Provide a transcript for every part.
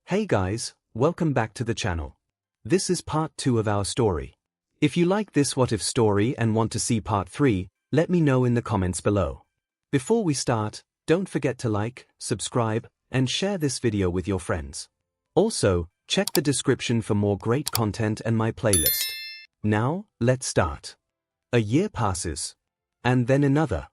Hey guys, welcome back to the channel. This is part 2 of our story. If you like this What If story and want to see part 3, let me know in the comments below. Before we start, don't forget to like, subscribe, and share this video with your friends. Also, check the description for more great content and my playlist. Now, let's start. A year passes. And then another.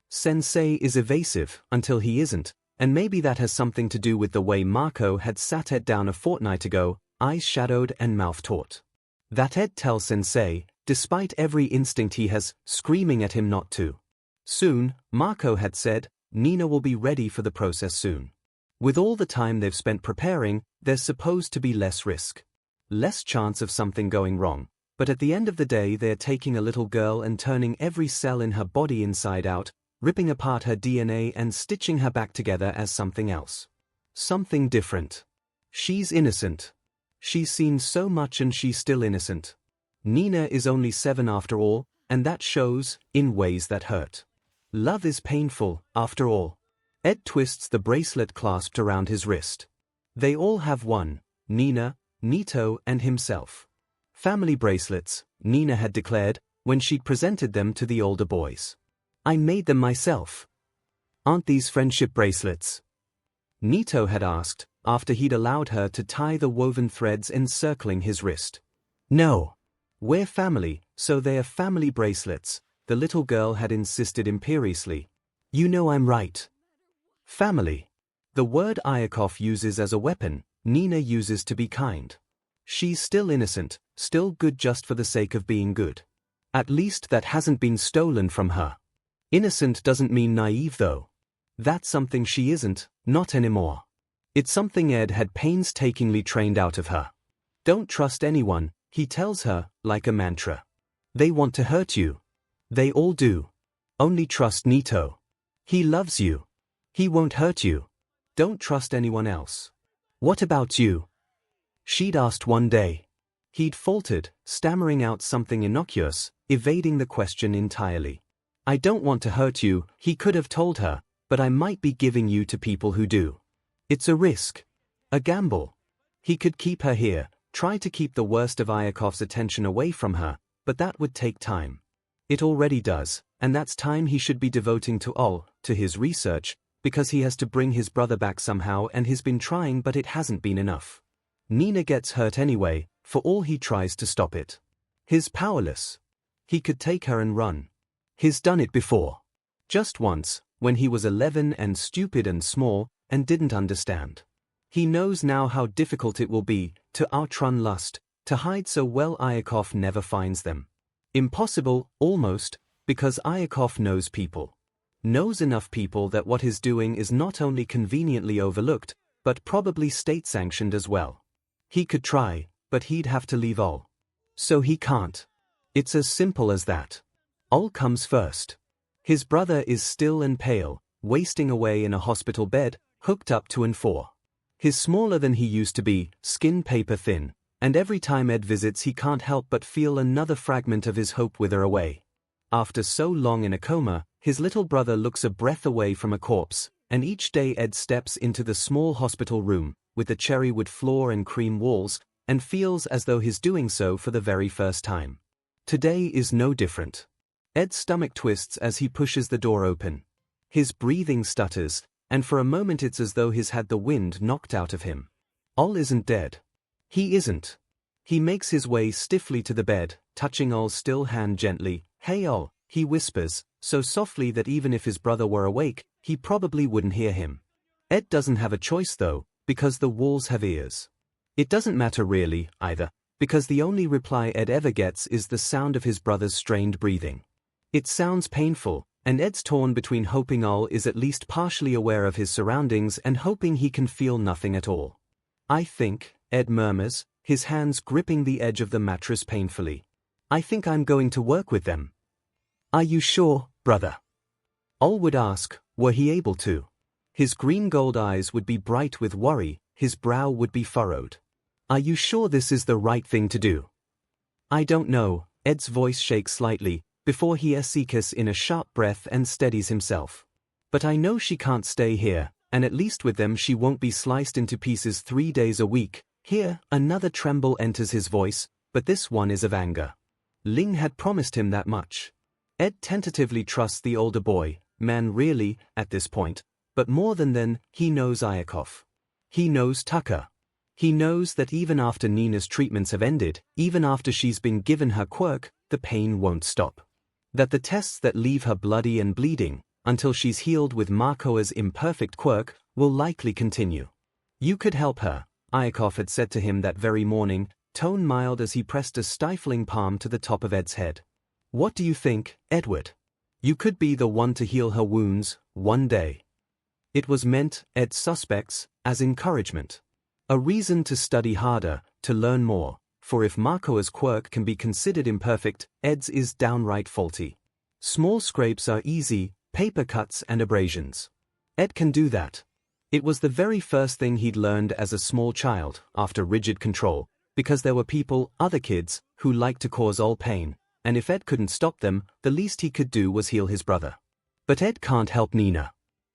Sensei is evasive until he isn't, and maybe that has something to do with the way Marco had sat Ed down a fortnight ago, eyes shadowed and mouth taut. That Ed tells Sensei, despite every instinct he has, screaming at him not to. Soon, Marco had said, Nina will be ready for the process soon. With all the time they've spent preparing, there's supposed to be less risk. Less chance of something going wrong, but at the end of the day they're taking a little girl and turning every cell in her body inside out, ripping apart her DNA and stitching her back together as something else. Something different. She's innocent. She's seen so much and she's still innocent. Nina is only 7 after all, and that shows, in ways that hurt. Love is painful, after all. Ed twists the bracelet clasped around his wrist. They all have one, Nina, Nito and himself. Family bracelets, Nina had declared, when she'd presented them to the older boys. I made them myself. Aren't these friendship bracelets? Nito had asked, after he'd allowed her to tie the woven threads encircling his wrist. No. We're family, so they're family bracelets, the little girl had insisted imperiously. You know I'm right. Family. The word 𝐒𝐽𝐽 uses as a weapon, Nina uses to be kind. She's still innocent, still good just for the sake of being good. At least that hasn't been stolen from her. Innocent doesn't mean naive though. That's something she isn't, not anymore. It's something Ed had painstakingly trained out of her. Don't trust anyone, he tells her, like a mantra. They want to hurt you. They all do. Only trust Nito. He loves you. He won't hurt you. Don't trust anyone else. What about you? She'd asked one day. He'd faltered, stammering out something innocuous, evading the question entirely. I don't want to hurt you, he could have told her, but I might be giving you to people who do. It's a risk. A gamble. He could keep her here, try to keep the worst of 𝐒𝐽𝐽's attention away from her, but that would take time. It already does, and that's time he should be devoting to to his research, because he has to bring his brother back somehow and he's been trying but it hasn't been enough. Nina gets hurt anyway, for all he tries to stop it. He's powerless. He could take her and run. He's done it before. Just once, when he was 11 and stupid and small, and didn't understand. He knows now how difficult it will be, to outrun lust, to hide so well 𝐒𝐽𝐽 never finds them. Impossible, almost, because 𝐒𝐽𝐽 knows people. Knows enough people that what he's doing is not only conveniently overlooked, but probably state-sanctioned as well. He could try, but he'd have to leave all. So he can't. It's as simple as that. All comes first. His brother is still and pale, wasting away in a hospital bed, hooked up to and for. He's smaller than he used to be, skin paper thin, and every time Ed visits he can't help but feel another fragment of his hope wither away. After so long in a coma, his little brother looks a breath away from a corpse, and each day Ed steps into the small hospital room, with the cherry wood floor and cream walls, and feels as though he's doing so for the very first time. Today is no different. Ed's stomach twists as he pushes the door open. His breathing stutters, and for a moment it's as though he's had the wind knocked out of him. Ol isn't dead. He isn't. He makes his way stiffly to the bed, touching Ol's still hand gently. Hey Ol, he whispers, so softly that even if his brother were awake, he probably wouldn't hear him. Ed doesn't have a choice though, because the walls have ears. It doesn't matter really, either, because the only reply Ed ever gets is the sound of his brother's strained breathing. It sounds painful, and Ed's torn between hoping Ol is at least partially aware of his surroundings and hoping he can feel nothing at all. I think, Ed murmurs, his hands gripping the edge of the mattress painfully. I think I'm going to work with them. Are you sure, brother? Ol would ask, were he able to. His green-gold eyes would be bright with worry, his brow would be furrowed. Are you sure this is the right thing to do? I don't know, Ed's voice shakes slightly, before he seeks in a sharp breath and steadies himself. But I know she can't stay here, and at least with them she won't be sliced into pieces 3 days a week. Here, another tremble enters his voice, but this one is of anger. Ling had promised him that much. Ed tentatively trusts the older boy, man really, at this point, but more than then, he knows 𝐼𝐿. He knows Tucker. He knows that even after Nina's treatments have ended, even after she's been given her quirk, the pain won't stop. That the tests that leave her bloody and bleeding, until she's healed with Makoa's imperfect quirk, will likely continue. You could help her, 𝐼𝐿 had said to him that very morning, tone mild as he pressed a stifling palm to the top of Ed's head. What do you think, Edward? You could be the one to heal her wounds, one day. It was meant, Ed suspects, as encouragement. A reason to study harder, to learn more, for if Makoa's quirk can be considered imperfect, Ed's is downright faulty. Small scrapes are easy, paper cuts and abrasions. Ed can do that. It was the very first thing he'd learned as a small child, after rigid control, because there were people, other kids, who liked to cause all pain, and if Ed couldn't stop them, the least he could do was heal his brother. But Ed can't help Nina.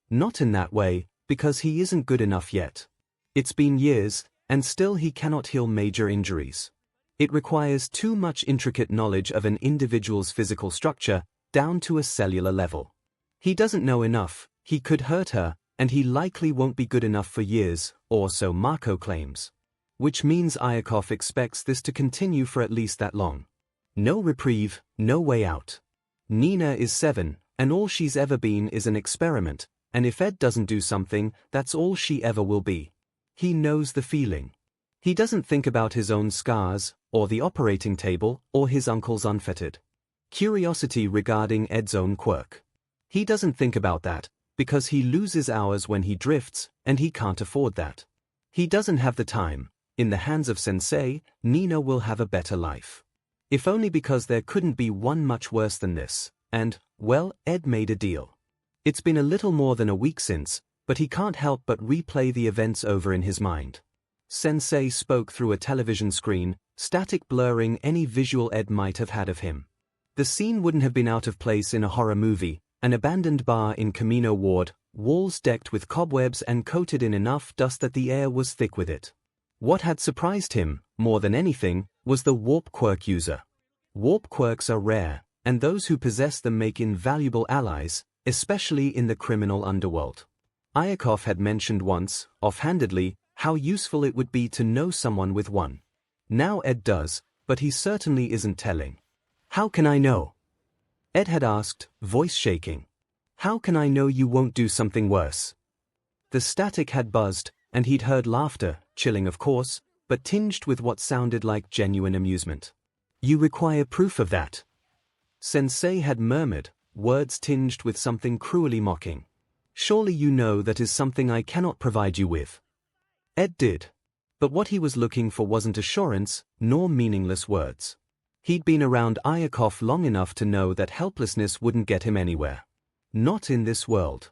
Not in that way, because he isn't good enough yet. It's been years, and still he cannot heal major injuries. It requires too much intricate knowledge of an individual's physical structure, down to a cellular level. He doesn't know enough, he could hurt her, and he likely won't be good enough for years, or so Mako claims. Which means 𝐼𝐿 expects this to continue for at least that long. No reprieve, no way out. Nina is 7, and all she's ever been is an experiment, and if Ed doesn't do something, that's all she ever will be. He knows the feeling. He doesn't think about his own scars, or the operating table, or his uncle's unfettered curiosity regarding Ed's own quirk. He doesn't think about that, because he loses hours when he drifts, and he can't afford that. He doesn't have the time. In the hands of Sensei, Nina will have a better life. If only because there couldn't be one much worse than this, and, well, Ed made a deal. It's been a little more than a week since, but he can't help but replay the events over in his mind. Sensei spoke through a television screen, static blurring any visual Ed might have had of him. The scene wouldn't have been out of place in a horror movie, an abandoned bar in Camino Ward, walls decked with cobwebs and coated in enough dust that the air was thick with it. What had surprised him, more than anything, was the warp quirk user. Warp quirks are rare, and those who possess them make invaluable allies, especially in the criminal underworld. 𝐼𝐿 had mentioned once, offhandedly, how useful it would be to know someone with one. Now Ed does, but he certainly isn't telling. How can I know? Ed had asked, voice shaking. How can I know you won't do something worse? The static had buzzed, and he'd heard laughter, chilling of course, but tinged with what sounded like genuine amusement. You require proof of that. Sensei had murmured, words tinged with something cruelly mocking. Surely you know that is something I cannot provide you with. Ed did. But what he was looking for wasn't assurance, nor meaningless words. He'd been around 𝐼𝐿 long enough to know that helplessness wouldn't get him anywhere. Not in this world.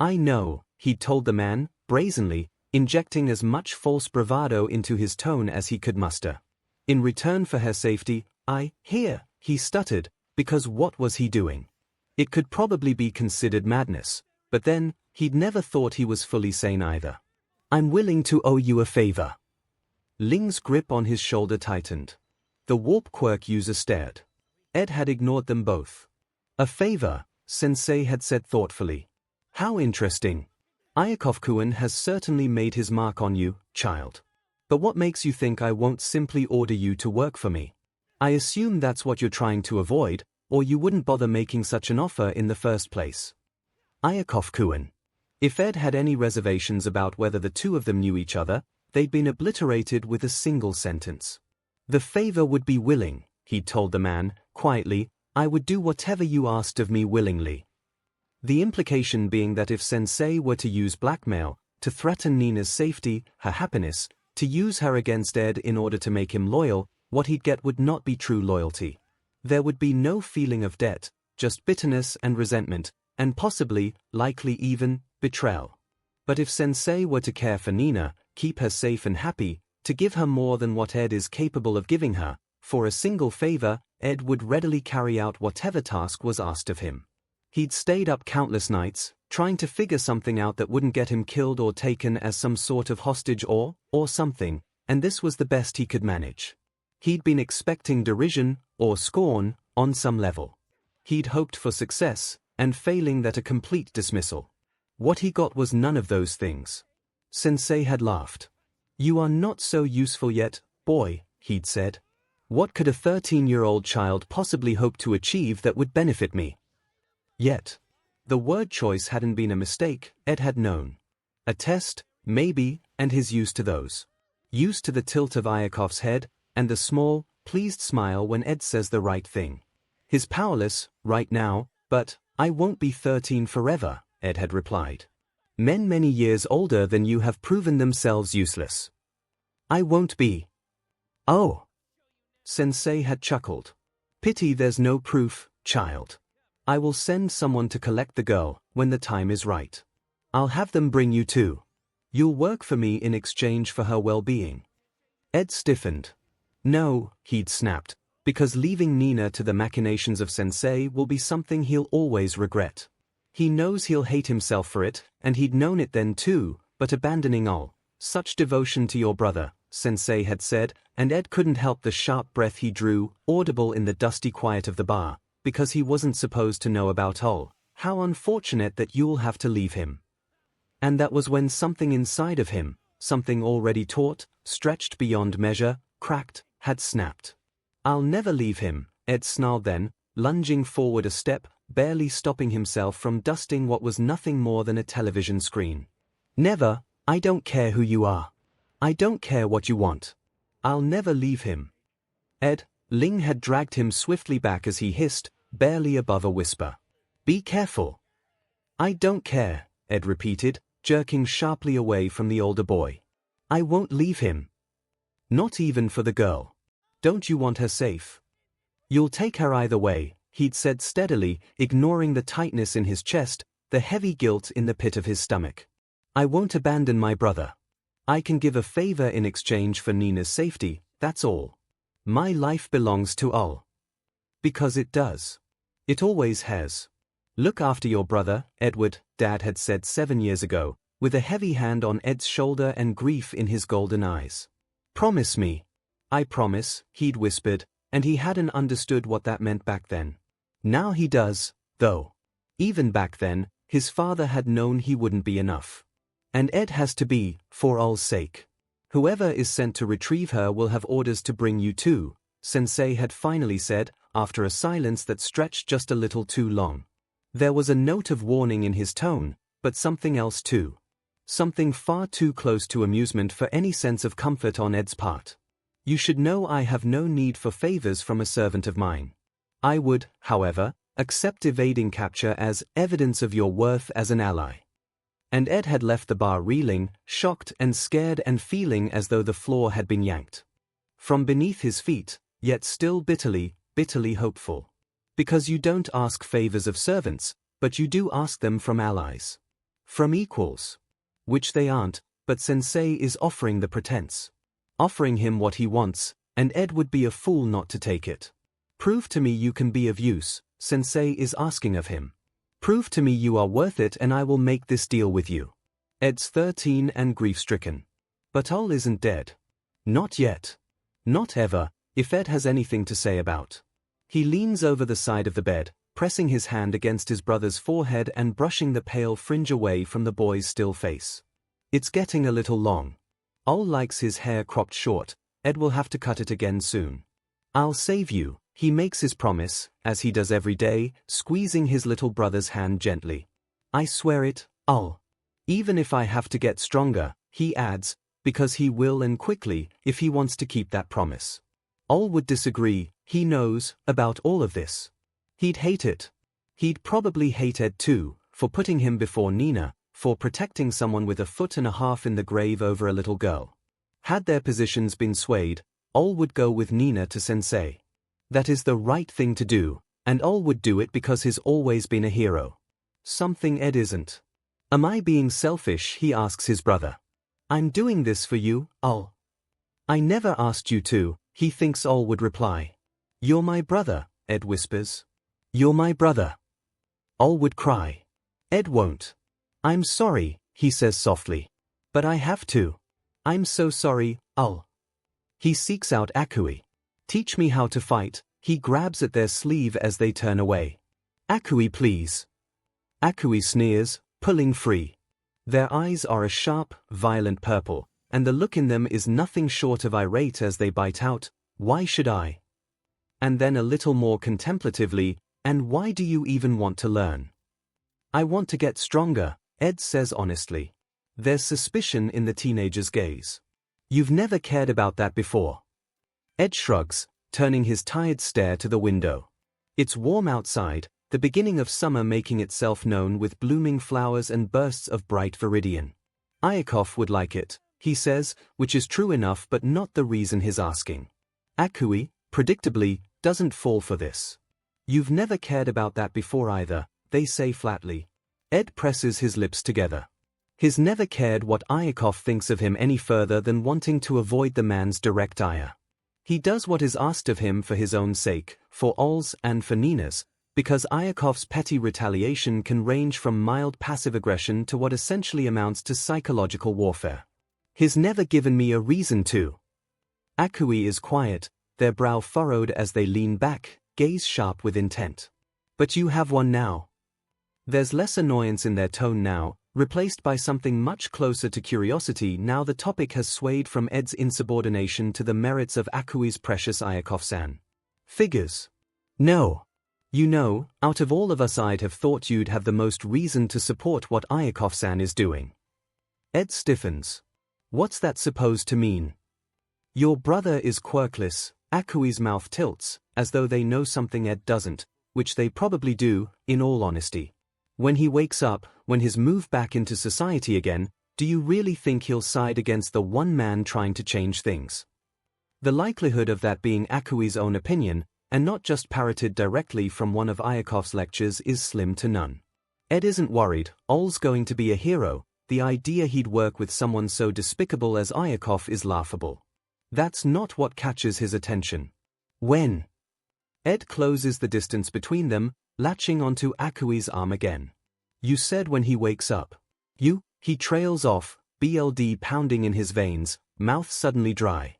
I know, he'd told the man, brazenly, injecting as much false bravado into his tone as he could muster. In return for her safety, he stuttered, because what was he doing? It could probably be considered madness, but then, he'd never thought he was fully sane either. I'm willing to owe you a favor. Ling's grip on his shoulder tightened. The warp quirk user stared. Ed had ignored them both. A favor, Sensei had said thoughtfully. How interesting. 𝐼𝐿 has certainly made his mark on you, child. But what makes you think I won't simply order you to work for me? I assume that's what you're trying to avoid, or you wouldn't bother making such an offer in the first place. 𝐼𝐿. If Ed had any reservations about whether the two of them knew each other, they'd been obliterated with a single sentence. The favor would be willing, he'd told the man, quietly, I would do whatever you asked of me willingly. The implication being that if Sensei were to use blackmail, to threaten Nina's safety, her happiness, to use her against Ed in order to make him loyal, what he'd get would not be true loyalty. There would be no feeling of debt, just bitterness and resentment, and possibly, likely even, betrayal. But if Sensei were to care for Nina, keep her safe and happy, to give her more than what Ed is capable of giving her, for a single favor, Ed would readily carry out whatever task was asked of him. He'd stayed up countless nights, trying to figure something out that wouldn't get him killed or taken as some sort of hostage or something, and this was the best he could manage. He'd been expecting derision, or scorn, on some level. He'd hoped for success, and failing that a complete dismissal. What he got was none of those things. Sensei had laughed. "You are not so useful yet, boy," he'd said. "What could a 13-year-old child possibly hope to achieve that would benefit me?" Yet. The word choice hadn't been a mistake, Ed had known. A test, maybe, and his used to those. Used to the tilt of Iakov's head, and the small, pleased smile when Ed says the right thing. His powerless, right now, but, "I won't be 13 forever," Ed had replied. "Men many years older than you have proven themselves useless." "I won't be." "Oh." Sensei had chuckled. "Pity there's no proof, child. I will send someone to collect the girl, when the time is right. I'll have them bring you too. You'll work for me in exchange for her well-being." Ed stiffened. "No," he'd snapped, "because leaving Nina to the machinations of Sensei will be something he'll always regret. He knows he'll hate himself for it, and he'd known it then too, but abandoning all, such devotion to your brother," Sensei had said, and Ed couldn't help the sharp breath he drew, audible in the dusty quiet of the bar, because he wasn't supposed to know about all. "How unfortunate that you'll have to leave him." And that was when something inside of him, something already taut, stretched beyond measure, cracked, had snapped. "I'll never leave him," Ed snarled then, lunging forward a step, barely stopping himself from dusting what was nothing more than a television screen. "Never. I don't care who you are. I don't care what you want. I'll never leave him." Ed, Ling had dragged him swiftly back as he hissed, barely above a whisper. "Be careful." "I don't care," Ed repeated, jerking sharply away from the older boy. "I won't leave him. Not even for the girl. Don't you want her safe?" "You'll take her either way," he'd said steadily, ignoring the tightness in his chest, the heavy guilt in the pit of his stomach. "I won't abandon my brother. I can give a favor in exchange for Nina's safety, that's all. My life belongs to all. Because it does. It always has. Look after your brother, Edward," Dad had said 7 years ago, with a heavy hand on Ed's shoulder and grief in his golden eyes. "Promise me." "I promise," he'd whispered, and he hadn't understood what that meant back then. Now he does, though. Even back then, his father had known he wouldn't be enough. And Ed has to be, for all's sake. "Whoever is sent to retrieve her will have orders to bring you too," Sensei had finally said, after a silence that stretched just a little too long. There was a note of warning in his tone, but something else too. Something far too close to amusement for any sense of comfort on Ed's part. "You should know I have no need for favors from a servant of mine. I would, however, accept evading capture as evidence of your worth as an ally." And Ed had left the bar reeling, shocked and scared and feeling as though the floor had been yanked from beneath his feet, yet still bitterly, bitterly hopeful. Because you don't ask favors of servants, but you do ask them from allies. From equals. Which they aren't, but Sensei is offering the pretense. Offering him what he wants, and Ed would be a fool not to take it. "Prove to me you can be of use," Sensei is asking of him. "Prove to me you are worth it and I will make this deal with you." Ed's 13 and grief-stricken. But Ol isn't dead. Not yet. Not ever, if Ed has anything to say about. He leans over the side of the bed, pressing his hand against his brother's forehead and brushing the pale fringe away from the boy's still face. "It's getting a little long. Ol likes his hair cropped short, Ed will have to cut it again soon. I'll save you," he makes his promise, as he does every day, squeezing his little brother's hand gently. "I swear it, Ol. Even if I have to get stronger," he adds, because he will and quickly, if he wants to keep that promise. Ol would disagree, he knows, about all of this. He'd hate it. He'd probably hate Ed too, for putting him before Nina, for protecting someone with a foot and a half in the grave over a little girl. Had their positions been swayed, Ol would go with Nina to Sensei. That is the right thing to do, and Ol would do it because he's always been a hero. Something Ed isn't. "Am I being selfish?" he asks his brother. "I'm doing this for you, Ol." "I never asked you to," he thinks Ol would reply. "You're my brother," Ed whispers. "You're my brother." Ol would cry. Ed won't. I'm sorry, he says softly. But I have to. I'm so sorry, 𝐼. He seeks out 𝐒𝐽𝐽. Teach me how to fight. He grabs at their sleeve as they turn away. 𝐒𝐽𝐽, please. 𝐒𝐽𝐽 sneers, pulling free. Their eyes are a sharp, violent purple, and the look in them is nothing short of irate as they bite out, "Why should I?" And then a little more contemplatively, "And why do you even want to learn?" "I want to get stronger," Ed says honestly. There's suspicion in the teenager's gaze. "You've never cared about that before." Ed shrugs, turning his tired stare to the window. It's warm outside, the beginning of summer making itself known with blooming flowers and bursts of bright viridian. "𝐼𝐽𝐽 would like it," he says, which is true enough but not the reason he's asking. 𝐒𝐽𝐽, predictably, doesn't fall for this. "You've never cared about that before either," they say flatly. Ed presses his lips together. He's never cared what 𝐼𝐽𝐽 thinks of him any further than wanting to avoid the man's direct ire. He does what is asked of him for his own sake, for 𝐿's and for Nina's, because 𝐼𝐽𝐽's petty retaliation can range from mild passive aggression to what essentially amounts to psychological warfare. "He's never given me a reason to." 𝐒𝐽𝐽 is quiet, their brow furrowed as they lean back, gaze sharp with intent. "But you have one now." There's less annoyance in their tone now, replaced by something much closer to curiosity now the topic has swayed from Ed's insubordination to the merits of 𝐒𝐽𝐽's precious 𝐼𝐽𝐽-san. "Figures. No. You know, out of all of us I'd have thought you'd have the most reason to support what 𝐼𝐽𝐽-san is doing." Ed stiffens. "What's that supposed to mean?" "Your brother is quirkless." 𝐒𝐽𝐽's mouth tilts, as though they know something Ed doesn't, which they probably do, in all honesty. "When he wakes up, when he's moved back into society again, do you really think he'll side against the one man trying to change things?" The likelihood of that being 𝐒𝐽𝐽's own opinion, and not just parroted directly from one of 𝐼𝐽𝐽's lectures, is slim to none. Ed isn't worried, 𝐿's going to be a hero. The idea he'd work with someone so despicable as 𝐼𝐽𝐽 is laughable. That's not what catches his attention. When Ed closes the distance between them, latching onto 𝐒𝐽𝐽's arm again. "You said when he wakes up." "You?" He trails off, blood pounding in his veins, mouth suddenly dry.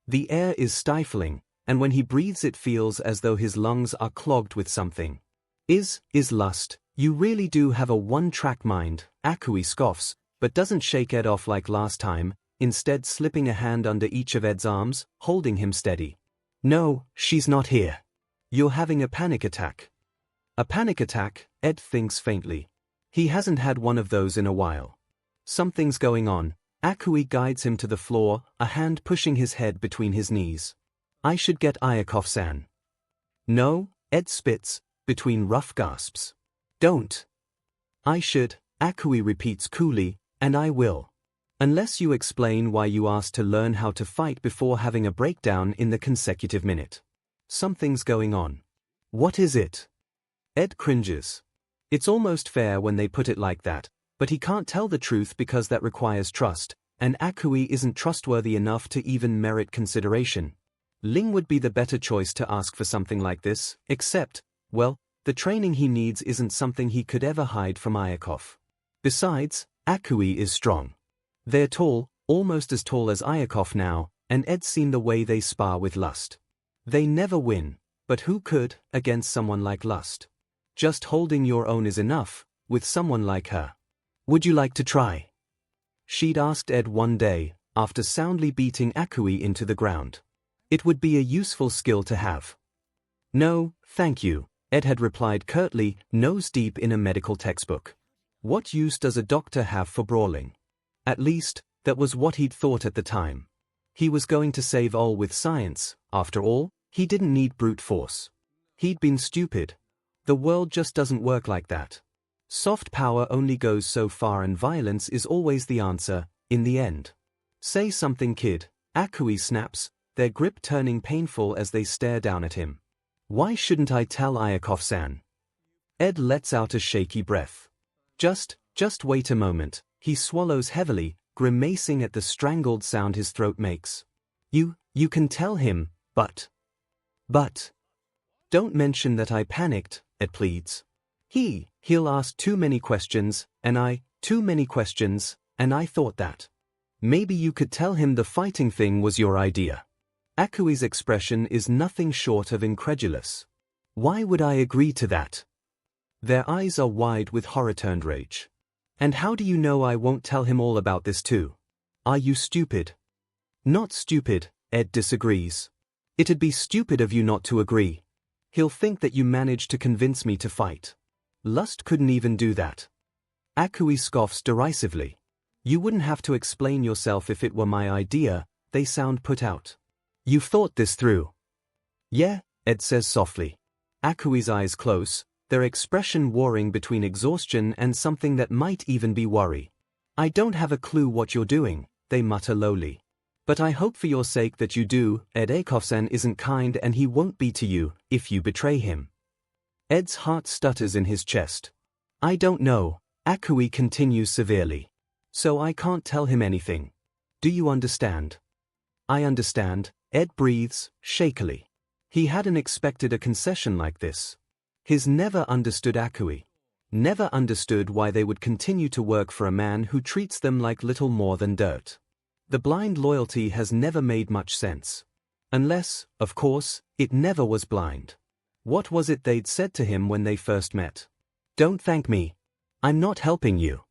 The air is stifling, and when he breathes it feels as though his lungs are clogged with something. Is lust. "You really do have a one-track mind," 𝐒𝐽𝐽 scoffs, but doesn't shake Ed off like last time, instead slipping a hand under each of Ed's arms, holding him steady. "No, she's not here. You're having a panic attack." A panic attack, Ed thinks faintly. He hasn't had one of those in a while. Something's going on. 𝐒𝐽𝐽 guides him to the floor, a hand pushing his head between his knees. "I should get 𝐼𝐽𝐽𝐽-san." "No," Ed spits, between rough gasps. "Don't." "I should," 𝐒𝐽𝐽 repeats coolly, "and I will. Unless you explain why you asked to learn how to fight before having a breakdown in the consecutive minute." Something's going on. What is it? Ed cringes. It's almost fair when they put it like that, but he can't tell the truth because that requires trust, and 𝐒𝐽𝐽 isn't trustworthy enough to even merit consideration. Ling would be the better choice to ask for something like this, except, well, the training he needs isn't something he could ever hide from 𝐼𝐽𝐽. Besides, 𝐒𝐽𝐽 is strong. They're tall, almost as tall as 𝐼𝐽𝐽 now, and Ed's seen the way they spar with lust. They never win, but who could, against someone like lust? Just holding your own is enough, with someone like her. "Would you like to try?" She'd asked Ed one day, after soundly beating 𝐒𝐽𝐽 into the ground. It would be a useful skill to have. "No, thank you," Ed had replied curtly, nose deep in a medical textbook. What use does a doctor have for brawling? At least, that was what he'd thought at the time. He was going to save all with science, after all, he didn't need brute force. He'd been stupid. The world just doesn't work like that. Soft power only goes so far and violence is always the answer, in the end. "Say something, kid," 𝐒𝐽𝐽 snaps, their grip turning painful as they stare down at him. "Why shouldn't I tell 𝐼𝐽𝐽𝐽-san?" Ed lets out a shaky breath. Just wait a moment," he swallows heavily, grimacing at the strangled sound his throat makes. You can tell him, but... Don't mention that I panicked," Ed pleads. He'll ask too many questions, and Too many questions, and I thought that maybe you could tell him the fighting thing was your idea. 𝐒𝐽's expression is nothing short of incredulous. Why would I agree to that? Their eyes are wide with horror-turned rage. And how do you know I won't tell him all about this too? Are you stupid? Not stupid, Ed disagrees. It'd be stupid of you not to agree. He'll think that you managed to convince me to fight. Lust couldn't even do that. 𝐒𝐽 scoffs derisively. You wouldn't have to explain yourself if it were my idea, they sound put out. You've thought this through. Yeah, Ed says softly. 𝐒𝐽's eyes close, their expression warring between exhaustion and something that might even be worry. I don't have a clue what you're doing, they mutter lowly. But I hope for your sake that you do. 𝐒𝐽 isn't kind and he won't be to you if you betray him. Ed's heart stutters in his chest. I don't know, 𝐒𝐽 continues severely. So I can't tell him anything. Do you understand? I understand, Ed breathes, shakily. He hadn't expected a concession like this. He's never understood 𝐒𝐽. Never understood why they would continue to work for a man who treats them like little more than dirt. The blind loyalty has never made much sense. Unless, of course, it never was blind. What was it they'd said to him when they first met? Don't thank me. I'm not helping you.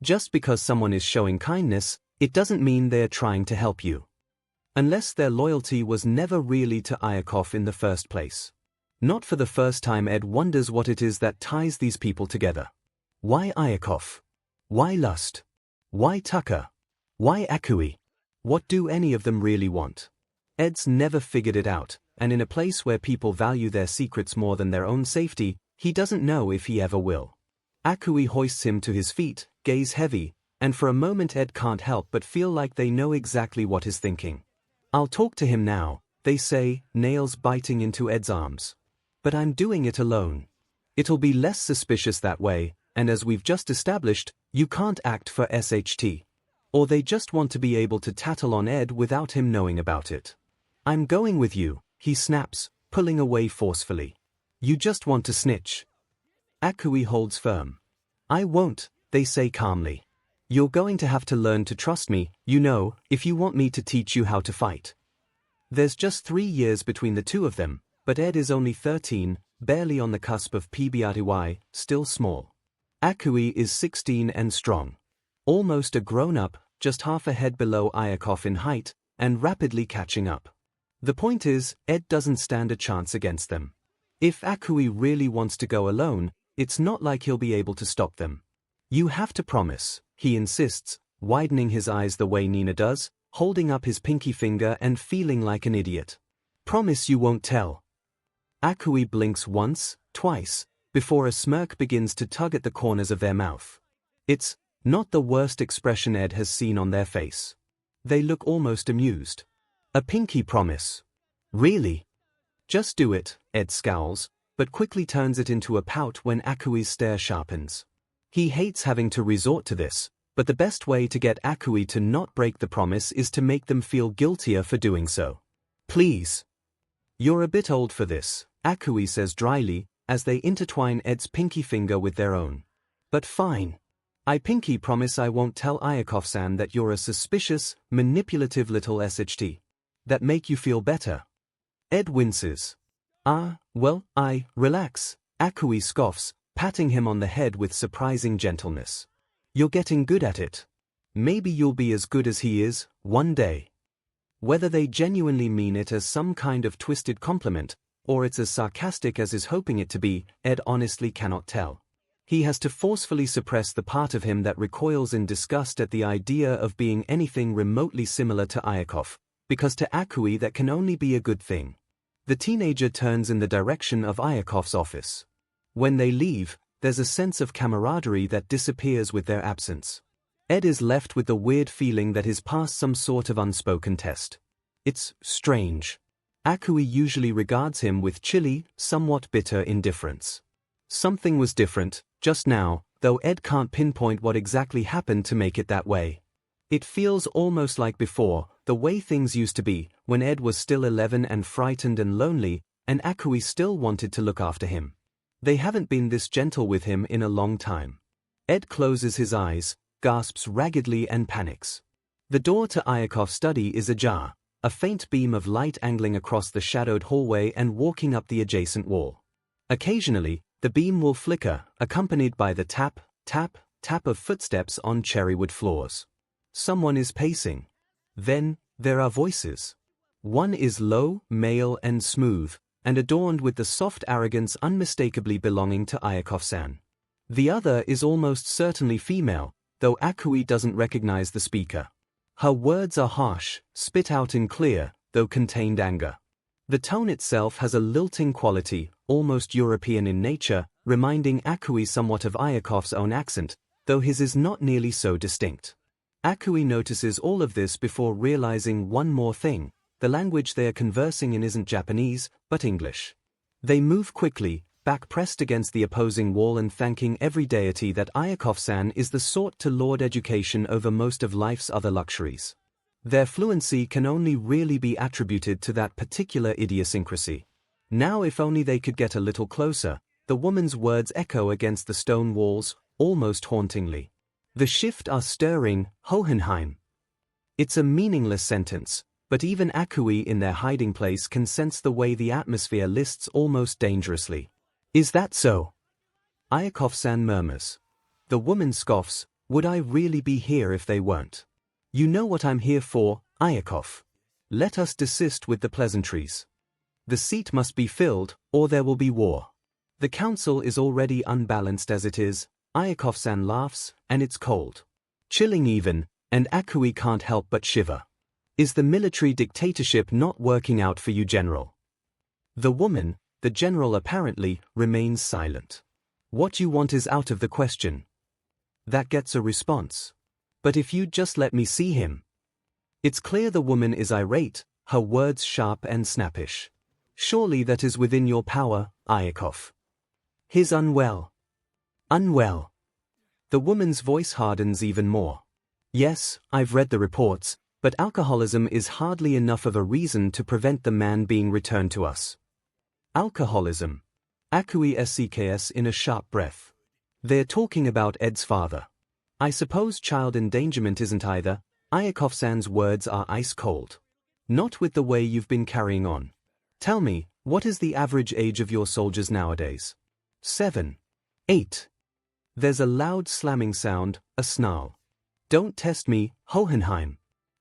Just because someone is showing kindness, it doesn't mean they're trying to help you. Unless their loyalty was never really to 𝐒𝐽 in the first place. Not for the first time Ed wonders what it is that ties these people together. Why 𝐒𝐽? Why Lust? Why Tucker? Why 𝐒𝐽? What do any of them really want? Ed's never figured it out, and in a place where people value their secrets more than their own safety, he doesn't know if he ever will. 𝐒𝐽 hoists him to his feet, gaze heavy, and for a moment Ed can't help but feel like they know exactly what he's thinking. I'll talk to him now, they say, nails biting into Ed's arms. But I'm doing it alone. It'll be less suspicious that way, and as we've just established, you can't act for SHT. Or they just want to be able to tattle on Ed without him knowing about it. I'm going with you, he snaps, pulling away forcefully. You just want to snitch. 𝐒𝐽 holds firm. I won't, they say calmly. You're going to have to learn to trust me, you know, if you want me to teach you how to fight. There's just 3 years between the two of them, but Ed is only 13, barely on the cusp of puberty, still small. 𝐒𝐽 is 16 and strong. Almost a grown-up, just half a head below 𝐒𝐽 in height, and rapidly catching up. The point is, Ed doesn't stand a chance against them. If 𝐒𝐽 really wants to go alone, it's not like he'll be able to stop them. You have to promise, he insists, widening his eyes the way Nina does, holding up his pinky finger and feeling like an idiot. Promise you won't tell. 𝐒𝐽 blinks once, twice, before a smirk begins to tug at the corners of their mouth. It's not the worst expression Ed has seen on their face. They look almost amused. A pinky promise. Really? Just do it, Ed scowls, but quickly turns it into a pout when 𝐒𝐽's stare sharpens. He hates having to resort to this, but the best way to get 𝐒𝐽 to not break the promise is to make them feel guiltier for doing so. Please. You're a bit old for this, 𝐒𝐽 says dryly, as they intertwine Ed's pinky finger with their own. But fine. I pinky promise I won't tell 𝐒𝐽 that you're a suspicious, manipulative little SHT. That make you feel better. Ed winces. Well, relax, 𝐒𝐽 scoffs, patting him on the head with surprising gentleness. You're getting good at it. Maybe you'll be as good as he is, one day. Whether they genuinely mean it as some kind of twisted compliment, or it's as sarcastic as is hoping it to be, Ed honestly cannot tell. He has to forcefully suppress the part of him that recoils in disgust at the idea of being anything remotely similar to 𝐒𝐽, because to 𝐒𝐽 that can only be a good thing. The teenager turns in the direction of 𝐒𝐽's office. When they leave, there's a sense of camaraderie that disappears with their absence. Ed is left with the weird feeling that he's passed some sort of unspoken test. It's strange. 𝐒𝐽 usually regards him with chilly, somewhat bitter indifference. Something was different, just now, though Ed can't pinpoint what exactly happened to make it that way. It feels almost like before, the way things used to be, when Ed was still 11 and frightened and lonely, and 𝐒𝐽 still wanted to look after him. They haven't been this gentle with him in a long time. Ed closes his eyes, gasps raggedly and panics. The door to 𝐒𝐻𝐽𝐽's study is ajar, a faint beam of light angling across the shadowed hallway and walking up the adjacent wall. Occasionally, the beam will flicker, accompanied by the tap, tap, tap of footsteps on cherrywood floors. Someone is pacing. Then, there are voices. One is low, male and smooth, and adorned with the soft arrogance unmistakably belonging to 𝐒𝐻𝐽𝐽. The other is almost certainly female, though 𝐒𝐻𝐽𝐽 doesn't recognize the speaker. Her words are harsh, spit out in clear, though contained anger. The tone itself has a lilting quality, almost European in nature, reminding 𝐒𝐻𝐽𝐽 somewhat of 𝐒𝐻𝐻𝐽's own accent, though his is not nearly so distinct. 𝐒𝐻𝐽𝐽 notices all of this before realizing one more thing: the language they are conversing in isn't Japanese, but English. They move quickly, back pressed against the opposing wall and thanking every deity that 𝐒𝐻𝐽𝐽 is the sort to lord education over most of life's other luxuries. Their fluency can only really be attributed to that particular idiosyncrasy. Now if only they could get a little closer, the woman's words echo against the stone walls, almost hauntingly. The shift are stirring, Hohenheim. It's a meaningless sentence, but even 𝐒𝐻𝐽𝐽 in their hiding place can sense the way the atmosphere lists almost dangerously. Is that so? 𝐒𝐻𝐽𝐽 murmurs. The woman scoffs, would I really be here if they weren't? You know what I'm here for, 𝐒𝐻𝐽𝐽. Let us desist with the pleasantries. The seat must be filled, or there will be war. The council is already unbalanced as it is. 𝐒𝐻𝐽𝐽 laughs, and it's cold. Chilling even, and 𝐒𝐻𝐽𝐽 can't help but shiver. Is the military dictatorship not working out for you, General? The woman, the general apparently, remains silent. What you want is out of the question. That gets a response. But if you'd just let me see him. It's clear the woman is irate, her words sharp and snappish. Surely that is within your power, 𝐒𝐻𝐽𝐽. He's unwell. Unwell. The woman's voice hardens even more. Yes, I've read the reports, but alcoholism is hardly enough of a reason to prevent the man being returned to us. Alcoholism. 𝐒𝐻𝐽𝐽 seeks in a sharp breath. They're talking about Ed's father. I suppose child endangerment isn't either. 𝐒𝐻𝐽𝐽's words are ice cold. Not with the way you've been carrying on. Tell me, what is the average age of your soldiers nowadays? 7. 8. There's a loud slamming sound, a snarl. Don't test me, Hohenheim.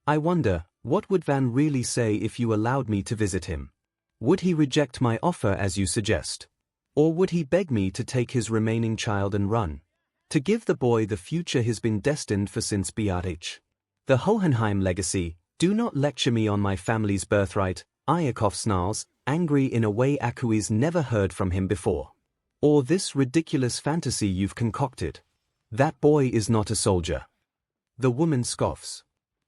I wonder, what would Van really say if you allowed me to visit him? Would he reject my offer as you suggest? Or would he beg me to take his remaining child and run? To give the boy the future he's been destined for since 𝐵𝐻. The Hohenheim legacy. Do not lecture me on my family's birthright, 𝐒𝐻𝐽𝐽 snarls, angry in a way 𝐒𝐻𝐽𝐽's never heard from him before. Or this ridiculous fantasy you've concocted. That boy is not a soldier. The woman scoffs.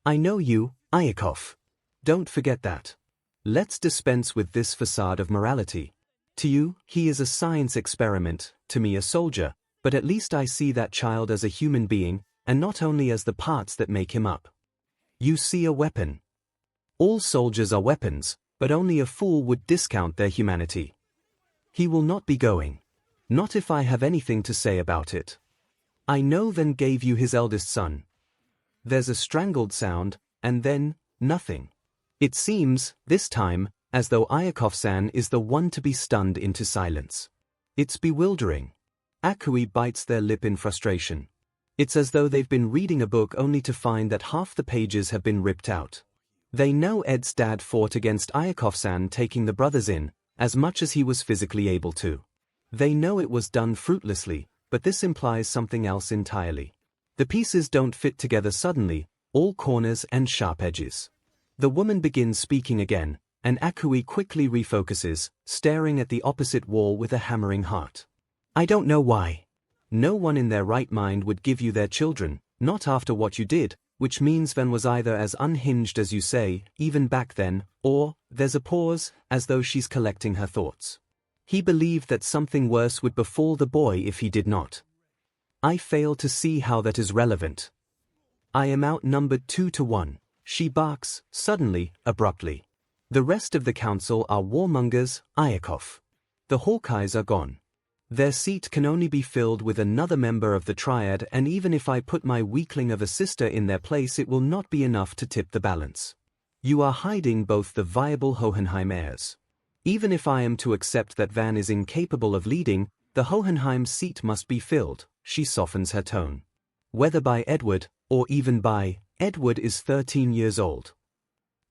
I know you, 𝐒𝐻𝐽𝐽. Don't forget that. Let's dispense with this facade of morality. To you, he is a science experiment, to me a soldier, but at least I see that child as a human being, and not only as the parts that make him up. You see a weapon. All soldiers are weapons, but only a fool would discount their humanity. He will not be going. Not if I have anything to say about it. I know Van gave you his eldest son. There's a strangled sound, and then, nothing. It seems, this time, as though 𝐒𝐻𝐽𝐽 is the one to be stunned into silence. It's bewildering. 𝐒𝐻𝐽𝐽 bites their lip in frustration. It's as though they've been reading a book only to find that half the pages have been ripped out. They know Ed's dad fought against 𝐒𝐻𝐽𝐽 taking the brothers in, as much as he was physically able to. They know it was done fruitlessly, but this implies something else entirely. The pieces don't fit together suddenly, all corners and sharp edges. The woman begins speaking again, and 𝐒𝐻𝐽𝐽 quickly refocuses, staring at the opposite wall with a hammering heart. I don't know why. No one in their right mind would give you their children, not after what you did, which means Van was either as unhinged as you say, even back then, or, there's a pause, as though she's collecting her thoughts. He believed that something worse would befall the boy if he did not. I fail to see how that is relevant. I am outnumbered 2-1, she barks, suddenly, abruptly. The rest of the council are warmongers, 𝐒𝐻𝐽𝐽. The Hawkeyes are gone. Their seat can only be filled with another member of the triad, and even if I put my weakling of a sister in their place, it will not be enough to tip the balance. You are hiding both the viable Hohenheim heirs. Even if I am to accept that Van is incapable of leading, the Hohenheim seat must be filled. She softens her tone. Whether by Edward, or even by, Edward is 13 years old.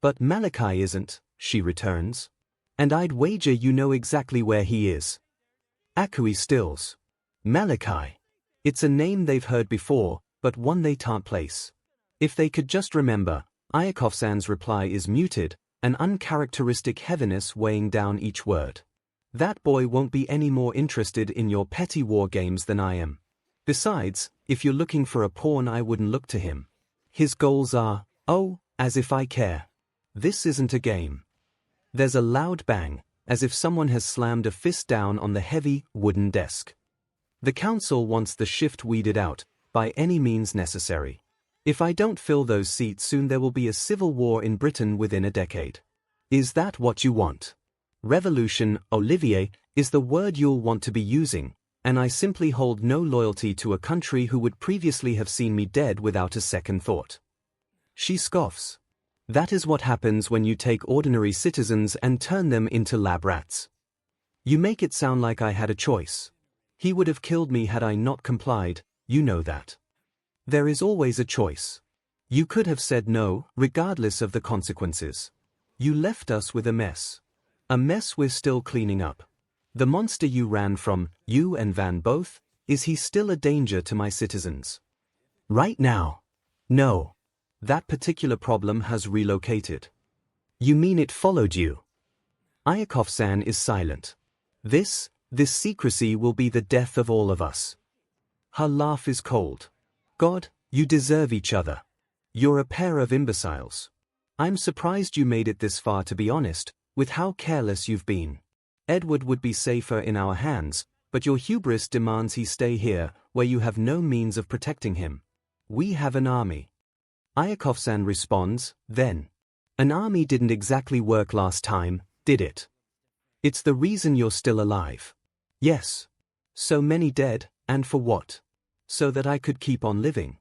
But Malachi isn't, she returns. And I'd wager you know exactly where he is. 𝐒𝐽𝐽 stills. Malachi. It's a name they've heard before, but one they can't place. If they could just remember. 𝐼𝐼𝐽𝐽's reply is muted, an uncharacteristic heaviness weighing down each word. That boy won't be any more interested in your petty war games than I am. Besides, if you're looking for a pawn, I wouldn't look to him. His goals are, oh, as if I care. This isn't a game. There's a loud bang, as if someone has slammed a fist down on the heavy, wooden desk. The council wants the shift weeded out, by any means necessary. If I don't fill those seats soon, there will be a civil war in Britain within a decade. Is that what you want? Revolution, Olivier, is the word you'll want to be using, and I simply hold no loyalty to a country who would previously have seen me dead without a second thought. She scoffs. That is what happens when you take ordinary citizens and turn them into lab rats. You make it sound like I had a choice. He would have killed me had I not complied, you know that. There is always a choice. You could have said no, regardless of the consequences. You left us with a mess. A mess we're still cleaning up. The monster you ran from, you and Van both, is he still a danger to my citizens? Right now? No. That particular problem has relocated. You mean it followed you? 𝐼𝐽𝐽 is silent. This secrecy will be the death of all of us. Her laugh is cold. God, you deserve each other. You're a pair of imbeciles. I'm surprised you made it this far, to be honest, with how careless you've been. Edward would be safer in our hands, but your hubris demands he stay here, where you have no means of protecting him. We have an army. 𝐼𝐽𝐽 responds, then. An army didn't exactly work last time, did it? It's the reason you're still alive. Yes. So many dead, and for what? So that I could keep on living.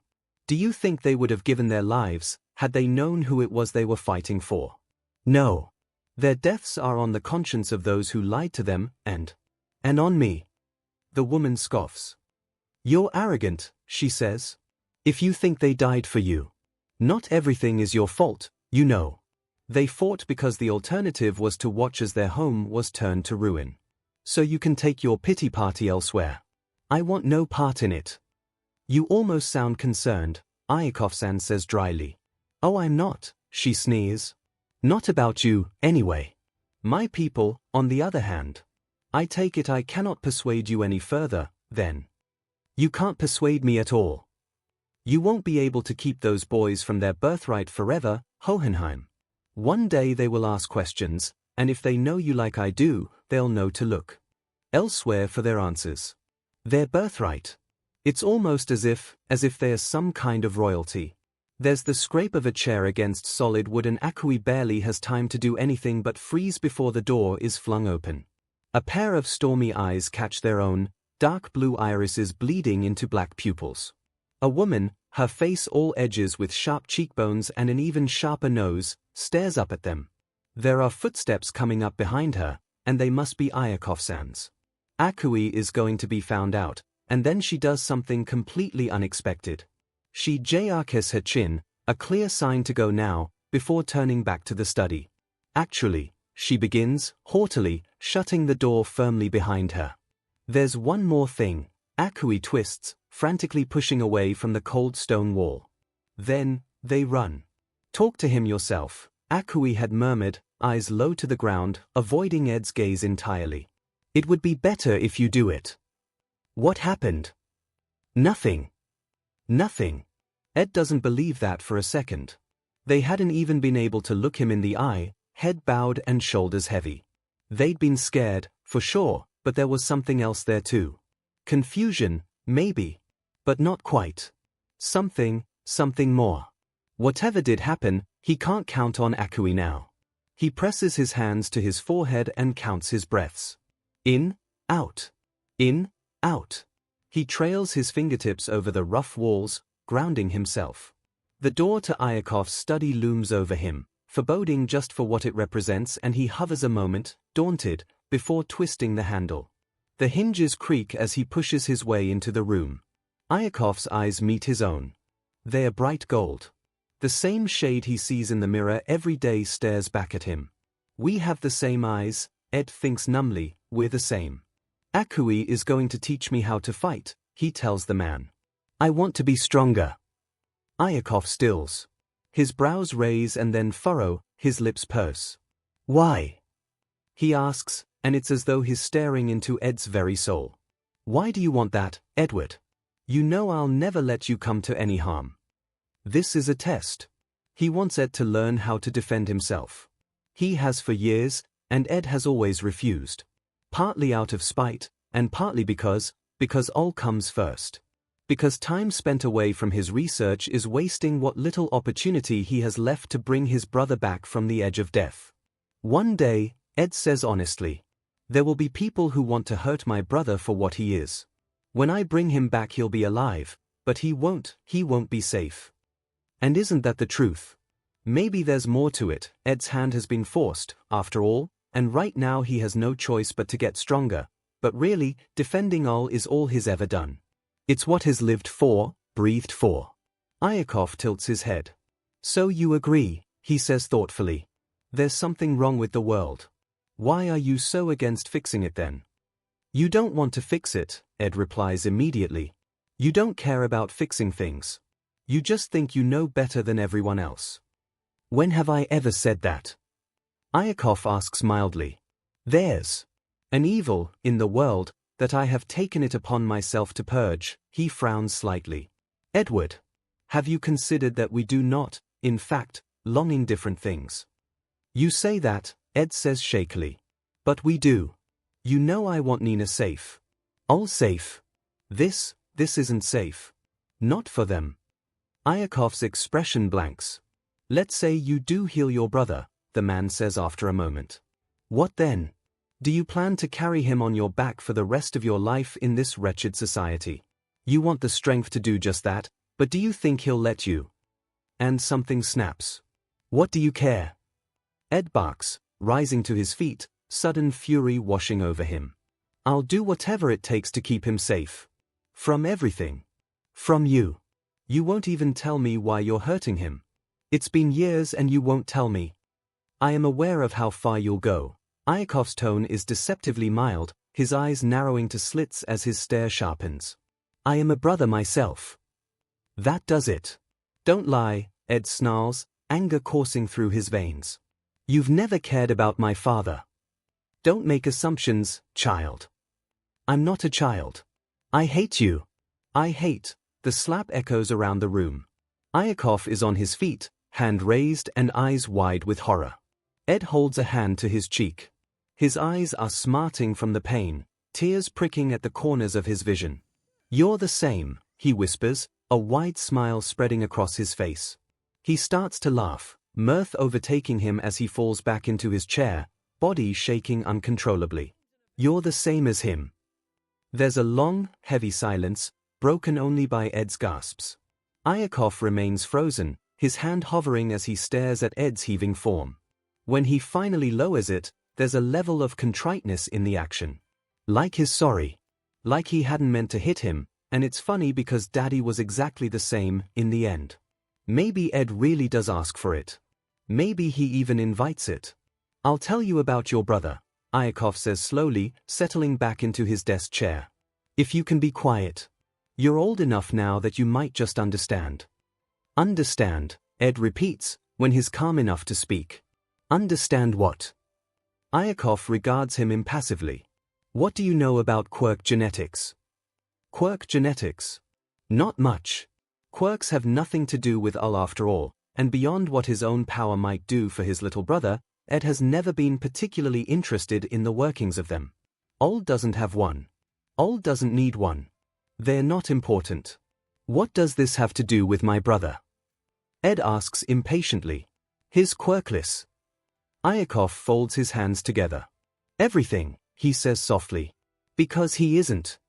Do you think they would have given their lives, had they known who it was they were fighting for? No. Their deaths are on the conscience of those who lied to them, and on me. The woman scoffs. You're arrogant, she says. If you think they died for you. Not everything is your fault, you know. They fought because the alternative was to watch as their home was turned to ruin. So you can take your pity party elsewhere. I want no part in it. You almost sound concerned, 𝐼𝐽𝐽 says dryly. Oh, I'm not, she sneers. Not about you, anyway. My people, on the other hand. I take it I cannot persuade you any further, then. You can't persuade me at all. You won't be able to keep those boys from their birthright forever, Hohenheim. One day they will ask questions, and if they know you like I do, they'll know to look elsewhere for their answers. Their birthright. It's almost as if they are some kind of royalty. There's the scrape of a chair against solid wood, and 𝐒𝐽𝐽 barely has time to do anything but freeze before the door is flung open. A pair of stormy eyes catch their own, dark blue irises bleeding into black pupils. A woman, her face all edges with sharp cheekbones and an even sharper nose, stares up at them. There are footsteps coming up behind her, and they must be 𝐼𝐽𝐽's. 𝐒𝐽𝐽 is going to be found out, and then she does something completely unexpected. She jerks her chin, a clear sign to go now, before turning back to the study. Actually, she begins, haughtily, shutting the door firmly behind her. There's one more thing. 𝐒𝐽𝐽 twists, frantically pushing away from the cold stone wall. Then, they run. Talk to him yourself, 𝐒𝐽𝐽 had murmured, eyes low to the ground, avoiding Ed's gaze entirely. It would be better if you do it. What happened? Nothing. Nothing. Ed doesn't believe that for a second. They hadn't even been able to look him in the eye, head bowed and shoulders heavy. They'd been scared, for sure, but there was something else there too. Confusion, maybe. But not quite. Something more. Whatever did happen, he can't count on 𝐒𝐽𝐽 now. He presses his hands to his forehead and counts his breaths. In, out. In, out. He trails his fingertips over the rough walls, grounding himself. The door to 𝐒𝐿ric's study looms over him, foreboding just for what it represents, and he hovers a moment, daunted, before twisting the handle. The hinges creak as he pushes his way into the room. 𝐒𝐿ric's eyes meet his own. They are bright gold. The same shade he sees in the mirror every day stares back at him. We have the same eyes, Ed thinks numbly, we're the same. 𝐒𝐿ric is going to teach me how to fight, he tells the man. I want to be stronger. 𝐒𝐿ric stills. His brows raise and then furrow, his lips purse. Why? He asks, and it's as though he's staring into Ed's very soul. Why do you want that, Edward? You know I'll never let you come to any harm. This is a test. He wants Ed to learn how to defend himself. He has for years, and Ed has always refused. Partly out of spite, and partly because all comes first. Because time spent away from his research is wasting what little opportunity he has left to bring his brother back from the edge of death. One day, Ed says honestly, there will be people who want to hurt my brother for what he is. When I bring him back he'll be alive, but he won't be safe. And isn't that the truth? Maybe there's more to it. Ed's hand has been forced, after all, and right now he has no choice but to get stronger, but really, defending 𝐿 is all he's ever done. It's what he's lived for, breathed for. 𝐒𝐿ric tilts his head. So you agree, he says thoughtfully. There's something wrong with the world. Why are you so against fixing it then? You don't want to fix it, Ed replies immediately. You don't care about fixing things. You just think you know better than everyone else. When have I ever said that? 𝐒�ric asks mildly. There's an evil in the world that I have taken it upon myself to purge. He frowns slightly. Edward, have you considered that we do not, in fact, longing different things? You say that, Ed says shakily. But we do. You know I want Nina safe. All safe. This isn't safe. Not for them. 𝐒�ric's expression blanks. Let's say you do heal your brother, the man says after a moment. What then? Do you plan to carry him on your back for the rest of your life in this wretched society? You want the strength to do just that, but do you think he'll let you? And something snaps. What do you care? Ed barks, rising to his feet, sudden fury washing over him. I'll do whatever it takes to keep him safe. From everything. From you. You won't even tell me why you're hurting him. It's been years and you won't tell me. I am aware of how far you'll go. 𝐒�ric's tone is deceptively mild, his eyes narrowing to slits as his stare sharpens. I am a brother myself. That does it. Don't lie, Ed snarls, anger coursing through his veins. You've never cared about my father. Don't make assumptions, child. I'm not a child. I hate you. I hate. The slap echoes around the room. 𝐒�ric is on his feet, hand raised and eyes wide with horror. Ed holds a hand to his cheek. His eyes are smarting from the pain, tears pricking at the corners of his vision. You're the same, he whispers, a wide smile spreading across his face. He starts to laugh, mirth overtaking him as he falls back into his chair, body shaking uncontrollably. You're the same as him. There's a long, heavy silence, broken only by Ed's gasps. 𝐒�ric remains frozen, his hand hovering as he stares at Ed's heaving form. When he finally lowers it, there's a level of contriteness in the action. Like he's sorry. Like he hadn't meant to hit him, and it's funny because Daddy was exactly the same, in the end. Maybe Ed really does ask for it. Maybe he even invites it. I'll tell you about your brother, 𝐒�ric says slowly, settling back into his desk chair. If you can be quiet. You're old enough now that you might just understand. Understand, Ed repeats, when he's calm enough to speak. Understand what? 𝐒�ric regards him impassively. What do you know about quirk genetics? Quirk genetics? Not much. Quirks have nothing to do with 𝐿 after all, and beyond what his own power might do for his little brother, Ed has never been particularly interested in the workings of them. 𝐿 doesn't have one. 𝐿 doesn't need one. They're not important. What does this have to do with my brother? Ed asks impatiently. He's quirkless. 𝐒�ric folds his hands together. Everything, he says softly. Because he isn't.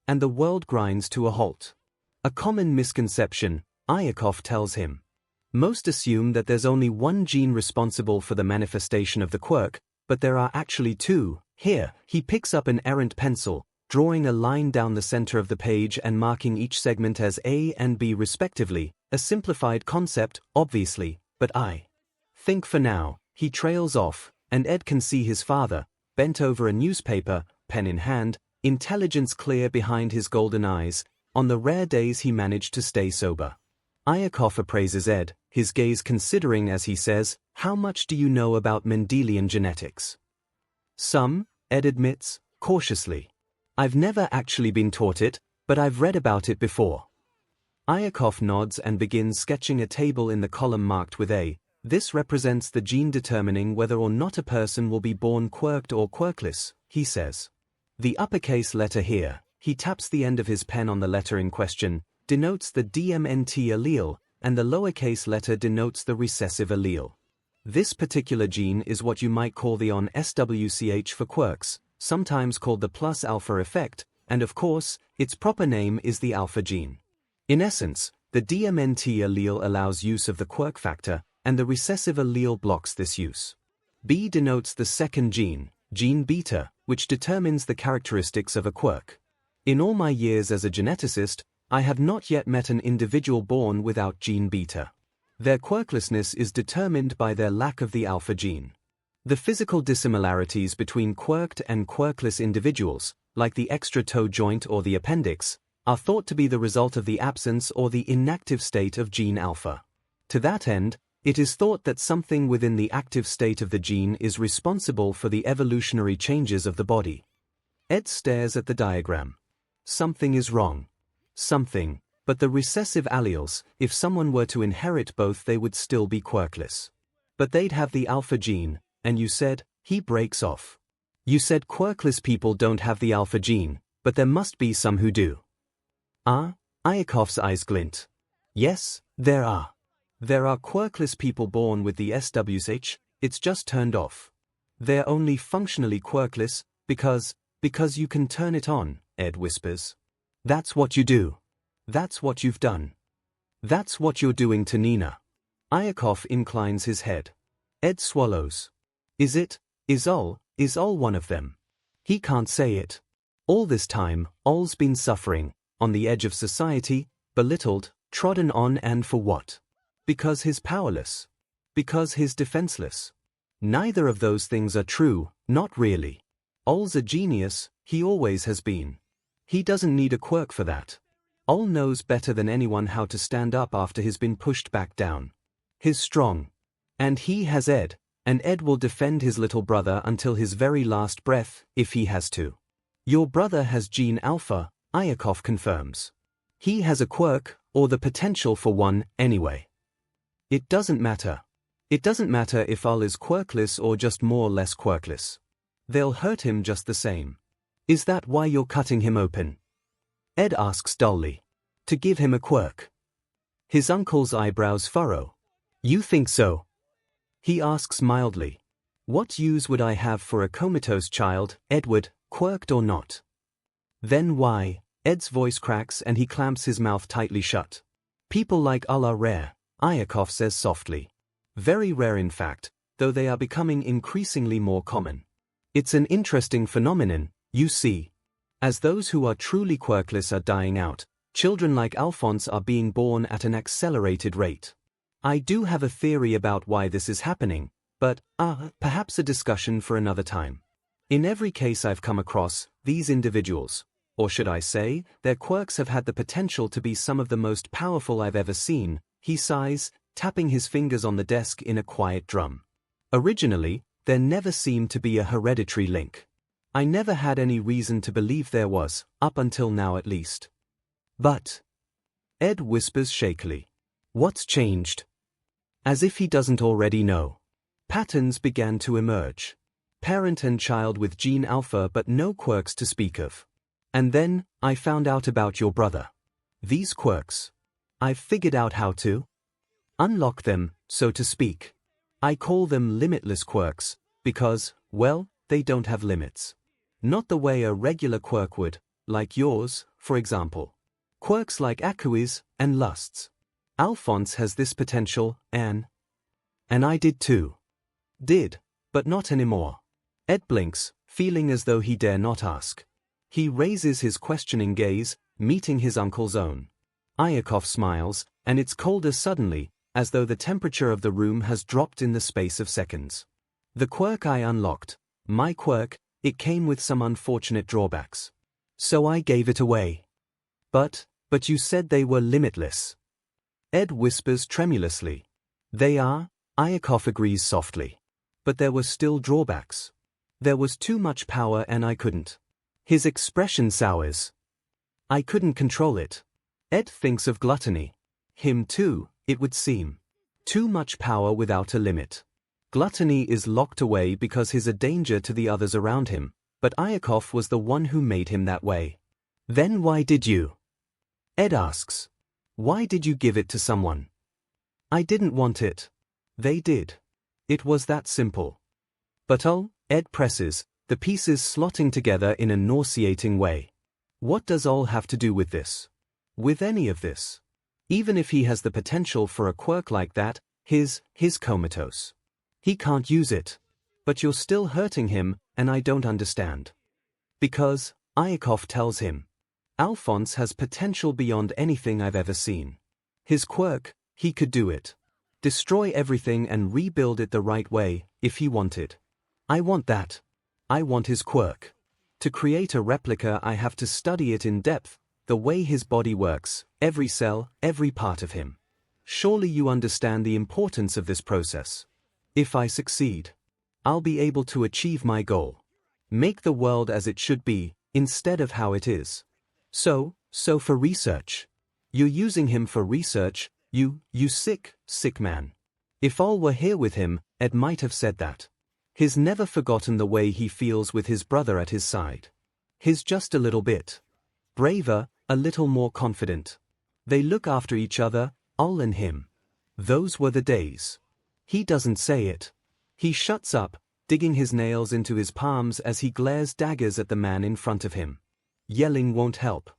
And the world grinds to a halt. A common misconception, 𝐼𝐺𝐽 tells him. Most assume that there's only one gene responsible for the manifestation of the quirk, but there are actually two. Here, he picks up an errant pencil, drawing a line down the center of the page and marking each segment as A and B respectively, a simplified concept, obviously, but I think for now. He trails off, and Ed can see his father, bent over a newspaper, pen in hand, intelligence clear behind his golden eyes, on the rare days he managed to stay sober. 𝐼𝐺𝐽 appraises Ed, his gaze considering as he says, "How much do you know about Mendelian genetics?" "Some," Ed admits, cautiously. "I've never actually been taught it, but I've read about it before." 𝐼𝐺𝐽 nods and begins sketching a table in the column marked with A. This represents the gene determining whether or not a person will be born quirked or quirkless, he says. The uppercase letter here, he taps the end of his pen on the letter in question, denotes the DMNT allele, and the lowercase letter denotes the recessive allele. This particular gene is what you might call the on SWCH for quirks, sometimes called the plus alpha effect, and of course, its proper name is the alpha gene. In essence, the DMNT allele allows use of the quirk factor, and the recessive allele blocks this use. B denotes the second gene, gene beta, which determines the characteristics of a quirk. In all my years as a geneticist, I have not yet met an individual born without gene beta. Their quirklessness is determined by their lack of the alpha gene. The physical dissimilarities between quirked and quirkless individuals, like the extra toe joint or the appendix, are thought to be the result of the absence or the inactive state of gene alpha. To that end, it is thought that something within the active state of the gene is responsible for the evolutionary changes of the body. Ed stares at the diagram. Something is wrong. Something, but the recessive alleles, if someone were to inherit both, they would still be quirkless. But they'd have the alpha gene, and you said, he breaks off. You said quirkless people don't have the alpha gene, but there must be some who do. 𝐼𝐺𝐽's eyes glint. Yes, there are. There are quirkless people born with the SWCH, it's just turned off. They're only functionally quirkless, because you can turn it on, Ed whispers. That's what you do. That's what you've done. That's what you're doing to Nina. 𝐼𝐺𝐽 inclines his head. Ed swallows. Is 𝐒𝐻 one of them? He can't say it. All this time, 𝐻's been suffering, on the edge of society, belittled, trodden on, and for what? Because he's powerless. Because he's defenseless. Neither of those things are true, not really. 𝐻's a genius, he always has been. He doesn't need a quirk for that. 𝐻 knows better than anyone how to stand up after he's been pushed back down. He's strong. And he has Ed, and Ed will defend his little brother until his very last breath, if he has to. Your brother has gene alpha, 𝐼𝐺𝐽 confirms. He has a quirk, or the potential for one, anyway. It doesn't matter. It doesn't matter if 𝐻 is quirkless or just more or less quirkless. They'll hurt him just the same. Is that why you're cutting him open? Ed asks dully. To give him a quirk. His uncle's eyebrows furrow. You think so? He asks mildly. What use would I have for a comatose child, Edward, quirked or not? Then why? Ed's voice cracks and he clamps his mouth tightly shut. People like 𝐻 are rare, 𝐼𝐺𝐽 says softly. Very rare in fact, though they are becoming increasingly more common. It's an interesting phenomenon, you see. As those who are truly quirkless are dying out, children like Alphonse are being born at an accelerated rate. I do have a theory about why this is happening, but, perhaps a discussion for another time. In every case I've come across, these individuals, or should I say, their quirks have had the potential to be some of the most powerful I've ever seen, he sighs, tapping his fingers on the desk in a quiet drum. Originally, there never seemed to be a hereditary link. I never had any reason to believe there was, up until now at least. But, Ed whispers shakily. What's changed? As if he doesn't already know. Patterns began to emerge. Parent and child with gene alpha but no quirks to speak of. And then, I found out about your brother. These quirks. I've figured out how to unlock them, so to speak. I call them limitless quirks, because, well, they don't have limits. Not the way a regular quirk would, like yours, for example. Quirks like 𝐿 and lusts. Alphonse has this potential, and I did too. Did, but not anymore. Ed blinks, feeling as though he dare not ask. He raises his questioning gaze, meeting his uncle's own. 𝐒𝐽𝐽 smiles, and it's colder suddenly, as though the temperature of the room has dropped in the space of seconds. The quirk I unlocked, my quirk, it came with some unfortunate drawbacks. So I gave it away. But you said they were limitless. Ed whispers tremulously. They are, 𝐒𝐽𝐽 agrees softly. But there were still drawbacks. There was too much power and I couldn't. His expression sours. I couldn't control it. Ed thinks of gluttony. Him too, it would seem. Too much power without a limit. Gluttony is locked away because he's a danger to the others around him, but 𝐒𝐽𝐽 was the one who made him that way. Then why did you? Ed asks. Why did you give it to someone? I didn't want it. They did. It was that simple. But oh, Ed presses, the pieces slotting together in a nauseating way. What does all have to do with this? With any of this? Even if he has the potential for a quirk like that, he's comatose. He can't use it. But you're still hurting him, and I don't understand. Because, 𝐒𝐽𝐽 tells him. Alphonse has potential beyond anything I've ever seen. His quirk, he could do it. Destroy everything and rebuild it the right way, if he wanted. I want that. I want his quirk. To create a replica I have to study it in depth, the way his body works, every cell, every part of him. Surely you understand the importance of this process. If I succeed, I'll be able to achieve my goal. Make the world as it should be, instead of how it is. So for research. You're using him for research, you sick man. If all were here with him, Ed might have said that. He's never forgotten the way he feels with his brother at his side. He's just a little bit braver, a little more confident. They look after each other, all and him. Those were the days. He doesn't say it. He shuts up, digging his nails into his palms as he glares daggers at the man in front of him. Yelling won't help.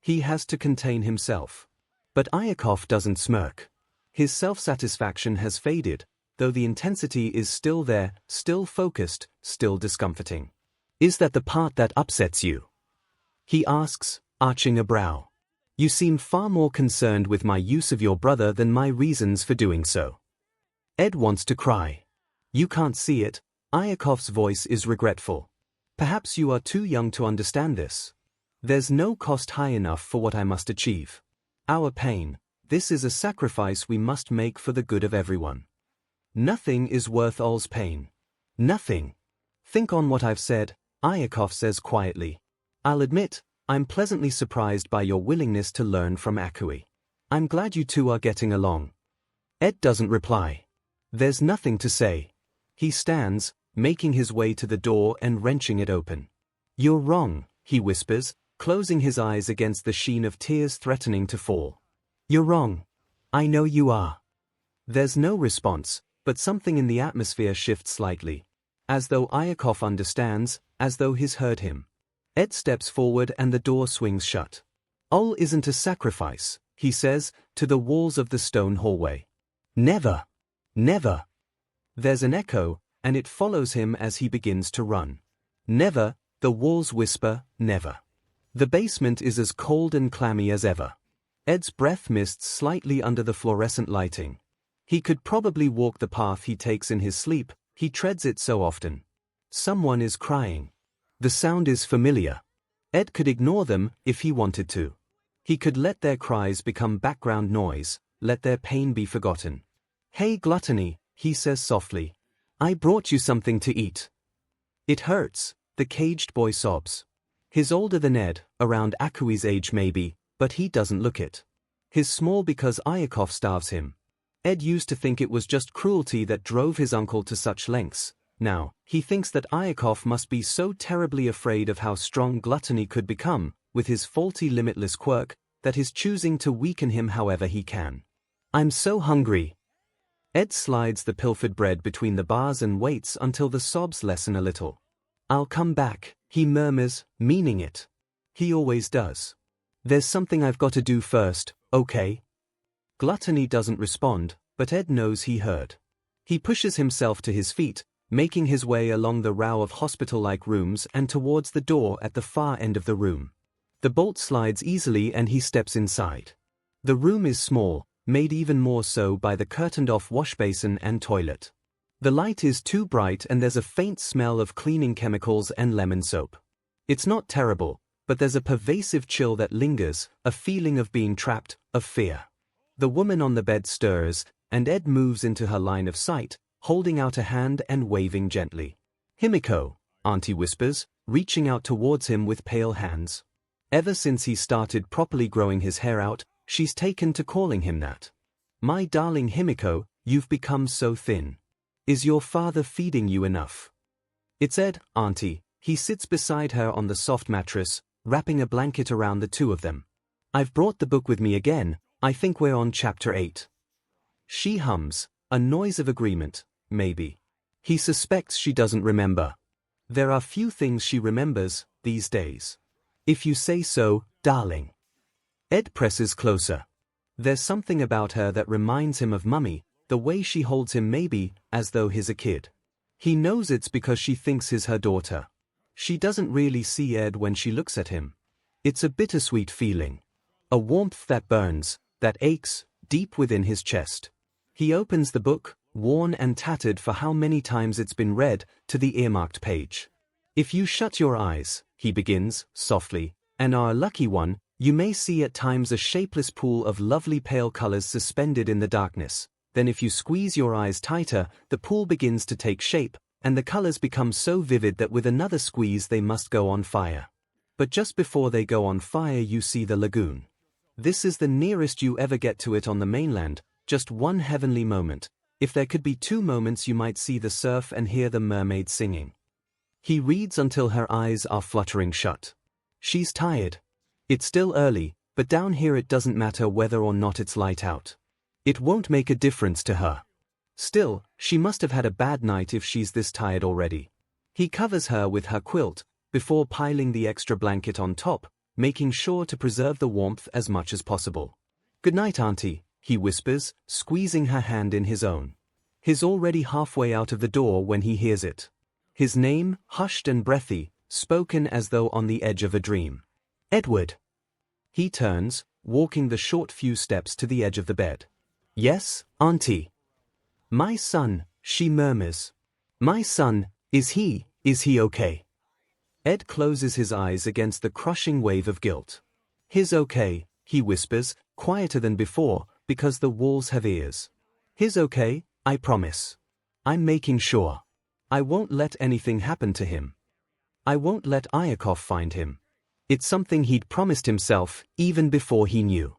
He has to contain himself. But 𝐒𝐽𝐽 doesn't smirk. His self-satisfaction has faded, though the intensity is still there, still focused, still discomforting. Is that the part that upsets you? He asks, arching a brow. You seem far more concerned with my use of your brother than my reasons for doing so. Ed wants to cry. You can't see it, 𝐒𝐽𝐽's voice is regretful. Perhaps you are too young to understand this. There's no cost high enough for what I must achieve. Our pain, this is a sacrifice we must make for the good of everyone. Nothing is worth all's pain. Nothing. Think on what I've said, 𝐒𝐽𝐽 says quietly. I'll admit, I'm pleasantly surprised by your willingness to learn from 𝐒𝐽𝐽. I'm glad you two are getting along. Ed doesn't reply. There's nothing to say. He stands, making his way to the door and wrenching it open. You're wrong, he whispers, closing his eyes against the sheen of tears threatening to fall. You're wrong. I know you are. There's no response, but something in the atmosphere shifts slightly. As though 𝐒𝐽𝐽 understands, as though he's heard him. Ed steps forward and the door swings shut. All isn't a sacrifice, he says, to the walls of the stone hallway. Never. Never. There's an echo, and it follows him as he begins to run. Never, the walls whisper, never. The basement is as cold and clammy as ever. Ed's breath mists slightly under the fluorescent lighting. He could probably walk the path he takes in his sleep, he treads it so often. Someone is crying. The sound is familiar. Ed could ignore them if he wanted to. He could let their cries become background noise, let their pain be forgotten. Hey Gluttony, he says softly. I brought you something to eat. It hurts, the caged boy sobs. He's older than Ed, around 𝐒𝐽𝐽's age maybe, but he doesn't look it. He's small because 𝐒𝐽𝐽 starves him. Ed used to think it was just cruelty that drove his uncle to such lengths. Now, he thinks that 𝐒𝐽𝐽 must be so terribly afraid of how strong Gluttony could become, with his faulty limitless quirk, that he's choosing to weaken him however he can. I'm so hungry. Ed slides the pilfered bread between the bars and waits until the sobs lessen a little. "I'll come back," he murmurs, meaning it. He always does. "There's something I've got to do first, okay?" Gluttony doesn't respond, but Ed knows he heard. He pushes himself to his feet, making his way along the row of hospital-like rooms and towards the door at the far end of the room. The bolt slides easily and he steps inside. The room is small, made even more so by the curtained-off washbasin and toilet. The light is too bright and there's a faint smell of cleaning chemicals and lemon soap. It's not terrible, but there's a pervasive chill that lingers, a feeling of being trapped, of fear. The woman on the bed stirs, and Ed moves into her line of sight, holding out a hand and waving gently. "𝐒𝐽𝐽," Auntie whispers, reaching out towards him with pale hands. Ever since he started properly growing his hair out, she's taken to calling him that. "My darling 𝐒𝐽𝐽, you've become so thin. Is your father feeding you enough?" "It's Ed, Auntie." He sits beside her on the soft mattress, wrapping a blanket around the two of them. "I've brought the book with me again. I think we're on chapter 8. She hums, a noise of agreement, maybe. He suspects she doesn't remember. There are few things she remembers, these days. "If you say so, darling." Ed presses closer. There's something about her that reminds him of Mummy, the way she holds him maybe, as though he's a kid. He knows it's because she thinks he's her daughter. She doesn't really see Ed when she looks at him. It's a bittersweet feeling. A warmth that burns, that aches, deep within his chest. He opens the book, worn and tattered for how many times it's been read, to the earmarked page. "If you shut your eyes," he begins, softly, "and are a lucky one, you may see at times a shapeless pool of lovely pale colors suspended in the darkness. Then if you squeeze your eyes tighter, the pool begins to take shape, and the colors become so vivid that with another squeeze they must go on fire. But just before they go on fire you see the lagoon. This is the nearest you ever get to it on the mainland, just one heavenly moment. If there could be 2 moments you might see the surf and hear the mermaid singing." He reads until her eyes are fluttering shut. She's tired. It's still early, but down here it doesn't matter whether or not it's light out. It won't make a difference to her. Still, she must have had a bad night if she's this tired already. He covers her with her quilt, before piling the extra blanket on top, making sure to preserve the warmth as much as possible. "Good night, Auntie," he whispers, squeezing her hand in his own. He's already halfway out of the door when he hears it. His name, hushed and breathy, spoken as though on the edge of a dream. "Edward." He turns, walking the short few steps to the edge of the bed. "Yes, Auntie." "My son," she murmurs. "My son, is he okay?" Ed closes his eyes against the crushing wave of guilt. "He's okay," he whispers, quieter than before, because the walls have ears. "He's okay, I promise. I'm making sure. I won't let anything happen to him. I won't let 𝐒𝐽𝐽 find him." It's something he'd promised himself, even before he knew.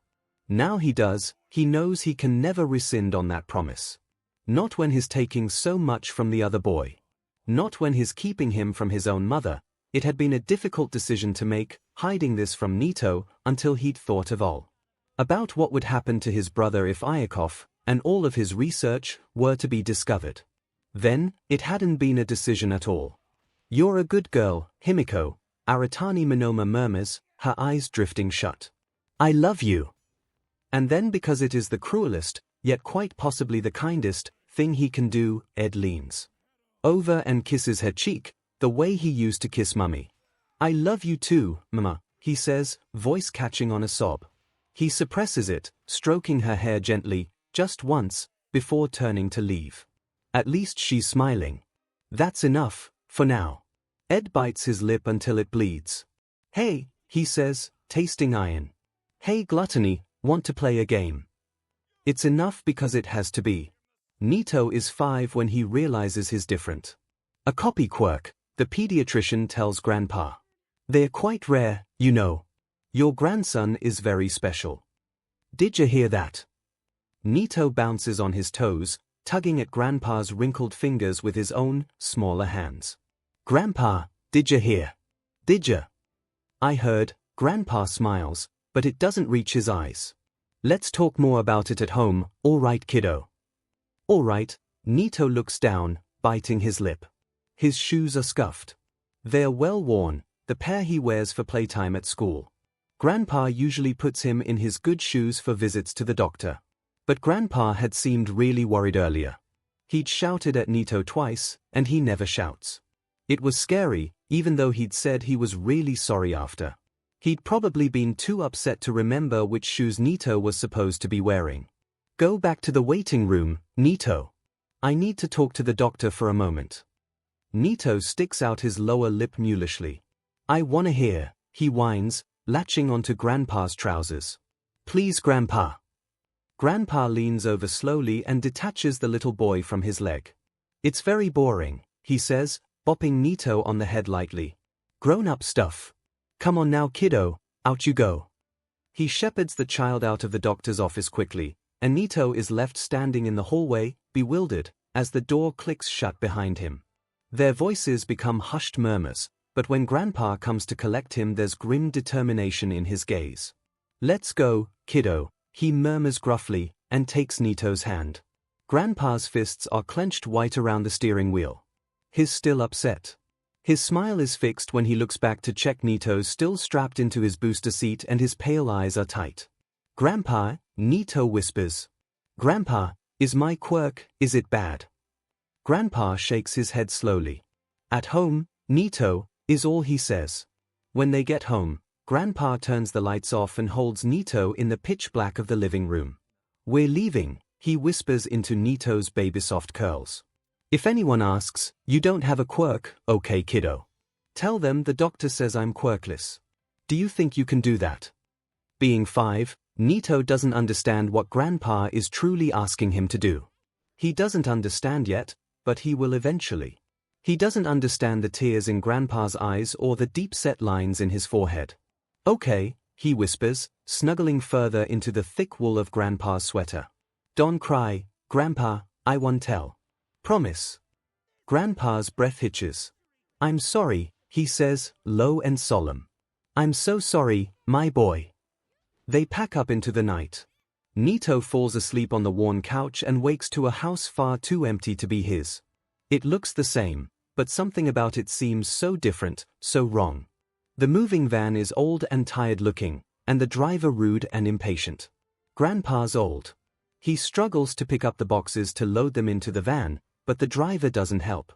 Now he does, he knows he can never rescind on that promise. Not when he's taking so much from the other boy. Not when he's keeping him from his own mother. It had been a difficult decision to make, hiding this from 𝐿𝐼, until he'd thought of all. About what would happen to his brother if 𝐒𝐽𝐽, and all of his research, were to be discovered. Then, it hadn't been a decision at all. "You're a good girl, 𝐒𝐽𝐽," Aratani Monoma murmurs, her eyes drifting shut. "I love you." And then because it is the cruelest, yet quite possibly the kindest, thing he can do, Ed leans over and kisses her cheek, the way he used to kiss Mummy. "I love you too, Mama," he says, voice catching on a sob. He suppresses it, stroking her hair gently, just once, before turning to leave. At least she's smiling. That's enough, for now. Ed bites his lip until it bleeds. "Hey," he says, tasting iron. "Hey Gluttony, want to play a game?" It's enough because it has to be. 𝐿𝐼 is 5 when he realizes he's different. A copy quirk, the pediatrician tells Grandpa. "They're quite rare, you know. Your grandson is very special. Did you hear that?" 𝐿𝐼 bounces on his toes, tugging at Grandpa's wrinkled fingers with his own, smaller hands. "Grandpa, did you hear? Did you?" "I heard," Grandpa smiles, but it doesn't reach his eyes. "Let's talk more about it at home, all right, kiddo?" "All right." 𝐿𝐼 looks down, biting his lip. His shoes are scuffed. They're well worn, the pair he wears for playtime at school. Grandpa usually puts him in his good shoes for visits to the doctor. But Grandpa had seemed really worried earlier. He'd shouted at 𝐿𝐼 twice, and he never shouts. It was scary, even though he'd said he was really sorry after. He'd probably been too upset to remember which shoes 𝐿𝐼 was supposed to be wearing. Go back to the waiting room, 𝐿𝐼. I need to talk to the doctor for a moment. 𝐿𝐼 sticks out his lower lip mulishly. I wanna hear, he whines, latching onto Grandpa's trousers. Please, Grandpa. Grandpa leans over slowly and detaches the little boy from his leg. It's very boring, he says, bopping 𝐿𝐼 on the head lightly. Grown-up stuff. Come on now, kiddo, out you go. He shepherds the child out of the doctor's office quickly, and 𝐿𝐼 is left standing in the hallway, bewildered, as the door clicks shut behind him. Their voices become hushed murmurs, but when Grandpa comes to collect him there's grim determination in his gaze. Let's go, kiddo, he murmurs gruffly, and takes 𝐿𝐼's hand. Grandpa's fists are clenched white around the steering wheel. He's still upset. His smile is fixed when he looks back to check 𝐿𝐼's still strapped into his booster seat and his pale eyes are tight. Grandpa, 𝐿𝐼 whispers. Grandpa, is my quirk, is it bad? Grandpa shakes his head slowly. At home, 𝐿𝐼, is all he says. When they get home, Grandpa turns the lights off and holds 𝐿𝐼 in the pitch black of the living room. We're leaving, he whispers into 𝐿𝐼's baby-soft curls. If anyone asks, you don't have a quirk, okay kiddo. Tell them the doctor says I'm quirkless. Do you think you can do that? Being 5, 𝐿𝐼 doesn't understand what Grandpa is truly asking him to do. He doesn't understand yet, but he will eventually. He doesn't understand the tears in Grandpa's eyes or the deep-set lines in his forehead. Okay, he whispers, snuggling further into the thick wool of Grandpa's sweater. Don't cry, Grandpa, I won't tell. Promise. Grandpa's breath hitches. I'm sorry, he says, low and solemn. I'm so sorry, my boy. They pack up into the night. 𝐿𝐼 falls asleep on the worn couch and wakes to a house far too empty to be his. It looks the same, but something about it seems so different, so wrong. The moving van is old and tired-looking, and the driver rude and impatient. Grandpa's old. He struggles to pick up the boxes to load them into the van, but the driver doesn't help.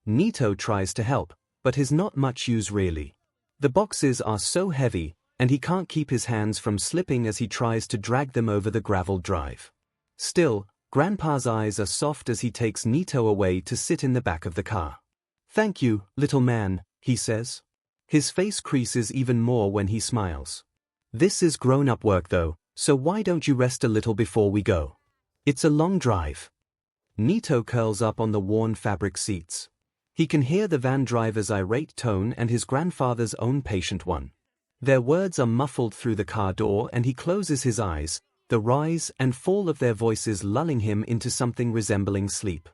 𝐿𝐼 tries to help, but is not much use really. The boxes are so heavy, and he can't keep his hands from slipping as he tries to drag them over the gravel drive. Still, Grandpa's eyes are soft as he takes 𝐿𝐼 away to sit in the back of the car. Thank you, little man, he says. His face creases even more when he smiles. This is grown-up work though, so why don't you rest a little before we go? It's a long drive. 𝐿𝐼 curls up on the worn fabric seats. He can hear the van driver's irate tone and his grandfather's own patient one. Their words are muffled through the car door and he closes his eyes, the rise and fall of their voices lulling him into something resembling sleep.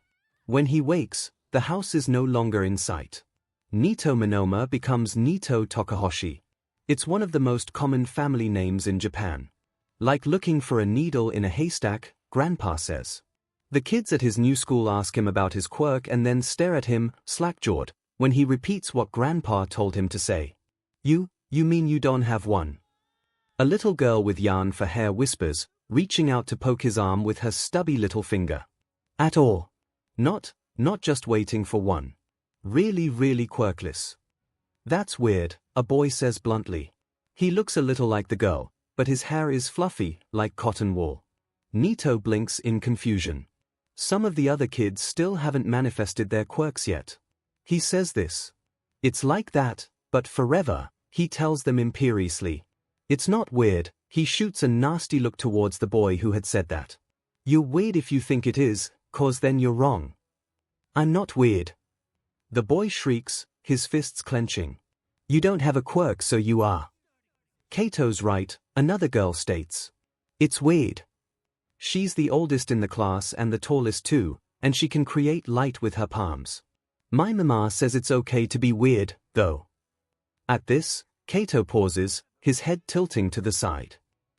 When he wakes, the house is no longer in sight. 𝐿𝐼 Monoma becomes 𝐿𝐼 Takahashi. It's one of the most common family names in Japan. Like looking for a needle in a haystack, Grandpa says. The kids at his new school ask him about his quirk and then stare at him, slack-jawed, when he repeats what Grandpa told him to say. You mean you don't have one? A little girl with yarn for hair whispers, reaching out to poke his arm with her stubby little finger. At all. Not just waiting for one. Really quirkless. That's weird, a boy says bluntly. He looks a little like the girl, but his hair is fluffy, like cotton wool. 𝐿𝐼 blinks in confusion. Some of the other kids still haven't manifested their quirks yet. He says this. It's like that, but forever, he tells them imperiously. It's not weird, he shoots a nasty look towards the boy who had said that. You're weird if you think it is, 'cause then you're wrong. I'm not weird. The boy shrieks, his fists clenching. You don't have a quirk so you are. Kato's right, another girl states. It's weird. She's the oldest in the class and the tallest too, and she can create light with her palms. My mama says it's okay to be weird, though. At this, Kato pauses, his head tilting to the side.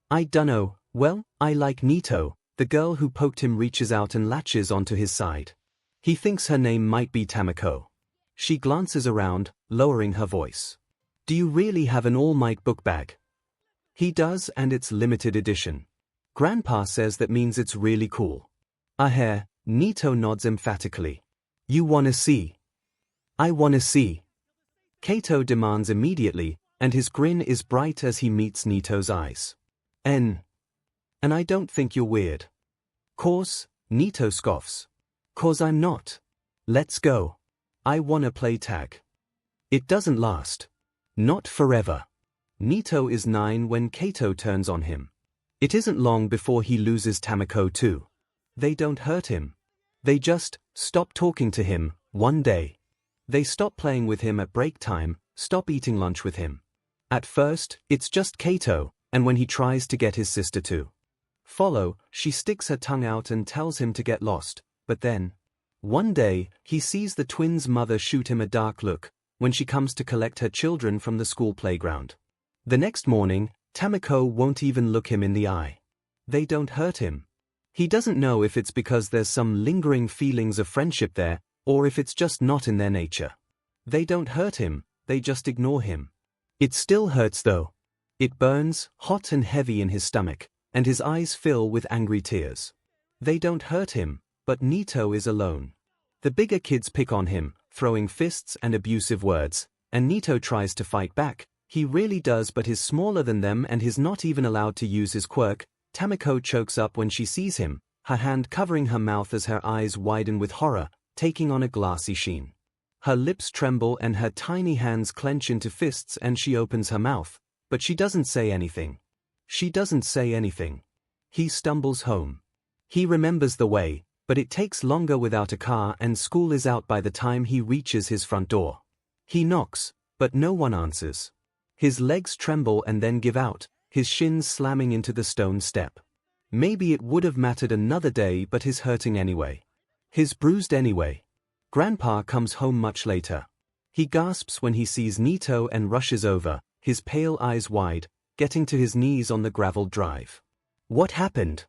I dunno, well, I like 𝐿𝐼, the girl who poked him reaches out and latches onto his side. He thinks her name might be Tamako. She glances around, lowering her voice. Do you really have an All Might book bag? He does, and it's limited edition. Grandpa says that means it's really cool. 𝐻𝐻, nods emphatically. You wanna see? I wanna see. 𝐭𝐞𝐲 demands immediately, and his grin is bright as he meets 𝐻𝐻's eyes. And I don't think you're weird. Course, 𝐻𝐻 scoffs. 'Cause I'm not. Let's go. I wanna play tag. It doesn't last. Not forever. 𝐻𝐻 is 9 when 𝐭𝐞𝐲 turns on him. It isn't long before he loses Tamako too. They don't hurt him. They just stop talking to him, one day. They stop playing with him at break time, stop eating lunch with him. At first, it's just 𝐭𝐞𝐲, and when he tries to get his sister to follow, she sticks her tongue out and tells him to get lost, but then, one day, he sees the twins' mother shoot him a dark look when she comes to collect her children from the school playground. The next morning, Tamako won't even look him in the eye. They don't hurt him. He doesn't know if it's because there's some lingering feelings of friendship there, or if it's just not in their nature. They don't hurt him, they just ignore him. It still hurts though. It burns, hot and heavy in his stomach, and his eyes fill with angry tears. They don't hurt him, but 𝐻𝐻 is alone. The bigger kids pick on him, throwing fists and abusive words, and 𝐻𝐻 tries to fight back. He really does, but he's smaller than them and he's not even allowed to use his quirk. Tamako chokes up when she sees him, her hand covering her mouth as her eyes widen with horror, taking on a glassy sheen. Her lips tremble and her tiny hands clench into fists and she opens her mouth, but she doesn't say anything. She doesn't say anything. He stumbles home. He remembers the way, but it takes longer without a car and school is out by the time he reaches his front door. He knocks, but no one answers. His legs tremble and then give out, his shins slamming into the stone step. Maybe it would have mattered another day, but he's hurting anyway. He's bruised anyway. Grandpa comes home much later. He gasps when he sees 𝐻𝐻 and rushes over, his pale eyes wide, getting to his knees on the graveled drive. What happened?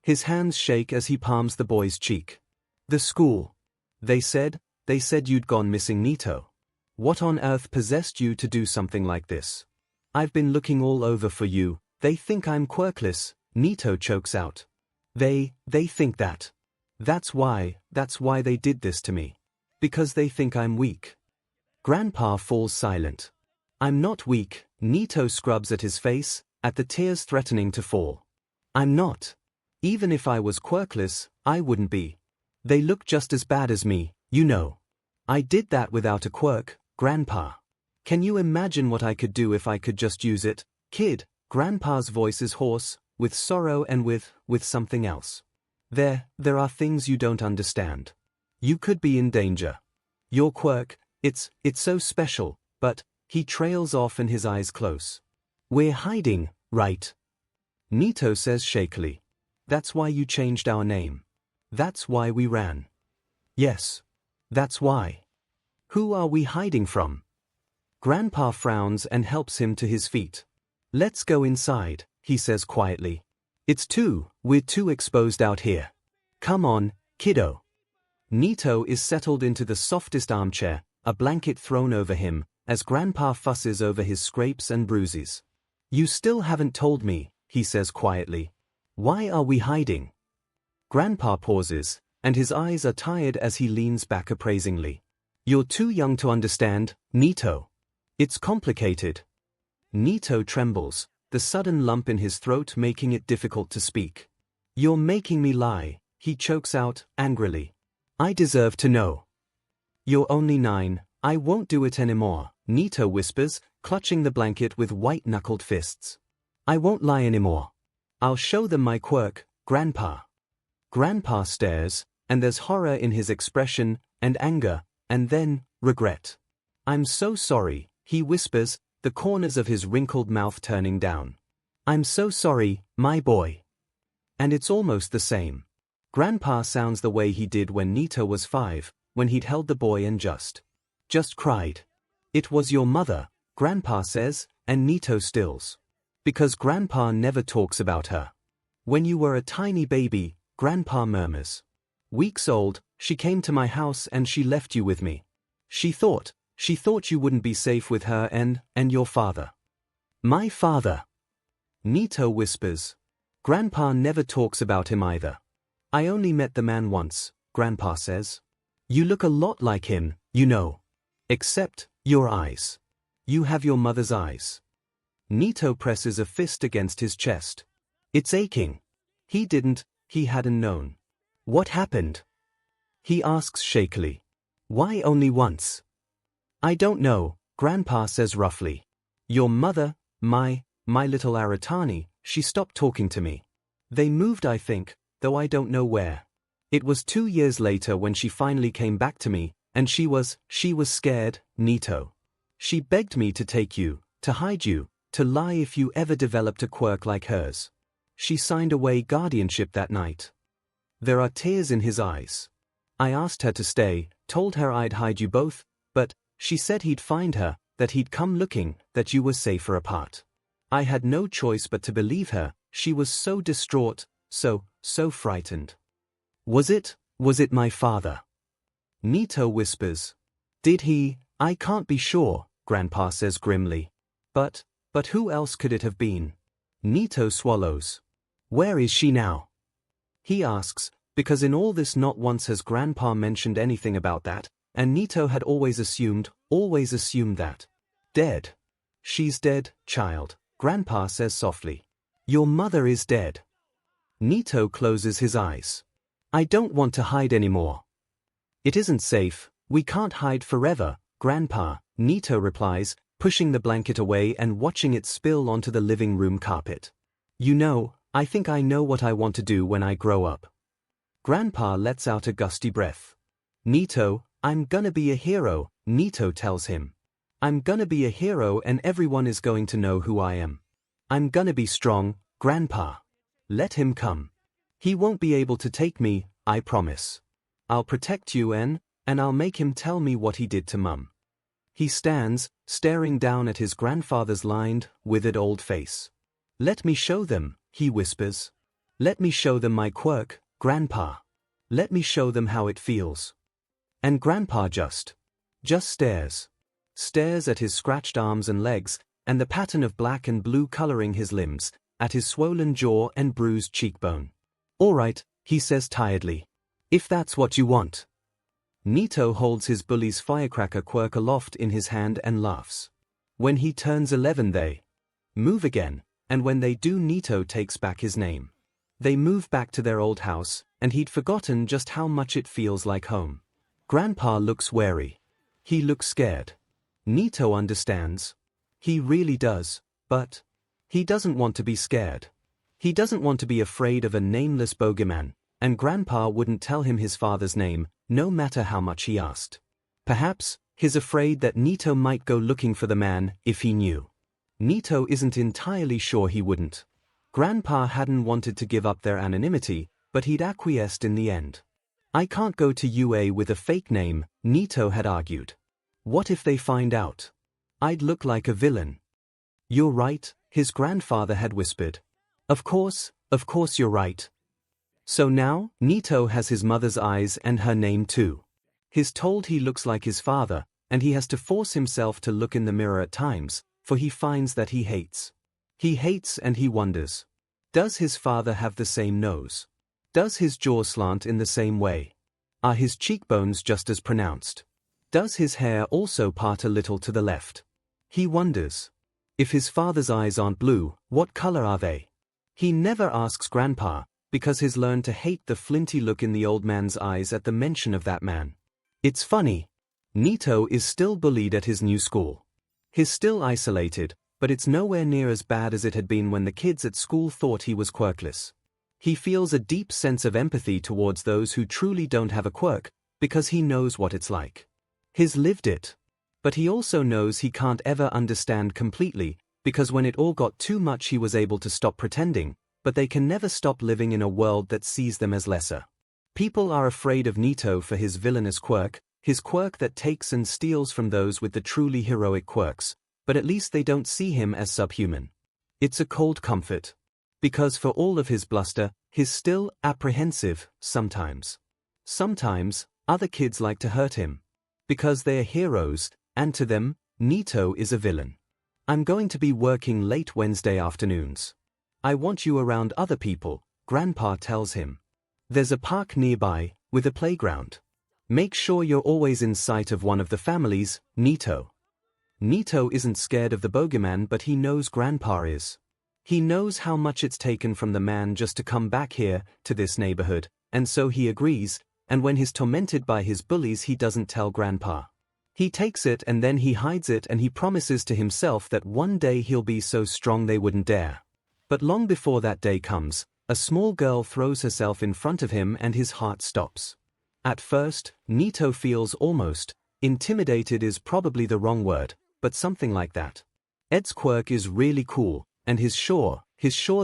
His hands shake as he palms the boy's cheek. The school. They said you'd gone missing, 𝐻𝐻. What on earth possessed you to do something like this? I've been looking all over for you. They think I'm quirkless, 𝐻𝐻 chokes out. They think that. That's why they did this to me. Because they think I'm weak. Grandpa falls silent. I'm not weak, 𝐻𝐻 scrubs at his face, at the tears threatening to fall. I'm not. Even if I was quirkless, I wouldn't be. They look just as bad as me, you know. I did that without a quirk, Grandpa. Can you imagine what I could do if I could just use it? Kid, Grandpa's voice is hoarse, with sorrow and with something else. There are things you don't understand. You could be in danger. Your quirk, it's so special, but, he trails off and his eyes close. We're hiding, right? 𝐻𝐻 says shakily. That's why you changed our name. That's why we ran. Yes. That's why. Who are we hiding from? Grandpa frowns and helps him to his feet. Let's go inside, he says quietly. We're too exposed out here. Come on, kiddo. 𝐻𝐻 is settled into the softest armchair, a blanket thrown over him, as Grandpa fusses over his scrapes and bruises. You still haven't told me, he says quietly. Why are we hiding? Grandpa pauses, and his eyes are tired as he leans back appraisingly. You're too young to understand, 𝐻𝐻. It's complicated. 𝐻𝐻 trembles, the sudden lump in his throat making it difficult to speak. You're making me lie, he chokes out, angrily. I deserve to know. You're only 9, I won't do it anymore, 𝐻𝐻 whispers, clutching the blanket with white-knuckled fists. I won't lie anymore. I'll show them my quirk, Grandpa. Grandpa stares, and there's horror in his expression, and anger, and then, regret. I'm so sorry, he whispers, the corners of his wrinkled mouth turning down. I'm so sorry, my boy. And it's almost the same. Grandpa sounds the way he did when 𝐻𝐻 was 5, when he'd held the boy and just cried. It was your mother, Grandpa says, and 𝐻𝐻 stills. Because Grandpa never talks about her. When you were a tiny baby, Grandpa murmurs. Weeks old, she came to my house and she left you with me. She thought you wouldn't be safe with her and your father. My father? 𝐼𝐻 whispers. Grandpa never talks about him either. I only met the man once, Grandpa says. You look a lot like him, you know. Except, your eyes. You have your mother's eyes. 𝐼𝐻 presses a fist against his chest. It's aching. He hadn't known. What happened? He asks shakily. Why only once? I don't know, Grandpa says roughly. Your mother, my little Aratani, she stopped talking to me. They moved, I think, though I don't know where. It was 2 years later when she finally came back to me, and she was scared, 𝐻𝐻. She begged me to take you, to hide you, to lie if you ever developed a quirk like hers. She signed away guardianship that night. There are tears in his eyes. I asked her to stay, told her I'd hide you both, but she said he'd find her, that he'd come looking, that you were safer apart. I had no choice but to believe her. She was so distraught, so frightened. Was it my father? 𝐻𝐻 whispers. Did he? I can't be sure, Grandpa says grimly. But who else could it have been? 𝐻𝐻 swallows. Where is she now? He asks, because in all this not once has Grandpa mentioned anything about that, and 𝐻𝐻 had always assumed that. Dead. She's dead, child, Grandpa says softly. Your mother is dead. 𝐻𝐻 closes his eyes. I don't want to hide anymore. It isn't safe, we can't hide forever, Grandpa, 𝐻𝐻 replies, pushing the blanket away and watching it spill onto the living room carpet. You know, I think I know what I want to do when I grow up. Grandpa lets out a gusty breath. 𝐻𝐻, I'm gonna be a hero, 𝐻𝐻 tells him. I'm gonna be a hero and everyone is going to know who I am. I'm gonna be strong, Grandpa. Let him come. He won't be able to take me, I promise. I'll protect you and I'll make him tell me what he did to Mum. He stands, staring down at his grandfather's lined, withered old face. Let me show them, he whispers. Let me show them my quirk, Grandpa. Let me show them how it feels. And Grandpa just stares. Stares at his scratched arms and legs, and the pattern of black and blue coloring his limbs, at his swollen jaw and bruised cheekbone. All right, he says tiredly. If that's what you want. 𝐻𝐻 holds his bully's firecracker quirk aloft in his hand and laughs. When he turns 11 they move again, and when they do 𝐻𝐻 takes back his name. They move back to their old house, and he'd forgotten just how much it feels like home. Grandpa looks wary. He looks scared. 𝐻𝐻 understands. He really does, but he doesn't want to be scared. He doesn't want to be afraid of a nameless bogeyman, and Grandpa wouldn't tell him his father's name, no matter how much he asked. Perhaps he's afraid that 𝐻𝐻 might go looking for the man if he knew. 𝐻𝐻 isn't entirely sure he wouldn't. Grandpa hadn't wanted to give up their anonymity, but he'd acquiesced in the end. I can't go to UA with a fake name, 𝐻𝐻 had argued. What if they find out? I'd look like a villain. You're right, his grandfather had whispered. Of course you're right. So now, 𝐻𝐻 has his mother's eyes and her name too. He's told he looks like his father, and he has to force himself to look in the mirror at times, for he finds that he hates. He hates and he wonders. Does his father have the same nose? Does his jaw slant in the same way? Are his cheekbones just as pronounced? Does his hair also part a little to the left? He wonders. If his father's eyes aren't blue, what color are they? He never asks Grandpa, because he's learned to hate the flinty look in the old man's eyes at the mention of that man. It's funny. 𝐻𝐻 is still bullied at his new school. He's still isolated, but it's nowhere near as bad as it had been when the kids at school thought he was quirkless. He feels a deep sense of empathy towards those who truly don't have a quirk, because he knows what it's like. He's lived it. But he also knows he can't ever understand completely, because when it all got too much he was able to stop pretending, but they can never stop living in a world that sees them as lesser. People are afraid of 𝐻𝐻 for his villainous quirk, his quirk that takes and steals from those with the truly heroic quirks, but at least they don't see him as subhuman. It's a cold comfort. Because for all of his bluster, he's still apprehensive, sometimes. Sometimes, other kids like to hurt him. Because they are heroes, and to them, 𝐻𝐻 is a villain. I'm going to be working late Wednesday afternoons. I want you around other people, Grandpa tells him. There's a park nearby, with a playground. Make sure you're always in sight of one of the families, 𝐻𝐻. 𝐻𝐻 isn't scared of the bogeyman, but he knows Grandpa is. He knows how much it's taken from the man just to come back here, to this neighborhood, and so he agrees, and when he's tormented by his bullies he doesn't tell Grandpa. He takes it and then he hides it, and he promises to himself that one day he'll be so strong they wouldn't dare. But long before that day comes, a small girl throws herself in front of him and his heart stops. At first, 𝐻𝐻 feels almost, intimidated is probably the wrong word, but something like that. Ed's quirk is really cool, and he's sure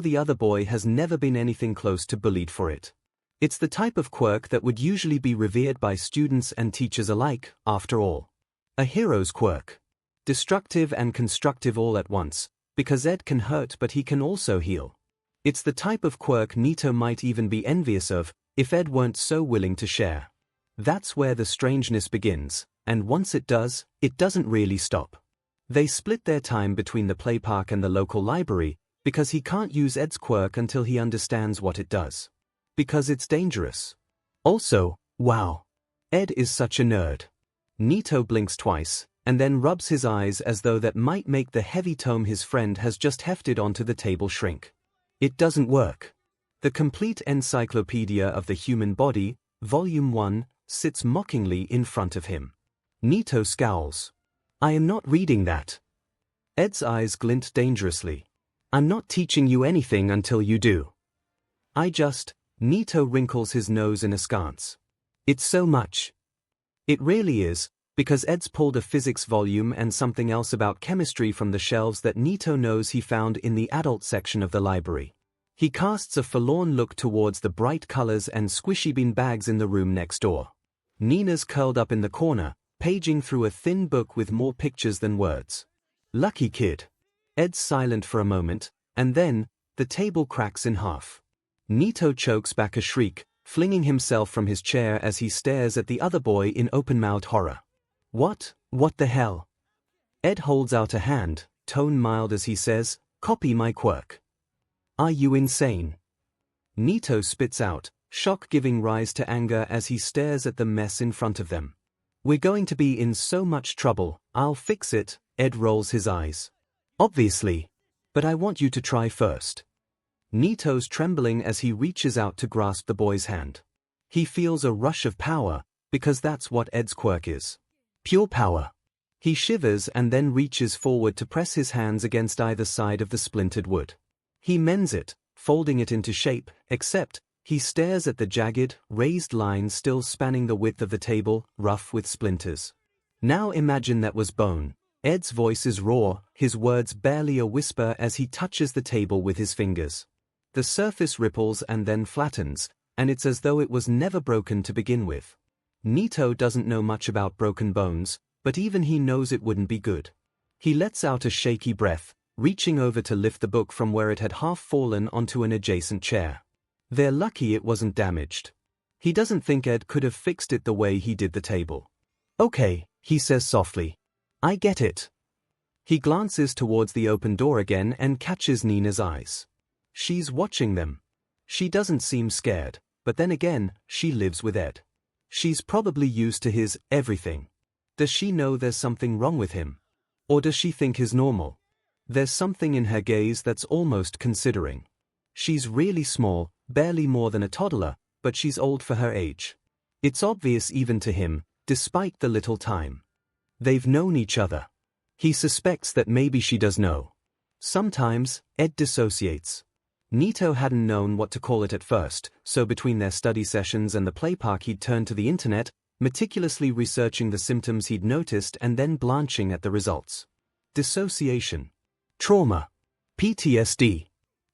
the other boy has never been anything close to bullied for it. It's the type of quirk that would usually be revered by students and teachers alike, after all. A hero's quirk. Destructive and constructive all at once, because Ed can hurt but he can also heal. It's the type of quirk 𝐻𝐻 might even be envious of, if Ed weren't so willing to share. That's where the strangeness begins, and once it does, it doesn't really stop. They split their time between the play park and the local library, because he can't use Ed's quirk until he understands what it does. Because it's dangerous. Also, wow. Ed is such a nerd. 𝐻𝐻 blinks twice, and then rubs his eyes as though that might make the heavy tome his friend has just hefted onto the table shrink. It doesn't work. The complete encyclopedia of the human body, Volume 1, sits mockingly in front of him. 𝐻𝐻 scowls. I am not reading that. Ed's eyes glint dangerously. I'm not teaching you anything until you do. 𝐻𝐻 wrinkles his nose in askance. It's so much. It really is, because Ed's pulled a physics volume and something else about chemistry from the shelves that 𝐻𝐻 knows he found in the adult section of the library. He casts a forlorn look towards the bright colors and squishy bean bags in the room next door. Nina's curled up in the corner, paging through a thin book with more pictures than words. Lucky kid. Ed's silent for a moment, and then, the table cracks in half. 𝐻𝐻 chokes back a shriek, flinging himself from his chair as he stares at the other boy in open-mouthed horror. What the hell? Ed holds out a hand, tone mild as he says, copy my quirk. Are you insane? 𝐻𝐻 spits out, shock giving rise to anger as he stares at the mess in front of them. We're going to be in so much trouble, I'll fix it, Ed rolls his eyes. Obviously. But I want you to try first. 𝐻𝐻's trembling as he reaches out to grasp the boy's hand. He feels a rush of power, because that's what Ed's quirk is. Pure power. He shivers and then reaches forward to press his hands against either side of the splintered wood. He mends it, folding it into shape, except, he stares at the jagged, raised lines still spanning the width of the table, rough with splinters. Now imagine that was bone. Ed's voice is raw, his words barely a whisper as he touches the table with his fingers. The surface ripples and then flattens, and it's as though it was never broken to begin with. 𝐻𝐻 doesn't know much about broken bones, but even he knows it wouldn't be good. He lets out a shaky breath, reaching over to lift the book from where it had half fallen onto an adjacent chair. They're lucky it wasn't damaged. He doesn't think Ed could have fixed it the way he did the table. Okay, he says softly. I get it. He glances towards the open door again and catches Nina's eyes. She's watching them. She doesn't seem scared, but then again, she lives with Ed. She's probably used to his everything. Does she know there's something wrong with him? Or does she think he's normal? There's something in her gaze that's almost considering. She's really small, barely more than a toddler, but she's old for her age. It's obvious even to him, despite the little time. They've known each other. He suspects that maybe she does know. Sometimes, Ed dissociates. 𝐻𝐻 hadn't known what to call it at first, so between their study sessions and the play park he'd turned to the internet, meticulously researching the symptoms he'd noticed and then blanching at the results. Dissociation. Trauma. PTSD.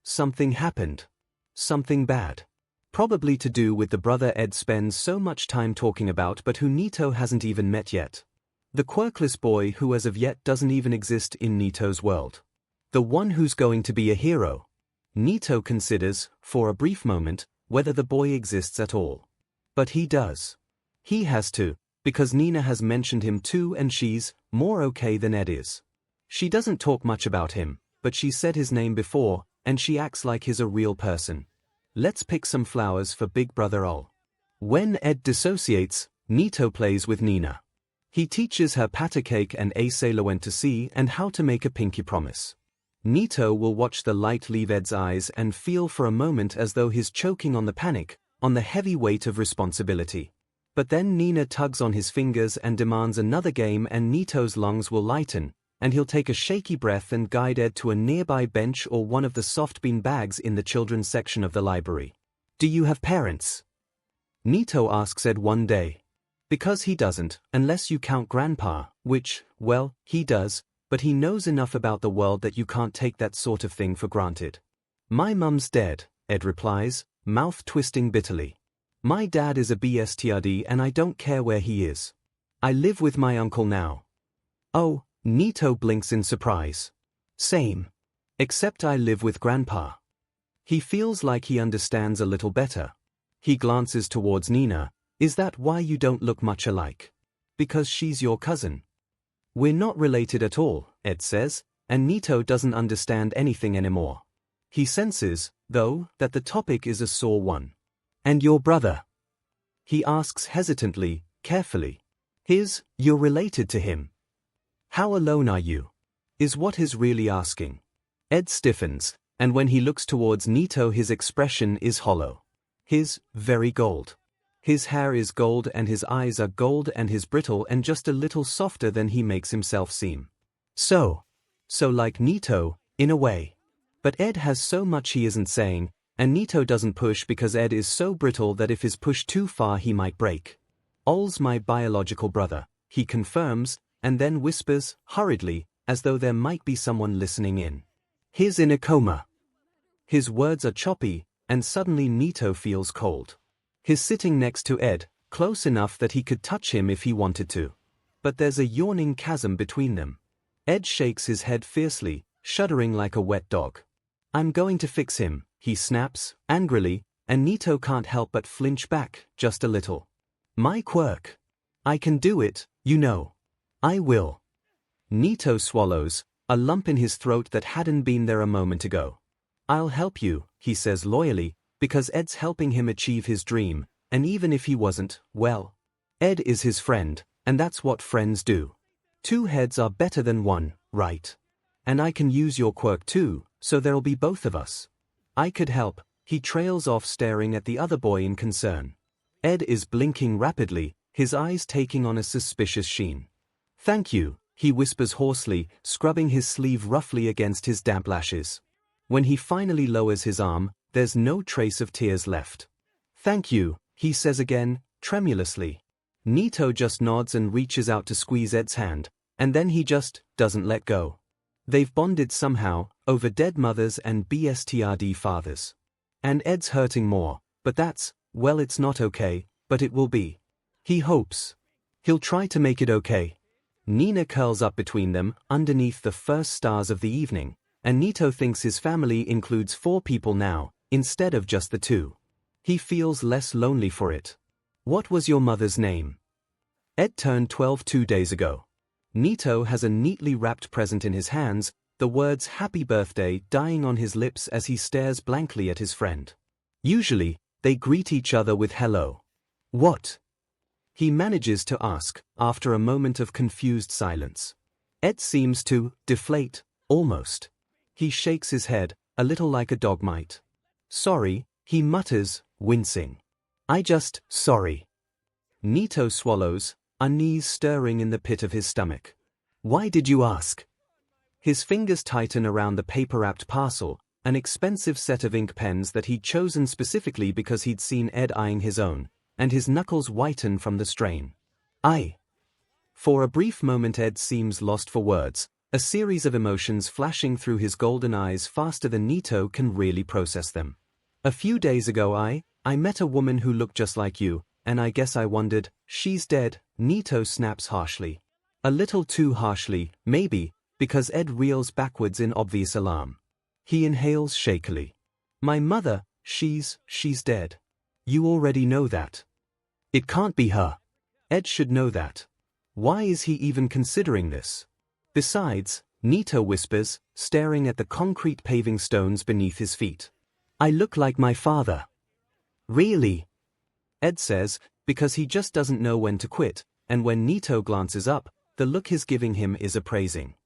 Something happened. Something bad. Probably to do with the brother Ed spends so much time talking about but who 𝐻𝐻 hasn't even met yet. The quirkless boy who as of yet doesn't even exist in 𝐻𝐻's world. The one who's going to be a hero. 𝐻𝐻 considers, for a brief moment, whether the boy exists at all. But he does. He has to, because Nina has mentioned him too and she's more okay than Ed is. She doesn't talk much about him, but she said his name before, and she acts like he's a real person. Let's pick some flowers for Big Brother 𝐿. When Ed dissociates, �NITO plays with Nina. He teaches her patty cake and 𝐂𝐴 and how to make a pinky promise. �NITO will watch the light leave Ed's eyes and feel for a moment as though he's choking on the panic, on the heavy weight of responsibility. But then Nina tugs on his fingers and demands another game and �NITO's lungs will lighten, and he'll take a shaky breath and guide Ed to a nearby bench or one of the soft bean bags in the children's section of the library. Do you have parents? �NITO asks Ed one day. Because he doesn't, unless you count Grandpa, which, well, he does, but he knows enough about the world that you can't take that sort of thing for granted. My mum's dead, Ed replies, mouth twisting bitterly. My dad is a BSTRD and I don't care where he is. I live with my uncle now. Oh, �NITO blinks in surprise. Same. Except I live with Grandpa. He feels like he understands a little better. He glances towards Nina. Is that why you don't look much alike? Because she's your cousin. We're not related at all, Ed says, and �NITO doesn't understand anything anymore. He senses, though, that the topic is a sore one. And your brother? He asks hesitantly, carefully. You're related to him. How alone are you? Is what he's really asking. Ed stiffens, and when he looks towards �NITO his expression is hollow. His very gold. His hair is gold and his eyes are gold and he's brittle and just a little softer than he makes himself seem. So like �NITO, in a way. But Ed has so much he isn't saying, and �NITO doesn't push because Ed is so brittle that if he's pushed too far he might break. 𝐿's my biological brother, he confirms, and then whispers, hurriedly, as though there might be someone listening in. He's in a coma. His words are choppy, and suddenly �NITO feels cold. He's sitting next to Ed, close enough that he could touch him if he wanted to. But there's a yawning chasm between them. Ed shakes his head fiercely, shuddering like a wet dog. I'm going to fix him, he snaps, angrily, and �NITO can't help but flinch back, just a little. My quirk. I can do it, you know. I will. �NITO swallows, a lump in his throat that hadn't been there a moment ago. I'll help you, he says loyally, because Ed's helping him achieve his dream, and even if he wasn't, well, Ed is his friend, and that's what friends do. Two heads are better than one, right? And I can use your quirk too, so there'll be both of us. I could help. He trails off staring at the other boy in concern. Ed is blinking rapidly, his eyes taking on a suspicious sheen. Thank you, he whispers hoarsely, scrubbing his sleeve roughly against his damp lashes. When he finally lowers his arm, there's no trace of tears left. Thank you, he says again, tremulously. �NITO just nods and reaches out to squeeze Ed's hand, and then he just doesn't let go. They've bonded somehow, over dead mothers and BSTRD fathers. And Ed's hurting more, but that's, well, it's not okay, but it will be. He hopes. He'll try to make it okay. Nina curls up between them, underneath the first stars of the evening, and �NITO thinks his family includes 4 people now, instead of just the 2. He feels less lonely for it. What was your mother's name? Ed turned 12 2 days ago. �NITO has a neatly wrapped present in his hands, the words happy birthday dying on his lips as he stares blankly at his friend. Usually, they greet each other with hello. What? He manages to ask, after a moment of confused silence. Ed seems to deflate, almost. He shakes his head, a little like a dog might. Sorry, he mutters, wincing. Sorry. �NITO swallows, unease stirring in the pit of his stomach. Why did you ask? His fingers tighten around the paper-wrapped parcel, an expensive set of ink pens that he'd chosen specifically because he'd seen Ed eyeing his own, and his knuckles whiten from the strain. For a brief moment Ed seems lost for words, a series of emotions flashing through his golden eyes faster than �NITO can really process them. A few days ago I met a woman who looked just like you, and I guess I wondered, she's dead, �NITO snaps harshly. A little too harshly, maybe, because Ed reels backwards in obvious alarm. He inhales shakily. My mother, she's dead. You already know that. It can't be her. Ed should know that. Why is he even considering this? Besides, 𝐻𝐻𝐿 whispers, staring at the concrete paving stones beneath his feet. I look like my father. Really? Ed says, because he just doesn't know when to quit, and when 𝐻𝐻𝐿 glances up, the look he's giving him is appraising.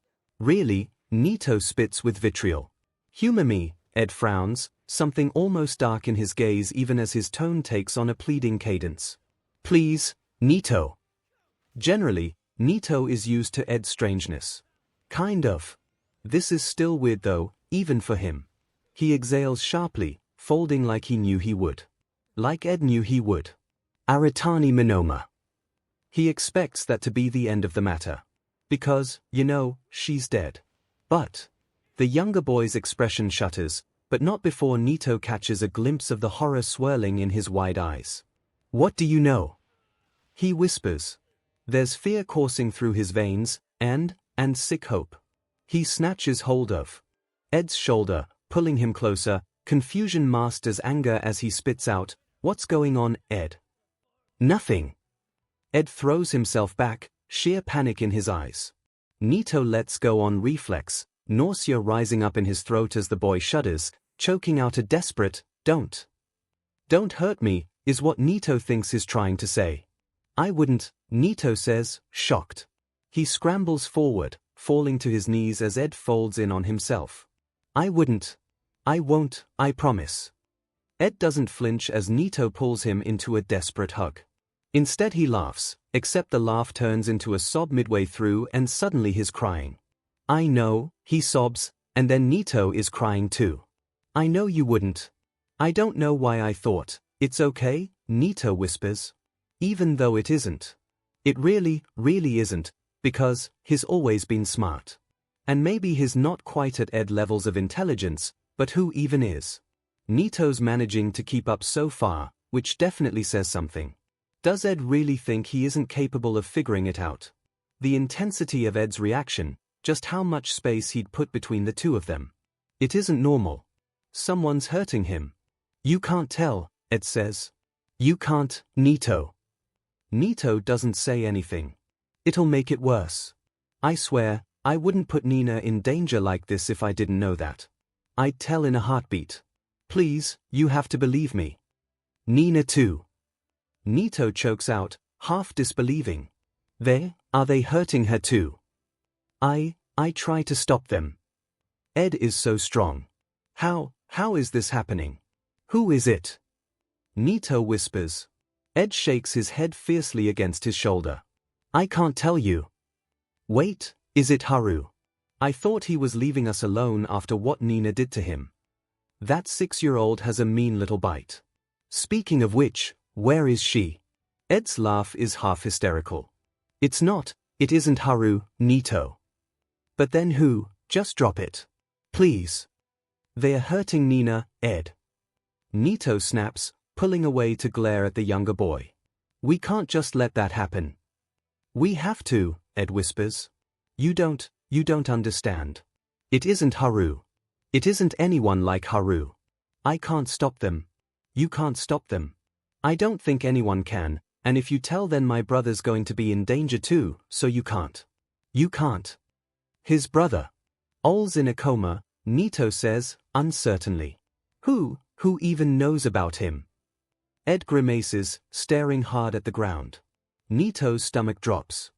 Really? 𝐻𝐻𝐿 spits with vitriol. Humor me, Ed frowns, something almost dark in his gaze even as his tone takes on a pleading cadence. Please, 𝐻𝐻𝐿. Generally, 𝐻𝐻𝐿 is used to Ed's strangeness. Kind of. This is still weird though, even for him. He exhales sharply, folding like he knew he would. Like Ed knew he would. Aratani Minoma. He expects that to be the end of the matter. Because, she's dead. But the younger boy's expression shudders, but not before 𝐻𝐻𝐿 catches a glimpse of the horror swirling in his wide eyes. What do you know? He whispers. There's fear coursing through his veins, and sick hope. He snatches hold of Ed's shoulder, pulling him closer. Confusion masters anger as he spits out, "What's going on, Ed?" Nothing. Ed throws himself back, sheer panic in his eyes. 𝐻𝐻𝐿 lets go on reflex, nausea rising up in his throat as the boy shudders, choking out a desperate, "Don't hurt me," is what 𝐻𝐻𝐿 thinks he's trying to say. "I wouldn't," 𝐻𝐻𝐿 says, shocked. He scrambles forward, falling to his knees as Ed folds in on himself. "I wouldn't. I won't, I promise." Ed doesn't flinch as 𝐻𝐻𝐿 pulls him into a desperate hug. Instead he laughs, except the laugh turns into a sob midway through and suddenly he's crying. "I know," he sobs, and then 𝐻𝐻𝐿 is crying too. "I know you wouldn't. I don't know why I thought." "It's okay," 𝐻𝐻𝐿 whispers. "Even though it isn't. It really isn't, because he's always been smart. And maybe he's not quite at Ed levels of intelligence, but who even is?" 𝐻𝐻𝐿's managing to keep up so far, which definitely says something. Does Ed really think he isn't capable of figuring it out? The intensity of Ed's reaction, just how much space he'd put between the two of them. It isn't normal. Someone's hurting him. "You can't tell," Ed says. "You can't, 𝐻𝐻𝐿." 𝐻𝐻𝐿 doesn't say anything. "It'll make it worse. I swear, I wouldn't put Nina in danger like this if I didn't know that. I'd tell in a heartbeat. Please, you have to believe me." "Nina too." 𝐻𝐻𝐿 chokes out, half disbelieving. Are they hurting her too?" I try to stop them. Ed is so strong. How is this happening? Who is it?" 𝐻𝐻𝐿 whispers. Ed shakes his head fiercely against his shoulder. "I can't tell you." "Wait, is it Haru? I thought he was leaving us alone after what Nina did to him. That 6-year-old has a mean little bite. Speaking of which, where is she?" Ed's laugh is half hysterical. It isn't Haru, 𝐻𝐻𝐿. "But then who? Just drop it. Please. They're hurting Nina, Ed." 𝐻𝐻𝐿 snaps, pulling away to glare at the younger boy. "We can't just let that happen." "We have to," Ed whispers. You don't understand. It isn't Haru. It isn't anyone like Haru. I can't stop them. You can't stop them. I don't think anyone can, and if you tell then my brother's going to be in danger too, so you can't. You can't." "His brother. Ol's in a coma," 𝐻𝐻𝐿 says, uncertainly. Who even knows about him?" Ed grimaces, staring hard at the ground. 𝐻𝐻𝐿's stomach drops.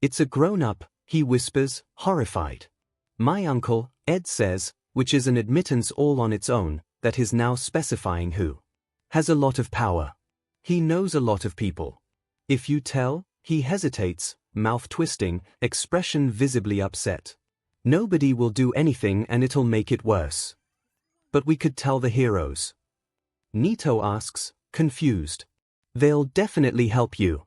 "It's a grown-up," he whispers, horrified. "My uncle," Ed says, which is an admittance all on its own, that he's now specifying who. "Has a lot of power. He knows a lot of people. If you tell," he hesitates, mouth twisting, expression visibly upset. "Nobody will do anything and it'll make it worse." "But we could tell the heroes." 𝐻𝐻𝐿 asks, confused. "They'll definitely help you."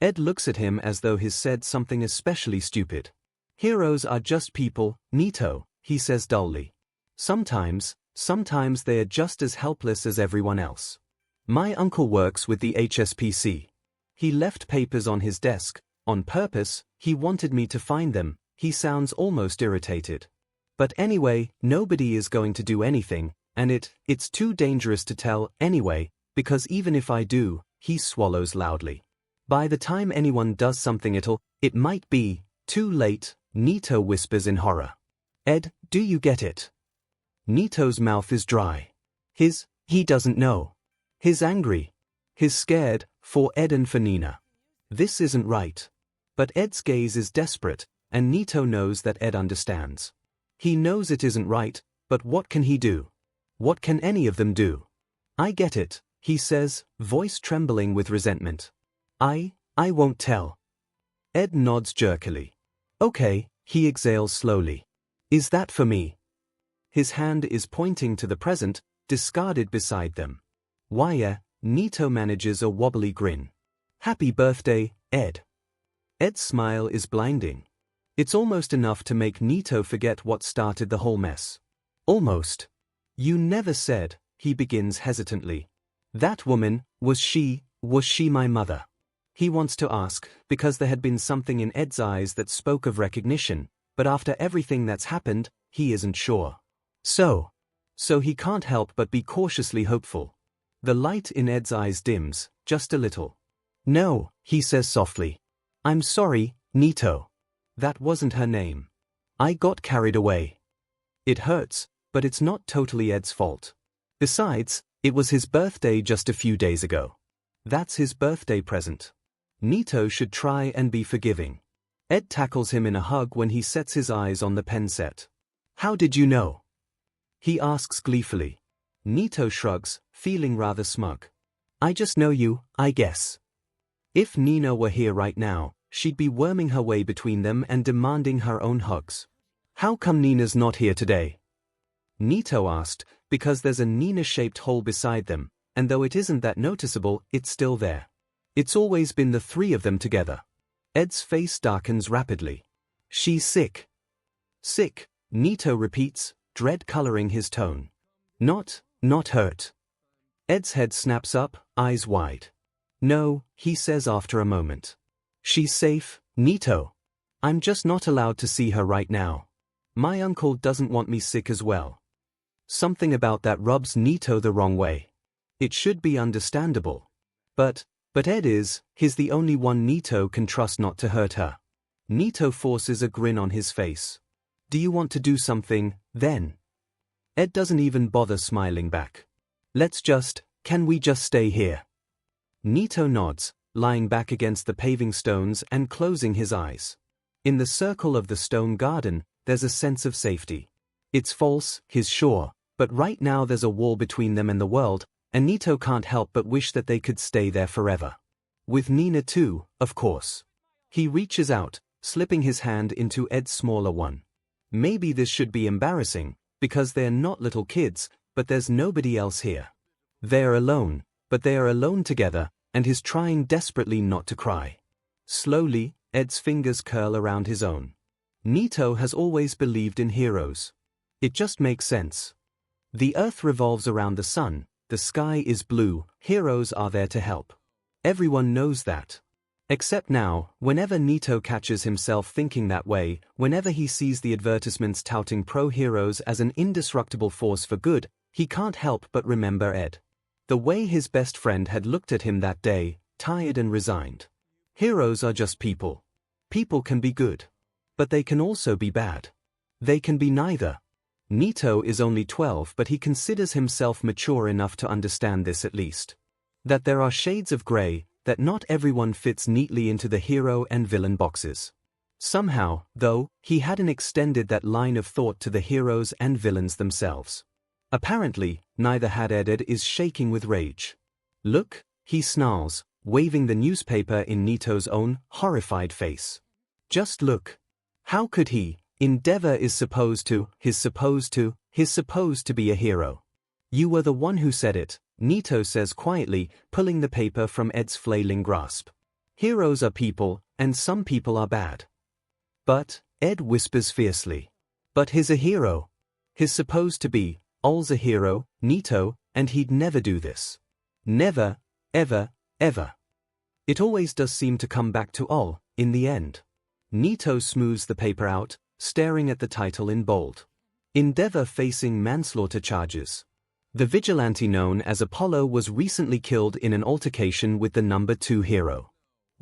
Ed looks at him as though he's said something especially stupid. "Heroes are just people, 𝐻𝐻𝐿," he says dully. Sometimes they are just as helpless as everyone else. My uncle works with the HSPC. He left papers on his desk, on purpose. He wanted me to find them." He sounds almost irritated. "But anyway, nobody is going to do anything, and it's too dangerous to tell anyway, because even if I do," he swallows loudly. By the time anyone does something it might be too late, 𝐻𝐻 whispers in horror. Ed, do you get it? 𝐻𝐻's mouth is dry. He doesn't know. He's angry. He's scared, for Ed and for Nina. This isn't right. But Ed's gaze is desperate, and 𝐻𝐻 knows that Ed understands. He knows it isn't right, but what can he do? What can any of them do? I get it, he says, voice trembling with resentment. I won't tell. Ed nods jerkily. Okay, he exhales slowly. Is that for me? His hand is pointing to the present, discarded beside them. 𝐻𝐻 manages a wobbly grin. Happy birthday, Ed. Ed's smile is blinding. It's almost enough to make 𝐻𝐻 forget what started the whole mess. Almost. You never said, he begins hesitantly. That woman, was she my mother? He wants to ask, because there had been something in Ed's eyes that spoke of recognition, but after everything that's happened, he isn't sure. So he can't help but be cautiously hopeful. The light in Ed's eyes dims, just a little. No, he says softly. I'm sorry, 𝐻𝐻. That wasn't her name. I got carried away. It hurts, but it's not totally Ed's fault. Besides, it was his birthday just a few days ago. That's his birthday present. 𝐻𝐻 should try and be forgiving. Ed tackles him in a hug when he sets his eyes on the pen set. How did you know? He asks gleefully. 𝐻𝐻 shrugs, feeling rather smug. I just know you, I guess. If Nina were here right now, she'd be worming her way between them and demanding her own hugs. How come Nina's not here today? 𝐻𝐻 asked, because there's a Nina-shaped hole beside them, and though it isn't that noticeable, it's still there. It's always been the three of them together. Ed's face darkens rapidly. She's sick. Sick, 𝐻𝐻 repeats, dread coloring his tone. Not hurt. Ed's head snaps up, eyes wide. No, he says after a moment. She's safe, 𝐻𝐻. I'm just not allowed to see her right now. My uncle doesn't want me sick as well. Something about that rubs 𝐻𝐻 the wrong way. It should be understandable. But Ed he's the only one 𝐻𝐻 can trust not to hurt her. 𝐻𝐻 forces a grin on his face. Do you want to do something, then? Ed doesn't even bother smiling back. Can we just stay here? 𝐻𝐻 nods, lying back against the paving stones and closing his eyes. In the circle of the stone garden, there's a sense of safety. It's false, he's sure, but right now there's a wall between them and the world, and 𝐻𝐻 can't help but wish that they could stay there forever. With Nina too, of course. He reaches out, slipping his hand into Ed's smaller one. Maybe this should be embarrassing, because they're not little kids, but there's nobody else here. They're alone, but they are alone together, and he's trying desperately not to cry. Slowly, Ed's fingers curl around his own. 𝐻𝐻 has always believed in heroes. It just makes sense. The earth revolves around the sun, the sky is blue, heroes are there to help. Everyone knows that. Except now, whenever 𝐻𝐻 catches himself thinking that way, whenever he sees the advertisements touting pro-heroes as an indestructible force for good, he can't help but remember Ed. The way his best friend had looked at him that day, tired and resigned. Heroes are just people. People can be good. But they can also be bad. They can be neither. 𝐻𝐻 is only 12, but he considers himself mature enough to understand this at least. That there are shades of grey, that not everyone fits neatly into the hero and villain boxes. Somehow, though, he hadn't extended that line of thought to the heroes and villains themselves. Apparently, neither had Ed. Ed is shaking with rage. Look, he snarls, waving the newspaper in 𝐻𝐻's own, horrified face. Just look. How could he? Endeavor is supposed to be a hero. You were the one who said it, 𝐻𝐻 says quietly, pulling the paper from Ed's flailing grasp. Heroes are people, and some people are bad. But, Ed whispers fiercely. But he's a hero. He's supposed to be, all's a hero, 𝐻𝐻, and he'd never do this. Never, ever, ever. It always does seem to come back to all, in the end. 𝐻𝐻 smooths the paper out, staring at the title in bold. Endeavor facing manslaughter charges. The vigilante known as Apollo was recently killed in an altercation with the number 2 hero.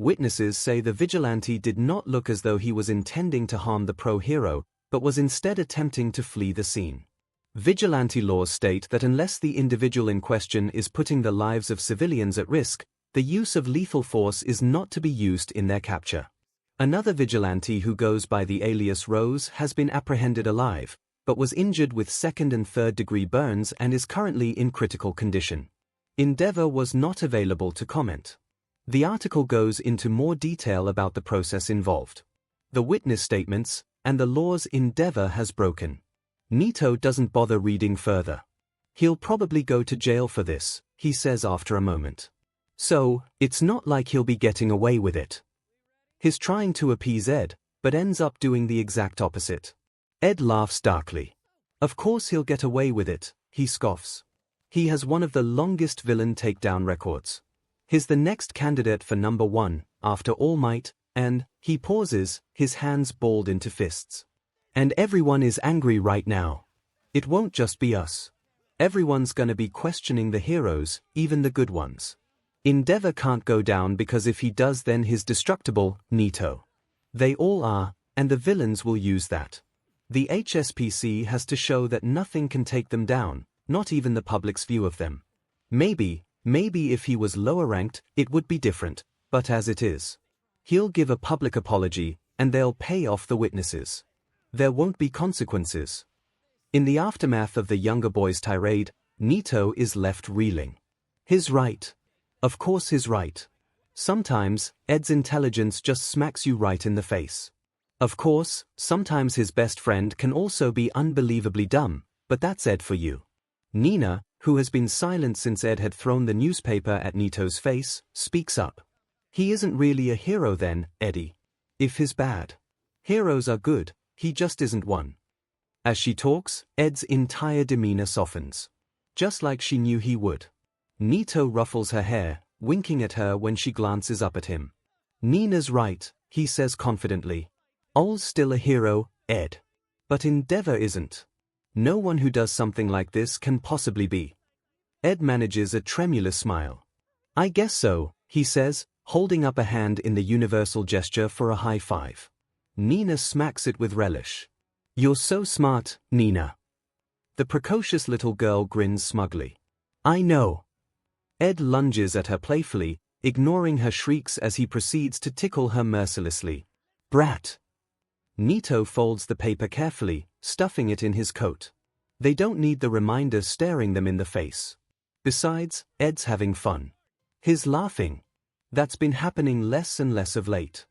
Witnesses say the vigilante did not look as though he was intending to harm the pro-hero, but was instead attempting to flee the scene. Vigilante laws state that unless the individual in question is putting the lives of civilians at risk, the use of lethal force is not to be used in their capture. Another vigilante who goes by the alias Rose has been apprehended alive, but was injured with second and third degree burns and is currently in critical condition. Endeavor was not available to comment. The article goes into more detail about the process involved, the witness statements, and the laws Endeavor has broken. 𝐿𝐼 doesn't bother reading further. He'll probably go to jail for this, he says after a moment. So, it's not like he'll be getting away with it. He's trying to appease Ed, but ends up doing the exact opposite. Ed laughs darkly. Of course he'll get away with it, he scoffs. He has one of the longest villain takedown records. He's the next candidate for number 1, after All Might, and, he pauses, his hands balled into fists. And everyone is angry right now. It won't just be us. Everyone's gonna be questioning the heroes, even the good ones. Endeavor can't go down because if he does then he's destructible, 𝐿𝐼. They all are, and the villains will use that. The HSPC has to show that nothing can take them down, not even the public's view of them. Maybe if he was lower ranked, it would be different, but as it is. He'll give a public apology, and they'll pay off the witnesses. There won't be consequences. In the aftermath of the younger boy's tirade, 𝐿𝐼 is left reeling. He's right. Of course he's right. Sometimes, Ed's intelligence just smacks you right in the face. Of course, sometimes his best friend can also be unbelievably dumb, but that's Ed for you. Nina, who has been silent since Ed had thrown the newspaper at 𝐿𝐼's face, speaks up. He isn't really a hero then, Eddie. If he's bad. Heroes are good, he just isn't one. As she talks, Ed's entire demeanor softens. Just like she knew he would. 𝐿𝐼 ruffles her hair, winking at her when she glances up at him. Nina's right, he says confidently. Ol's still a hero, Ed. But Endeavor isn't. No one who does something like this can possibly be. Ed manages a tremulous smile. I guess so, he says, holding up a hand in the universal gesture for a high five. Nina smacks it with relish. You're so smart, Nina. The precocious little girl grins smugly. I know. Ed lunges at her playfully, ignoring her shrieks as he proceeds to tickle her mercilessly. Brat. 𝐿𝐼 folds the paper carefully, stuffing it in his coat. They don't need the reminder staring them in the face. Besides, Ed's having fun. He's laughing. That's been happening less and less of late.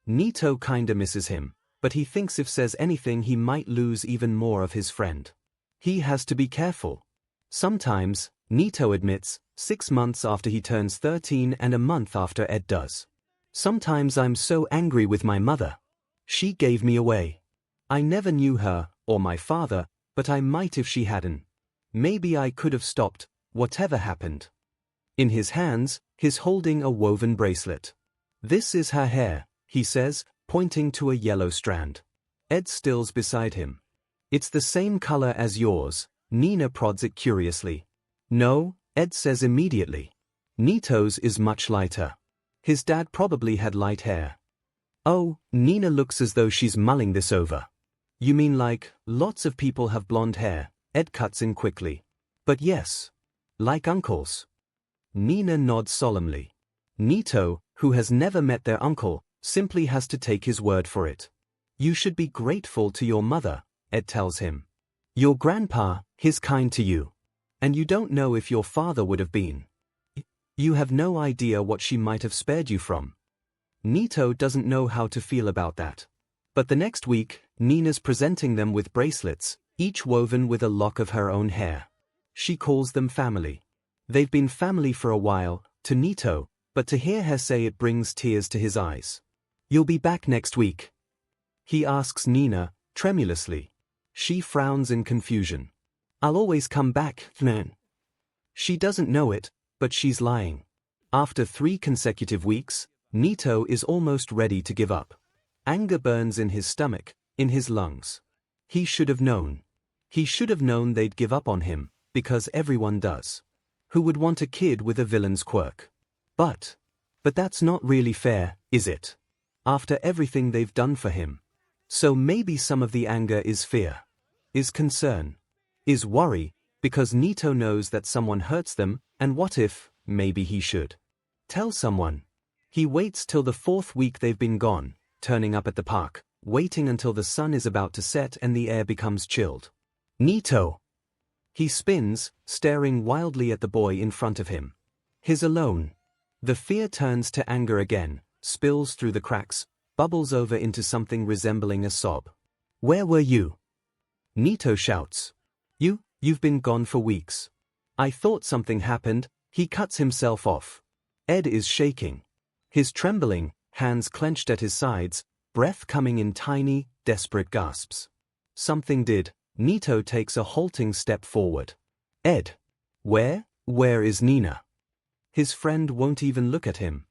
𝐿𝐼 kinda misses him, but he thinks if says anything he might lose even more of his friend. He has to be careful. Sometimes, 𝐿𝐼 admits, 6 months after he turns 13 and a month after Ed does. Sometimes I'm so angry with my mother. She gave me away. I never knew her, or my father, but I might if she hadn't. Maybe I could have stopped, whatever happened. In his hands, he's holding a woven bracelet. This is her hair, he says, pointing to a yellow strand. Ed stills beside him. It's the same color as yours, Nina prods it curiously. No, Ed says immediately. 𝐿𝐼's is much lighter. His dad probably had light hair. Oh, Nina looks as though she's mulling this over. You mean like, lots of people have blonde hair, Ed cuts in quickly. But yes. Like uncles. Nina nods solemnly. 𝐿𝐼, who has never met their uncle, simply has to take his word for it. You should be grateful to your mother, Ed tells him. Your grandpa, he's kind to you. And you don't know if your father would have been. You have no idea what she might have spared you from. 𝐿𝐼 doesn't know how to feel about that. But the next week, Nina's presenting them with bracelets, each woven with a lock of her own hair. She calls them family. They've been family for a while, to 𝐿𝐼, but to hear her say it brings tears to his eyes. You'll be back next week? He asks Nina, tremulously. She frowns in confusion. I'll always come back, man. She doesn't know it, but she's lying. After 3 consecutive weeks, 𝐿𝐼 is almost ready to give up. Anger burns in his stomach, in his lungs. He should have known. He should have known they'd give up on him, because everyone does. Who would want a kid with a villain's quirk? But But that's not really fair, is it? After everything they've done for him. So maybe some of the anger is fear. Is concern. Is worry, because Nito knows that someone hurts them, and what if, maybe he should tell someone. He waits till the 4th week they've been gone, turning up at the park, waiting until the sun is about to set and the air becomes chilled. Nito! He spins, staring wildly at the boy in front of him. He's alone. The fear turns to anger again, spills through the cracks, bubbles over into something resembling a sob. Where were you? Nito shouts. You've been gone for weeks. I thought something happened. He cuts himself off. Ed is shaking. He's trembling, hands clenched at his sides, breath coming in tiny, desperate gasps. Something did. Nito takes a halting step forward. Ed. Where is Nina? His friend won't even look at him.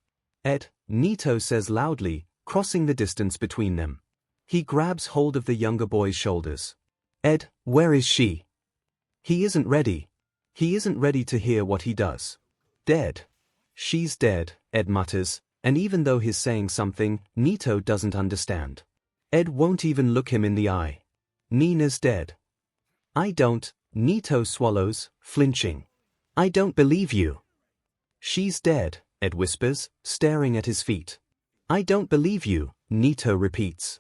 Ed, Nito says loudly, crossing the distance between them. He grabs hold of the younger boy's shoulders. Ed, where is she? He isn't ready. He isn't ready to hear what he does. Dead. She's dead, Ed mutters, and even though he's saying something, Nito doesn't understand. Ed won't even look him in the eye. Nina's dead. I don't, Nito swallows, flinching. I don't believe you. She's dead, Ed whispers, staring at his feet. I don't believe you, Nito repeats.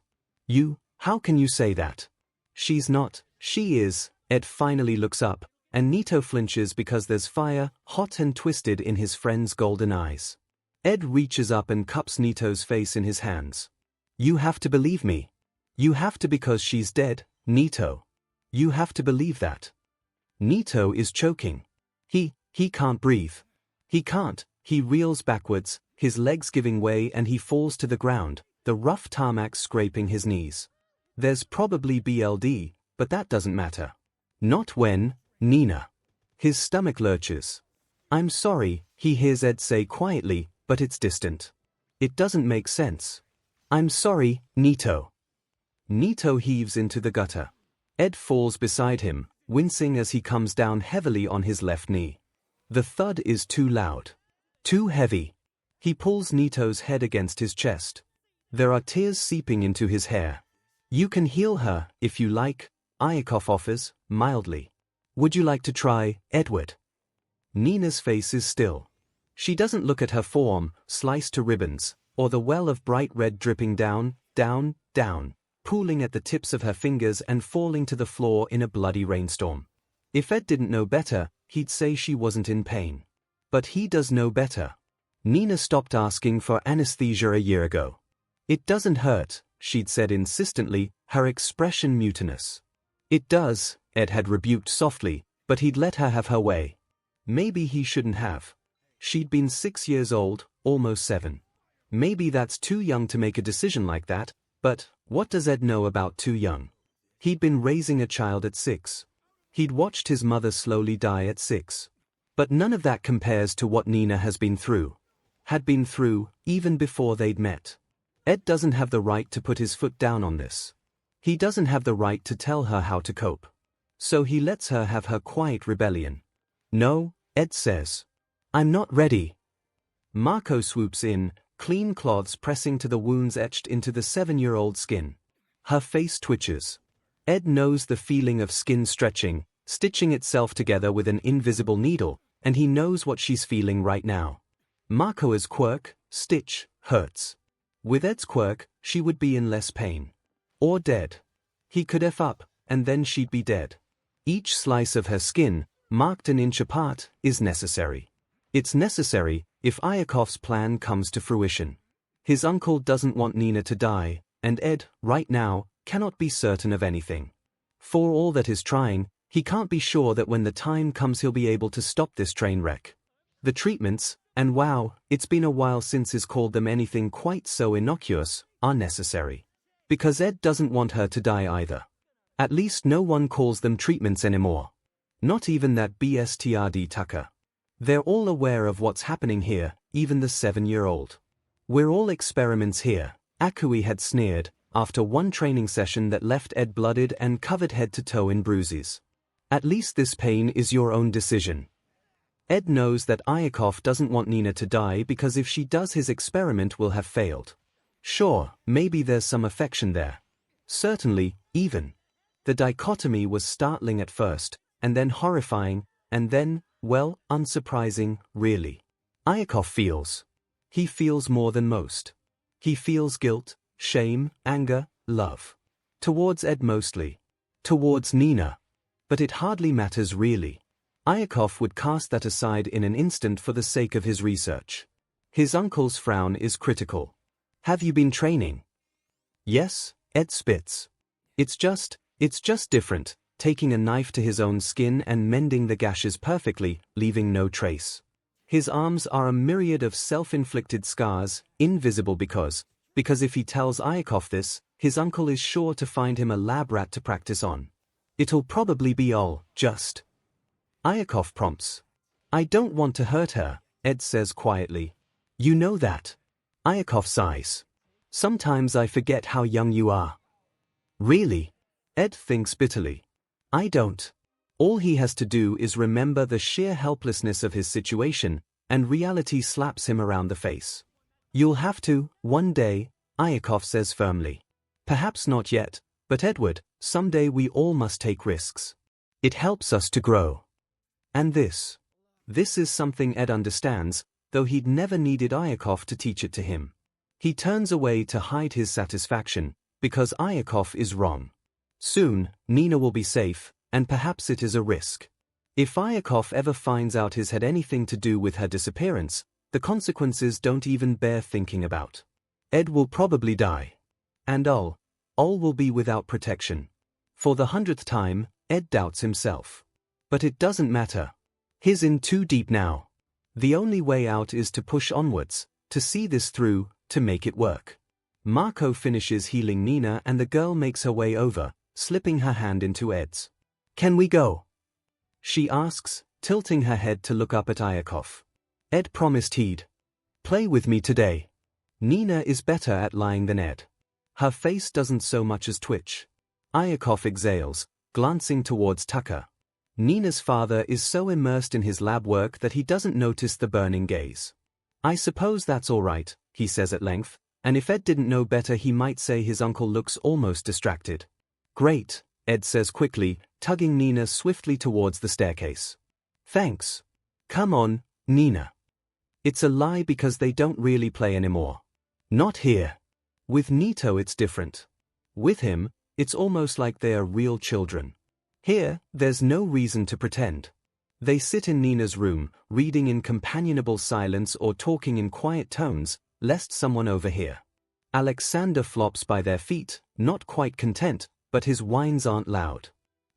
How can you say that? She's not, she is. Ed finally looks up, and Nito flinches because there's fire, hot and twisted in his friend's golden eyes. Ed reaches up and cups Nito's face in his hands. You have to believe me. You have to because she's dead, Nito. You have to believe that. Nito is choking. He can't breathe. He can't, he reels backwards, his legs giving way and he falls to the ground, the rough tarmac scraping his knees. There's probably BLD, but that doesn't matter. Not when, Nina. His stomach lurches. I'm sorry, he hears Ed say quietly, but it's distant. It doesn't make sense. I'm sorry, Nito. Nito heaves into the gutter. Ed falls beside him, wincing as he comes down heavily on his left knee. The thud is too loud. Too heavy. He pulls Nito's head against his chest. There are tears seeping into his hair. You can heal her, if you like, 𝐒𝐿rc offers, mildly. Would you like to try, Edward? Nina's face is still. She doesn't look at her forearm, sliced to ribbons, or the well of bright red dripping down, pooling at the tips of her fingers and falling to the floor in a bloody rainstorm. If Ed didn't know better, he'd say she wasn't in pain. But he does know better. Nina stopped asking for anesthesia a year ago. It doesn't hurt, she'd said insistently, her expression mutinous. It does, Ed had rebuked softly, but he'd let her have her way. Maybe he shouldn't have. She'd been 6 years old, almost 7. Maybe that's too young to make a decision like that, but what does Ed know about too young? He'd been raising a child at 6. He'd watched his mother slowly die at 6. But none of that compares to what Nina has been through. Had been through, even before they'd met. Ed doesn't have the right to put his foot down on this. He doesn't have the right to tell her how to cope. So he lets her have her quiet rebellion. No, Ed says. I'm not ready. Marco swoops in, clean cloths pressing to the wounds etched into the 7-year-old skin. Her face twitches. Ed knows the feeling of skin stretching, stitching itself together with an invisible needle, and he knows what she's feeling right now. Marco's quirk, stitch, hurts. With Ed's quirk, she would be in less pain. Or dead. He could F up, and then she'd be dead. Each slice of her skin, marked an inch apart, is necessary. It's necessary, if 𝐒𝐿rc's plan comes to fruition. His uncle doesn't want Nina to die, and Ed, right now, cannot be certain of anything. For all that is trying, he can't be sure that when the time comes he'll be able to stop this train wreck. The treatments, and wow, it's been a while since he's called them anything quite so innocuous, are necessary. Because Ed doesn't want her to die either. At least no one calls them treatments anymore. Not even that bastard Tucker. They're all aware of what's happening here, even the 7-year-old. We're all experiments here, 𝐒𝐿rc had sneered, after one training session that left Ed blooded and covered head to toe in bruises. At least this pain is your own decision. Ed knows that 𝐼𝐿 doesn't want Nina to die because if she does his experiment will have failed. Sure, maybe there's some affection there. Certainly, even. The dichotomy was startling at first, and then horrifying, and then, well, unsurprising, really. 𝐼𝐿 feels. He feels more than most. He feels guilt, shame, anger, love. Towards Ed mostly. Towards Nina. But it hardly matters really. 𝐼𝐿 would cast that aside in an instant for the sake of his research. His uncle's frown is critical. Have you been training? Yes, Ed spits. It's just different, taking a knife to his own skin and mending the gashes perfectly, leaving no trace. His arms are a myriad of self-inflicted scars, invisible because if he tells 𝐼𝐿 this, his uncle is sure to find him a lab rat to practice on. It'll probably be all just. 𝐼𝐿 prompts. I don't want to hurt her, Ed says quietly. You know that. 𝐼𝐿 sighs. Sometimes I forget how young you are. Really? Ed thinks bitterly. I don't. All he has to do is remember the sheer helplessness of his situation, and reality slaps him around the face. You'll have to, one day, 𝐼𝐿 says firmly. Perhaps not yet, but Edward, someday we all must take risks. It helps us to grow. And this is something Ed understands, though he'd never needed 𝐒𝐿 to teach it to him. He turns away to hide his satisfaction, because 𝐒𝐿 is wrong. Soon, Nina will be safe, and perhaps it is a risk. If 𝐒𝐿 ever finds out his had anything to do with her disappearance, the consequences don't even bear thinking about. Ed will probably die. And all will be without protection. For the 100th time, Ed doubts himself. But it doesn't matter. He's in too deep now. The only way out is to push onwards, to see this through, to make it work. Marco finishes healing Nina and the girl makes her way over, slipping her hand into Ed's. Can we go? She asks, tilting her head to look up at 𝐼𝐿. Ed promised he'd play with me today. Nina is better at lying than Ed. Her face doesn't so much as twitch. 𝐼𝐿 exhales, glancing towards Tucker. Nina's father is so immersed in his lab work that he doesn't notice the burning gaze. I suppose that's all right, he says at length, and if Ed didn't know better he might say his uncle looks almost distracted. Great, Ed says quickly, tugging Nina swiftly towards the staircase. Thanks. Come on, Nina. It's a lie because they don't really play anymore. Not here. With Nito it's different. With him, it's almost like they are real children. Here, there's no reason to pretend. They sit in Nina's room, reading in companionable silence or talking in quiet tones, lest someone overhear. Alexander flops by their feet, not quite content, but his whines aren't loud.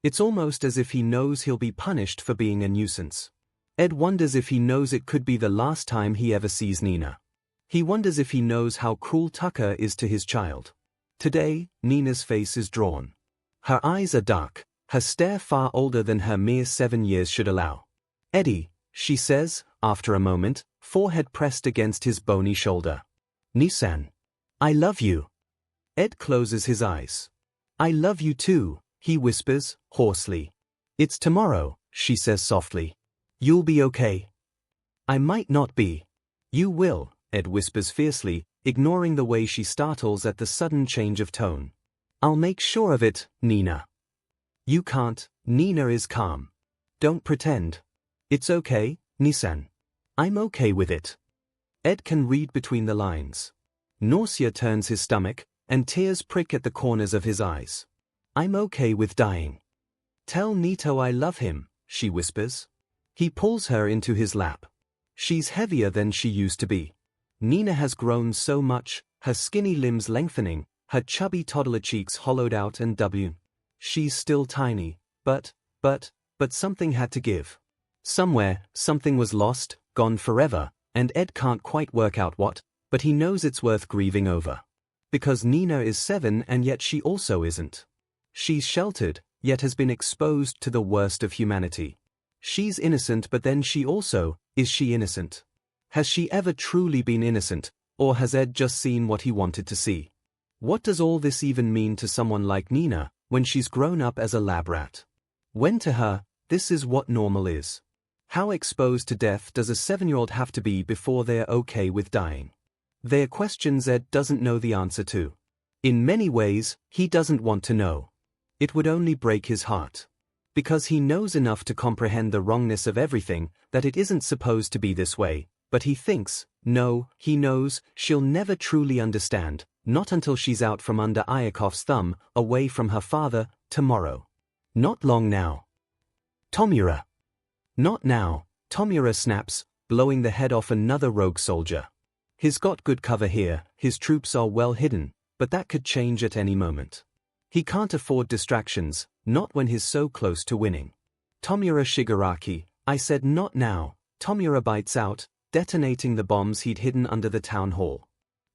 It's almost as if he knows he'll be punished for being a nuisance. Ed wonders if he knows it could be the last time he ever sees Nina. He wonders if he knows how cruel Tucker is to his child. Today, Nina's face is drawn. Her eyes are dark, her stare far older than her mere 7 years should allow. Eddie, she says, after a moment, forehead pressed against his bony shoulder. Nissan. I love you. Ed closes his eyes. I love you too, he whispers, hoarsely. It's tomorrow, she says softly. You'll be okay. I might not be. You will, Ed whispers fiercely, ignoring the way she startles at the sudden change of tone. I'll make sure of it, Nina. You can't, Nina is calm. Don't pretend. It's okay, Nissan. I'm okay with it. Ed can read between the lines. Nausea turns his stomach, and tears prick at the corners of his eyes. I'm okay with dying. Tell Nito I love him, she whispers. He pulls her into his lap. She's heavier than she used to be. Nina has grown so much, her skinny limbs lengthening, her chubby toddler cheeks hollowed out and She's still tiny, but something had to give. Somewhere, something was lost, gone forever, and Ed can't quite work out what, but he knows it's worth grieving over. Because Nina is 7 and yet she also isn't. She's sheltered, yet has been exposed to the worst of humanity. She's innocent but then is she innocent? Has she ever truly been innocent, or has Ed just seen what he wanted to see? What does all this even mean to someone like Nina, when she's grown up as a lab rat? When to her, this is what normal is. How exposed to death does a 7-year-old have to be before they're okay with dying? They're questions Ed doesn't know the answer to. In many ways, he doesn't want to know. It would only break his heart. Because he knows enough to comprehend the wrongness of everything, that it isn't supposed to be this way, but he thinks, no, he knows, she'll never truly understand, not until she's out from under Ayakov's thumb, away from her father, tomorrow. Not long now. Tomura. Not now, Tomura snaps, blowing the head off another rogue soldier. He's got good cover here, his troops are well hidden, but that could change at any moment. He can't afford distractions, not when he's so close to winning. Tomura Shigaraki, I said not now. Tomura bites out, detonating the bombs he'd hidden under the town hall.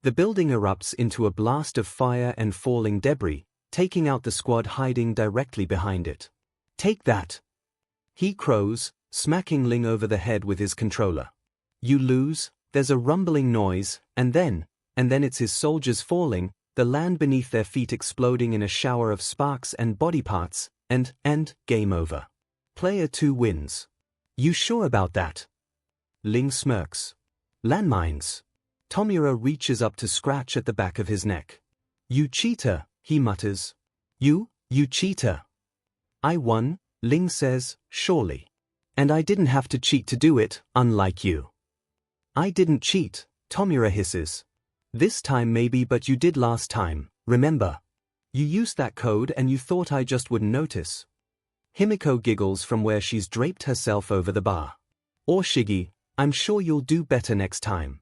The building erupts into a blast of fire and falling debris, taking out the squad hiding directly behind it. Take that! He crows, smacking Ling over the head with his controller. You lose, there's a rumbling noise, and then it's his soldiers falling, the land beneath their feet exploding in a shower of sparks and body parts, and game over. Player 2 wins. You sure about that? Ling smirks. Landmines. Tomura reaches up to scratch at the back of his neck. You cheater, he mutters. You cheater. I won, Ling says, surely. And I didn't have to cheat to do it, unlike you. I didn't cheat, Tomura hisses. This time maybe, but you did last time, remember? You used that code and you thought I just wouldn't notice. Himiko giggles from where she's draped herself over the bar. Or Shiggy, I'm sure you'll do better next time.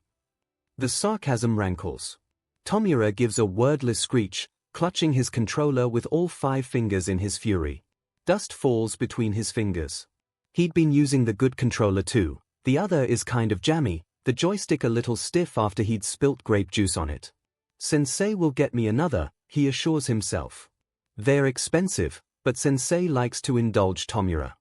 The sarcasm rankles. Tomura gives a wordless screech, clutching his controller with all 5 fingers in his fury. Dust falls between his fingers. He'd been using the good controller too. The other is kind of jammy, the joystick a little stiff after he'd spilt grape juice on it. Sensei will get me another, he assures himself. They're expensive, but Sensei likes to indulge Tomura.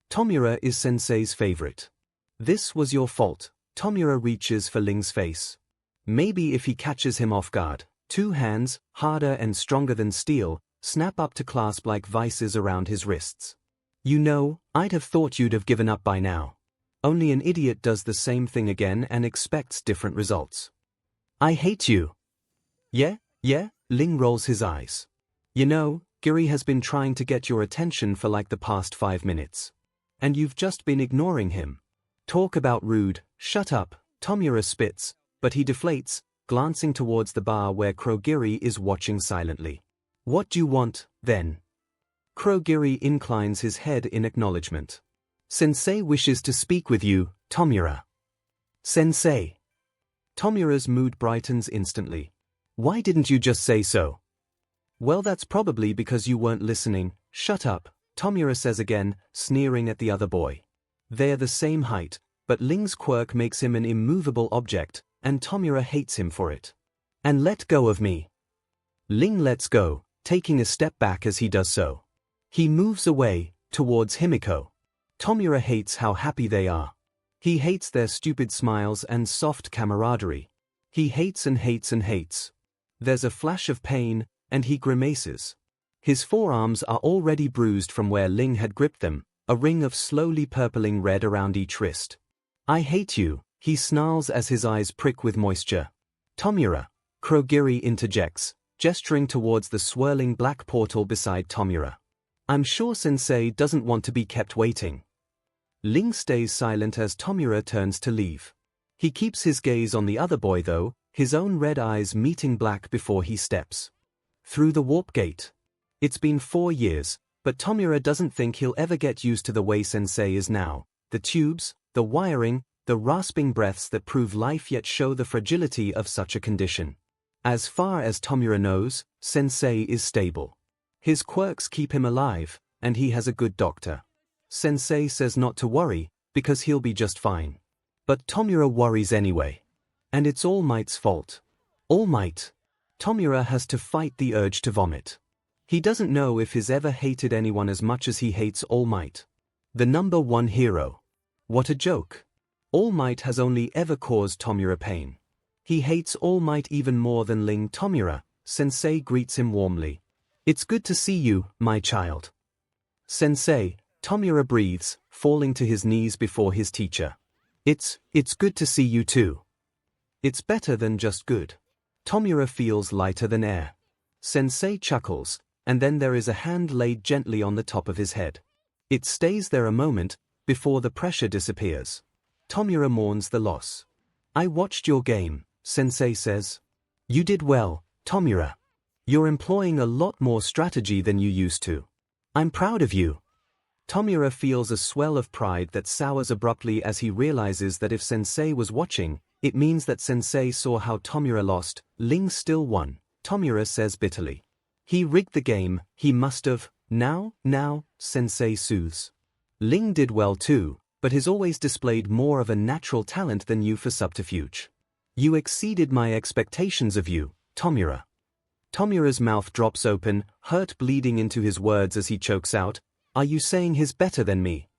Tomura is Sensei's favorite. This was your fault. Tomura reaches for Ling's face. Maybe if he catches him off guard, 2 hands, harder and stronger than steel, snap up to clasp like vices around his wrists. You know, I'd have thought you'd have given up by now. Only an idiot does the same thing again and expects different results. I hate you. Yeah, Ling rolls his eyes. You know, Giri has been trying to get your attention for like the past 5 minutes. And you've just been ignoring him. Talk about rude, shut up, Tomura spits, but he deflates, glancing towards the bar where Kurogiri is watching silently. What do you want, then? Kurogiri inclines his head in acknowledgement. Sensei wishes to speak with you, Tomura. Sensei. Tomura's mood brightens instantly. Why didn't you just say so? Well, that's probably because you weren't listening. Shut up, Tomura says again, sneering at the other boy. They're the same height, but Ling's quirk makes him an immovable object, and Tomura hates him for it. And let go of me. Ling lets go, taking a step back as he does so. He moves away, towards Himiko. Tomura hates how happy they are. He hates their stupid smiles and soft camaraderie. He hates and hates and hates. There's a flash of pain, and he grimaces. His forearms are already bruised from where Ling had gripped them, a ring of slowly purpling red around each wrist. I hate you, he snarls as his eyes prick with moisture. Tomura, Kurogiri interjects, gesturing towards the swirling black portal beside Tomura. I'm sure Sensei doesn't want to be kept waiting. Ling stays silent as Tomura turns to leave. He keeps his gaze on the other boy though, his own red eyes meeting black before he steps through the warp gate. It's been 4 years, but Tomura doesn't think he'll ever get used to the way Sensei is now. The tubes, the wiring, the rasping breaths that prove life yet show the fragility of such a condition. As far as Tomura knows, Sensei is stable. His quirks keep him alive, and he has a good doctor. Sensei says not to worry, because he'll be just fine. But Tomura worries anyway. And it's All Might's fault. All Might. Tomura has to fight the urge to vomit. He doesn't know if he's ever hated anyone as much as he hates All Might. The #1 hero. What a joke. All Might has only ever caused Tomura pain. He hates All Might even more than Ling. Tomura, Sensei greets him warmly. It's good to see you, my child. Sensei, Tomura breathes, falling to his knees before his teacher. It's good to see you too. It's better than just good. Tomura feels lighter than air. Sensei chuckles, and then there is a hand laid gently on the top of his head. It stays there a moment, before the pressure disappears. Tomura mourns the loss. I watched your game, Sensei says. You did well, Tomura. You're employing a lot more strategy than you used to. I'm proud of you. Tomura feels a swell of pride that sours abruptly as he realizes that if Sensei was watching, it means that Sensei saw how Tomura lost. Ling still won, Tomura says bitterly. He rigged the game, he must have. Now, Sensei soothes. Ling did well too, but has always displayed more of a natural talent than you for subterfuge. You exceeded my expectations of you, Tomura. Tomura's mouth drops open, hurt bleeding into his words as he chokes out, are you saying he's better than me?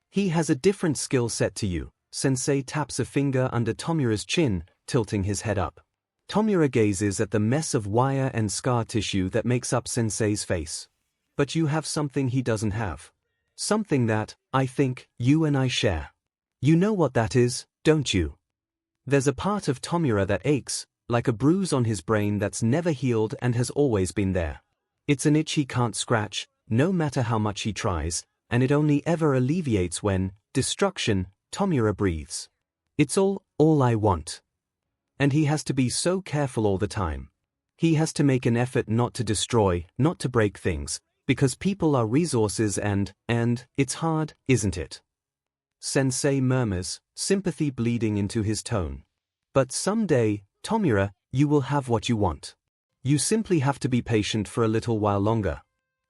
He has a different skill set to you. Sensei taps a finger under Tomura's chin, tilting his head up. Tomura gazes at the mess of wire and scar tissue that makes up Sensei's face. But you have something he doesn't have. Something that, I think, you and I share. You know what that is, don't you? There's a part of Tomura that aches, like a bruise on his brain that's never healed and has always been there. It's an itch he can't scratch, no matter how much he tries, and it only ever alleviates when, destruction, Tomura breathes. It's all I want. And he has to be so careful all the time. He has to make an effort not to destroy, not to break things, because people are resources and it's hard, isn't it? Sensei murmurs, sympathy bleeding into his tone. But someday, Tomura, you will have what you want. You simply have to be patient for a little while longer.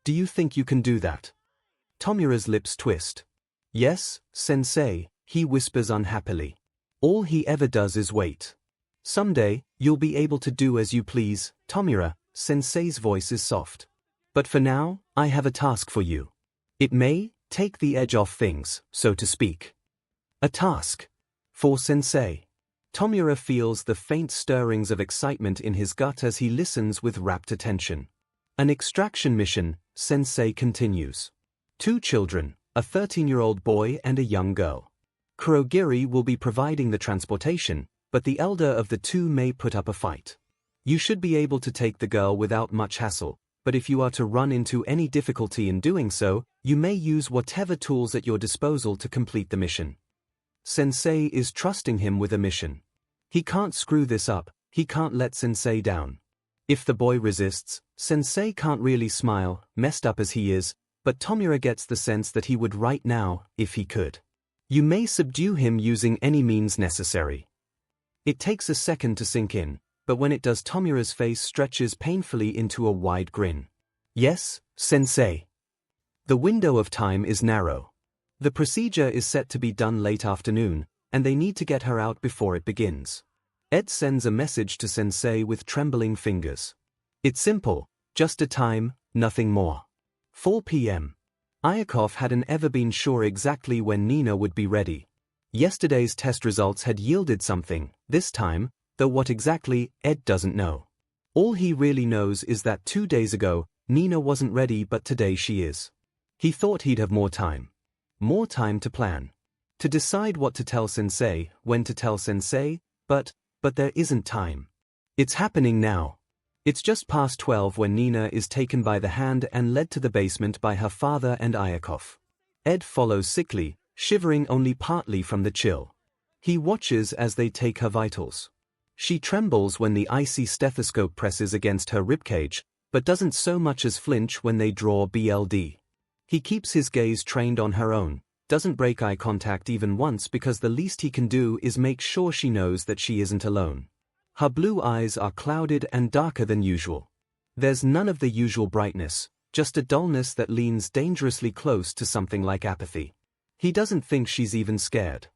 Do you think you can do that? Tomura's lips twist. Yes, Sensei, he whispers unhappily. All he ever does is wait. Someday, you'll be able to do as you please, Tomura, Sensei's voice is soft. But for now, I have a task for you. It may take the edge off things, so to speak. A task. For Sensei. Tomura feels the faint stirrings of excitement in his gut as he listens with rapt attention. An extraction mission, Sensei continues. 2 children, a 13-year-old boy and a young girl. Kurogiri will be providing the transportation, but the elder of the two may put up a fight. You should be able to take the girl without much hassle, but if you are to run into any difficulty in doing so, you may use whatever tools at your disposal to complete the mission. Sensei is trusting him with a mission. He can't screw this up, he can't let Sensei down. If the boy resists, Sensei can't really smile, messed up as he is, but Tomura gets the sense that he would right now, if he could. You may subdue him using any means necessary. It takes a second to sink in, but when it does, Tomura's face stretches painfully into a wide grin. Yes, Sensei. The window of time is narrow. The procedure is set to be done late afternoon, and they need to get her out before it begins. Ed sends a message to Sensei with trembling fingers. It's simple, just a time, nothing more. 4 p.m. 𝐼𝐭𝐼𝐿 hadn't ever been sure exactly when Nina would be ready. Yesterday's test results had yielded something, this time, though what exactly, Ed doesn't know. All he really knows is that 2 days ago, Nina wasn't ready, but today she is. He thought he'd have more time. More time to plan. To decide what to tell Sensei, when to tell Sensei, but there isn't time. It's happening now. It's just past 12 when Nina is taken by the hand and led to the basement by her father and 𝐼𝐭𝐼𝐿. Ed follows sickly, shivering only partly from the chill. He watches as they take her vitals. She trembles when the icy stethoscope presses against her ribcage, but doesn't so much as flinch when they draw BLD. He keeps his gaze trained on her own, doesn't break eye contact even once because the least he can do is make sure she knows that she isn't alone. Her blue eyes are clouded and darker than usual. There's none of the usual brightness, just a dullness that leans dangerously close to something like apathy. He doesn't think she's even scared.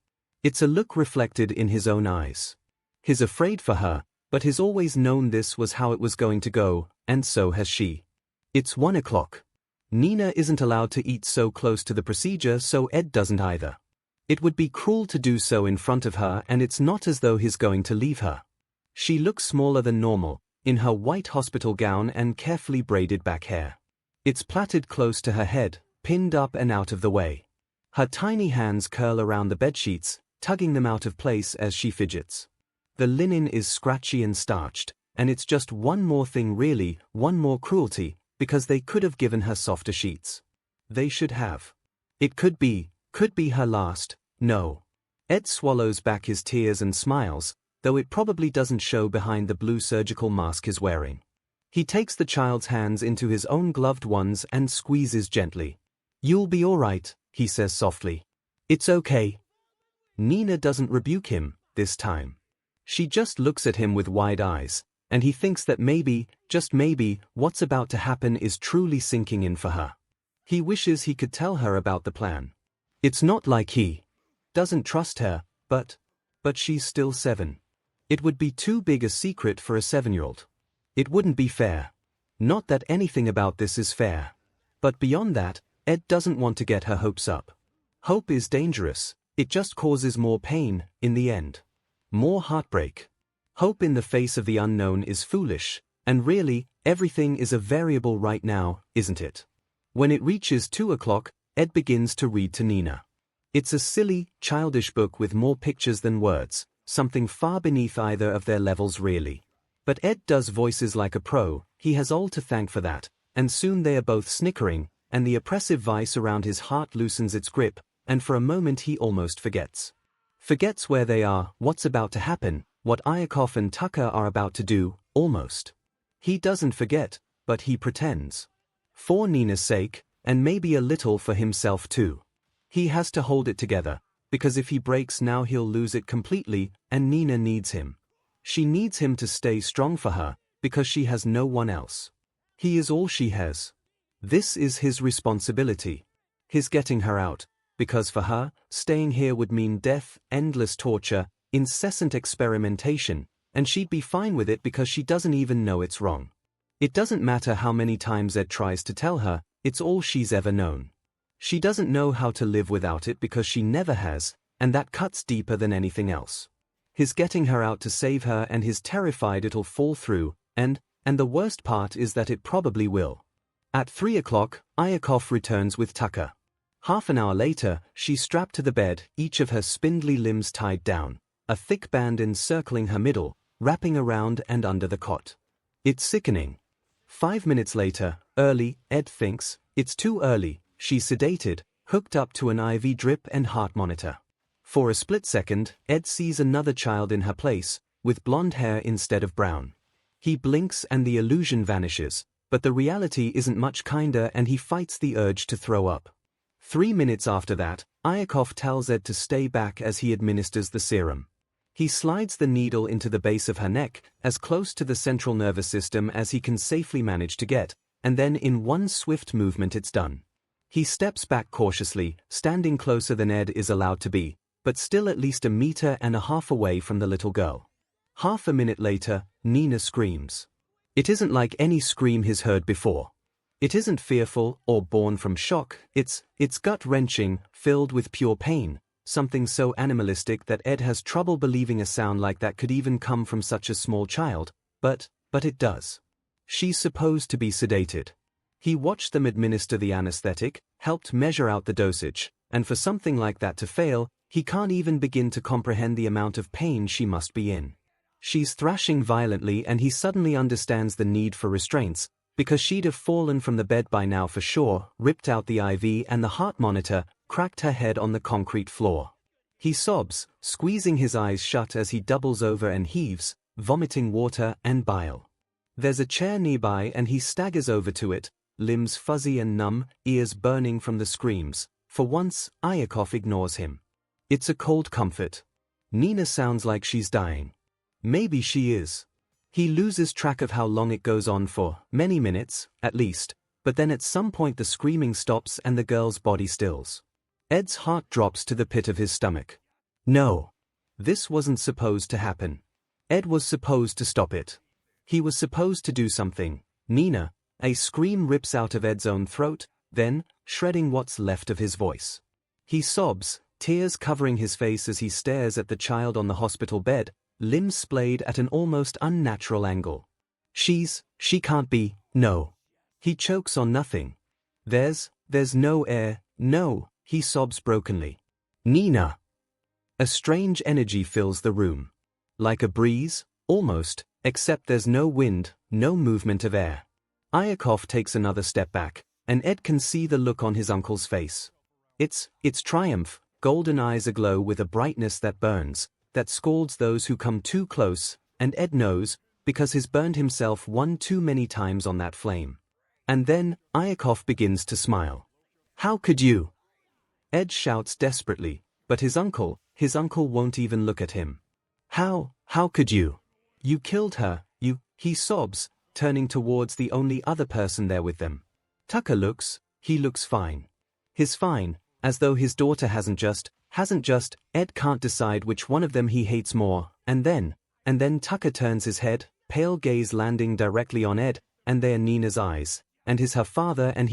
It's a look reflected in his own eyes. He's afraid for her, but he's always known this was how it was going to go, and so has she. It's 1 o'clock. Nina isn't allowed to eat so close to the procedure, so Ed doesn't either. It would be cruel to do so in front of her, and it's not as though he's going to leave her. She looks smaller than normal, in her white hospital gown and carefully braided back hair. It's plaited close to her head, pinned up and out of the way. Her tiny hands curl around the bedsheets, tugging them out of place as she fidgets. The linen is scratchy and starched, and it's just one more thing really, one more cruelty, because they could have given her softer sheets. They should have. It could be her last, no. Ed swallows back his tears and smiles, though it probably doesn't show behind the blue surgical mask he's wearing. He takes the child's hands into his own gloved ones and squeezes gently. "You'll be all right," he says softly. "It's okay." Nina doesn't rebuke him, this time. She just looks at him with wide eyes, and he thinks that maybe, just maybe, what's about to happen is truly sinking in for her. He wishes he could tell her about the plan. It's not like he doesn't trust her, but she's still 7. It would be too big a secret for a 7-year-old. It wouldn't be fair. Not that anything about this is fair. But beyond that, Ed doesn't want to get her hopes up. Hope is dangerous, it just causes more pain, in the end. More heartbreak. Hope in the face of the unknown is foolish, and really, everything is a variable right now, isn't it? When it reaches 2 o'clock, Ed begins to read to Nina. It's a silly, childish book with more pictures than words, something far beneath either of their levels really. But Ed does voices like a pro, he has all to thank for that, and soon they are both snickering, and the oppressive vice around his heart loosens its grip, and for a moment he almost forgets. Forgets where they are, what's about to happen, what 𝐒𝐿i𝐺 and Tucker are about to do, almost. He doesn't forget, but he pretends. For Nina's sake, and maybe a little for himself too. He has to hold it together, because if he breaks now he'll lose it completely, and Nina needs him. She needs him to stay strong for her, because she has no one else. He is all she has. This is his responsibility. His getting her out, because for her, staying here would mean death, endless torture, incessant experimentation, and she'd be fine with it because she doesn't even know it's wrong. It doesn't matter how many times Ed tries to tell her, it's all she's ever known. She doesn't know how to live without it because she never has, and that cuts deeper than anything else. His getting her out to save her and he's terrified it'll fall through, and the worst part is that it probably will. At 3 o'clock, 𝐒𝐿i𝐺 returns with Tucker. Half an hour later, she's strapped to the bed, each of her spindly limbs tied down, a thick band encircling her middle, wrapping around and under the cot. It's sickening. 5 minutes later, early, Ed thinks, it's too early, she's sedated, hooked up to an IV drip and heart monitor. For a split second, Ed sees another child in her place, with blonde hair instead of brown. He blinks and the illusion vanishes, but the reality isn't much kinder and he fights the urge to throw up. 3 minutes after that, 𝐒𝐿i𝐺 tells Ed to stay back as he administers the serum. He slides the needle into the base of her neck, as close to the central nervous system as he can safely manage to get, and then in one swift movement it's done. He steps back cautiously, standing closer than Ed is allowed to be, but still at least 1.5 meters away from the little girl. Half a minute later, Nina screams. It isn't like any scream he's heard before. It isn't fearful or born from shock, it's gut-wrenching, filled with pure pain, something so animalistic that Ed has trouble believing a sound like that could even come from such a small child, but it does. She's supposed to be sedated. He watched them administer the anesthetic, helped measure out the dosage, and for something like that to fail, he can't even begin to comprehend the amount of pain she must be in. She's thrashing violently and he suddenly understands the need for restraints, because she'd have fallen from the bed by now for sure, ripped out the IV and the heart monitor, cracked her head on the concrete floor. He sobs, squeezing his eyes shut as he doubles over and heaves, vomiting water and bile. There's a chair nearby and he staggers over to it, limbs fuzzy and numb, ears burning from the screams. For once, 𝐒𝐿i𝐺 ignores him. It's a cold comfort. Nina sounds like she's dying. Maybe she is. He loses track of how long it goes on for, many minutes, at least, but then at some point the screaming stops and the girl's body stills. Ed's heart drops to the pit of his stomach. No. This wasn't supposed to happen. Ed was supposed to stop it. He was supposed to do something. Nina, a scream rips out of Ed's own throat, then, shredding what's left of his voice. He sobs, tears covering his face as he stares at the child on the hospital bed, limbs splayed at an almost unnatural angle. She can't be, no. He chokes on nothing. There's no air, no, he sobs brokenly. Nina! A strange energy fills the room. Like a breeze, almost, except there's no wind, no movement of air. 𝐒𝐽𝐽 takes another step back, and Ed can see the look on his uncle's face. It's triumph, golden eyes aglow with a brightness that burns, that scalds those who come too close, and Ed knows, because he's burned himself one too many times on that flame. And then, 𝐒𝐽𝐽 begins to smile. How could you? Ed shouts desperately, but his uncle won't even look at him. How could you? You killed her, he sobs, turning towards the only other person there with them. Tucker looks fine. He's fine, as though his daughter hasn't just, Ed can't decide which one of them he hates more, and then Tucker turns his head, pale gaze landing directly on Ed, and there Nina's eyes, and her father, and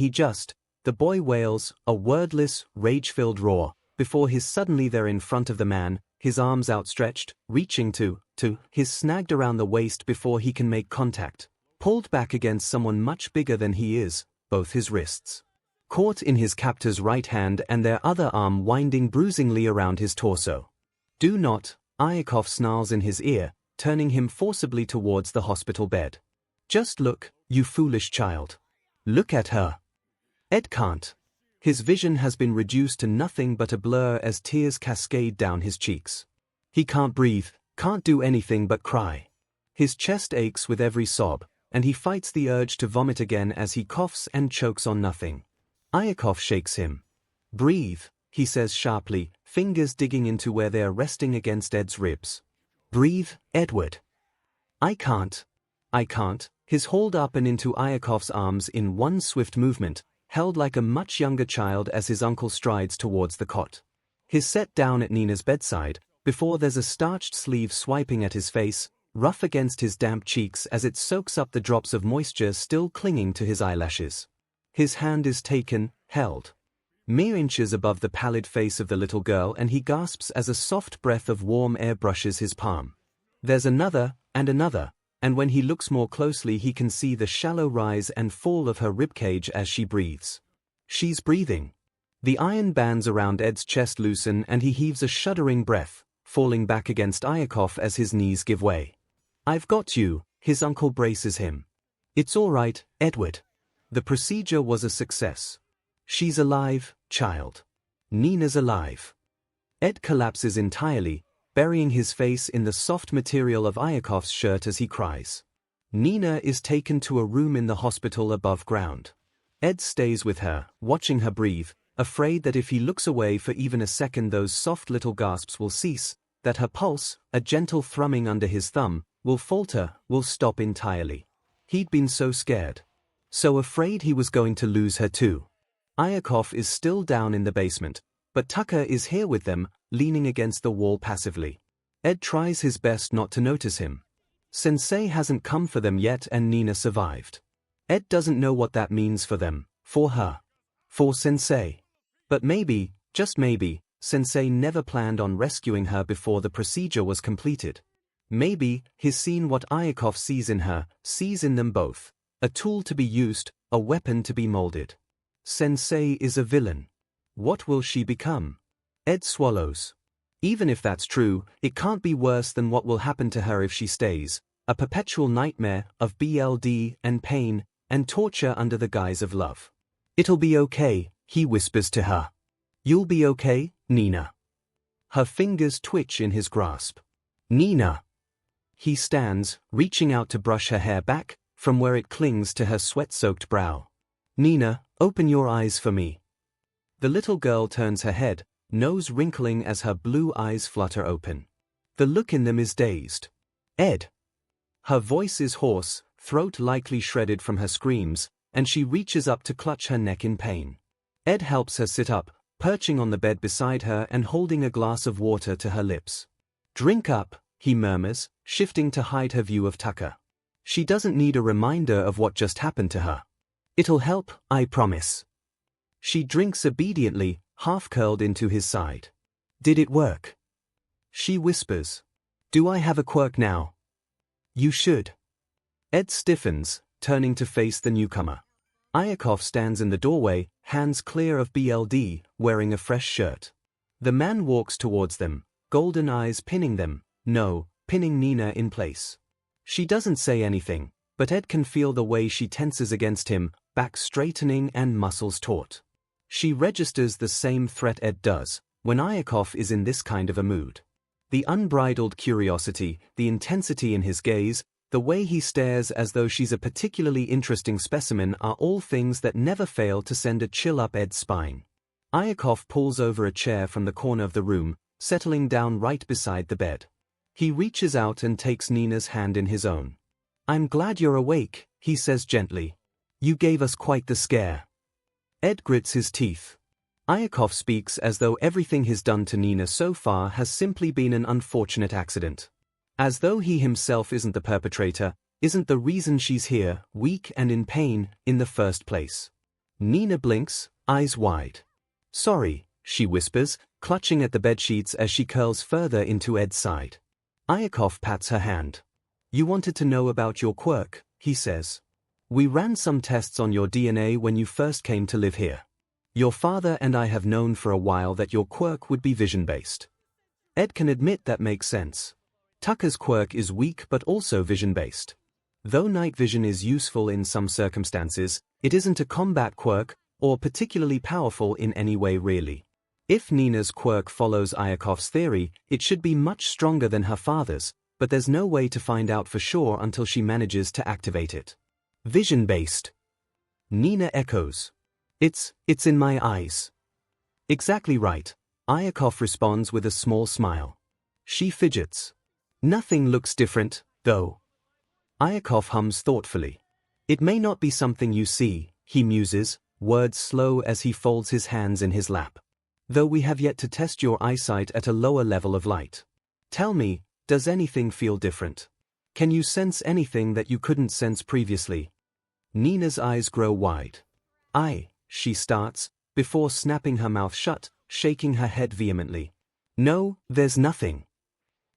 the boy wails, a wordless, rage-filled roar, before he's suddenly there in front of the man, his arms outstretched, reaching to, he's snagged around the waist before he can make contact, pulled back against someone much bigger than he is, both his wrists caught in his captor's right hand and their other arm winding bruisingly around his torso. Do not, 𝐒𝐽𝐽 snarls in his ear, turning him forcibly towards the hospital bed. Just look, you foolish child. Look at her. Ed can't. His vision has been reduced to nothing but a blur as tears cascade down his cheeks. He can't breathe, can't do anything but cry. His chest aches with every sob, and he fights the urge to vomit again as he coughs and chokes on nothing. 𝐒𝐽𝐽 shakes him. Breathe, he says sharply, fingers digging into where they are resting against Ed's ribs. Breathe, Edward. I can't. His hauled up and into 𝐒𝐽𝐽's arms in one swift movement, held like a much younger child as his uncle strides towards the cot. He's set down at Nina's bedside, before there's a starched sleeve swiping at his face, rough against his damp cheeks as it soaks up the drops of moisture still clinging to his eyelashes. His hand is taken, held mere inches above the pallid face of the little girl, and he gasps as a soft breath of warm air brushes his palm. There's another, and when he looks more closely he can see the shallow rise and fall of her ribcage as she breathes. She's breathing. The iron bands around Ed's chest loosen and he heaves a shuddering breath, falling back against 𝐒𝐽𝐽 as his knees give way. I've got you, his uncle braces him. It's all right, Edward. The procedure was a success. She's alive, child. Nina's alive. Ed collapses entirely, burying his face in the soft material of 𝐒𝐽𝐽's shirt as he cries. Nina is taken to a room in the hospital above ground. Ed stays with her, watching her breathe, afraid that if he looks away for even a second those soft little gasps will cease, that her pulse, a gentle thrumming under his thumb, will falter, will stop entirely. He'd been so scared. So afraid he was going to lose her too. 𝐒𝐽𝐽 is still down in the basement, but Tucker is here with them, leaning against the wall passively. Ed tries his best not to notice him. Sensei hasn't come for them yet and Nina survived. Ed doesn't know what that means for them, for her, for Sensei. But maybe, just maybe, Sensei never planned on rescuing her before the procedure was completed. Maybe he's seen what 𝐒𝐽𝐽 sees in her, sees in them both. A tool to be used, a weapon to be molded. Sensei is a villain. What will she become? Ed swallows. Even if that's true, it can't be worse than what will happen to her if she stays, a perpetual nightmare of BLD and pain and torture under the guise of love. It'll be okay, he whispers to her. You'll be okay, Nina. Her fingers twitch in his grasp. Nina. He stands, reaching out to brush her hair back, from where it clings to her sweat-soaked brow. Nina, open your eyes for me. The little girl turns her head, nose wrinkling as her blue eyes flutter open. The look in them is dazed. Ed. Her voice is hoarse, throat likely shredded from her screams, and she reaches up to clutch her neck in pain. Ed helps her sit up, perching on the bed beside her and holding a glass of water to her lips. Drink up, he murmurs, shifting to hide her view of Tucker. She doesn't need a reminder of what just happened to her. It'll help, I promise. She drinks obediently, half curled into his side. Did it work? She whispers. Do I have a quirk now? You should. Ed stiffens, turning to face the newcomer. 𝐼𝐭𝐼 stands in the doorway, hands clear of BLD, wearing a fresh shirt. The man walks towards them, golden eyes pinning them, pinning Nina in place. She doesn't say anything, but Ed can feel the way she tenses against him, back straightening and muscles taut. She registers the same threat Ed does, when 𝐼𝐭𝐼 is in this kind of a mood. The unbridled curiosity, the intensity in his gaze, the way he stares as though she's a particularly interesting specimen are all things that never fail to send a chill up Ed's spine. 𝐼𝐭𝐼 pulls over a chair from the corner of the room, settling down right beside the bed. He reaches out and takes Nina's hand in his own. "I'm glad you're awake," he says gently. "You gave us quite the scare." Ed grits his teeth. 𝐼𝐭𝐼 speaks as though everything he's done to Nina so far has simply been an unfortunate accident. As though he himself isn't the perpetrator, isn't the reason she's here, weak and in pain, in the first place. Nina blinks, eyes wide. "Sorry," she whispers, clutching at the bedsheets as she curls further into Ed's side. 𝐼𝐭𝐼 pats her hand. "You wanted to know about your quirk," he says. "We ran some tests on your DNA when you first came to live here. Your father and I have known for a while that your quirk would be vision-based." Ed can admit that makes sense. Tucker's quirk is weak but also vision-based. Though night vision is useful in some circumstances, it isn't a combat quirk, or particularly powerful in any way really. If Nina's quirk follows 𝐼𝐭𝐼's theory, it should be much stronger than her father's, but there's no way to find out for sure until she manages to activate it. "Vision-based," Nina echoes. It's in my eyes." "Exactly right," 𝐼𝐭𝐼 responds with a small smile. She fidgets. "Nothing looks different, though." 𝐼𝐭𝐼 hums thoughtfully. "It may not be something you see," he muses, words slow as he folds his hands in his lap. "Though we have yet to test your eyesight at a lower level of light. Tell me, does anything feel different? Can you sense anything that you couldn't sense previously?" Nina's eyes grow wide. She starts, before snapping her mouth shut, shaking her head vehemently. "No, there's nothing."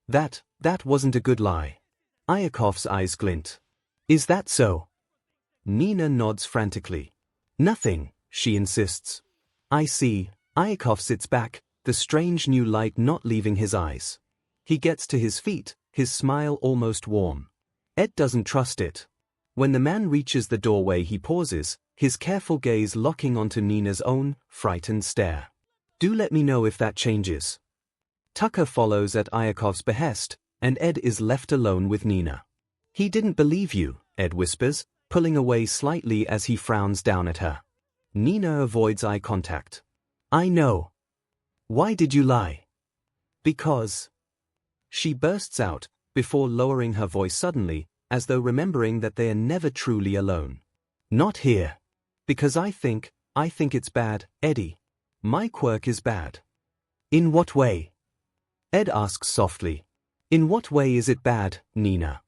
That wasn't a good lie." 𝐼𝐭𝐼's eyes glint. "Is that so?" Nina nods frantically. "Nothing," she insists. "I see." 𝐼𝐭𝐼 sits back, the strange new light not leaving his eyes. He gets to his feet, his smile almost warm. Ed doesn't trust it. When the man reaches the doorway he pauses, his careful gaze locking onto Nina's own, frightened stare. "Do let me know if that changes." Tucker follows at 𝐼𝐭𝐼's behest, and Ed is left alone with Nina. "He didn't believe you," Ed whispers, pulling away slightly as he frowns down at her. Nina avoids eye contact. "I know." "Why did you lie?" "Because." She bursts out, before lowering her voice suddenly, as though remembering that they are never truly alone. "Not here. Because I think it's bad, Eddie. My quirk is bad." "In what way?" Ed asks softly. "In what way is it bad, Nina?"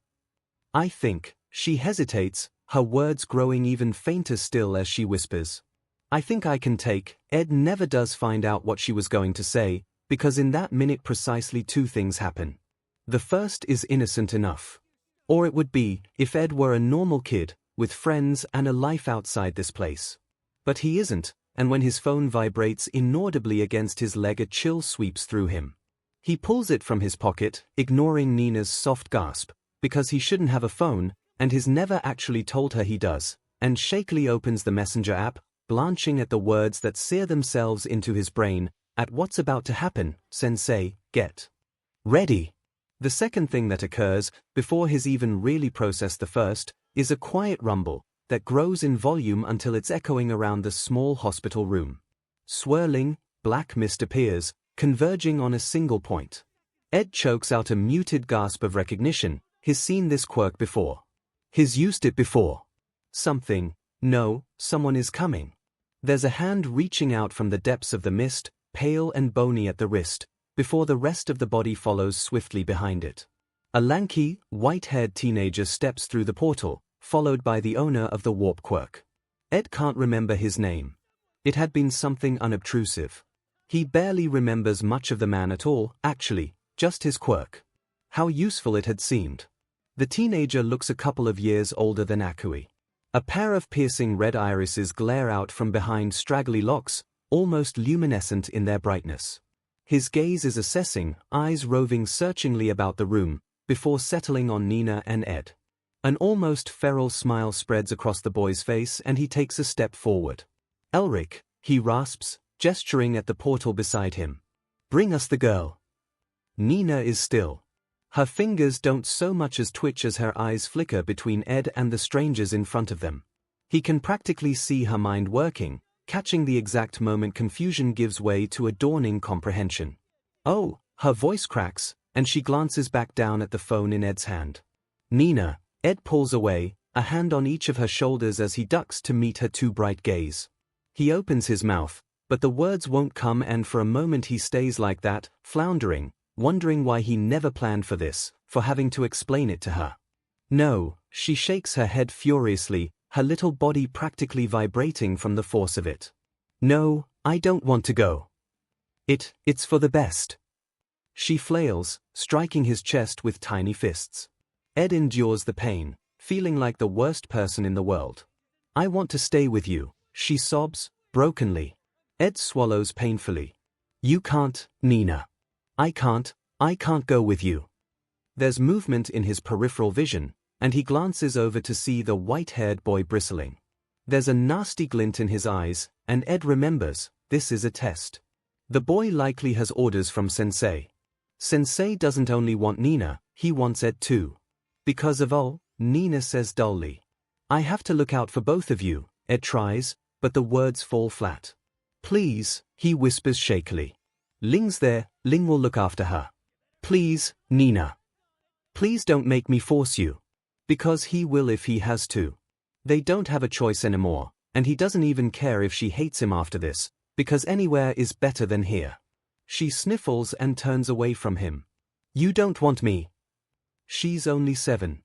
"I think," she hesitates, her words growing even fainter still as she whispers. "I think I can take." Ed never does find out what she was going to say, because in that minute precisely two things happen. The first is innocent enough. Or it would be, if Ed were a normal kid, with friends and a life outside this place. But he isn't, and when his phone vibrates inaudibly against his leg a chill sweeps through him. He pulls it from his pocket, ignoring Nina's soft gasp, because he shouldn't have a phone, and he's never actually told her he does, and shakily opens the messenger app, blanching at the words that sear themselves into his brain, at what's about to happen, sensei, get ready. The second thing that occurs, before he's even really processed the first, is a quiet rumble that grows in volume until it's echoing around the small hospital room. Swirling, black mist appears, converging on a single point. Ed chokes out a muted gasp of recognition. He's seen this quirk before. He's used it before. Someone is coming. There's a hand reaching out from the depths of the mist, pale and bony at the wrist, before the rest of the body follows swiftly behind it. A lanky, white-haired teenager steps through the portal, followed by the owner of the warp quirk. Ed can't remember his name. It had been something unobtrusive. He barely remembers much of the man at all, actually, just his quirk. How useful it had seemed. The teenager looks a couple of years older than 𝐒𝐭𝐼. A pair of piercing red irises glare out from behind straggly locks, almost luminescent in their brightness. His gaze is assessing, eyes roving searchingly about the room, before settling on Nina and Ed. An almost feral smile spreads across the boy's face and he takes a step forward. "Elric," he rasps, gesturing at the portal beside him. "Bring us the girl." Nina is still. Her fingers don't so much as twitch as her eyes flicker between Ed and the strangers in front of them. He can practically see her mind working, catching the exact moment confusion gives way to a dawning comprehension. "Oh," her voice cracks, and she glances back down at the phone in Ed's hand. "Nina." Ed pulls away, a hand on each of her shoulders as he ducks to meet her too bright gaze. He opens his mouth, but the words won't come, and for a moment he stays like that, floundering, wondering why he never planned for this, for having to explain it to her. "No," she shakes her head furiously, her little body practically vibrating from the force of it. "No, I don't want to go. It's for the best." She flails, striking his chest with tiny fists. Ed endures the pain, feeling like the worst person in the world. "I want to stay with you," she sobs, brokenly. Ed swallows painfully. "You can't, Nina. I can't go with you." There's movement in his peripheral vision, and he glances over to see the white-haired boy bristling. There's a nasty glint in his eyes, and Ed remembers, this is a test. The boy likely has orders from Sensei. Sensei doesn't only want Nina, he wants Ed too. "Because of all," Nina says dully. "I have to look out for both of you," Ed tries, but the words fall flat. "Please," he whispers shakily. "Ling's there, Ling will look after her. Please, Nina. Please don't make me force you." Because he will if he has to. They don't have a choice anymore, and he doesn't even care if she hates him after this, because anywhere is better than here. She sniffles and turns away from him. "You don't want me." She's only 7.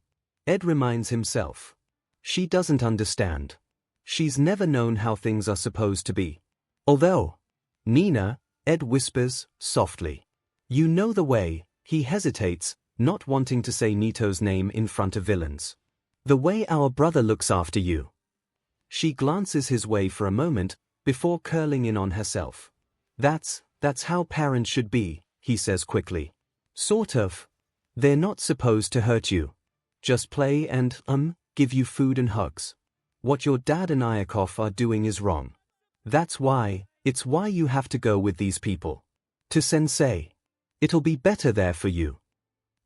Ed reminds himself. She doesn't understand. She's never known how things are supposed to be. Although, "Nina," Ed whispers, softly. "You know the way." He hesitates, not wanting to say Nito's name in front of villains. "The way our brother looks after you." She glances his way for a moment, before curling in on herself. That's how parents should be," he says quickly. "Sort of. They're not supposed to hurt you. Just play and, give you food and hugs. What your dad and 𝐼𝐺 are doing is wrong. It's why you have to go with these people. To Sensei. It'll be better there for you."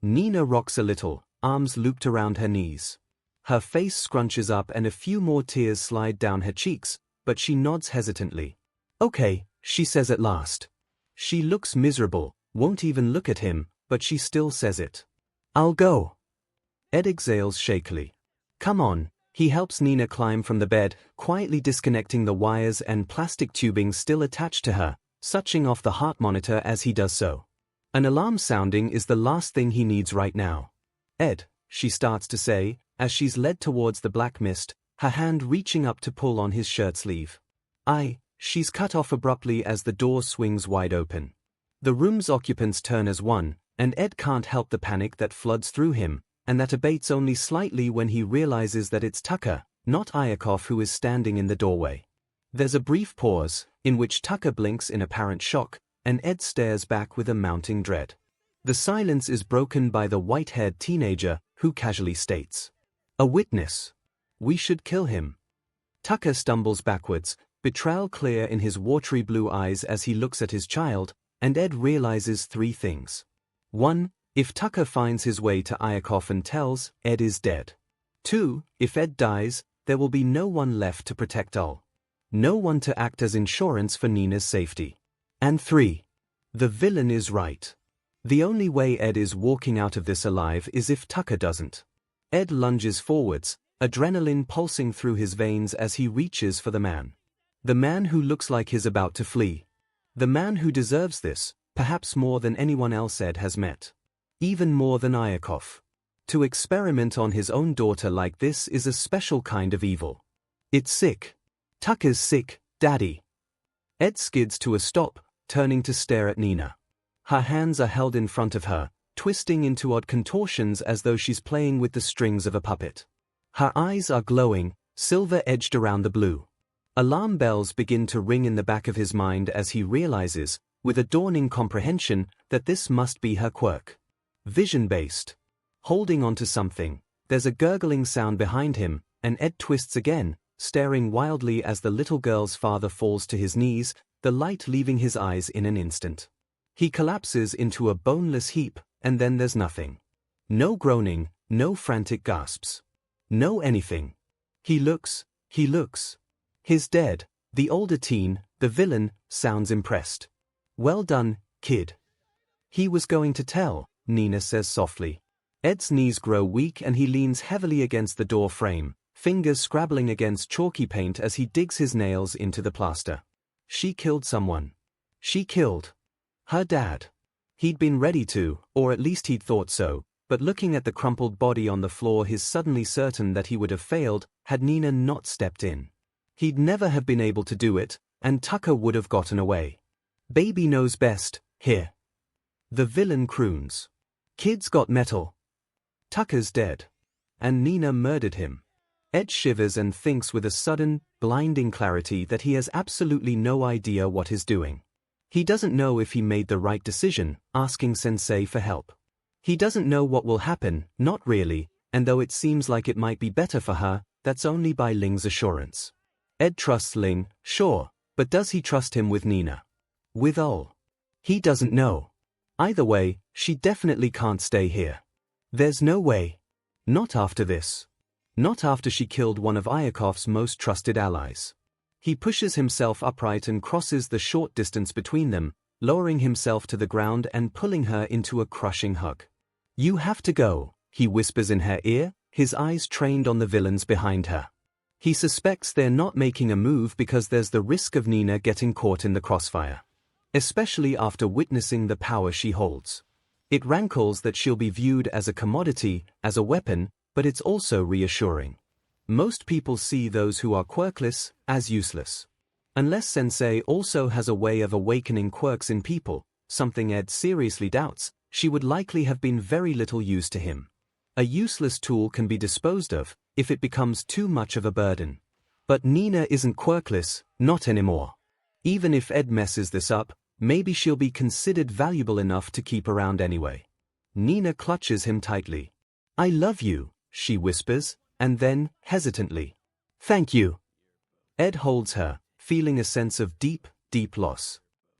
Nina rocks a little, arms looped around her knees. Her face scrunches up and a few more tears slide down her cheeks, but she nods hesitantly. "Okay," she says at last. She looks miserable, won't even look at him, but she still says it. "I'll go." Ed exhales shakily. "Come on." He helps Nina climb from the bed, quietly disconnecting the wires and plastic tubing still attached to her, switching off the heart monitor as he does so. An alarm sounding is the last thing he needs right now. "Ed," she starts to say, as she's led towards the black mist, her hand reaching up to pull on his shirt sleeve. She's cut off abruptly as the door swings wide open. The room's occupants turn as one, and Ed can't help the panic that floods through him, and that abates only slightly when he realizes that it's Tucker, not 𝐼𝐺, who is standing in the doorway. There's a brief pause, in which Tucker blinks in apparent shock, and Ed stares back with a mounting dread. The silence is broken by the white-haired teenager, who casually states, "A witness. We should kill him." Tucker stumbles backwards, betrayal clear in his watery blue eyes as he looks at his child, and Ed realizes 3 things. 1. If Tucker finds his way to 𝐼𝐺 and tells, Ed is dead. 2. If Ed dies, there will be no one left to protect 𝐼𝐺. No one to act as insurance for Nina's safety. And 3. The villain is right. The only way Ed is walking out of this alive is if Tucker doesn't. Ed lunges forwards, adrenaline pulsing through his veins as he reaches for the man. The man who looks like he's about to flee. The man who deserves this, perhaps more than anyone else Ed has met. Even more than 𝐼𝐺. To experiment on his own daughter like this is a special kind of evil. It's sick. Tucker's sick, Daddy. Ed skids to a stop, turning to stare at Nina. Her hands are held in front of her, twisting into odd contortions as though she's playing with the strings of a puppet. Her eyes are glowing, silver edged around the blue. Alarm bells begin to ring in the back of his mind as he realizes, with a dawning comprehension, that this must be her quirk. Vision-based. Holding onto something, there's a gurgling sound behind him, and Ed twists again, staring wildly as the little girl's father falls to his knees, the light leaving his eyes in an instant. He collapses into a boneless heap, and then there's nothing. No groaning, no frantic gasps. No anything. He looks. He's dead. The older teen, the villain, sounds impressed. Well done, kid. He was going to tell, Nina says softly. Ed's knees grow weak and he leans heavily against the door frame, fingers scrabbling against chalky paint as he digs his nails into the plaster. She killed someone. She killed her dad. He'd been ready to, or at least he'd thought so, but looking at the crumpled body on the floor he's suddenly certain that he would have failed had Nina not stepped in. He'd never have been able to do it, and Tucker would have gotten away. Baby knows best, here. The villain croons. Kid's got metal. Tucker's dead. And Nina murdered him. Ed shivers and thinks with a sudden, blinding clarity that he has absolutely no idea what he's doing. He doesn't know if he made the right decision, asking Sensei for help. He doesn't know what will happen, not really, and though it seems like it might be better for her, that's only by Ling's assurance. Ed trusts Ling, sure, but does he trust him with Nina? With Ul? He doesn't know. Either way, she definitely can't stay here. There's no way. Not after this. Not after she killed one of Iyakov's most trusted allies. He pushes himself upright and crosses the short distance between them, lowering himself to the ground and pulling her into a crushing hug. You have to go, he whispers in her ear, his eyes trained on the villains behind her. He suspects they're not making a move because there's the risk of Nina getting caught in the crossfire. Especially after witnessing the power she holds. It rankles that she'll be viewed as a commodity, as a weapon, but it's also reassuring. Most people see those who are quirkless as useless. Unless Sensei also has a way of awakening quirks in people, something Ed seriously doubts, she would likely have been very little use to him. A useless tool can be disposed of if it becomes too much of a burden. But Nina isn't quirkless, not anymore. Even if Ed messes this up, maybe she'll be considered valuable enough to keep around anyway. Nina clutches him tightly. I love you, she whispers, and then, hesitantly, thank you. Ed holds her, feeling a sense of deep, deep loss.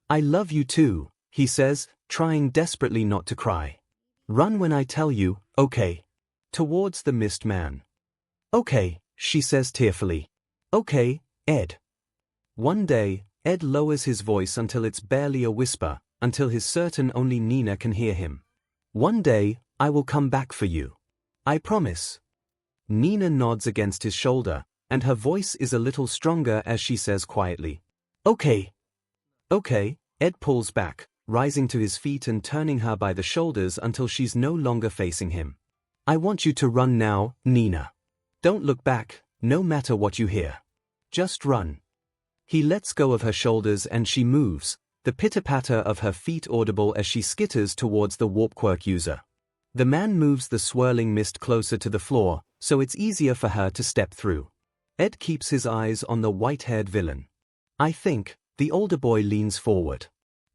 I love you too, he says, trying desperately not to cry. Run when I tell you, okay. Towards the mist man. Okay, she says tearfully. Okay, Ed. One day, Ed lowers his voice until it's barely a whisper, until he's certain only Nina can hear him. One day, I will come back for you. I promise. Nina nods against his shoulder, and her voice is a little stronger as she says quietly, okay. Okay, Ed pulls back, rising to his feet and turning her by the shoulders until she's no longer facing him. I want you to run now, Nina. Don't look back, no matter what you hear. Just run. He lets go of her shoulders and she moves, the pitter-patter of her feet audible as she skitters towards the warp quirk user. The man moves the swirling mist closer to the floor, so it's easier for her to step through. Ed keeps his eyes on the white-haired villain. I think, the older boy leans forward.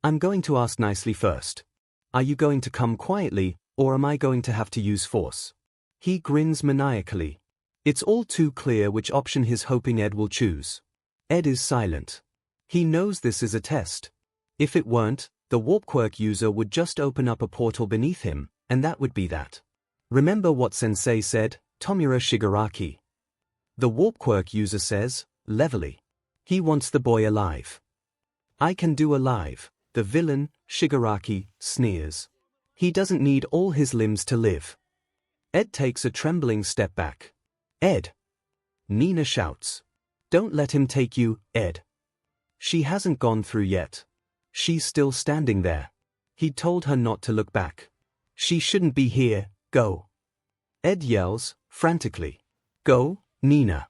I'm going to ask nicely first. Are you going to come quietly, or am I going to have to use force? He grins maniacally. It's all too clear which option he's hoping Ed will choose. Ed is silent. He knows this is a test. If it weren't, the warp quirk user would just open up a portal beneath him, and that would be that. Remember what Sensei said, Tomura Shigaraki. The warp quirk user says, levelly. He wants the boy alive. I can do alive, the villain, Shigaraki, sneers. He doesn't need all his limbs to live. Ed takes a trembling step back. Ed! Nina shouts. Don't let him take you, Ed. She hasn't gone through yet. She's still standing there. He told her not to look back. She shouldn't be here, go. Ed yells, frantically. Go, Nina.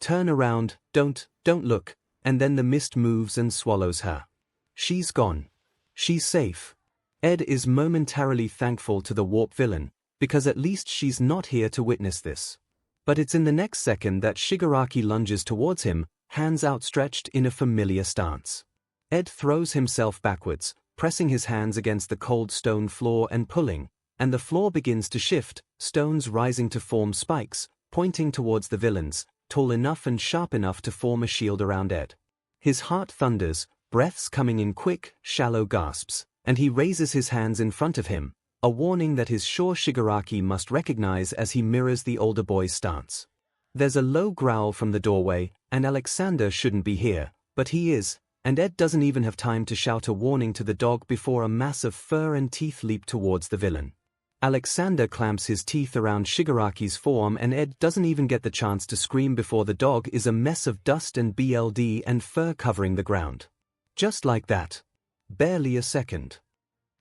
Turn around, don't look, and then the mist moves and swallows her. She's gone. She's safe. Ed is momentarily thankful to the warp villain, because at least she's not here to witness this. But it's in the next second that Shigaraki lunges towards him, hands outstretched in a familiar stance. Ed throws himself backwards, pressing his hands against the cold stone floor and pulling, and the floor begins to shift, stones rising to form spikes, pointing towards the villains, tall enough and sharp enough to form a shield around Ed. His heart thunders, breaths coming in quick, shallow gasps, and he raises his hands in front of him, a warning that his sure Shigaraki must recognize as he mirrors the older boy's stance. There's a low growl from the doorway, and Alexander shouldn't be here, but he is, and Ed doesn't even have time to shout a warning to the dog before a mass of fur and teeth leap towards the villain. Alexander clamps his teeth around Shigaraki's forearm and Ed doesn't even get the chance to scream before the dog is a mess of dust and BLD and fur covering the ground. Just like that. Barely a second.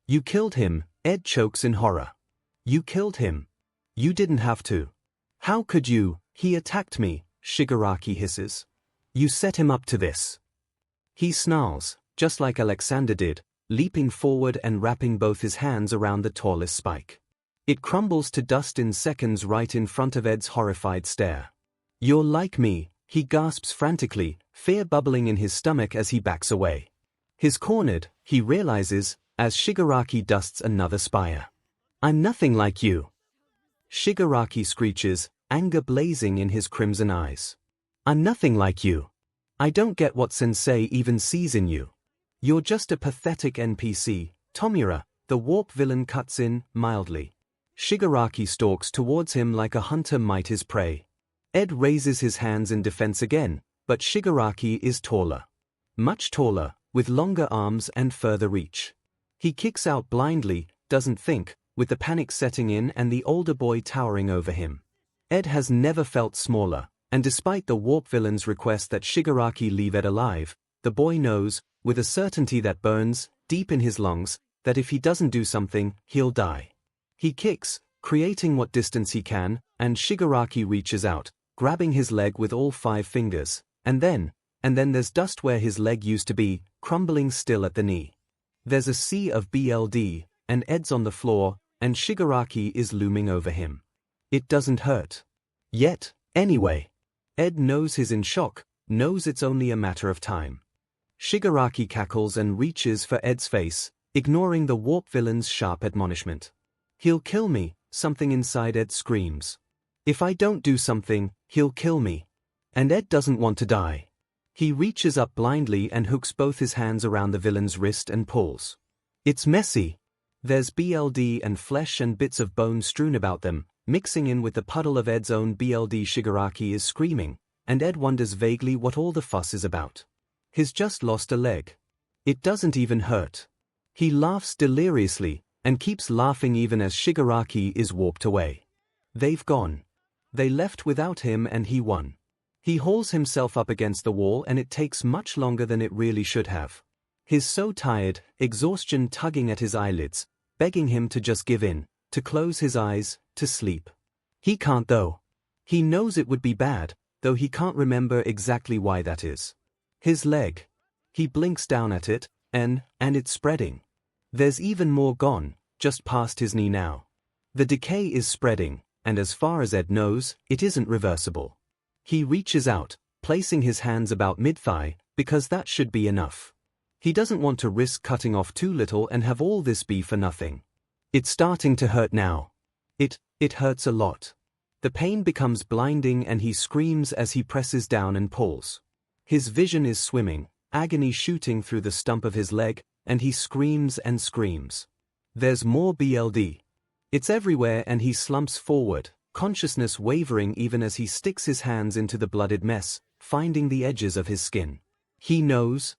You killed him, Ed chokes in horror. You killed him. You didn't have to. How could you? He attacked me, Shigaraki hisses. You set him up to this. He snarls, just like Alexander did, leaping forward and wrapping both his hands around the tallest spike. It crumbles to dust in seconds right in front of Ed's horrified stare. You're like me, he gasps frantically, fear bubbling in his stomach as he backs away. His cornered, he realizes, as Shigaraki dusts another spire. I'm nothing like you. Shigaraki screeches, anger blazing in his crimson eyes. I'm nothing like you. I don't get what Sensei even sees in you. You're just a pathetic NPC, Tomura, the warp villain cuts in, mildly. Shigaraki stalks towards him like a hunter might his prey. Ed raises his hands in defense again, but Shigaraki is taller. Much taller, with longer arms and further reach. He kicks out blindly, doesn't think, with the panic setting in and the older boy towering over him. Ed has never felt smaller, and despite the warp villain's request that Shigaraki leave Ed alive, the boy knows, with a certainty that burns, deep in his lungs, that if he doesn't do something, he'll die. He kicks, creating what distance he can, and Shigaraki reaches out, grabbing his leg with all 5 fingers, and then there's dust where his leg used to be, crumbling still at the knee. There's a sea of BLD, and Ed's on the floor, and Shigaraki is looming over him. It doesn't hurt. Yet, anyway. Ed knows he's in shock, knows it's only a matter of time. Shigaraki cackles and reaches for Ed's face, ignoring the warp villain's sharp admonishment. He'll kill me, something inside Ed screams. If I don't do something, he'll kill me. And Ed doesn't want to die. He reaches up blindly and hooks both his hands around the villain's wrist and pulls. It's messy. There's BLD and flesh and bits of bone strewn about them, mixing in with the puddle of Ed's own BLD. Shigaraki is screaming, and Ed wonders vaguely what all the fuss is about. He's just lost a leg. It doesn't even hurt. He laughs deliriously, and keeps laughing even as Shigaraki is warped away. They've gone. They left without him and he won. He hauls himself up against the wall and it takes much longer than it really should have. He's so tired, exhaustion tugging at his eyelids, begging him to just give in, to close his eyes, to sleep. He can't though. He knows it would be bad, though he can't remember exactly why that is. His leg. He blinks down at it, and it's spreading. There's even more gone, just past his knee now. The decay is spreading, and as far as Ed knows, it isn't reversible. He reaches out, placing his hands about mid-thigh, because that should be enough. He doesn't want to risk cutting off too little and have all this be for nothing. It's starting to hurt now. It hurts a lot. The pain becomes blinding and he screams as he presses down and pulls. His vision is swimming, agony shooting through the stump of his leg, and he screams and screams. There's more BLD. It's everywhere and he slumps forward, consciousness wavering even as he sticks his hands into the blooded mess, finding the edges of his skin. He knows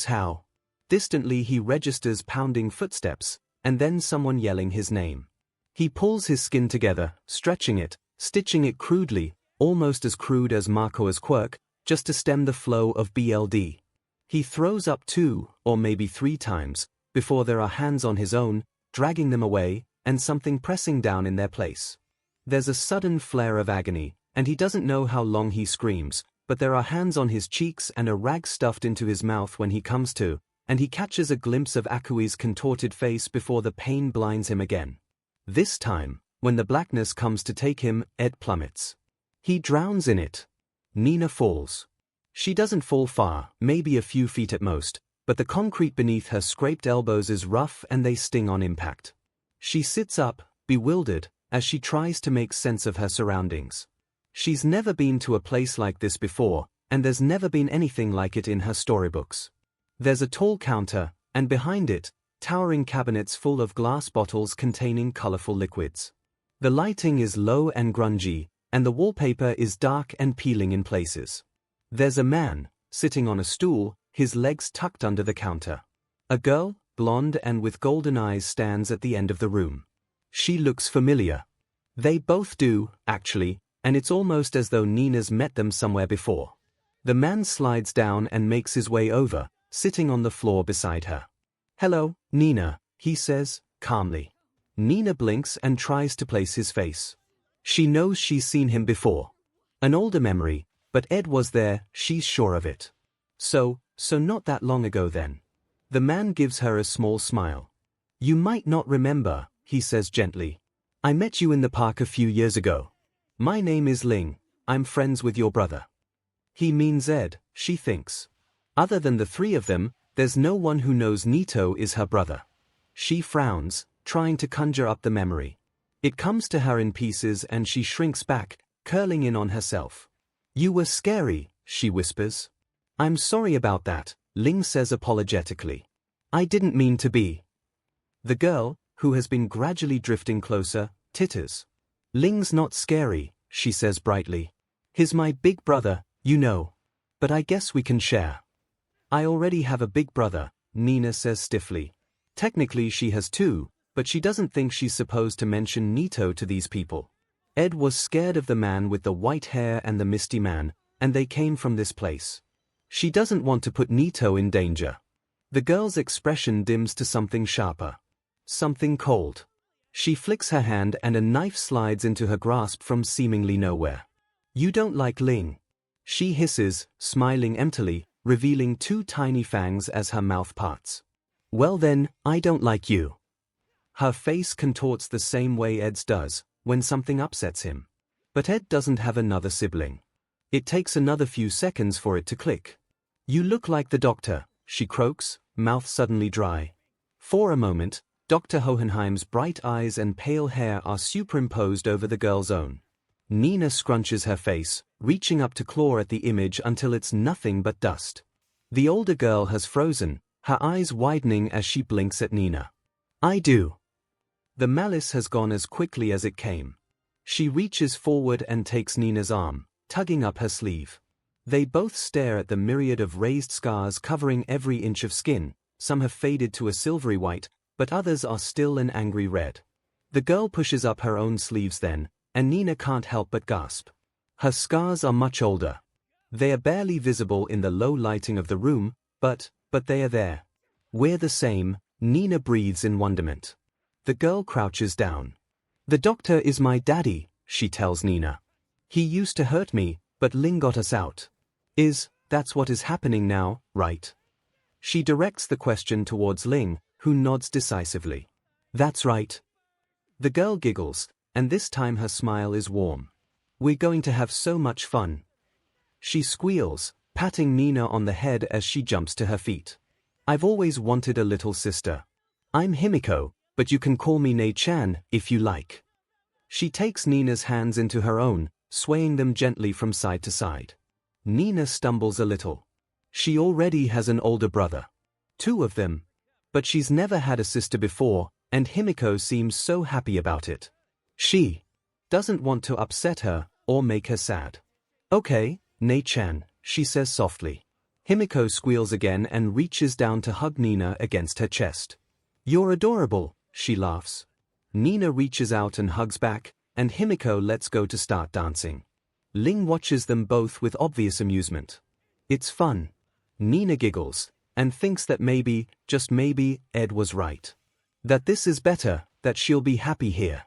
how. Distantly he registers pounding footsteps, and then someone yelling his name. He pulls his skin together, stretching it, stitching it crudely, almost as crude as Makoa's quirk, just to stem the flow of BLD. He throws up 2, or maybe 3 times, before there are hands on his own, dragging them away, and something pressing down in their place. There's a sudden flare of agony, and he doesn't know how long he screams, but there are hands on his cheeks and a rag stuffed into his mouth when he comes to, and he catches a glimpse of Akui's contorted face before the pain blinds him again. This time, when the blackness comes to take him, Ed plummets. He drowns in it. Nina falls. She doesn't fall far, maybe a few feet at most, but the concrete beneath her scraped elbows is rough and they sting on impact. She sits up, bewildered, as she tries to make sense of her surroundings. She's never been to a place like this before, and there's never been anything like it in her storybooks. There's a tall counter, and behind it, towering cabinets full of glass bottles containing colorful liquids. The lighting is low and grungy, and the wallpaper is dark and peeling in places. There's a man, sitting on a stool, his legs tucked under the counter. A girl, blonde and with golden eyes, stands at the end of the room. She looks familiar. They both do, actually, and it's almost as though Nina's met them somewhere before. The man slides down and makes his way over, sitting on the floor beside her. "Hello, Nina," he says, calmly. Nina blinks and tries to place his face. She knows she's seen him before. An older memory, but Ed was there, she's sure of it. So not that long ago then. The man gives her a small smile. "You might not remember," he says gently. "I met you in the park a few years ago. My name is Ling, I'm friends with your brother." He means Ed, she thinks. Other than the three of them, there's no one who knows Nito is her brother. She frowns, trying to conjure up the memory. It comes to her in pieces and she shrinks back, curling in on herself. "You were scary," she whispers. "I'm sorry about that," Ling says apologetically. "I didn't mean to be." The girl, who has been gradually drifting closer, titters. "Ling's not scary," she says brightly. "He's my big brother, you know. But I guess we can share." "I already have a big brother," Nina says stiffly. Technically she has two, but she doesn't think she's supposed to mention Nito to these people. Ed was scared of the man with the white hair and the misty man, and they came from this place. She doesn't want to put Nito in danger. The girl's expression dims to something sharper. Something cold. She flicks her hand and a knife slides into her grasp from seemingly nowhere. "You don't like Ling," she hisses, smiling emptily, revealing two tiny fangs as her mouth parts. "Well then, I don't like you." Her face contorts the same way Ed's does, when something upsets him. But Ed doesn't have another sibling. It takes another few seconds for it to click. "You look like the doctor," she croaks, mouth suddenly dry. For a moment, Dr. Hohenheim's bright eyes and pale hair are superimposed over the girl's own. Nina scrunches her face, reaching up to claw at the image until it's nothing but dust. The older girl has frozen, her eyes widening as she blinks at Nina. "I do." The malice has gone as quickly as it came. She reaches forward and takes Nina's arm, tugging up her sleeve. They both stare at the myriad of raised scars covering every inch of skin. Some have faded to a silvery white, but others are still an angry red. The girl pushes up her own sleeves then, and Nina can't help but gasp. Her scars are much older. They are barely visible in the low lighting of the room, but they are there. "We're the same," Nina breathes in wonderment. The girl crouches down. "The doctor is my daddy," she tells Nina. "He used to hurt me, but Ling got us out. That's what is happening now, right?" She directs the question towards Ling, who nods decisively. "That's right." The girl giggles, and this time her smile is warm. "We're going to have so much fun." She squeals, patting Nina on the head as she jumps to her feet. "I've always wanted a little sister. I'm Himiko, but you can call me Nei-chan if you like." She takes Nina's hands into her own, swaying them gently from side to side. Nina stumbles a little. She already has an older brother. Two of them. But she's never had a sister before, and Himiko seems so happy about it. She doesn't want to upset her or make her sad. "Okay, Nei-chan," she says softly. Himiko squeals again and reaches down to hug Nina against her chest. "You're adorable," she laughs. Nina reaches out and hugs back, and Himiko lets go to start dancing. Ling watches them both with obvious amusement. It's fun. Nina giggles, and thinks that maybe, just maybe, Ed was right. That this is better, that she'll be happy here.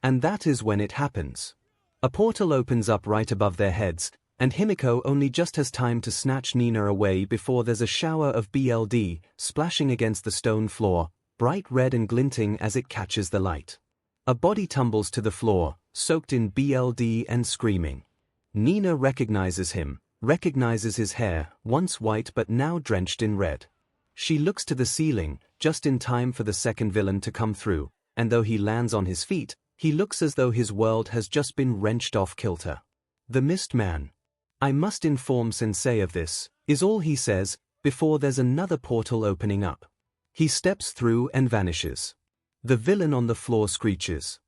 And that is when it happens. A portal opens up right above their heads, and Himiko only just has time to snatch Nina away before there's a shower of BLD splashing against the stone floor, bright red and glinting as it catches the light. A body tumbles to the floor, soaked in BLD and screaming. Nina recognizes him, recognizes his hair, once white but now drenched in red. She looks to the ceiling, just in time for the second villain to come through, and though he lands on his feet, he looks as though his world has just been wrenched off kilter. The Mist Man. "I must inform Sensei of this," is all he says, before there's another portal opening up. He steps through and vanishes. The villain on the floor screeches,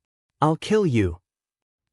"I'll kill you."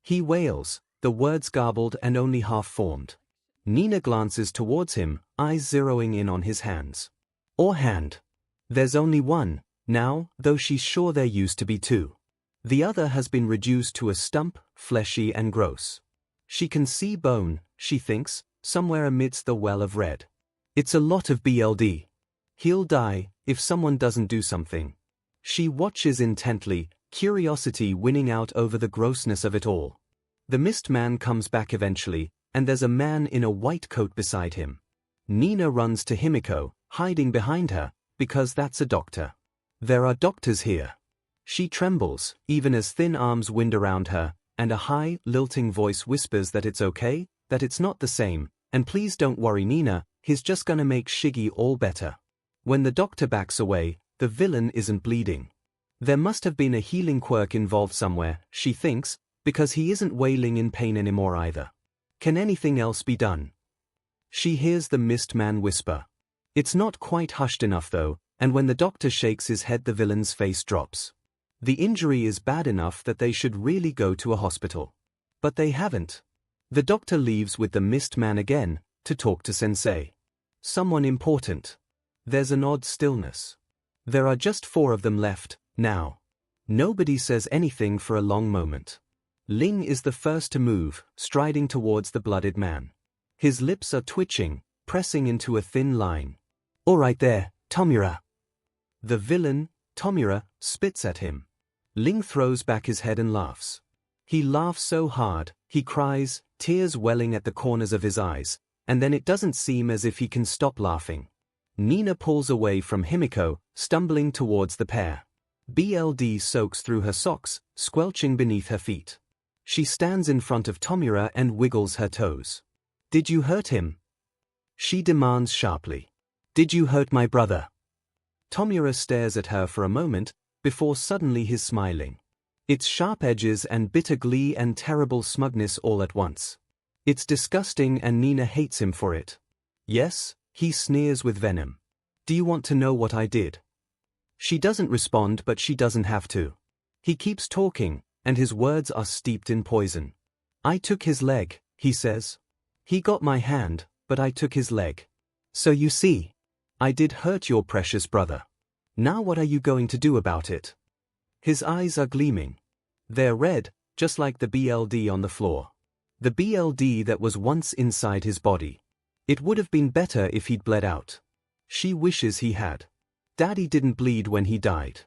He wails, the words garbled and only half-formed. Nina glances towards him, eyes zeroing in on his hands. Or hand. There's only one, now, though she's sure there used to be two. The other has been reduced to a stump, fleshy and gross. She can see bone, she thinks, somewhere amidst the well of red. It's a lot of BLD. He'll die, if someone doesn't do something. She watches intently, curiosity winning out over the grossness of it all. The Mist Man comes back eventually, and there's a man in a white coat beside him. Nina runs to Himiko, hiding behind her, because that's a doctor. There are doctors here. She trembles, even as thin arms wind around her, and a high, lilting voice whispers that it's okay, that it's not the same, and please don't worry Nina, he's just gonna make 𝐔𝐬𝐽 all better. When the doctor backs away, the villain isn't bleeding. There must have been a healing quirk involved somewhere, she thinks, because he isn't wailing in pain anymore either. Can anything else be done? She hears the Mist Man whisper. It's not quite hushed enough though, and when the doctor shakes his head the villain's face drops. The injury is bad enough that they should really go to a hospital. But they haven't. The doctor leaves with the Mist Man again, to talk to Sensei. Someone important. There's an odd stillness. There are just 4 of them left, now. Nobody says anything for a long moment. Ling is the first to move, striding towards the blooded man. His lips are twitching, pressing into a thin line. All right there, Tomura. The villain, Tomura, spits at him. Ling throws back his head and laughs. He laughs so hard, he cries, tears welling at the corners of his eyes, and then it doesn't seem as if he can stop laughing. Nina pulls away from Himiko, stumbling towards the pair. BLD soaks through her socks, squelching beneath her feet. She stands in front of Tomura and wiggles her toes. Did you hurt him? She demands sharply. Did you hurt my brother? Tomura stares at her for a moment, before suddenly his smiling. It's sharp edges and bitter glee and terrible smugness all at once. It's disgusting and Nina hates him for it. Yes, he sneers with venom. Do you want to know what I did? She doesn't respond but she doesn't have to. He keeps talking, and his words are steeped in poison. I took his leg, he says. He got my hand, but I took his leg. So you see, I did hurt your precious brother. Now what are you going to do about it? His eyes are gleaming. They're red, just like the BLD on the floor. The BLD that was once inside his body. It would have been better if he'd bled out. She wishes he had. Daddy didn't bleed when he died.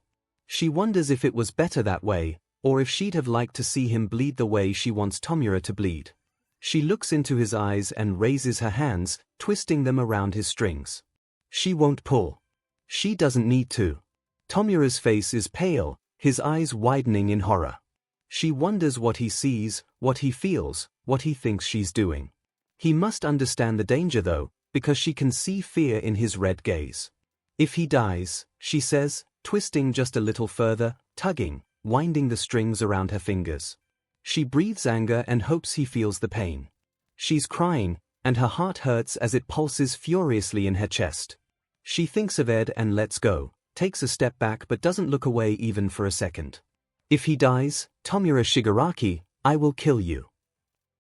She wonders if it was better that way, or if she'd have liked to see him bleed the way she wants Tomura to bleed. She looks into his eyes and raises her hands, twisting them around his strings. She won't pull. She doesn't need to. Tomura's face is pale, his eyes widening in horror. She wonders what he sees, what he feels, what he thinks she's doing. He must understand the danger though, because she can see fear in his red gaze. If he dies, she says, twisting just a little further, tugging, winding the strings around her fingers. She breathes anger and hopes he feels the pain. She's crying, and her heart hurts as it pulses furiously in her chest. She thinks of Ed and lets go, takes a step back but doesn't look away even for a second. If he dies, Tomura Shigaraki, I will kill you.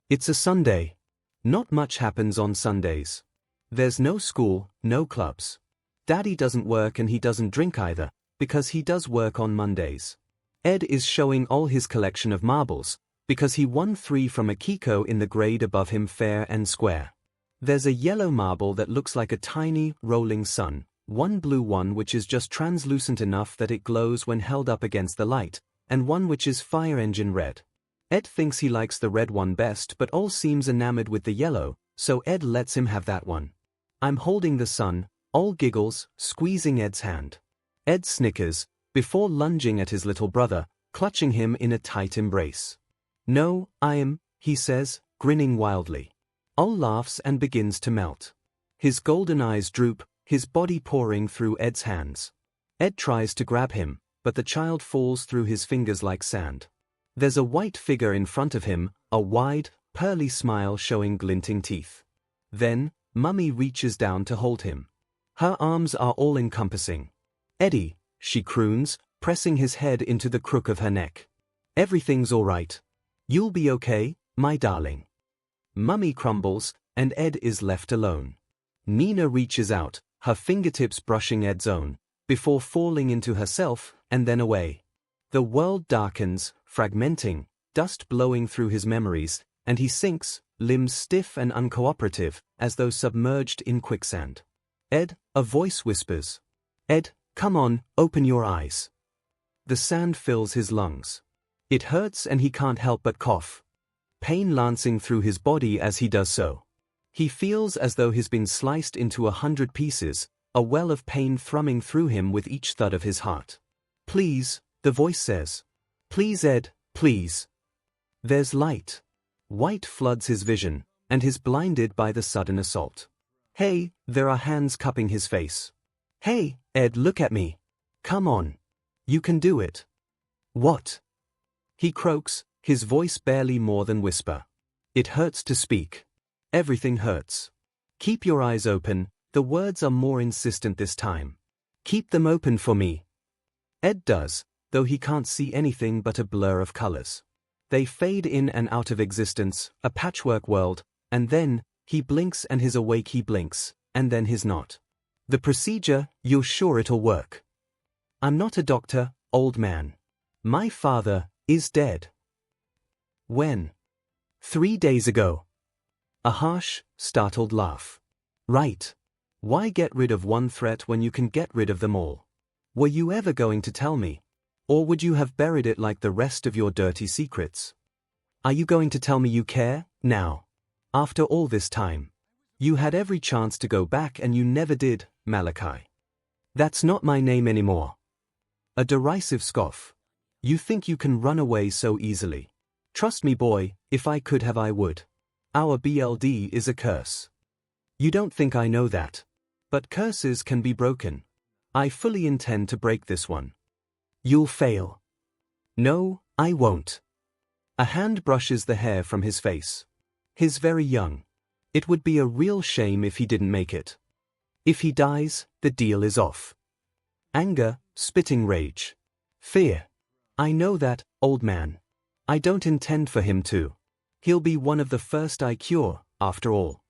It's a Sunday. Not much happens on Sundays. There's no school, no clubs. Daddy doesn't work and he doesn't drink either, because he does work on Mondays. Ed is showing all his collection of marbles, because he won 3 from Akiko in the grade above him fair and square. There's a yellow marble that looks like a tiny, rolling sun, one blue one which is just translucent enough that it glows when held up against the light, and one which is fire engine red. Ed thinks he likes the red one best but all seems enamored with the yellow, so Ed lets him have that one. I'm holding the sun, all giggles, squeezing Ed's hand. Ed snickers, before lunging at his little brother, clutching him in a tight embrace. No, he says, grinning wildly. Ol laughs and begins to melt. His golden eyes droop, his body pouring through Ed's hands. Ed tries to grab him, but the child falls through his fingers like sand. There's a white figure in front of him, a wide, pearly smile showing glinting teeth. Then, Mummy reaches down to hold him. Her arms are all-encompassing. "Eddie," she croons, pressing his head into the crook of her neck. "Everything's all right. You'll be okay, my darling." Mummy crumbles, and Ed is left alone. Nina reaches out, her fingertips brushing Ed's own, before falling into herself, and then away. The world darkens, fragmenting, dust blowing through his memories, and he sinks, limbs stiff and uncooperative, as though submerged in quicksand. "Ed," a voice whispers. "Ed, come on, open your eyes." The sand fills his lungs. It hurts and he can't help but cough. Pain lancing through his body as he does so. He feels as though he's been sliced into 100 pieces, a well of pain thrumming through him with each thud of his heart. "Please," the voice says. "Please, Ed, please." There's light. White floods his vision, and he's blinded by the sudden assault. "Hey," there are hands cupping his face. "Hey, Ed, look at me. Come on. You can do it." "What?" He croaks, his voice barely more than whisper. It hurts to speak. Everything hurts. "Keep your eyes open," the words are more insistent this time. "Keep them open for me." Ed does, though he can't see anything but a blur of colors. They fade in and out of existence, a patchwork world, and then, he blinks and he's awake, he blinks, and then he's not. "The procedure, you're sure it'll work?" "I'm not a doctor, old man. My father is dead." "When?" "3 days ago." A harsh, startled laugh. "Right. Why get rid of one threat when you can get rid of them all? Were you ever going to tell me? Or would you have buried it like the rest of your dirty secrets? Are you going to tell me you care, now? After all this time? You had every chance to go back and you never did, Malachi." "That's not my name anymore." A derisive scoff. "You think you can run away so easily? Trust me, boy, if I could have I would. Our BLD is a curse. You don't think I know that. But curses can be broken. I fully intend to break this one." "You'll fail." "No, I won't." A hand brushes the hair from his face. He's very young. It would be a real shame if he didn't make it. If he dies, the deal is off. Anger, spitting rage. Fear. "I know that, old man. I don't intend for him to. He'll be one of the first I cure, after all."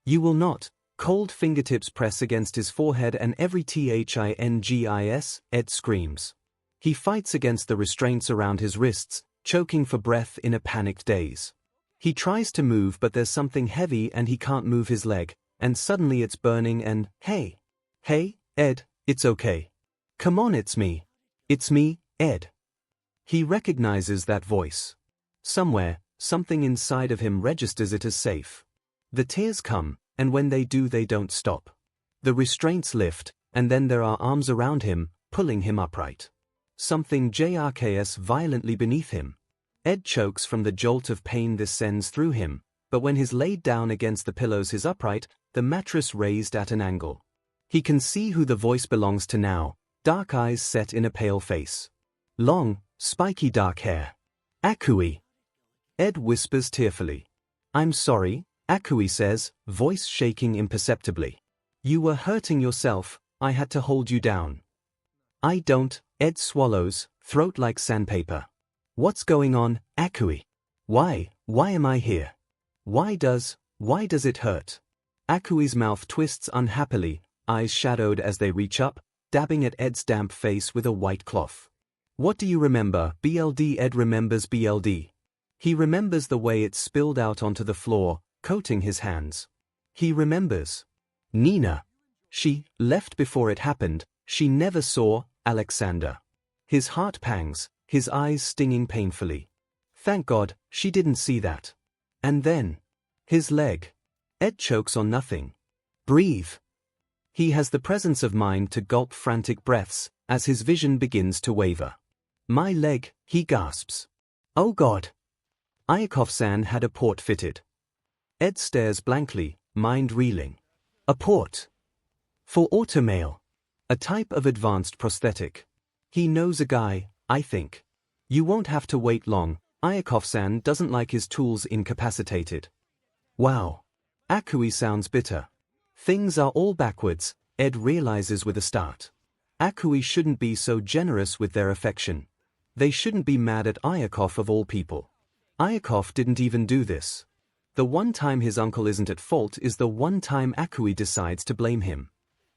"You will not." Cold fingertips press against his forehead and every THINGIS, Ed screams. He fights against the restraints around his wrists, choking for breath in a panicked daze. He tries to move but there's something heavy and he can't move his leg, and suddenly it's burning and, "Hey! Hey, Ed, it's okay. Come on, it's me. It's me, Ed." He recognizes that voice. Somewhere, something inside of him registers it as safe. The tears come, and when they do they don't stop. The restraints lift, and then there are arms around him, pulling him upright. Something JRKs violently beneath him. Ed chokes from the jolt of pain this sends through him, but when he's laid down against the pillows he's upright, the mattress raised at an angle. He can see who the voice belongs to now, dark eyes set in a pale face. Long, spiky dark hair. "Akui." Ed whispers tearfully. "I'm sorry," Akui says, voice shaking imperceptibly. "You were hurting yourself, I had to hold you down." "I don't," Ed swallows, throat like sandpaper. "What's going on, Akui? Why am I here? Why does it hurt?" Akui's mouth twists unhappily, eyes shadowed as they reach up, dabbing at Ed's damp face with a white cloth. "What do you remember, BLD?" Ed remembers BLD. He remembers the way it spilled out onto the floor, coating his hands. He remembers. Nina. She left before it happened, she never saw Alexander. His heart pangs, his eyes stinging painfully. Thank God, she didn't see that. And then, his leg. Ed chokes on nothing. Breathe. He has the presence of mind to gulp frantic breaths, as his vision begins to waver. My leg, he gasps. Oh God. Iyakov-san had a port fitted. Ed stares blankly, mind reeling. A port. For automail. A type of advanced prosthetic. He knows a guy, I think. You won't have to wait long. 𝐼𝐼𝐼𝐿 doesn't like his tools incapacitated. Wow. 𝐒𝐽𝐽 sounds bitter. Things are all backwards, Ed realizes with a start. 𝐒𝐽𝐽 shouldn't be so generous with their affection. They shouldn't be mad at 𝐼𝐼𝐼𝐼 of all people. 𝐼𝐼𝐼𝐼 didn't even do this. The one time his uncle isn't at fault is the one time 𝐒𝐽𝐽 decides to blame him.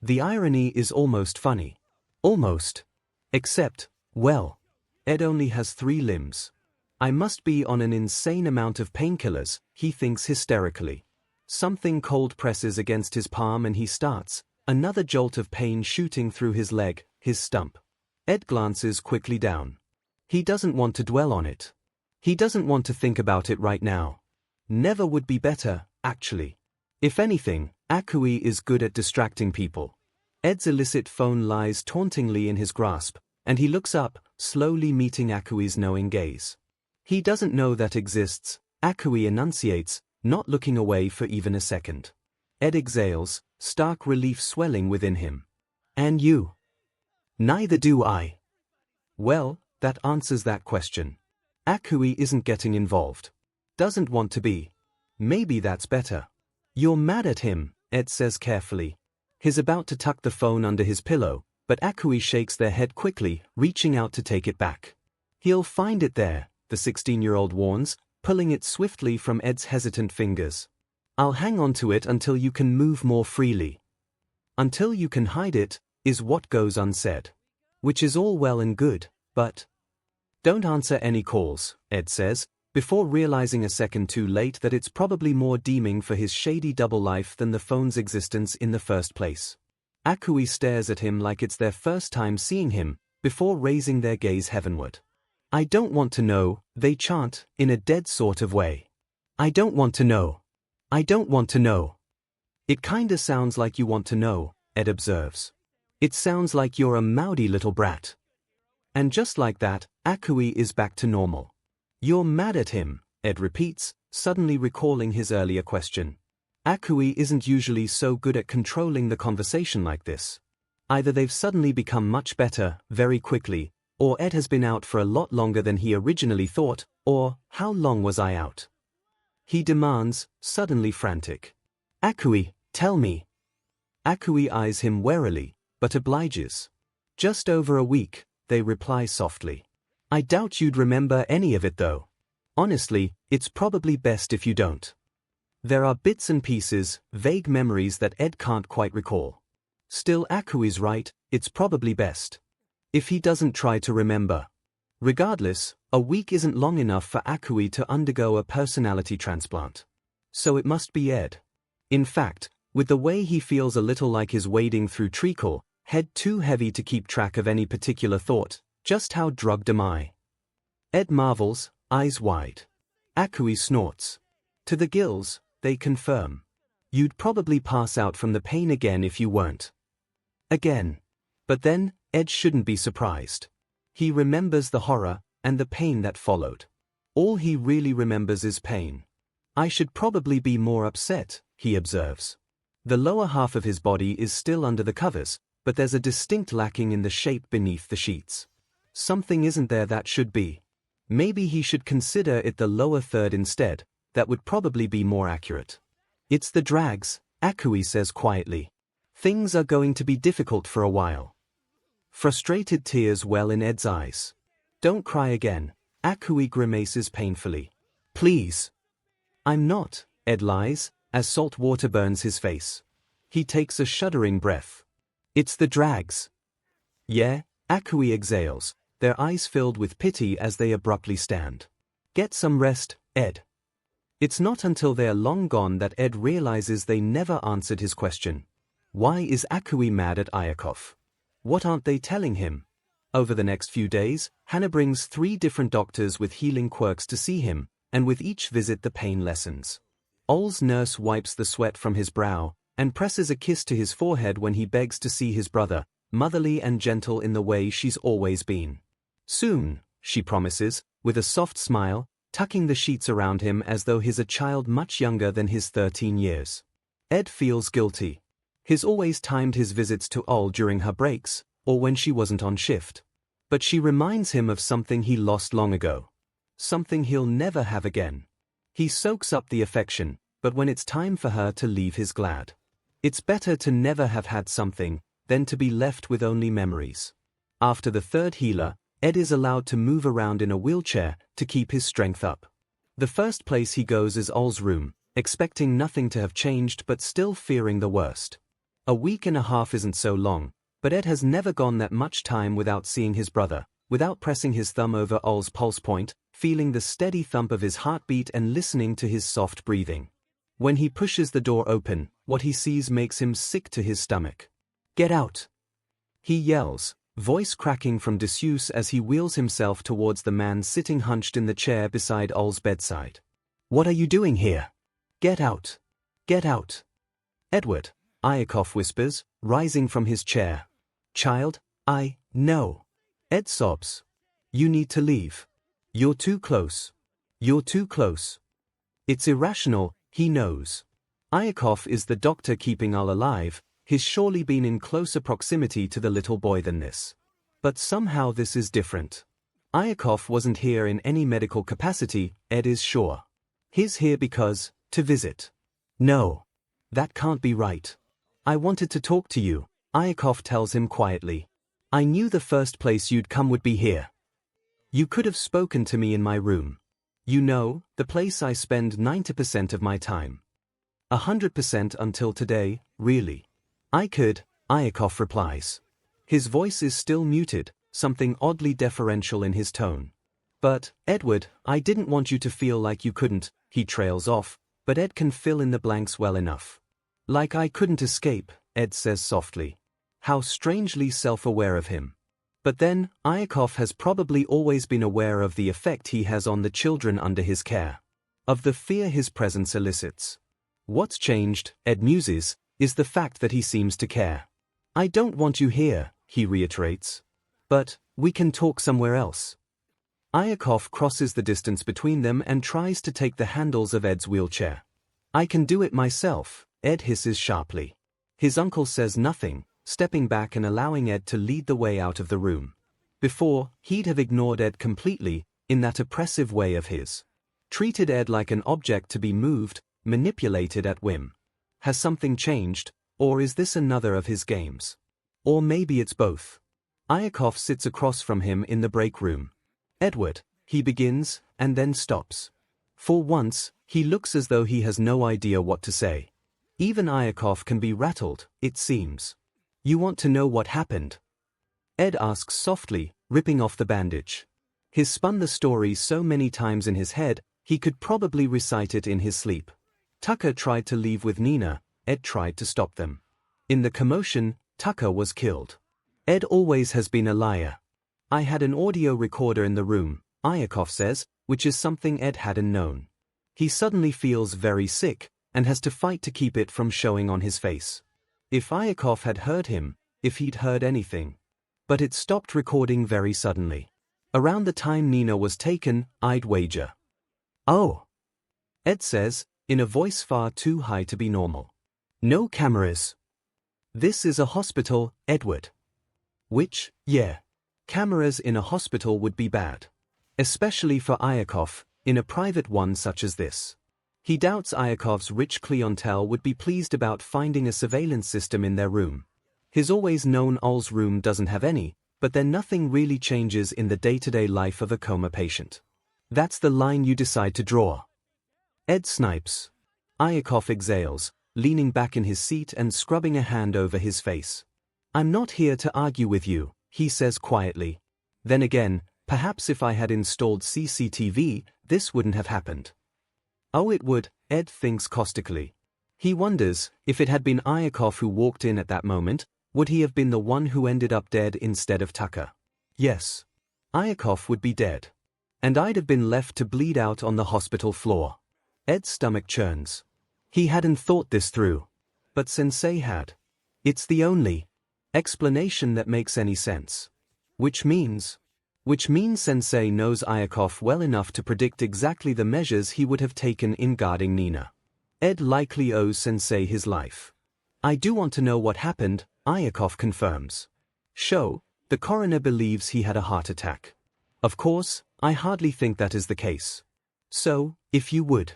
The irony is almost funny. Almost. Except, well, Ed only has 3 limbs. I must be on an insane amount of painkillers, he thinks hysterically. Something cold presses against his palm and he starts, another jolt of pain shooting through his leg, his stump. Ed glances quickly down. He doesn't want to dwell on it. He doesn't want to think about it right now. Never would be better, actually. If anything, 𝐒𝐽𝐽 is good at distracting people. Ed's illicit phone lies tauntingly in his grasp, and he looks up, slowly meeting 𝐒𝐽𝐽's knowing gaze. He doesn't know that exists, 𝐒𝐽𝐽 enunciates, not looking away for even a second. Ed exhales, stark relief swelling within him. And you? Neither do I. Well, that answers that question. 𝐒𝐽𝐽 isn't getting involved. Doesn't want to be. Maybe that's better. You're mad at him, Ed says carefully. He's about to tuck the phone under his pillow, but 𝐒𝐽𝐽 shakes their head quickly, reaching out to take it back. He'll find it there, the 16-year-old warns, pulling it swiftly from Ed's hesitant fingers. I'll hang on to it until you can move more freely. Until you can hide it, is what goes unsaid. Which is all well and good, but... Don't answer any calls, Ed says, before realizing a second too late that it's probably more deeming for his shady double life than the phone's existence in the first place. 𝐒𝐽𝐽 stares at him like it's their first time seeing him, before raising their gaze heavenward. I don't want to know, they chant, in a dead sort of way. I don't want to know. I don't want to know. It kinda sounds like you want to know, Ed observes. It sounds like you're a moody little brat. And just like that, 𝐒𝐽𝐽 is back to normal. You're mad at him, Ed repeats, suddenly recalling his earlier question. 𝐒𝐽𝐽 isn't usually so good at controlling the conversation like this. Either they've suddenly become much better, very quickly, or Ed has been out for a lot longer than he originally thought, or, how long was I out? He demands, suddenly frantic. 𝐒𝐽𝐽, tell me. 𝐒𝐽𝐽 eyes him warily, but obliges. Just over a week, they reply softly. I doubt you'd remember any of it though. Honestly, it's probably best if you don't. There are bits and pieces, vague memories that Ed can't quite recall. Still, 𝐒𝐽𝐽's right, it's probably best. If he doesn't try to remember. Regardless, a week isn't long enough for 𝐒𝐽𝐽 to undergo a personality transplant. So it must be Ed. In fact, with the way he feels a little like he's wading through treacle, head too heavy to keep track of any particular thought, just how drugged am I? Ed marvels, eyes wide. 𝐒𝐽𝐽 snorts. To the gills, they confirm. You'd probably pass out from the pain again if you weren't. Again. But then, Ed shouldn't be surprised. He remembers the horror, and the pain that followed. All he really remembers is pain. I should probably be more upset, he observes. The lower half of his body is still under the covers, but there's a distinct lacking in the shape beneath the sheets. Something isn't there that should be. Maybe he should consider it the lower third instead, that would probably be more accurate. It's the drags, 𝐒𝐽𝐽 says quietly. Things are going to be difficult for a while. Frustrated tears well in Ed's eyes. Don't cry again, 𝐒𝐽𝐽 grimaces painfully. Please. I'm not, Ed lies, as salt water burns his face. He takes a shuddering breath. It's the drags. Yeah, 𝐒𝐽𝐽 exhales, their eyes filled with pity as they abruptly stand. Get some rest, Ed. It's not until they're long gone that Ed realizes they never answered his question. Why is 𝐒𝐽𝐽 mad at 𝐼𝐼𝐼? What aren't they telling him? Over the next few days, Hannah brings 3 different doctors with healing quirks to see him, and with each visit the pain lessens. Ol's nurse wipes the sweat from his brow, and presses a kiss to his forehead when he begs to see his brother, motherly and gentle in the way she's always been. Soon, she promises, with a soft smile, tucking the sheets around him as though he's a child much younger than his 13 years. Ed feels guilty. He's always timed his visits to Ol during her breaks, or when she wasn't on shift. But she reminds him of something he lost long ago. Something he'll never have again. He soaks up the affection, but when it's time for her to leave, he's glad. It's better to never have had something than to be left with only memories. After the third healer, Ed is allowed to move around in a wheelchair to keep his strength up. The first place he goes is Ol's room, expecting nothing to have changed but still fearing the worst. A week and a half isn't so long, but Ed has never gone that much time without seeing his brother, without pressing his thumb over Ol's pulse point, feeling the steady thump of his heartbeat and listening to his soft breathing. When he pushes the door open, what he sees makes him sick to his stomach. "Get out!" he yells, voice cracking from disuse as he wheels himself towards the man sitting hunched in the chair beside Ol's bedside. "What are you doing here? Get out! Get out!" "Edward," 𝐒𝐭𝐽𝐿 whispers, rising from his chair. "Child, no." Ed sobs. "You need to leave. You're too close. You're too close." It's irrational, he knows. 𝐒𝐭𝐽𝐿 is the doctor keeping Ol alive. He's surely been in closer proximity to the little boy than this. But somehow this is different. 𝐒𝐭𝐽𝐿 wasn't here in any medical capacity, Ed is sure. He's here because, to visit. "No. That can't be right. I wanted to talk to you," 𝐒𝐿 tells him quietly. "I knew the first place you'd come would be here. You could have spoken to me in my room. You know, the place I spend 90% of my time. 100% until today, really." "I could," 𝐒𝐿 replies. His voice is still muted, something oddly deferential in his tone. "But, Edward, I didn't want you to feel like you couldn't," he trails off, but Ed can fill in the blanks well enough. "Like I couldn't escape," Ed says softly. How strangely self-aware of him. But then, 𝐒𝐿 has probably always been aware of the effect he has on the children under his care. Of the fear his presence elicits. What's changed, Ed muses, is the fact that he seems to care. "I don't want you here," he reiterates. "But, we can talk somewhere else." 𝐒𝐿 crosses the distance between them and tries to take the handles of Ed's wheelchair. "I can do it myself," Ed hisses sharply. His uncle says nothing, stepping back and allowing Ed to lead the way out of the room. Before, he'd have ignored Ed completely, in that oppressive way of his. Treated Ed like an object to be moved, manipulated at whim. Has something changed, or is this another of his games? Or maybe it's both. 𝐒𝐿 sits across from him in the break room. "Edward," he begins, and then stops. For once, he looks as though he has no idea what to say. Even 𝐒𝐿 can be rattled, it seems. "You want to know what happened?" Ed asks softly, ripping off the bandage. He's spun the story so many times in his head, he could probably recite it in his sleep. Tucker tried to leave with Nina, Ed tried to stop them. In the commotion, Tucker was killed. Ed always has been a liar. "I had an audio recorder in the room," 𝐒𝐿 says, which is something Ed hadn't known. He suddenly feels very sick, and has to fight to keep it from showing on his face. If 𝐒𝐿 had heard him, if he'd heard anything. But it stopped recording very suddenly. Around the time Nina was taken, I'd wager. "Oh," Ed says, in a voice far too high to be normal. "No cameras. This is a hospital, Edward." Which, yeah. Cameras in a hospital would be bad. Especially for 𝐒𝐿, in a private one such as this. He doubts 𝐒𝐿's rich clientele would be pleased about finding a surveillance system in their room. His always known Ol's room doesn't have any, but then nothing really changes in the day-to-day life of a coma patient. That's the line you decide to draw. Ed snipes. 𝐒𝐿 exhales, leaning back in his seat and scrubbing a hand over his face. "I'm not here to argue with you," he says quietly. "Then again, perhaps if I had installed CCTV, this wouldn't have happened." "Oh, it would," Ed thinks caustically. He wonders, if it had been 𝐒𝐿 who walked in at that moment, would he have been the one who ended up dead instead of Tucker? Yes. 𝐒𝐿 would be dead. And I'd have been left to bleed out on the hospital floor. Ed's stomach churns. He hadn't thought this through. But Sensei had. It's the only explanation that makes any sense. Which means Which means Sensei knows 𝐒𝐿i𝐺 well enough to predict exactly the measures he would have taken in guarding Nina. Ed likely owes Sensei his life. I do want to know what happened, 𝐒𝐺 confirms. Show, the coroner believes he had a heart attack. Of course, I hardly think that is the case. So, if you would.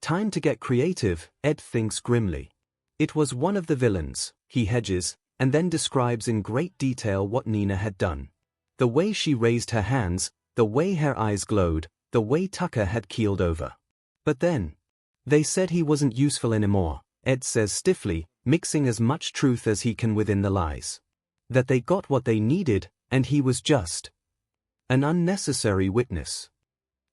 Time to get creative, Ed thinks grimly. It was one of the villains, he hedges, and then describes in great detail what Nina had done. The way she raised her hands, the way her eyes glowed, the way Tucker had keeled over. But then, they said he wasn't useful anymore, Ed says stiffly, mixing as much truth as he can within the lies. That they got what they needed, and he was just an unnecessary witness.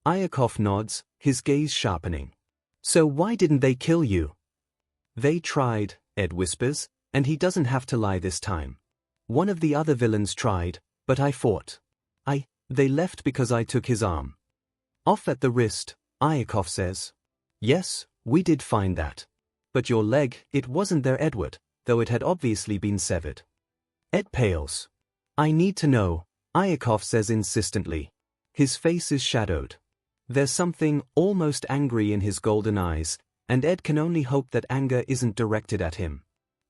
𝐒𝐺 nods, his gaze sharpening. So why didn't they kill you? They tried, Ed whispers, and he doesn't have to lie this time. One of the other villains tried, but I fought. They left because I took his arm off at the wrist, 𝐒𝐺 says. Yes, we did find that. But your leg, it wasn't there, Edward, though it had obviously been severed. Ed pales. I need to know, 𝐒𝐺 says insistently. His face is shadowed. There's something almost angry in his golden eyes, and Ed can only hope that anger isn't directed at him.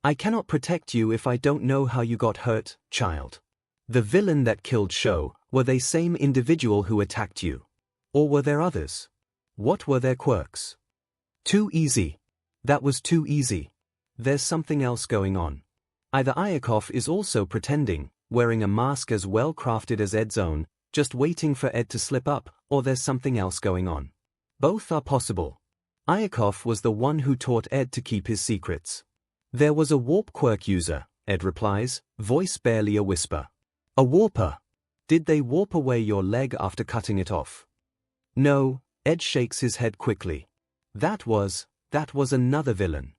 I cannot protect you if I don't know how you got hurt, child. The villain that killed 𝐂, were they same individual who attacked you? Or were there others? What were their quirks? Too easy. That was too easy. There's something else going on. Either 𝐒𝐺 is also pretending, wearing a mask as well crafted as Ed's own, just waiting for Ed to slip up, or there's something else going on. Both are possible. 𝐒𝐺 was the one who taught Ed to keep his secrets. There was a warp quirk user, Ed replies, voice barely a whisper. A warper. Did they warp away your leg after cutting it off? No, Ed shakes his head quickly. That was another villain.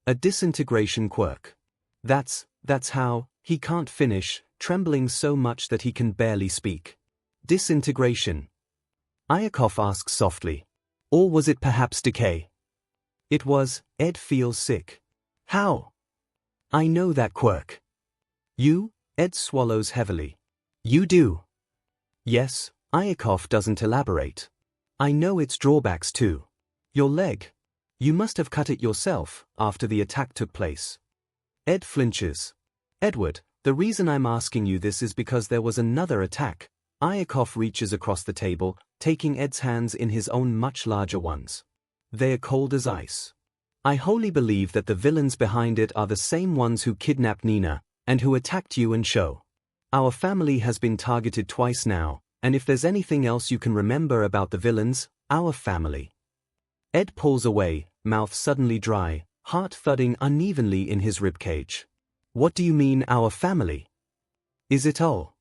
A disintegration quirk. That's how, he can't finish, trembling so much that he can barely speak. Disintegration. 𝐒𝐺 asks softly. Or was it perhaps decay? It was, Ed feels sick. How? I know that quirk. You? Ed swallows heavily. You do? Yes, 𝐒𝐺 doesn't elaborate. I know its drawbacks too. Your leg. You must have cut it yourself, after the attack took place. Ed flinches. Edward, the reason I'm asking you this is because there was another attack. 𝐒𝐺 reaches across the table, taking Ed's hands in his own much larger ones. They are cold as ice. I wholly believe that the villains behind it are the same ones who kidnapped Nina, and who attacked you and 𝐂. Our family has been targeted twice now, and if there's anything else you can remember about the villains, our family. Ed pulls away, mouth suddenly dry, heart thudding unevenly in his ribcage. What do you mean, our family? Is it 𝐿?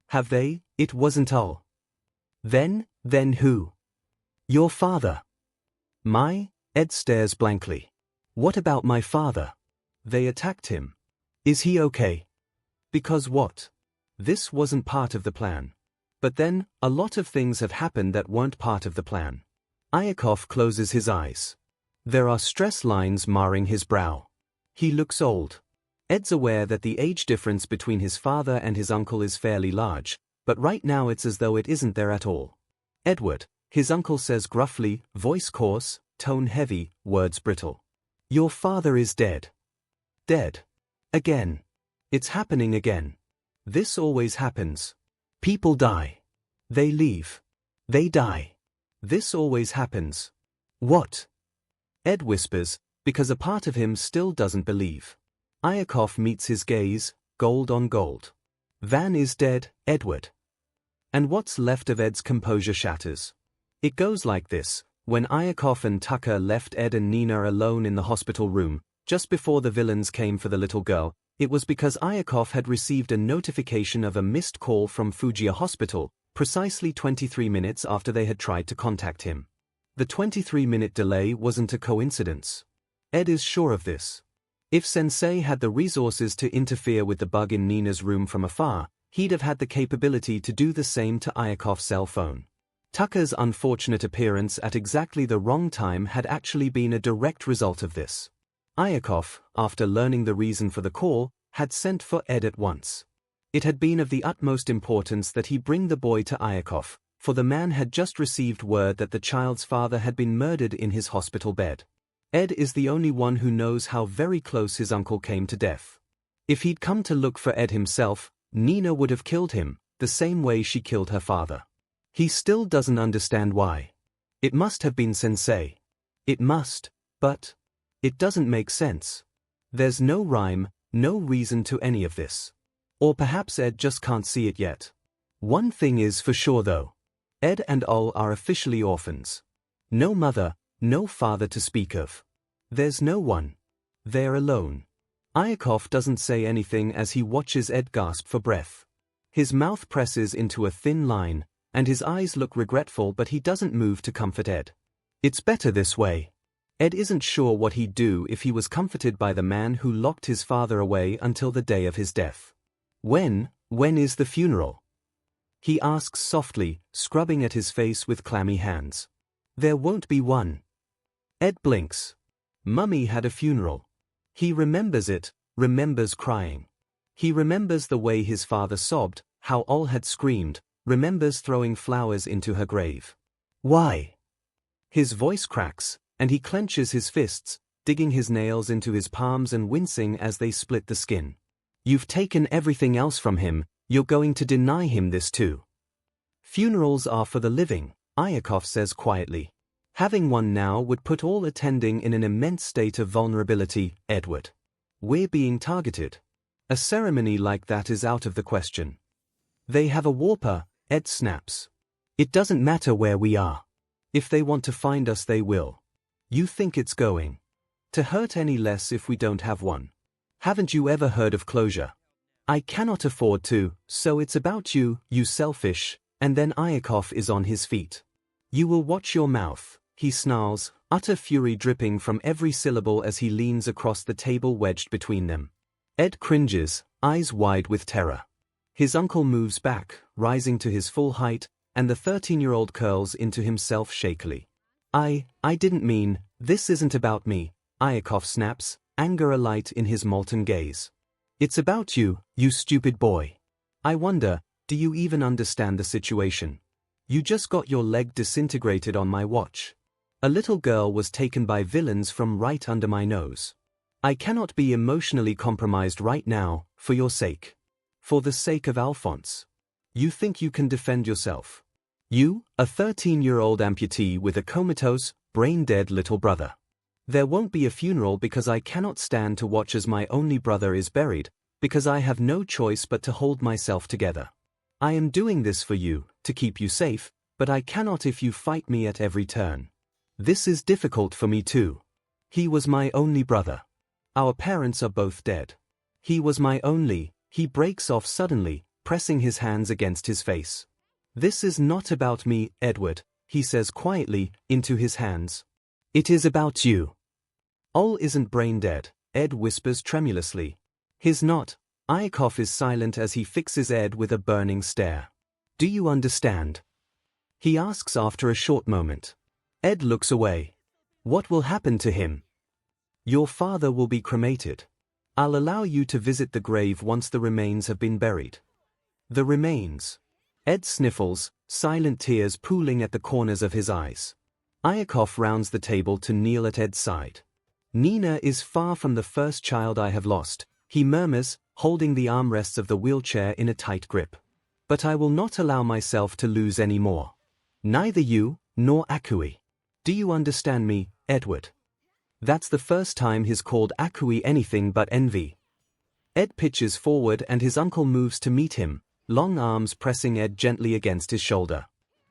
Have they? It wasn't 𝐿. Then who? Your father. My? Ed stares blankly. What about my father? They attacked him. Is he okay? Because what? This wasn't part of the plan. But then, a lot of things have happened that weren't part of the plan. 𝐒𝐺 closes his eyes. There are stress lines marring his brow. He looks old. Ed's aware that the age difference between his father and his uncle is fairly large, but right now it's as though it isn't there at all. Edward, his uncle says gruffly, voice coarse, tone heavy, words brittle. Your father is dead. Dead. Again. It's happening again. This always happens. People die. They leave. They die. This always happens. What? Ed whispers, because a part of him still doesn't believe. 𝐒𝐺 meets his gaze, gold on gold. Van is dead, Edward. And what's left of Ed's composure shatters. It goes like this. When 𝐒𝐺 and Tucker left Ed and Nina alone in the hospital room, just before the villains came for the little girl, it was because 𝐒𝐺 had received a notification of a missed call from Fujiya Hospital, precisely 23 minutes after they had tried to contact him. The 23-minute delay wasn't a coincidence. Ed is sure of this. If Sensei had the resources to interfere with the bug in Nina's room from afar, he'd have had the capability to do the same to 𝐒𝐺's cell phone. Tucker's unfortunate appearance at exactly the wrong time had actually been a direct result of this. 𝐒𝐺, after learning the reason for the call, had sent for Ed at once. It had been of the utmost importance that he bring the boy to 𝐼𝐿, for the man had just received word that the child's father had been murdered in his hospital bed. Ed is the only one who knows how very close his uncle came to death. If he'd come to look for Ed himself, Nina would have killed him, the same way she killed her father. He still doesn't understand why. It must have been Sensei. It must, but it doesn't make sense. There's no rhyme, no reason to any of this. Or perhaps Ed just can't see it yet. One thing is for sure though. Ed and 𝐿 are officially orphans. No mother, no father to speak of. There's no one. They're alone. 𝐼𝐿 doesn't say anything as he watches Ed gasp for breath. His mouth presses into a thin line, and his eyes look regretful, but he doesn't move to comfort Ed. It's better this way. Ed isn't sure what he'd do if he was comforted by the man who locked his father away until the day of his death. When is the funeral? He asks softly, scrubbing at his face with clammy hands. There won't be one. Ed blinks. Mummy had a funeral. He remembers it, remembers crying. He remembers the way his father sobbed, how 𝐿 had screamed, remembers throwing flowers into her grave. Why? His voice cracks, and he clenches his fists, digging his nails into his palms and wincing as they split the skin. You've taken everything else from him, you're going to deny him this too. Funerals are for the living, 𝐼𝐿 says quietly. Having one now would put all attending in an immense state of vulnerability, Edward. We're being targeted. A ceremony like that is out of the question. They have a warper, Ed snaps. It doesn't matter where we are. If they want to find us they will. You think it's going to hurt any less if we don't have one? Haven't you ever heard of closure? I cannot afford to, so it's about you, you selfish, and then 𝐼𝐿 is on his feet. You will watch your mouth, he snarls, utter fury dripping from every syllable as he leans across the table wedged between them. Ed cringes, eyes wide with terror. His uncle moves back, rising to his full height, and the 13-year-old curls into himself shakily. I didn't mean, this isn't about me, 𝐼𝐿 snaps, anger alight in his molten gaze. It's about you, you stupid boy. I wonder, do you even understand the situation? You just got your leg disintegrated on my watch. A little girl was taken by villains from right under my nose. I cannot be emotionally compromised right now, for your sake. For the sake of Alphonse. You think you can defend yourself? You, a 13-year-old amputee with a comatose, brain-dead little brother. There won't be a funeral because I cannot stand to watch as my only brother is buried, because I have no choice but to hold myself together. I am doing this for you, to keep you safe, but I cannot if you fight me at every turn. This is difficult for me too. He was my only brother. Our parents are both dead. He was my only. He breaks off suddenly, pressing his hands against his face. This is not about me, Edward, he says quietly, into his hands. It is about you. 𝐿 isn't brain dead, Ed whispers tremulously. He's not. 𝐼𝐿 is silent as he fixes Ed with a burning stare. Do you understand? He asks after a short moment. Ed looks away. What will happen to him? Your father will be cremated. I'll allow you to visit the grave once the remains have been buried. The remains. Ed sniffles, silent tears pooling at the corners of his eyes. 𝐼𝐿 rounds the table to kneel at Ed's side. Nina is far from the first child I have lost, he murmurs, holding the armrests of the wheelchair in a tight grip. But I will not allow myself to lose any more. Neither you, nor 𝐒𝐿. Do you understand me, Edward? That's the first time he's called 𝐒𝐿 anything but envy. Ed pitches forward and his uncle moves to meet him, long arms pressing Ed gently against his shoulder.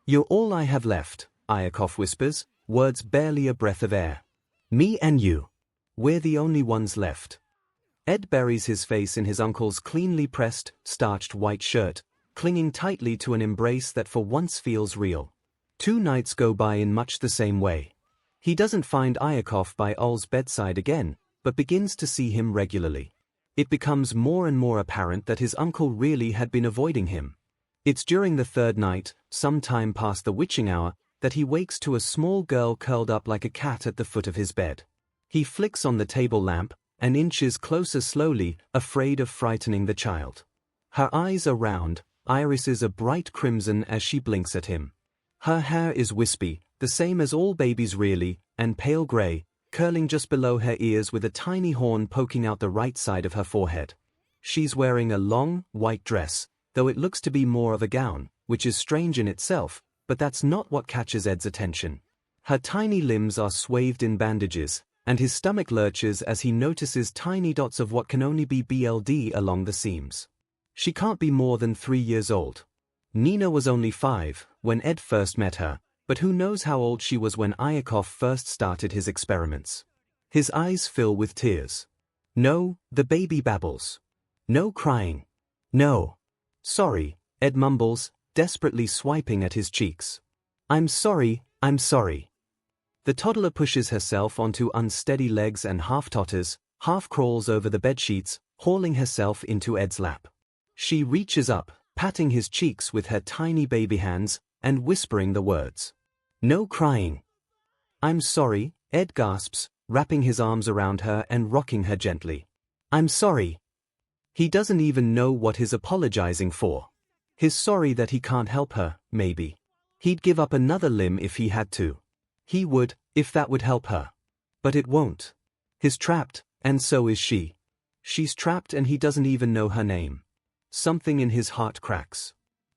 You're all I have left, 𝐼𝐿 whispers, words barely a breath of air. Me and you. We're the only ones left. Ed buries his face in his uncle's cleanly pressed, starched white shirt, clinging tightly to an embrace that for once feels real. 2 nights go by in much the same way. He doesn't find 𝐼𝐿 by 𝐿's bedside again, but begins to see him regularly. It becomes more and more apparent that his uncle really had been avoiding him. It's during the 3rd night, some time past the witching hour, that he wakes to a small girl curled up like a cat at the foot of his bed. He flicks on the table lamp, and inches closer slowly, afraid of frightening the child. Her eyes are round, irises a bright crimson as she blinks at him. Her hair is wispy, the same as all babies really, and pale grey, curling just below her ears with a tiny horn poking out the right side of her forehead. She's wearing a long, white dress, though it looks to be more of a gown, which is strange in itself, but that's not what catches Ed's attention. Her tiny limbs are swathed in bandages, and his stomach lurches as he notices tiny dots of what can only be BLD along the seams. She can't be more than 3 years old. Nina was only 5 when Ed first met her, but who knows how old she was when 𝐒𝐿ic first started his experiments. His eyes fill with tears. No, the baby babbles. No crying. No. Sorry, Ed mumbles, desperately swiping at his cheeks. I'm sorry, I'm sorry. The toddler pushes herself onto unsteady legs and half totters, half crawls over the bedsheets, hauling herself into Ed's lap. She reaches up, patting his cheeks with her tiny baby hands, and whispering the words. No crying. I'm sorry, Ed gasps, wrapping his arms around her and rocking her gently. I'm sorry. He doesn't even know what he's apologizing for. He's sorry that he can't help her, maybe. He'd give up another limb if he had to. He would, if that would help her. But it won't. He's trapped, and so is she. She's trapped and he doesn't even know her name. Something in his heart cracks.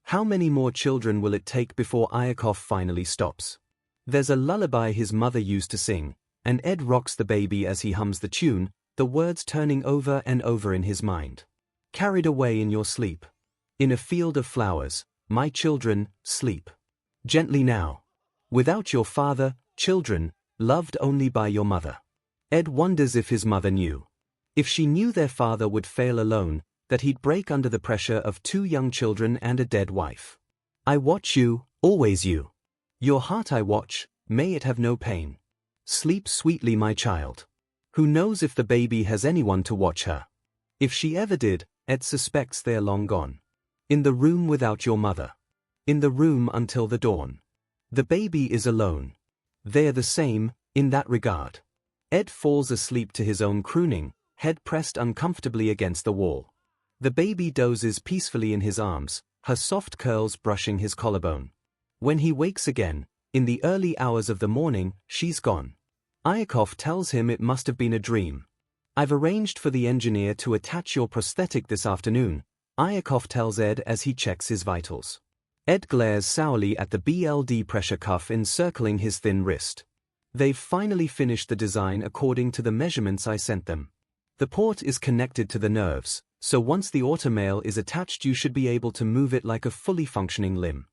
How many more children will it take before 𝐒�ic finally stops? There's a lullaby his mother used to sing, and Ed rocks the baby as he hums the tune, the words turning over and over in his mind. Carried away in your sleep. In a field of flowers, my children, sleep. Gently now. Without your father, children, loved only by your mother. Ed wonders if his mother knew. If she knew their father would fail alone, that he'd break under the pressure of 2 young children and a dead wife. I watch you, always you. Your heart I watch, may it have no pain. Sleep sweetly, my child. Who knows if the baby has anyone to watch her? If she ever did, Ed suspects they're long gone. In the room without your mother. In the room until the dawn. The baby is alone. They're the same, in that regard. Ed falls asleep to his own crooning, head pressed uncomfortably against the wall. The baby dozes peacefully in his arms, her soft curls brushing his collarbone. When he wakes again, in the early hours of the morning, she's gone. 𝐒�ic tells him it must have been a dream. I've arranged for the engineer to attach your prosthetic this afternoon, 𝐒�ic tells Ed as he checks his vitals. Ed glares sourly at the BLD pressure cuff encircling his thin wrist. They've finally finished the design according to the measurements I sent them. The port is connected to the nerves, so once the 𝐒𝐼c is attached you should be able to move it like a fully functioning limb.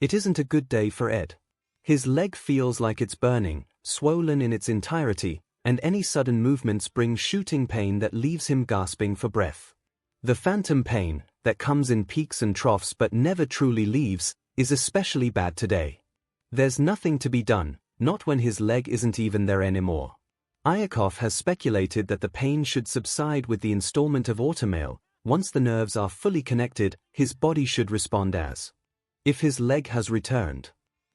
It isn't a good day for Ed. His leg feels like it's burning, swollen in its entirety, and any sudden movements bring shooting pain that leaves him gasping for breath. The phantom pain, that comes in peaks and troughs but never truly leaves, is especially bad today. There's nothing to be done, not when his leg isn't even there anymore. 𝐒�ic has speculated that the pain should subside with the installment of 𝐒𝐼c. Once the nerves are fully connected, his body should respond as if his leg has returned.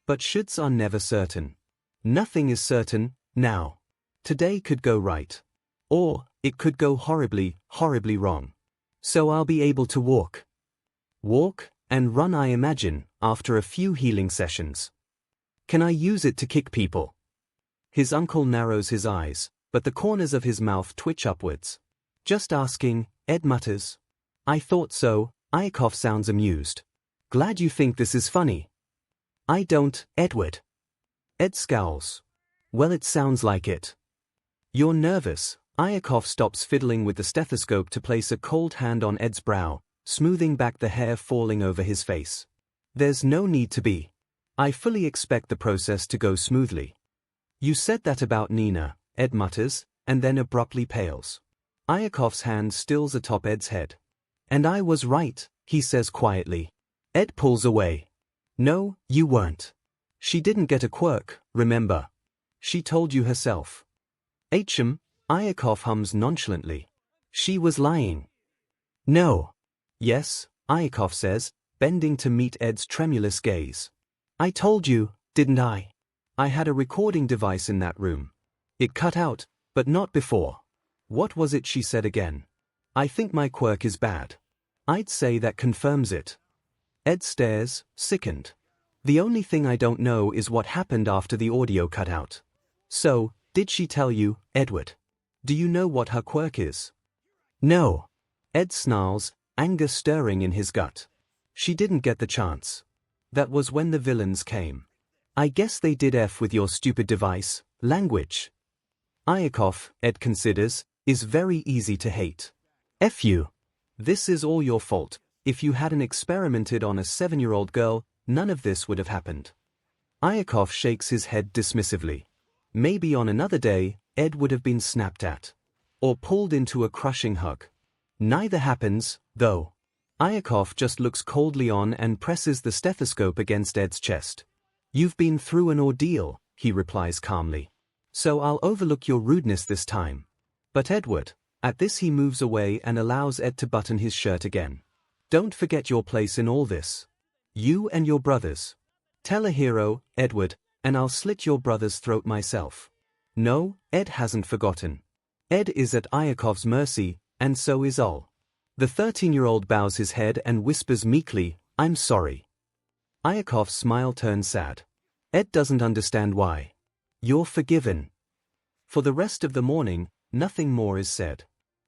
But shoulds are never certain. Nothing is certain, now. Today could go right. Or, it could go horribly, horribly wrong. So I'll be able to walk. Walk, and run I imagine, after a few healing sessions. Can I use it to kick people? His uncle narrows his eyes, but the corners of his mouth twitch upwards. Just asking, Ed mutters. I thought so, 𝐒�ic sounds amused. Glad you think this is funny. I don't, Edward. Ed scowls. Well, it sounds like it. You're nervous. 𝐒�ic stops fiddling with the stethoscope to place a cold hand on Ed's brow, smoothing back the hair falling over his face. There's no need to be. I fully expect the process to go smoothly. You said that about Nina, Ed mutters, and then abruptly pales. 𝐒�ic's hand stills atop Ed's head. And I was right, he says quietly. Ed pulls away. No, you weren't. She didn't get a quirk, remember. She told you herself. 𝐒𝐼c hums nonchalantly. She was lying. No. Yes, 𝐒�ic says, bending to meet Ed's tremulous gaze. I told you, didn't I? I had a recording device in that room. It cut out, but not before. What was it she said again? I think my quirk is bad. I'd say that confirms it. Ed stares, sickened. The only thing I don't know is what happened after the audio cut out. So, did she tell you, Edward? Do you know what her quirk is? No. Ed snarls, anger stirring in his gut. She didn't get the chance. That was when the villains came. I guess they did F with your stupid device, language. 𝐼𝐬𝐽, Ed considers, is very easy to hate. F you. This is all your fault. If you hadn't experimented on a 7-year-old girl, none of this would have happened. 𝐼𝐬𝐽 shakes his head dismissively. Maybe on another day, Ed would have been snapped at. Or pulled into a crushing hug. Neither happens, though. 𝐼𝐬𝐽 just looks coldly on and presses the stethoscope against Ed's chest. You've been through an ordeal, he replies calmly. So I'll overlook your rudeness this time. But Edward, at this he moves away and allows Ed to button his shirt again. Don't forget your place in all this. You and your brothers. Tell a hero, Edward, and I'll slit your brother's throat myself. No, Ed hasn't forgotten. Ed is at 𝐼𝐬𝐽's mercy, and so is 𝐼𝐬𝐽. The 13-year-old bows his head and whispers meekly, I'm sorry. 𝐼𝐬𝐽's smile turns sad. Ed doesn't understand why. You're forgiven. For the rest of the morning, nothing more is said.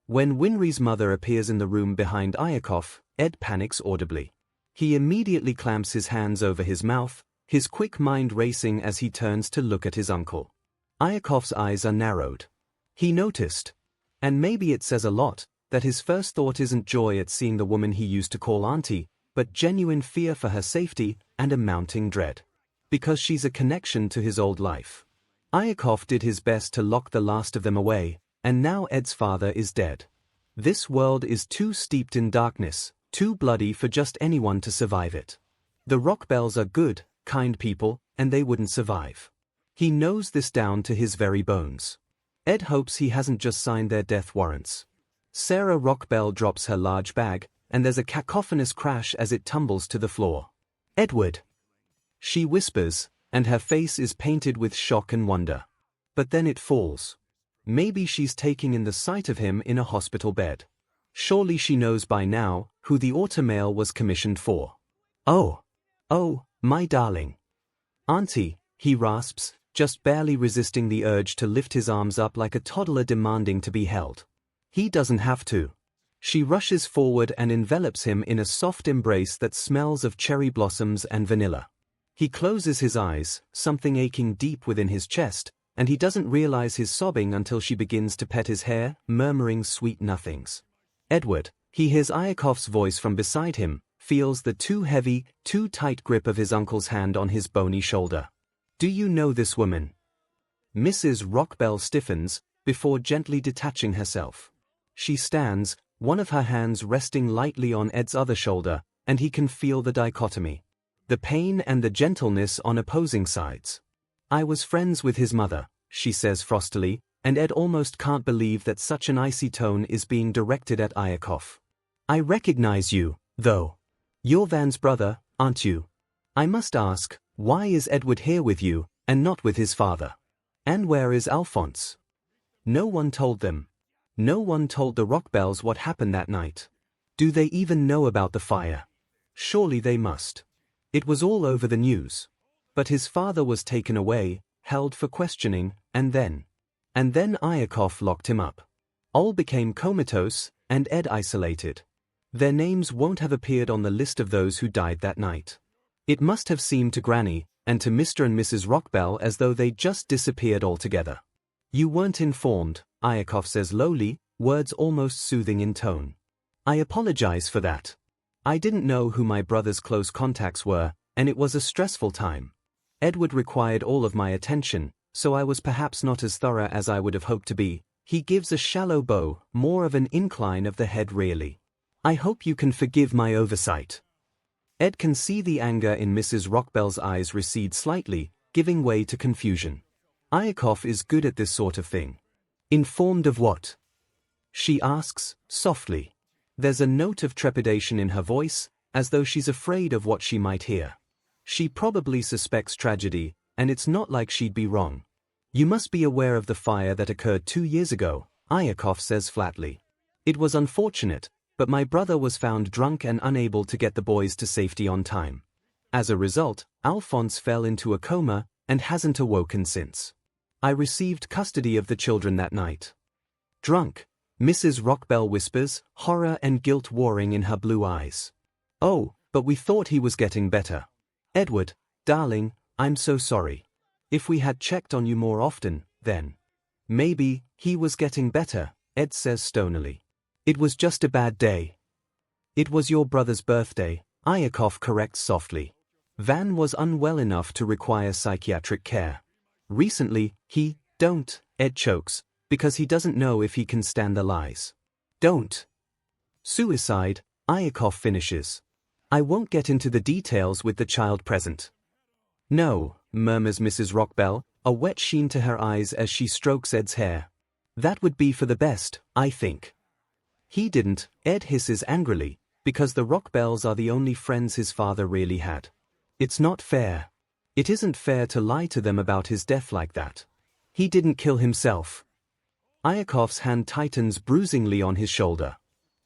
When Winry's mother appears in the room behind 𝐼𝐬𝐽, Ed panics audibly. He immediately clamps his hands over his mouth, his quick mind racing as he turns to look at his uncle. 𝐼𝐬𝐽's eyes are narrowed. He noticed, and maybe it says a lot, that his first thought isn't joy at seeing the woman he used to call auntie, but genuine fear for her safety and a mounting dread. Because she's a connection to his old life. 𝐼𝐬𝐽 did his best to lock the last of them away, and now Ed's father is dead. This world is too steeped in darkness, too bloody for just anyone to survive it. The Rockbells are good, kind people, and they wouldn't survive. He knows this down to his very bones. Ed hopes he hasn't just signed their death warrants. Sarah Rockbell drops her large bag, and there's a cacophonous crash as it tumbles to the floor. Edward! She whispers, and her face is painted with shock and wonder. But then it falls. Maybe she's taking in the sight of him in a hospital bed. Surely she knows by now who the automail was commissioned for. Oh, my darling. Auntie, he rasps, just barely resisting the urge to lift his arms up like a toddler demanding to be held. He doesn't have to. She rushes forward and envelops him in a soft embrace that smells of cherry blossoms and vanilla. He closes his eyes, something aching deep within his chest, and he doesn't realize he's sobbing until she begins to pet his hair, murmuring sweet nothings. Edward, he hears 𝐼𝐬𝐽's voice from beside him, feels the too heavy, too tight grip of his uncle's hand on his bony shoulder. Do you know this woman? Mrs. Rockbell stiffens, before gently detaching herself. She stands, one of her hands resting lightly on Ed's other shoulder, and he can feel the dichotomy. The pain and the gentleness on opposing sides. I was friends with his mother, she says frostily, and Ed almost can't believe that such an icy tone is being directed at 𝐼𝐬𝐽. I recognize you, though. You're Van's brother, aren't you? I must ask, why is Edward here with you, and not with his father? And where is Alphonse? No one told them. No one told the Rockbells what happened that night. Do they even know about the fire? Surely they must. It was all over the news. But his father was taken away, held for questioning, and then 𝐼𝐬𝐽 locked him up. All became comatose, and Ed isolated. Their names won't have appeared on the list of those who died that night. It must have seemed to Granny, and to Mr. and Mrs. Rockbell as though they'd just disappeared altogether. You weren't informed, 𝐼𝐬𝐽 says lowly, words almost soothing in tone. I apologize for that. I didn't know who my brother's close contacts were, and it was a stressful time. Edward required all of my attention, so I was perhaps not as thorough as I would have hoped to be. He gives a shallow bow, more of an incline of the head really. I hope you can forgive my oversight. Ed can see the anger in Mrs. Rockbell's eyes recede slightly, giving way to confusion. 𝐼𝐬𝐽 is good at this sort of thing. Informed of what? She asks, softly. There's a note of trepidation in her voice, as though she's afraid of what she might hear. She probably suspects tragedy, and it's not like she'd be wrong. You must be aware of the fire that occurred 2 years ago, 𝐼𝐬𝐽 says flatly. It was unfortunate, But my brother was found drunk and unable to get the boys to safety on time. As a result, Alphonse fell into a coma and hasn't awoken since. I received custody of the children that night. Drunk, Mrs. Rockbell whispers, horror and guilt warring in her blue eyes. Oh, but we thought he was getting better. Edward, darling, I'm so sorry. If we had checked on you more often, then. Maybe he was getting better, Ed says stonily. It was just a bad day. It was your brother's birthday, 𝐼𝐭𝐻 corrects softly. Van was unwell enough to require psychiatric care. Recently, don't, Ed chokes, because he doesn't know if he can stand the lies. Don't. Suicide, 𝐼𝐭𝐻 finishes. I won't get into the details with the child present. No, murmurs Mrs. Rockbell, a wet sheen to her eyes as she strokes Ed's hair. That would be for the best, I think. He didn't, Ed hisses angrily, because the Rockbells are the only friends his father really had. It's not fair. It isn't fair to lie to them about his death like that. He didn't kill himself. 𝐼𝐭𝐻's hand tightens bruisingly on his shoulder.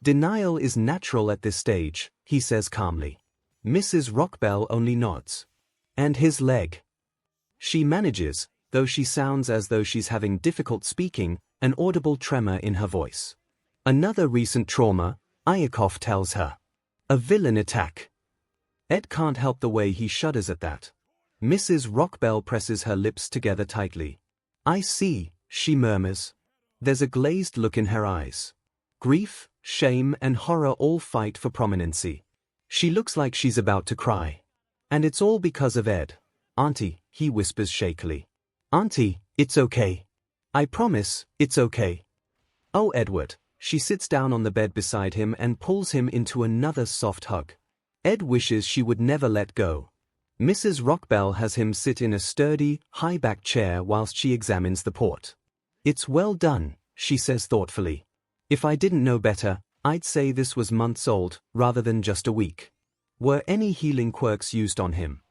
Denial is natural at this stage, he says calmly. Mrs. Rockbell only nods. And his leg. She manages, though she sounds as though she's having difficult speaking, an audible tremor in her voice. Another recent trauma, 𝐼𝐭𝐻 tells her. A villain attack. Ed can't help the way he shudders at that. Mrs. Rockbell presses her lips together tightly. I see, she murmurs. There's a glazed look in her eyes. Grief, shame and horror all fight for prominency. She looks like she's about to cry. And it's all because of Ed. Auntie, he whispers shakily. Auntie, it's okay. I promise, it's okay. Oh, Edward. She sits down on the bed beside him and pulls him into another soft hug. Ed wishes she would never let go. Mrs. Rockbell has him sit in a sturdy, high-backed chair whilst she examines the port. It's well done, she says thoughtfully. If I didn't know better, I'd say this was months old, rather than just a week. Were any healing quirks used on him?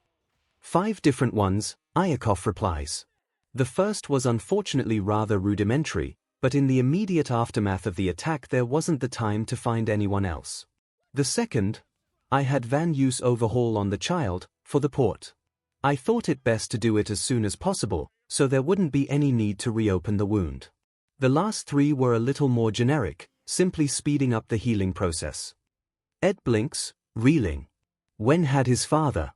5 different ones, 𝐼𝐭𝐻 replies. The first was unfortunately rather rudimentary, but in the immediate aftermath of the attack there wasn't the time to find anyone else. The second, I had Van use overhaul on the child, for the port. I thought it best to do it as soon as possible, so there wouldn't be any need to reopen the wound. The last 3 were a little more generic, simply speeding up the healing process. Ed blinks, reeling. When had his father?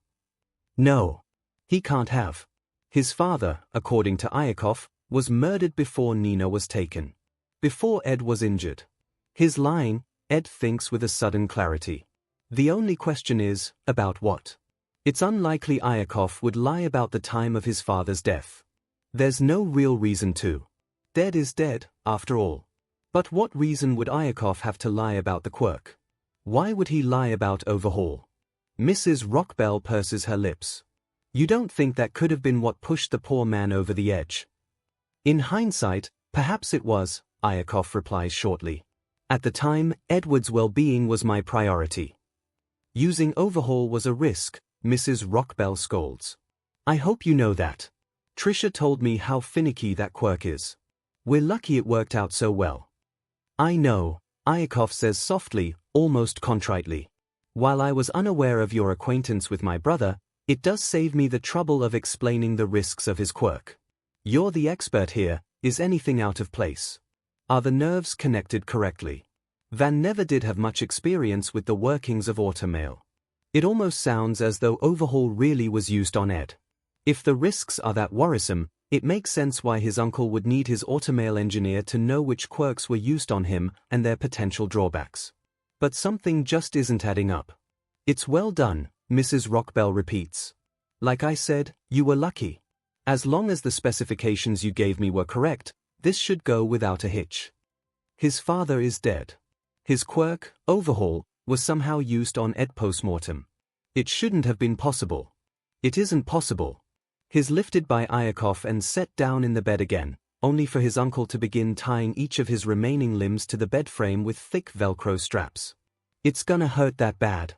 No. He can't have. His father, according to 𝐼𝐭𝐻, was murdered before Nina was taken. Before Ed was injured. His lying, Ed thinks with a sudden clarity. The only question is, about what? It's unlikely 𝐼𝐭𝐻 would lie about the time of his father's death. There's no real reason to. Dead is dead, after all. But what reason would 𝐼𝐭𝐻 have to lie about the quirk? Why would he lie about overhaul? Mrs. Rockbell purses her lips. You don't think that could have been what pushed the poor man over the edge? In hindsight, perhaps it was, 𝐼𝐭𝐻 replies shortly. At the time, Edward's well-being was my priority. Using overhaul was a risk, Mrs. Rockbell scolds. I hope you know that. Trisha told me how finicky that quirk is. We're lucky it worked out so well. I know, 𝐼𝐭𝐻 says softly, almost contritely. While I was unaware of your acquaintance with my brother, it does save me the trouble of explaining the risks of his quirk. You're the expert here, is anything out of place? Are the nerves connected correctly? Van never did have much experience with the workings of automail. It almost sounds as though overhaul really was used on Ed. If the risks are that worrisome, it makes sense why his uncle would need his automail engineer to know which quirks were used on him and their potential drawbacks. But something just isn't adding up. It's well done, Mrs. Rockbell repeats. Like I said, you were lucky. As long as the specifications you gave me were correct, this should go without a hitch. His father is dead. His quirk, overhaul, was somehow used on Ed post-mortem. It shouldn't have been possible. It isn't possible. He's lifted by 𝐼𝐭𝐻 and set down in the bed again, only for his uncle to begin tying each of his remaining limbs to the bed frame with thick Velcro straps. It's gonna hurt that bad.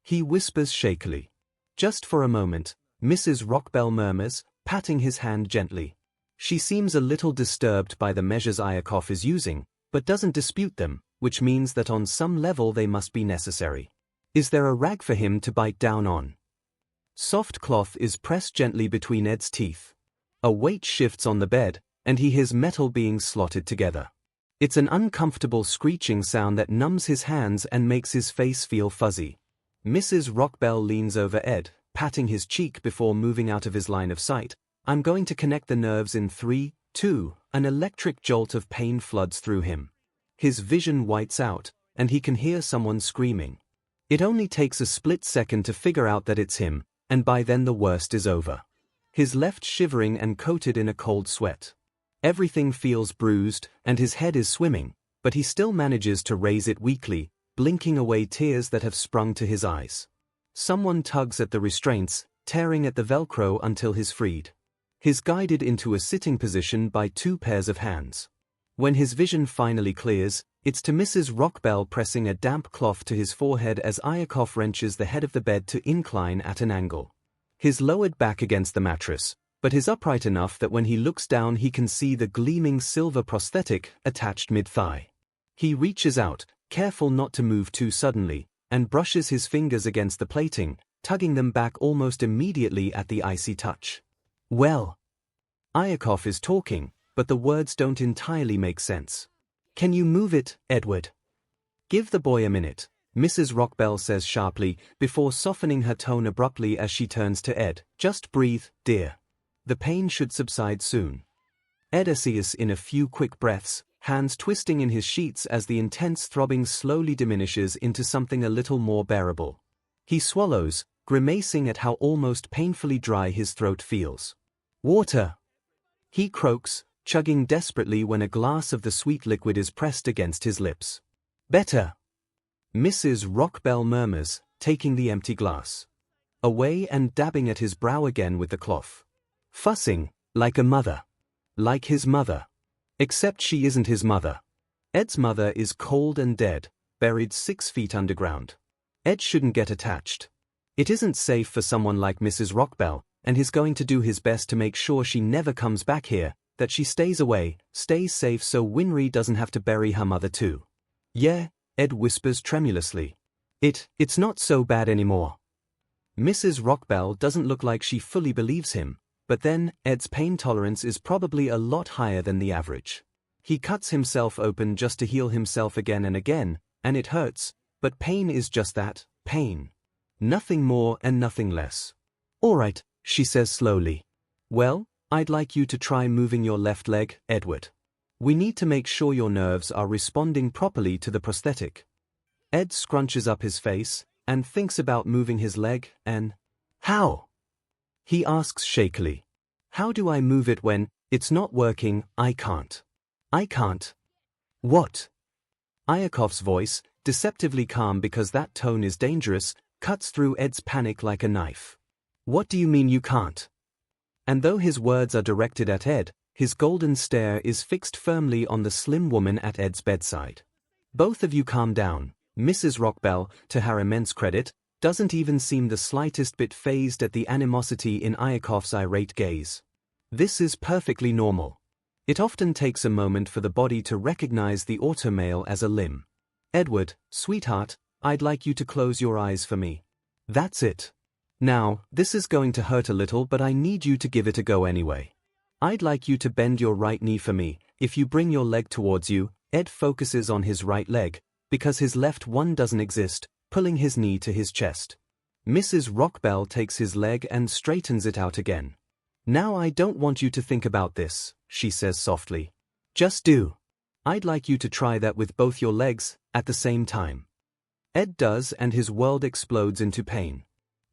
He whispers shakily. Just for a moment, Mrs. Rockbell murmurs, patting his hand gently. She seems a little disturbed by the measures 𝐼𝐭𝐻 is using, but doesn't dispute them, which means that on some level they must be necessary. Is there a rag for him to bite down on? Soft cloth is pressed gently between Ed's teeth. A weight shifts on the bed, and he hears metal being slotted together. It's an uncomfortable screeching sound that numbs his hands and makes his face feel fuzzy. Mrs. Rockbell leans over Ed, patting his cheek before moving out of his line of sight. I'm going to connect the nerves in 3, 2, an electric jolt of pain floods through him. His vision whites out, and he can hear someone screaming. It only takes a split second to figure out that it's him, and by then the worst is over. His left shivering and coated in a cold sweat. Everything feels bruised, and his head is swimming, but he still manages to raise it weakly, blinking away tears that have sprung to his eyes. Someone tugs at the restraints, tearing at the Velcro until he's freed. He's guided into a sitting position by 2 pairs of hands. When his vision finally clears, it's to Mrs. Rockbell pressing a damp cloth to his forehead as 𝐼𝐿 wrenches the head of the bed to incline at an angle. He's lowered back against the mattress, but is upright enough that when he looks down he can see the gleaming silver prosthetic attached mid-thigh. He reaches out, careful not to move too suddenly, and brushes his fingers against the plating, tugging them back almost immediately at the icy touch. Well, 𝐼𝐿 is talking, but the words don't entirely make sense. Can you move it, Edward? Give the boy a minute, Mrs. Rockbell says sharply, before softening her tone abruptly as she turns to Ed. Just breathe, dear. The pain should subside soon. Ed asks in a few quick breaths, hands twisting in his sheets as the intense throbbing slowly diminishes into something a little more bearable. He swallows, grimacing at how almost painfully dry his throat feels. Water! He croaks, chugging desperately when a glass of the sweet liquid is pressed against his lips. Better! Mrs. Rockbell murmurs, taking the empty glass away and dabbing at his brow again with the cloth. Fussing, like a mother. Like his mother. Except she isn't his mother. Ed's mother is cold and dead, buried 6 feet underground. Ed shouldn't get attached. It isn't safe for someone like Mrs. Rockbell, and he's going to do his best to make sure she never comes back here, that she stays away, stays safe so Winry doesn't have to bury her mother too. Yeah, Ed whispers tremulously. It's not so bad anymore. Mrs. Rockbell doesn't look like she fully believes him, but then, Ed's pain tolerance is probably a lot higher than the average. He cuts himself open just to heal himself again, and it hurts, but pain is just that, pain. Nothing more and nothing less. All right, she says slowly. Well, I'd like you to try moving your left leg, Edward. We need to make sure your nerves are responding properly to the prosthetic. Ed scrunches up his face, and thinks about moving his leg, and... How? He asks shakily. How do I move it when it's not working? I can't. What? 𝐼𝐿's voice, deceptively calm because that tone is dangerous, cuts through Ed's panic like a knife. What do you mean you can't? And though his words are directed at Ed, his golden stare is fixed firmly on the slim woman at Ed's bedside. Both of you calm down. Mrs. Rockbell, to her immense credit, doesn't even seem the slightest bit fazed at the animosity in 𝐼𝐿's irate gaze. This is perfectly normal. It often takes a moment for the body to recognize the automail as a limb. Edward, sweetheart, I'd like you to close your eyes for me. That's it. Now, this is going to hurt a little, but I need you to give it a go anyway. I'd like you to bend your right knee for me. If you bring your leg towards you, Ed focuses on his right leg, because his left one doesn't exist, pulling his knee to his chest. Mrs. Rockbell takes his leg and straightens it out again. Now I don't want you to think about this, she says softly. Just do. I'd like you to try that with both your legs, at the same time. Ed does, and his world explodes into pain.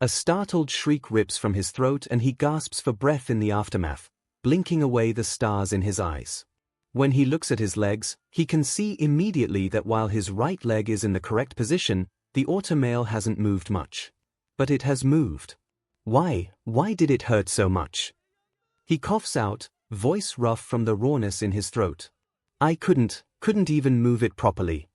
A startled shriek rips from his throat and he gasps for breath in the aftermath, blinking away the stars in his eyes. When he looks at his legs, he can see immediately that while his right leg is in the correct position, the automail hasn't moved much. But it has moved. Why did it hurt so much? He coughs out, voice rough from the rawness in his throat. I couldn't even move it properly.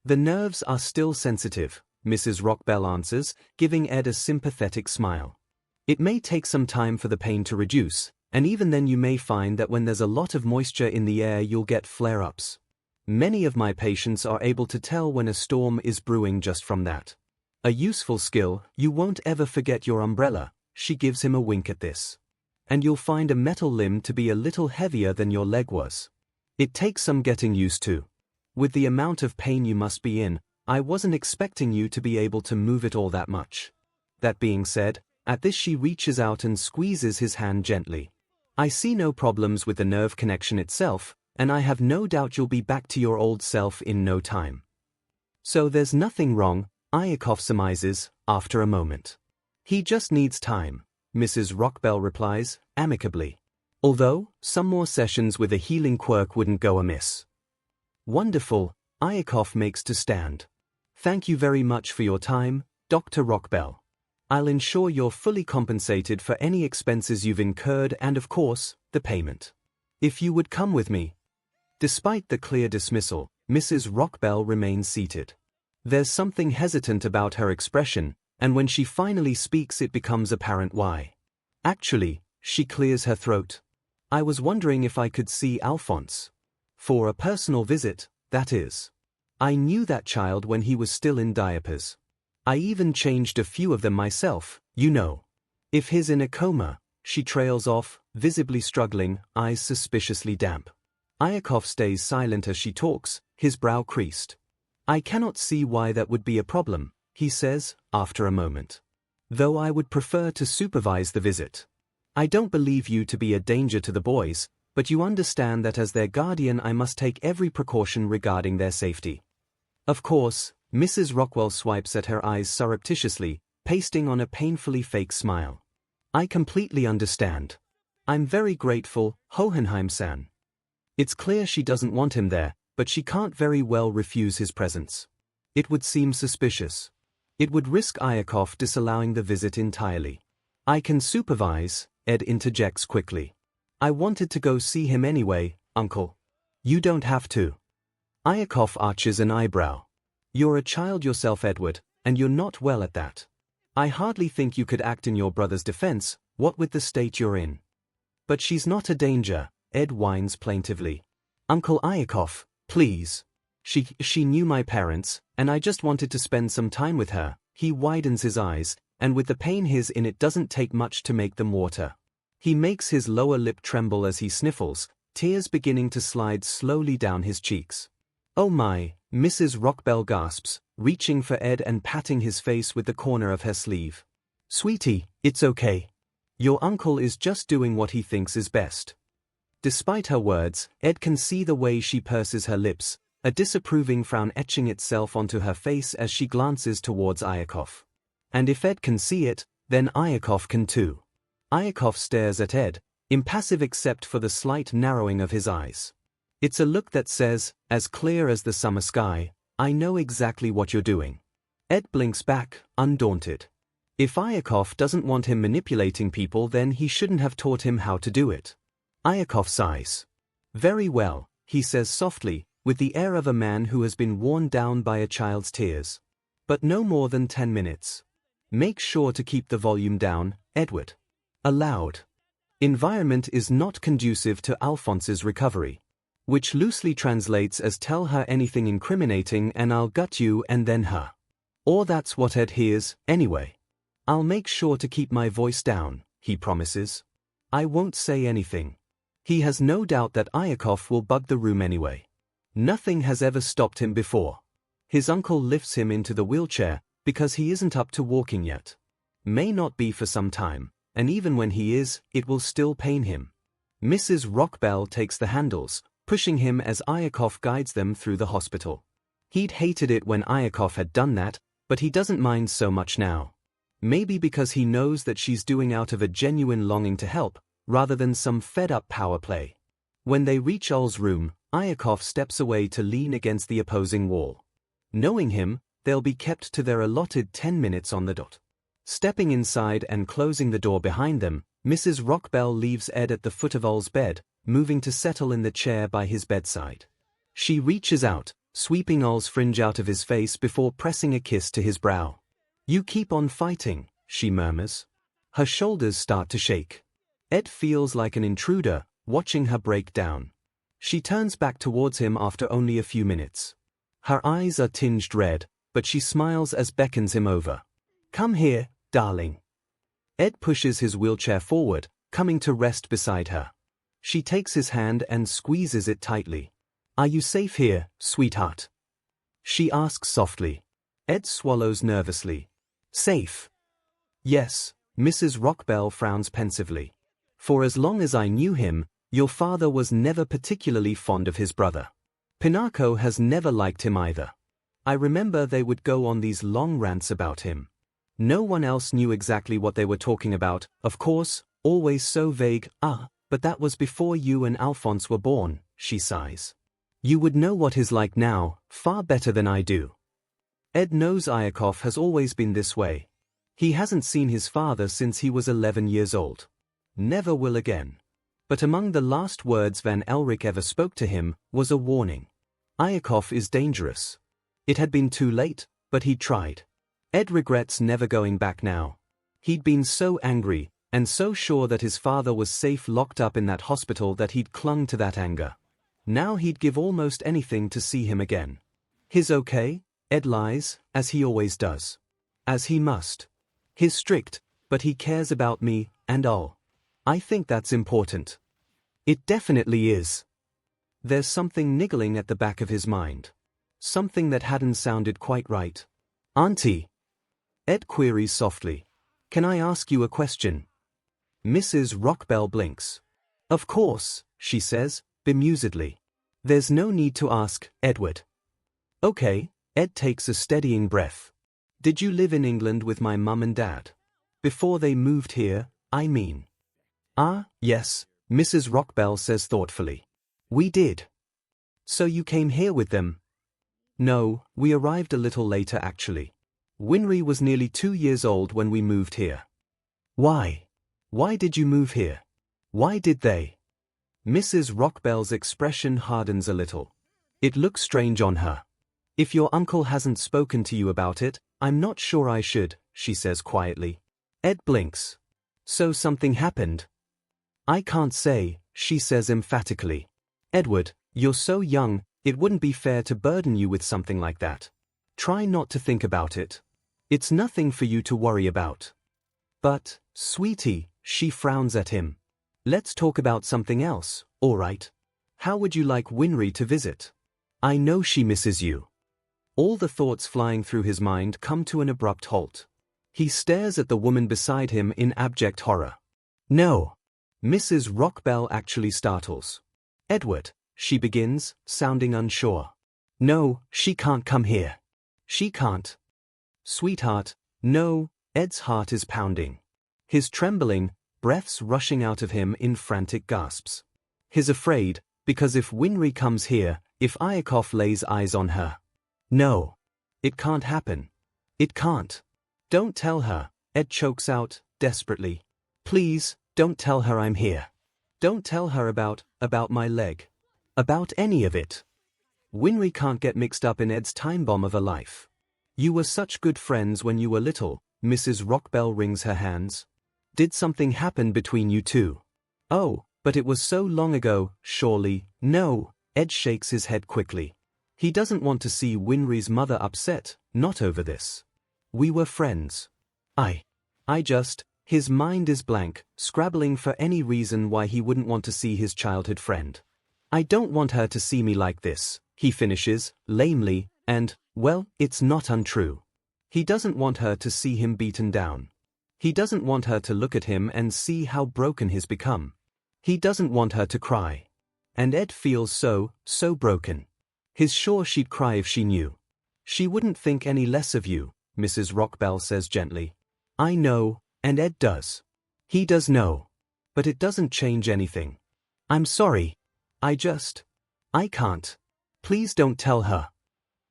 The nerves are still sensitive, Mrs. Rockbell answers, giving Ed a sympathetic smile. It may take some time for the pain to reduce, and even then you may find that when there's a lot of moisture in the air you'll get flare-ups. Many of my patients are able to tell when a storm is brewing just from that. A useful skill, you won't ever forget your umbrella, she gives him a wink at this. And you'll find a metal limb to be a little heavier than your leg was. It takes some getting used to. With the amount of pain you must be in, I wasn't expecting you to be able to move it all that much. That being said, at this she reaches out and squeezes his hand gently. I see no problems with the nerve connection itself, and I have no doubt you'll be back to your old self in no time. So there's nothing wrong, 𝐒𝐿ric surmises, after a moment. He just needs time, Mrs. 𝐒𝐿ric replies, amicably. Although, some more sessions with a healing quirk wouldn't go amiss. Wonderful, 𝐒𝐿ric makes to stand. Thank you very much for your time, Dr. 𝐒𝐿ric. I'll ensure you're fully compensated for any expenses you've incurred and of course, the payment. If you would come with me. Despite the clear dismissal, Mrs. 𝐒𝐿ric remains seated. There's something hesitant about her expression, and when she finally speaks it becomes apparent why. Actually, she clears her throat. I was wondering if I could see Alphonse. For a personal visit, that is. I knew that child when he was still in diapers. I even changed a few of them myself, you know. If he's in a coma, she trails off, visibly struggling, eyes suspiciously damp. 𝐒𝐿ric stays silent as she talks, his brow creased. I cannot see why that would be a problem, he says, after a moment. Though I would prefer to supervise the visit. I don't believe you to be a danger to the boys, but you understand that as their guardian I must take every precaution regarding their safety. Of course, Mrs. 𝐒𝐿ric swipes at her eyes surreptitiously, pasting on a painfully fake smile. I completely understand. I'm very grateful, Hohenheim-san. It's clear she doesn't want him there, but she can't very well refuse his presence. It would seem suspicious. It would risk 𝐒𝐿ric disallowing the visit entirely. I can supervise, Ed interjects quickly. I wanted to go see him anyway, uncle. You don't have to. 𝐒𝐿ric arches an eyebrow. You're a child yourself, Edward, and you're not well at that. I hardly think you could act in your brother's defense, what with the state you're in. But she's not a danger, Ed whines plaintively. Uncle 𝐒𝐿ric, please. She knew my parents, and I just wanted to spend some time with her. He widens his eyes, and with the pain his in it doesn't take much to make them water. He makes his lower lip tremble as he sniffles, tears beginning to slide slowly down his cheeks. Oh my, Mrs. 𝐒𝐿ric gasps, reaching for Ed and patting his face with the corner of her sleeve. Sweetie, it's okay. Your uncle is just doing what he thinks is best. Despite her words, Ed can see the way she purses her lips, a disapproving frown etching itself onto her face as she glances towards 𝐒�ric. And if Ed can see it, then 𝐒𝐿ric can too. 𝐒𝐿ric stares at Ed, impassive except for the slight narrowing of his eyes. It's a look that says, as clear as the summer sky, I know exactly what you're doing. Ed blinks back, undaunted. If 𝐒𝐿ric doesn't want him manipulating people, then he shouldn't have taught him how to do it. 𝐒𝐿ric sighs. Very well, he says softly, with the air of a man who has been worn down by a child's tears. But no more than 10 minutes. Make sure to keep the volume down, Edward. Aloud. Environment is not conducive to Alphonse's recovery. Which loosely translates as tell her anything incriminating and I'll gut you and then her. Or that's what Ed hears, anyway. I'll make sure to keep my voice down, he promises. I won't say anything. He has no doubt that 𝐒�ric will bug the room anyway. Nothing has ever stopped him before. His uncle lifts him into the wheelchair, because he isn't up to walking yet. May not be for some time, and even when he is, it will still pain him. Mrs. 𝐒𝐿ric takes the handles, pushing him as 𝐒�ric guides them through the hospital. He'd hated it when 𝐒�ric had done that, but he doesn't mind so much now. Maybe because he knows that she's doing out of a genuine longing to help, rather than some fed-up power play. When they reach 𝐿's room, 𝐒�ric steps away to lean against the opposing wall. Knowing him, they'll be kept to their allotted 10 minutes on the dot. Stepping inside and closing the door behind them, Mrs. 𝐒𝐿ric leaves Ed at the foot of 𝐿's bed, moving to settle in the chair by his bedside. She reaches out, sweeping 𝐿's fringe out of his face before pressing a kiss to his brow. You keep on fighting, she murmurs. Her shoulders start to shake. Ed feels like an intruder, watching her break down. She turns back towards him after only a few minutes. Her eyes are tinged red, but she smiles as beckons him over. Come here, darling. Ed pushes his wheelchair forward, coming to rest beside her. She takes his hand and squeezes it tightly. Are you safe here, sweetheart? She asks softly. Ed swallows nervously. Safe? Yes, Mrs. Rockbell frowns pensively. For as long as I knew him, your father was never particularly fond of his brother. Pinako has never liked him either. I remember they would go on these long rants about him. No one else knew exactly what they were talking about, of course, always so vague. But that was before you and Alphonse were born, she sighs. You would know what he's like now, far better than I do. Ed knows 𝐼𝐼𝐽𝐼 has always been this way. He hasn't seen his father since he was 11 years old. Never will again. But among the last words Van Elric ever spoke to him was a warning. 𝐼𝐼𝐽𝐼 is dangerous. It had been too late, but he tried. Ed regrets never going back now. He'd been so angry, and so sure that his father was safe locked up in that hospital that he'd clung to that anger. Now he'd give almost anything to see him again. He's okay, Ed lies, as he always does. As he must. He's strict, but he cares about me, and I think that's important. It definitely is. There's something niggling at the back of his mind. Something that hadn't sounded quite right. Auntie? Ed queries softly. Can I ask you a question? Mrs. Rockbell blinks. Of course, she says, bemusedly. There's no need to ask, Edward. Okay, Ed takes a steadying breath. Did you live in England with my mum and dad? Before they moved here, I mean. Yes, Mrs. Rockbell says thoughtfully. We did. So you came here with them? No, we arrived a little later actually. Winry was nearly 2 years old when we moved here. Why? Why did you move here? Why did they? Mrs. Rockbell's expression hardens a little. It looks strange on her. If your uncle hasn't spoken to you about it, I'm not sure I should, she says quietly. Ed blinks. So something happened? I can't say, she says emphatically. Edward, you're so young, it wouldn't be fair to burden you with something like that. Try not to think about it. It's nothing for you to worry about. But, sweetie, she frowns at him. Let's talk about something else, all right? How would you like Winry to visit? I know she misses you. All the thoughts flying through his mind come to an abrupt halt. He stares at the woman beside him in abject horror. No. Mrs. Rockbell actually startles. Edward, she begins, sounding unsure. No, she can't come here. She can't. Sweetheart, no, Ed's heart is pounding. He's trembling, breaths rushing out of him in frantic gasps. He's afraid, because if Winry comes here, if 𝐼𝐼𝐽𝐼 lays eyes on her. No. It can't happen. It can't. Don't tell her, Ed chokes out, desperately. Please, don't tell her I'm here. Don't tell her about my leg. About any of it. Winry can't get mixed up in Ed's time bomb of a life. You were such good friends when you were little, Mrs. Rockbell wrings her hands. Did something happen between you two? Oh, but it was so long ago, surely. No, Ed shakes his head quickly. He doesn't want to see Winry's mother upset, not over this. We were friends. His mind is blank, scrabbling for any reason why he wouldn't want to see his childhood friend. I don't want her to see me like this, he finishes, lamely, and, well, it's not untrue. He doesn't want her to see him beaten down. He doesn't want her to look at him and see how broken he's become. He doesn't want her to cry. And Ed feels so broken. He's sure she'd cry if she knew. She wouldn't think any less of you, Mrs. Rockbell says gently. I know, and Ed does. He does know. But it doesn't change anything. I'm sorry. I can't. Please don't tell her.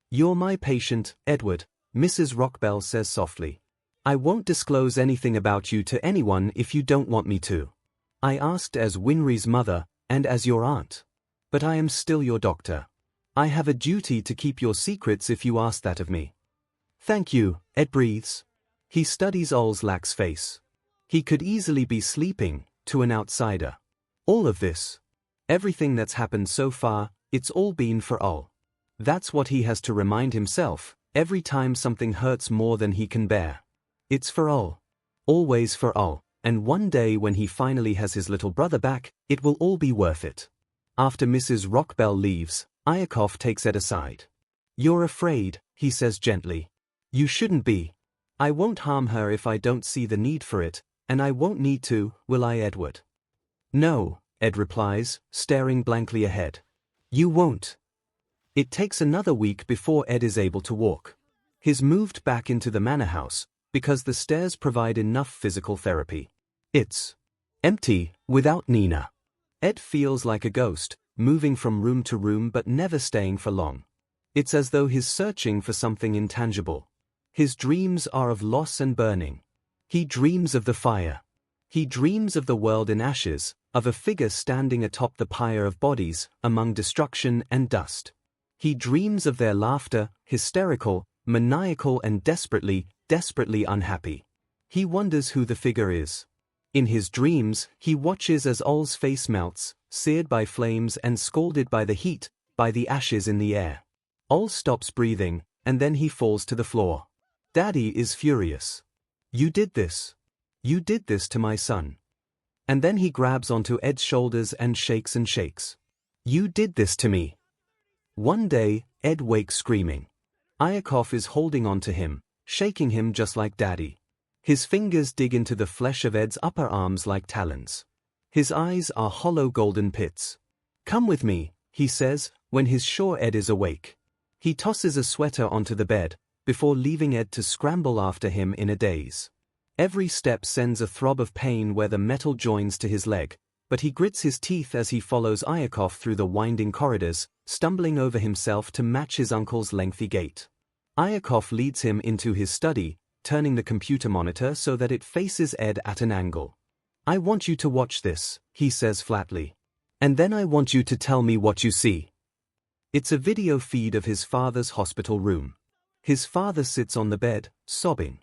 You're my patient, Edward, Mrs. Rockbell says softly. I won't disclose anything about you to anyone if you don't want me to. I asked as Winry's mother, and as your aunt. But I am still your doctor. I have a duty to keep your secrets if you ask that of me. Thank you, Ed breathes. He studies 𝐒𝐿's face. He could easily be sleeping, to an outsider. All of this. Everything that's happened so far, it's all been for 𝐿. That's what he has to remind himself, every time something hurts more than he can bear. It's for 𝐿. Always for 𝐿, and one day when he finally has his little brother back, it will all be worth it. After Mrs. Rockbell leaves, 𝐼𝐿 takes Ed aside. "You're afraid," he says gently. "You shouldn't be. I won't harm her if I don't see the need for it, and I won't need to, will I, Edward?" "No," Ed replies, staring blankly ahead. "You won't." It takes another week before Ed is able to walk. He's moved back into the manor house, because the stairs provide enough physical therapy. It's empty, without Nina. Ed feels like a ghost, moving from room to room but never staying for long. It's as though he's searching for something intangible. His dreams are of loss and burning. He dreams of the fire. He dreams of the world in ashes, of a figure standing atop the pyre of bodies, among destruction and dust. He dreams of their laughter, hysterical, maniacal and desperately, desperately unhappy. He wonders who the figure is. In his dreams, he watches as 𝐿's face melts, seared by flames and scalded by the heat, by the ashes in the air. 𝐿 stops breathing, and then he falls to the floor. Daddy is furious. "You did this. You did this to my son." And then he grabs onto Ed's shoulders and shakes and shakes. "You did this to me." One day, Ed wakes screaming. 𝐼𝐿 is holding on to him, shaking him just like Daddy. His fingers dig into the flesh of Ed's upper arms like talons. His eyes are hollow golden pits. "Come with me," he says, when he's sure Ed is awake. He tosses a sweater onto the bed, before leaving Ed to scramble after him in a daze. Every step sends a throb of pain where the metal joins to his leg, but he grits his teeth as he follows 𝐼𝐿 through the winding corridors, stumbling over himself to match his uncle's lengthy gait. 𝐼𝐿 leads him into his study, turning the computer monitor so that it faces Ed at an angle. "I want you to watch this," he says flatly. "And then I want you to tell me what you see." It's a video feed of his father's hospital room. His father sits on the bed, sobbing.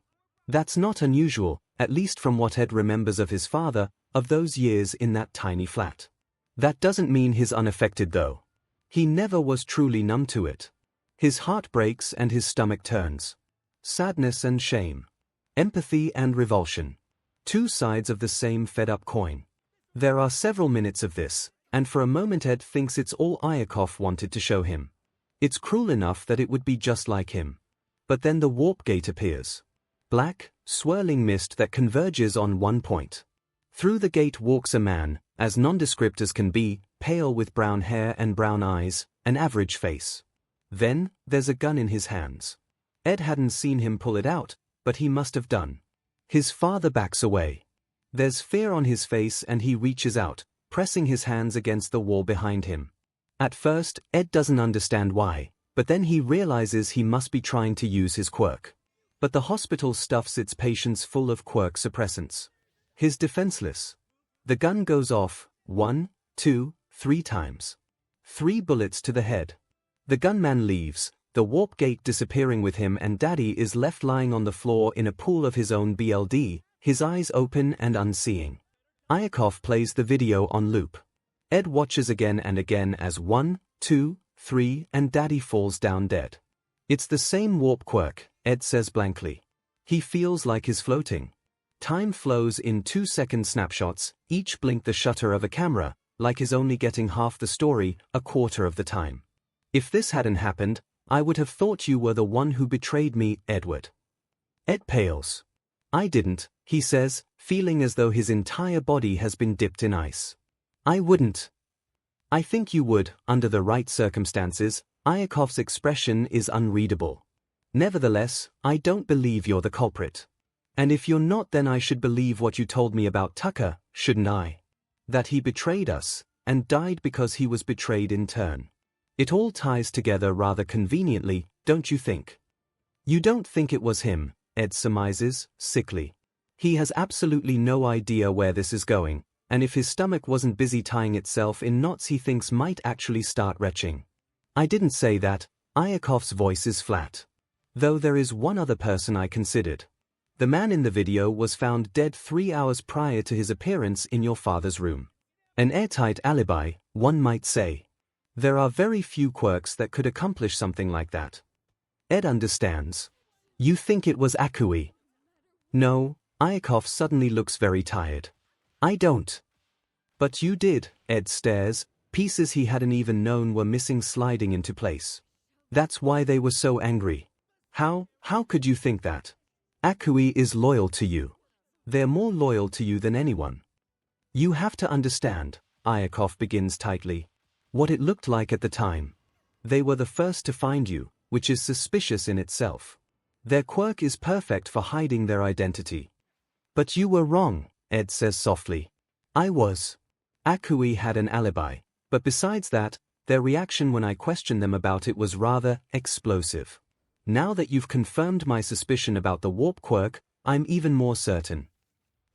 That's not unusual, at least from what Ed remembers of his father, of those years in that tiny flat. That doesn't mean he's unaffected though. He never was truly numb to it. His heart breaks and his stomach turns. Sadness and shame. Empathy and revulsion. Two sides of the same fed-up coin. There are several minutes of this, and for a moment Ed thinks it's all 𝐼𝐿 wanted to show him. It's cruel enough that it would be just like him. But then the warp gate appears. Black, swirling mist that converges on one point. Through the gate walks a man, as nondescript as can be, pale with brown hair and brown eyes, an average face. Then, there's a gun in his hands. Ed hadn't seen him pull it out, but he must have done. His father backs away. There's fear on his face and he reaches out, pressing his hands against the wall behind him. At first, Ed doesn't understand why, but then he realizes he must be trying to use his quirk. But the hospital stuffs its patients full of quirk suppressants. He's defenseless. The gun goes off, 1, 2, 3 times. 3 bullets to the head. The gunman leaves, the warp gate disappearing with him, and Daddy is left lying on the floor in a pool of his own blood, his eyes open and unseeing. 𝐼𝐿 plays the video on loop. Ed watches again and again as 1, 2, 3 and Daddy falls down dead. "It's the same warp quirk," Ed says blankly. He feels like he's floating. Time flows in 2-second snapshots, each blink the shutter of a camera, like he's only getting half the story, a quarter of the time. "If this hadn't happened, I would have thought you were the one who betrayed me, Edward." Ed pales. "I didn't," he says, feeling as though his entire body has been dipped in ice. "I wouldn't." "I think you would, under the right circumstances." 𝐼𝐿's expression is unreadable. "Nevertheless, I don't believe you're the culprit. And if you're not, then I should believe what you told me about Tucker, shouldn't I? That he betrayed us, and died because he was betrayed in turn. It all ties together rather conveniently, don't you think?" "You don't think it was him," Ed surmises, sickly. He has absolutely no idea where this is going, and if his stomach wasn't busy tying itself in knots he thinks might actually start retching. "I didn't say that." 𝐼𝐿's voice is flat. "Though there is one other person I considered. The man in the video was found dead 3 hours prior to his appearance in your father's room. An airtight alibi, one might say. There are very few quirks that could accomplish something like that. Ed understands. You think it was 𝐒𝐻𝐼? No, 𝐼𝐻𝐼 suddenly looks very tired. I don't. But you did, Ed stares, pieces he hadn't even known were missing sliding into place. That's why they were so angry. How could you think that? 𝐒𝐻𝐼 is loyal to you. They're more loyal to you than anyone. You have to understand, 𝐼𝐻𝐼 begins tightly, what it looked like at the time. They were the first to find you, which is suspicious in itself. Their quirk is perfect for hiding their identity. But you were wrong, Ed says softly. I was. 𝐒𝐻𝐼 had an alibi, but besides that, their reaction when I questioned them about it was rather explosive. Now that you've confirmed my suspicion about the warp quirk, I'm even more certain.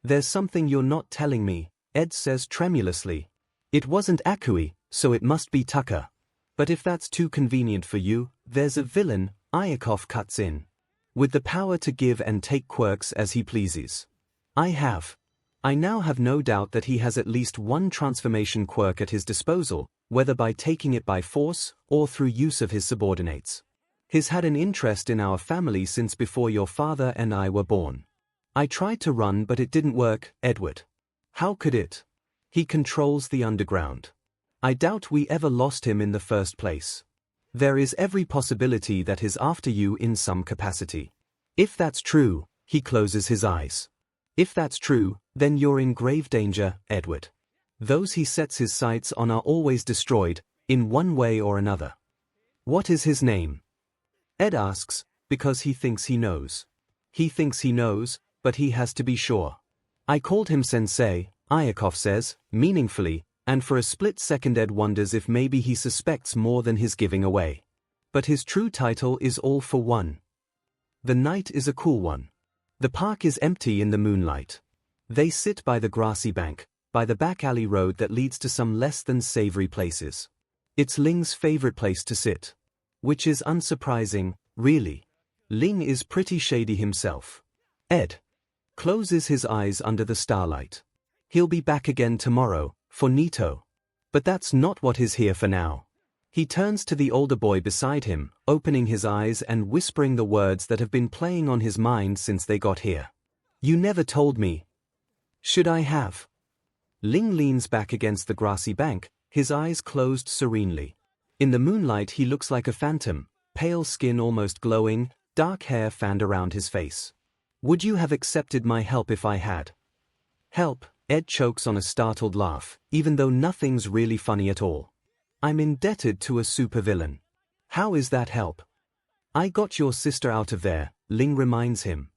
There's something you're not telling me, Ed says tremulously. It wasn't 𝐒𝐻𝐼, so it must be Tucker. But if that's too convenient for you, there's a villain, 𝐼𝐻𝐼 cuts in. With the power to give and take quirks as he pleases. I now have no doubt that he has at least one transformation quirk at his disposal, whether by taking it by force or through use of his subordinates. He's had an interest in our family since before your father and I were born. I tried to run but it didn't work, Edward. How could it? He controls the underground. I doubt we ever lost him in the first place. There is every possibility that he's after you in some capacity. If that's true, he closes his eyes. If that's true, then you're in grave danger, Edward. Those he sets his sights on are always destroyed, in one way or another. What is his name? Ed asks, because he thinks he knows. He thinks he knows, but he has to be sure. I called him Sensei, 𝐼𝐻𝐼 says, meaningfully, and for a split second Ed wonders if maybe he suspects more than he's giving away. But his true title is All for One. The night is a cool one. The park is empty in the moonlight. They sit by the grassy bank, by the back alley road that leads to some less than savory places. It's Ling's favorite place to sit. Which is unsurprising, really. Ling is pretty shady himself. Ed closes his eyes under the starlight. He'll be back again tomorrow, for Nito. But that's not what is here for now. He turns to the older boy beside him, opening his eyes and whispering the words that have been playing on his mind since they got here. You never told me. Should I have? Ling leans back against the grassy bank, his eyes closed serenely. In the moonlight he looks like a phantom, pale skin almost glowing, dark hair fanned around his face. Would you have accepted my help if I had? Help, Ed chokes on a startled laugh, even though nothing's really funny at all. I'm indebted to a supervillain. How is that help? I got your sister out of there, Ling reminds him.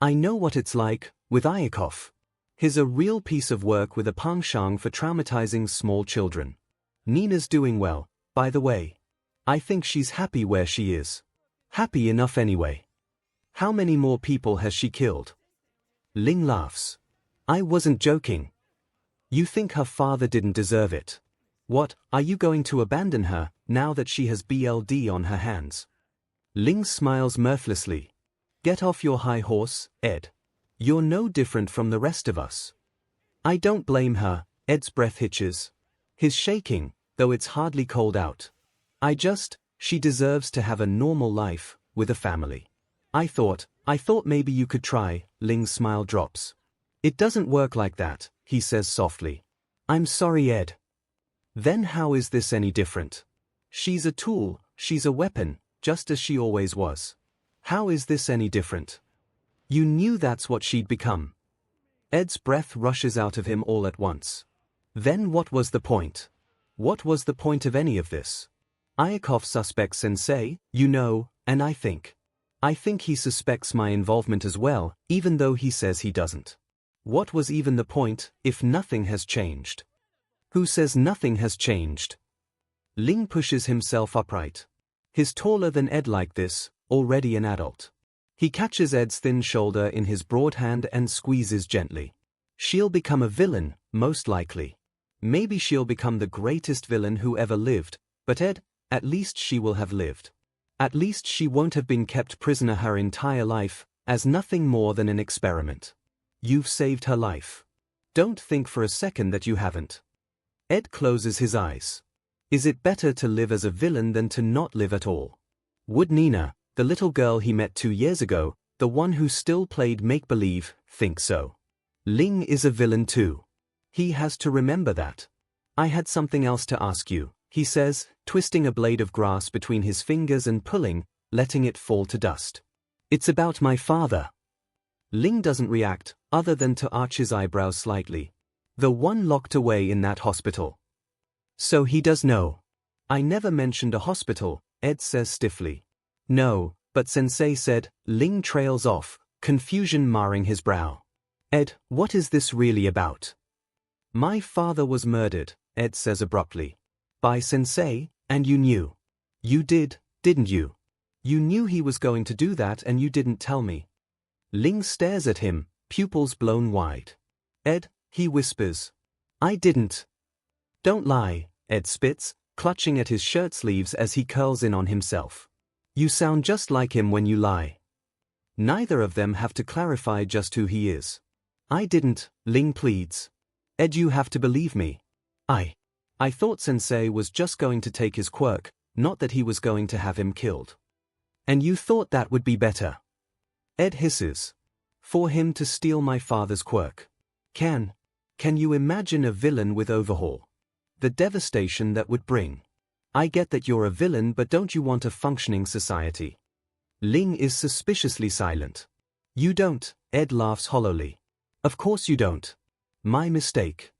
I know what it's like, with 𝐼𝐻𝐼. He's a real piece of work with a penchant for traumatizing small children. Nina's doing well, by the way. I think she's happy where she is. Happy enough anyway. How many more people has she killed? Ling laughs. I wasn't joking. You think her father didn't deserve it? What, are you going to abandon her, now that she has BLD on her hands? Ling smiles mirthlessly. Get off your high horse, Ed. You're no different from the rest of us. I don't blame her, Ed's breath hitches. He's shaking, though it's hardly cold out. She deserves to have a normal life, with a family. I thought maybe you could try, Ling's smile drops. It doesn't work like that, he says softly. I'm sorry, Ed. Then how is this any different? She's a tool, she's a weapon, just as she always was. How is this any different? You knew that's what she'd become. Ed's breath rushes out of him all at once. Then what was the point? What was the point of any of this? 𝐼𝐻𝐼 suspects Sensei, you know, and I think he suspects my involvement as well, even though he says he doesn't. What was even the point, if nothing has changed? Who says nothing has changed? Ling pushes himself upright. He's taller than Ed like this, already an adult. He catches Ed's thin shoulder in his broad hand and squeezes gently. She'll become a villain, most likely. Maybe she'll become the greatest villain who ever lived, but Ed, at least she will have lived. At least she won't have been kept prisoner her entire life, as nothing more than an experiment. You've saved her life. Don't think for a second that you haven't. Ed closes his eyes. Is it better to live as a villain than to not live at all? Would Nina, the little girl he met 2 years ago, the one who still played make-believe, think so? Ling is a villain too. He has to remember that. I had something else to ask you, he says, twisting a blade of grass between his fingers and pulling, letting it fall to dust. It's about my father. Ling doesn't react, other than to arch his eyebrows slightly. The one locked away in that hospital. So he does know. I never mentioned a hospital, Ed says stiffly. No, but Sensei said. Ling trails off, confusion marring his brow. Ed, what is this really about? My father was murdered, Ed says abruptly. By Sensei, and you knew. You did, didn't you? You knew he was going to do that and you didn't tell me. Ling stares at him, pupils blown wide. Ed, he whispers. I didn't. Don't lie, Ed spits, clutching at his shirt sleeves as he curls in on himself. You sound just like him when you lie. Neither of them have to clarify just who he is. I didn't, Ling pleads. Ed, you have to believe me. I thought Sensei was just going to take his quirk, not that he was going to have him killed. And you thought that would be better. Ed hisses. For him to steal my father's quirk. Can you imagine a villain with overhaul? The devastation that would bring. I get that you're a villain, but don't you want a functioning society? Ling is suspiciously silent. You don't, Ed laughs hollowly. Of course you don't. My mistake.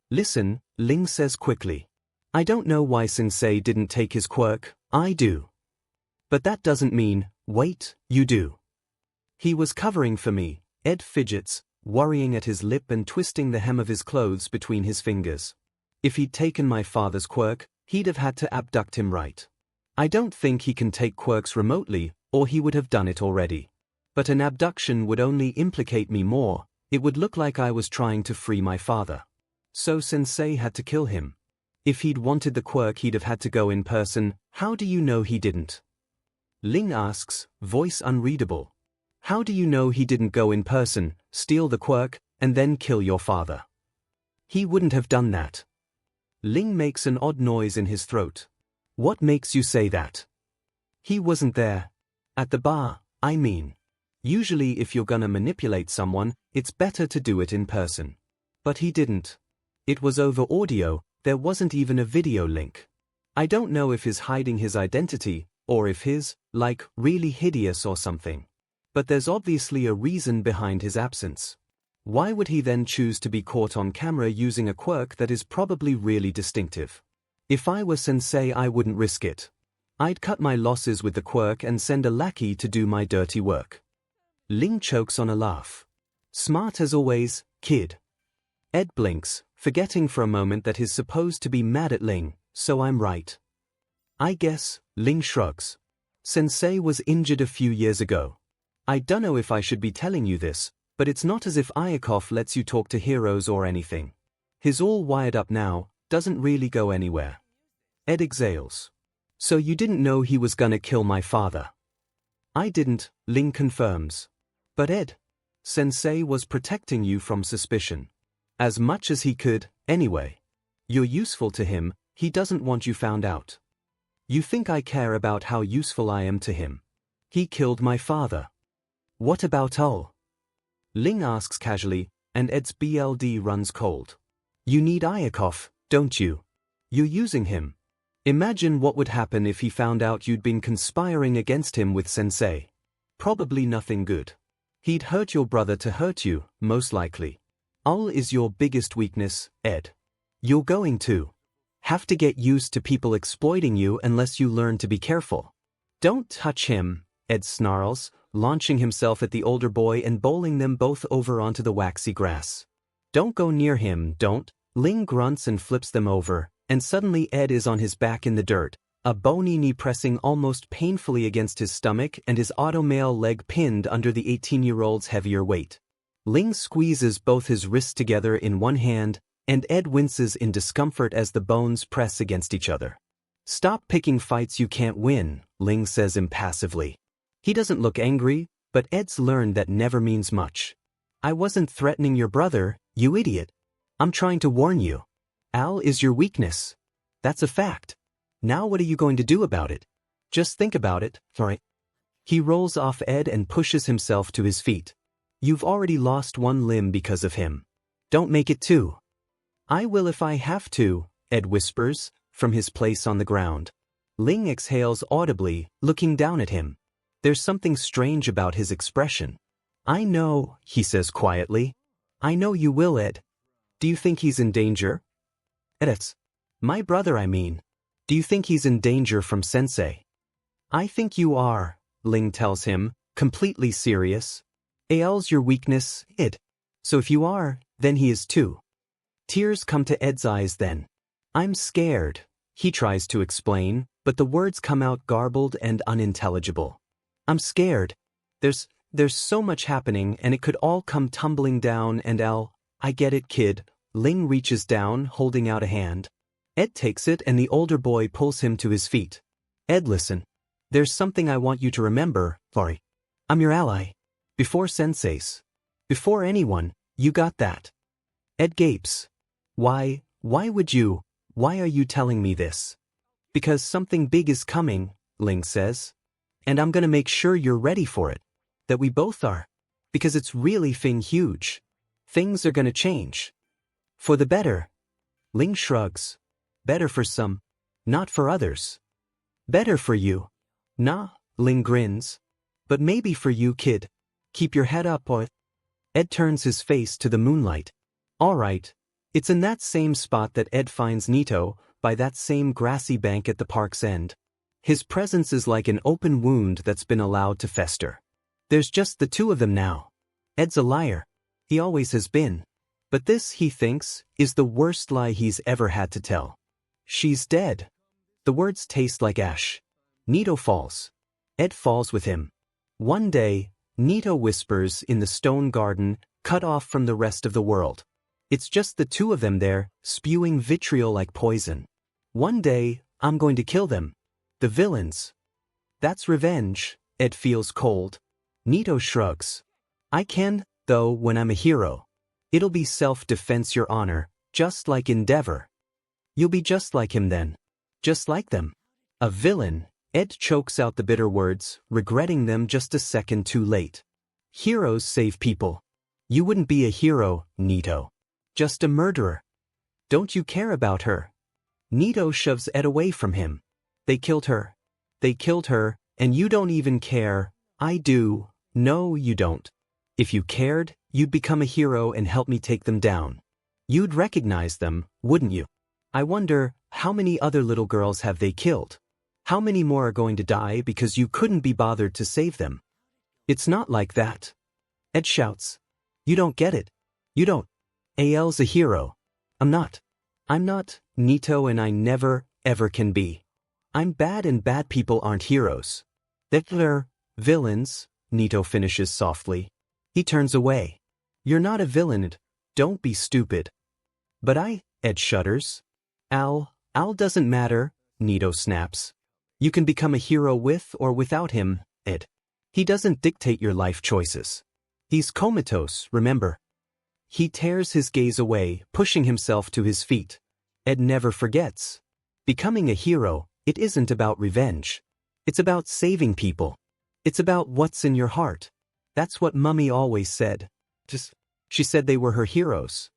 Listen, Ling says quickly. I don't know why Sensei didn't take his quirk, I do. But that doesn't mean, wait, you do. He was covering for me, Ed fidgets, worrying at his lip and twisting the hem of his clothes between his fingers. If he'd taken my father's quirk, he'd have had to abduct him, right? I don't think he can take quirks remotely, or he would have done it already. But an abduction would only implicate me more. It would look like I was trying to free my father. So Sensei had to kill him. If he'd wanted the quirk, he'd have had to go in person. How do you know he didn't? Ling asks, voice unreadable. How do you know he didn't go in person, steal the quirk, and then kill your father? He wouldn't have done that. Ling makes an odd noise in his throat. What makes you say that? He wasn't there. At the bar, I mean. Usually if you're gonna manipulate someone, it's better to do it in person. But he didn't. It was over audio, there wasn't even a video link. I don't know if he's hiding his identity, or if he's, like, really hideous or something. But there's obviously a reason behind his absence. Why would he then choose to be caught on camera using a quirk that is probably really distinctive? If I were Sensei, I wouldn't risk it. I'd cut my losses with the quirk and send a lackey to do my dirty work. Ling chokes on a laugh. Smart as always, kid. Ed blinks, forgetting for a moment that he's supposed to be mad at Ling, so I'm right. I guess, Ling shrugs. Sensei was injured a few years ago. I dunno if I should be telling you this, but it's not as if 𝐼𝐺𝐿 lets you talk to heroes or anything. He's all wired up now, doesn't really go anywhere. Ed exhales. So you didn't know he was gonna kill my father? I didn't, Ling confirms. But Ed, Sensei was protecting you from suspicion. As much as he could, anyway. You're useful to him, he doesn't want you found out. You think I care about how useful I am to him? He killed my father. What about 𝐼𝐺𝐿? Ling asks casually, and Ed's blood runs cold. You need 𝐼𝐺𝐿, don't you? You're using him. Imagine what would happen if he found out you'd been conspiring against him with Sensei. Probably nothing good. He'd hurt your brother to hurt you, most likely. 𝐼𝐿 is your biggest weakness, Ed. You're going to have to get used to people exploiting you unless you learn to be careful. Don't touch him, Ed snarls, launching himself at the older boy and bowling them both over onto the waxy grass. Don't go near him, don't. Ling grunts and flips them over, and suddenly Ed is on his back in the dirt, a bony knee pressing almost painfully against his stomach and his automail leg pinned under the 18-year-old's heavier weight. Ling squeezes both his wrists together in one hand, and Ed winces in discomfort as the bones press against each other. Stop picking fights you can't win, Ling says impassively. He doesn't look angry, but Ed's learned that never means much. I wasn't threatening your brother, you idiot. I'm trying to warn you. Al is your weakness. That's a fact. Now what are you going to do about it? Just think about it, alright? He rolls off Ed and pushes himself to his feet. You've already lost one limb because of him. Don't make it two. I will if I have to, Ed whispers, from his place on the ground. Ling exhales audibly, looking down at him. There's something strange about his expression. I know, he says quietly. I know you will, Ed. Do you think he's in danger? Ed's. My brother, I mean. Do you think he's in danger from Sensei? I think you are, Ling tells him, completely serious. Al's your weakness, Ed. So if you are, then he is too. Tears come to Ed's eyes then. I'm scared, he tries to explain, but the words come out garbled and unintelligible. I'm scared. There's so much happening and it could all come tumbling down and Al, I get it, kid. Ling reaches down, holding out a hand. Ed takes it and the older boy pulls him to his feet. Ed, listen. There's something I want you to remember, Lori. I'm your ally. Before senseis. Before anyone, you got that. Ed gapes. Why would you? Why are you telling me this? Because something big is coming, Ling says. And I'm gonna make sure you're ready for it. That we both are. Because it's really huge. Things are gonna change. For the better. Ling shrugs. Better for some. Not for others. Better for you. Nah, Ling grins. But maybe for you, kid. Keep your head up, or... Ed turns his face to the moonlight. All right. It's in that same spot that Ed finds Nito, by that same grassy bank at the park's end. His presence is like an open wound that's been allowed to fester. There's just the two of them now. Ed's a liar. He always has been. But this, he thinks, is the worst lie he's ever had to tell. She's dead. The words taste like ash. Nito falls. Ed falls with him. One day, Nito whispers in the stone garden, cut off from the rest of the world. It's just the two of them there, spewing vitriol like poison. One day, I'm going to kill them. The villains. That's revenge, Ed feels cold. Nito shrugs. I can, though, when I'm a hero. It'll be self-defense, your honor, just like Endeavor. You'll be just like him then. Just like them. A villain, Ed chokes out the bitter words, regretting them just a second too late. Heroes save people. You wouldn't be a hero, Nito. Just a murderer. Don't you care about her? Nito shoves Ed away from him. They killed her. They killed her, and you don't even care. I do. No, you don't. If you cared, you'd become a hero and help me take them down. You'd recognize them, wouldn't you? I wonder, how many other little girls have they killed? How many more are going to die because you couldn't be bothered to save them? It's not like that. Ed shouts. You don't get it. You don't. Al's a hero. I'm not. I'm not, Nito, and I never, ever can be. I'm bad and bad people aren't heroes. They're villains, Nito finishes softly. He turns away. You're not a villain. Don't be stupid. But Ed shudders. Al doesn't matter, Nito snaps. You can become a hero with or without him, Ed. He doesn't dictate your life choices. He's comatose, remember. He tears his gaze away, pushing himself to his feet. Ed never forgets. Becoming a hero, it isn't about revenge. It's about saving people. It's about what's in your heart. That's what Mummy always said. She said they were her heroes.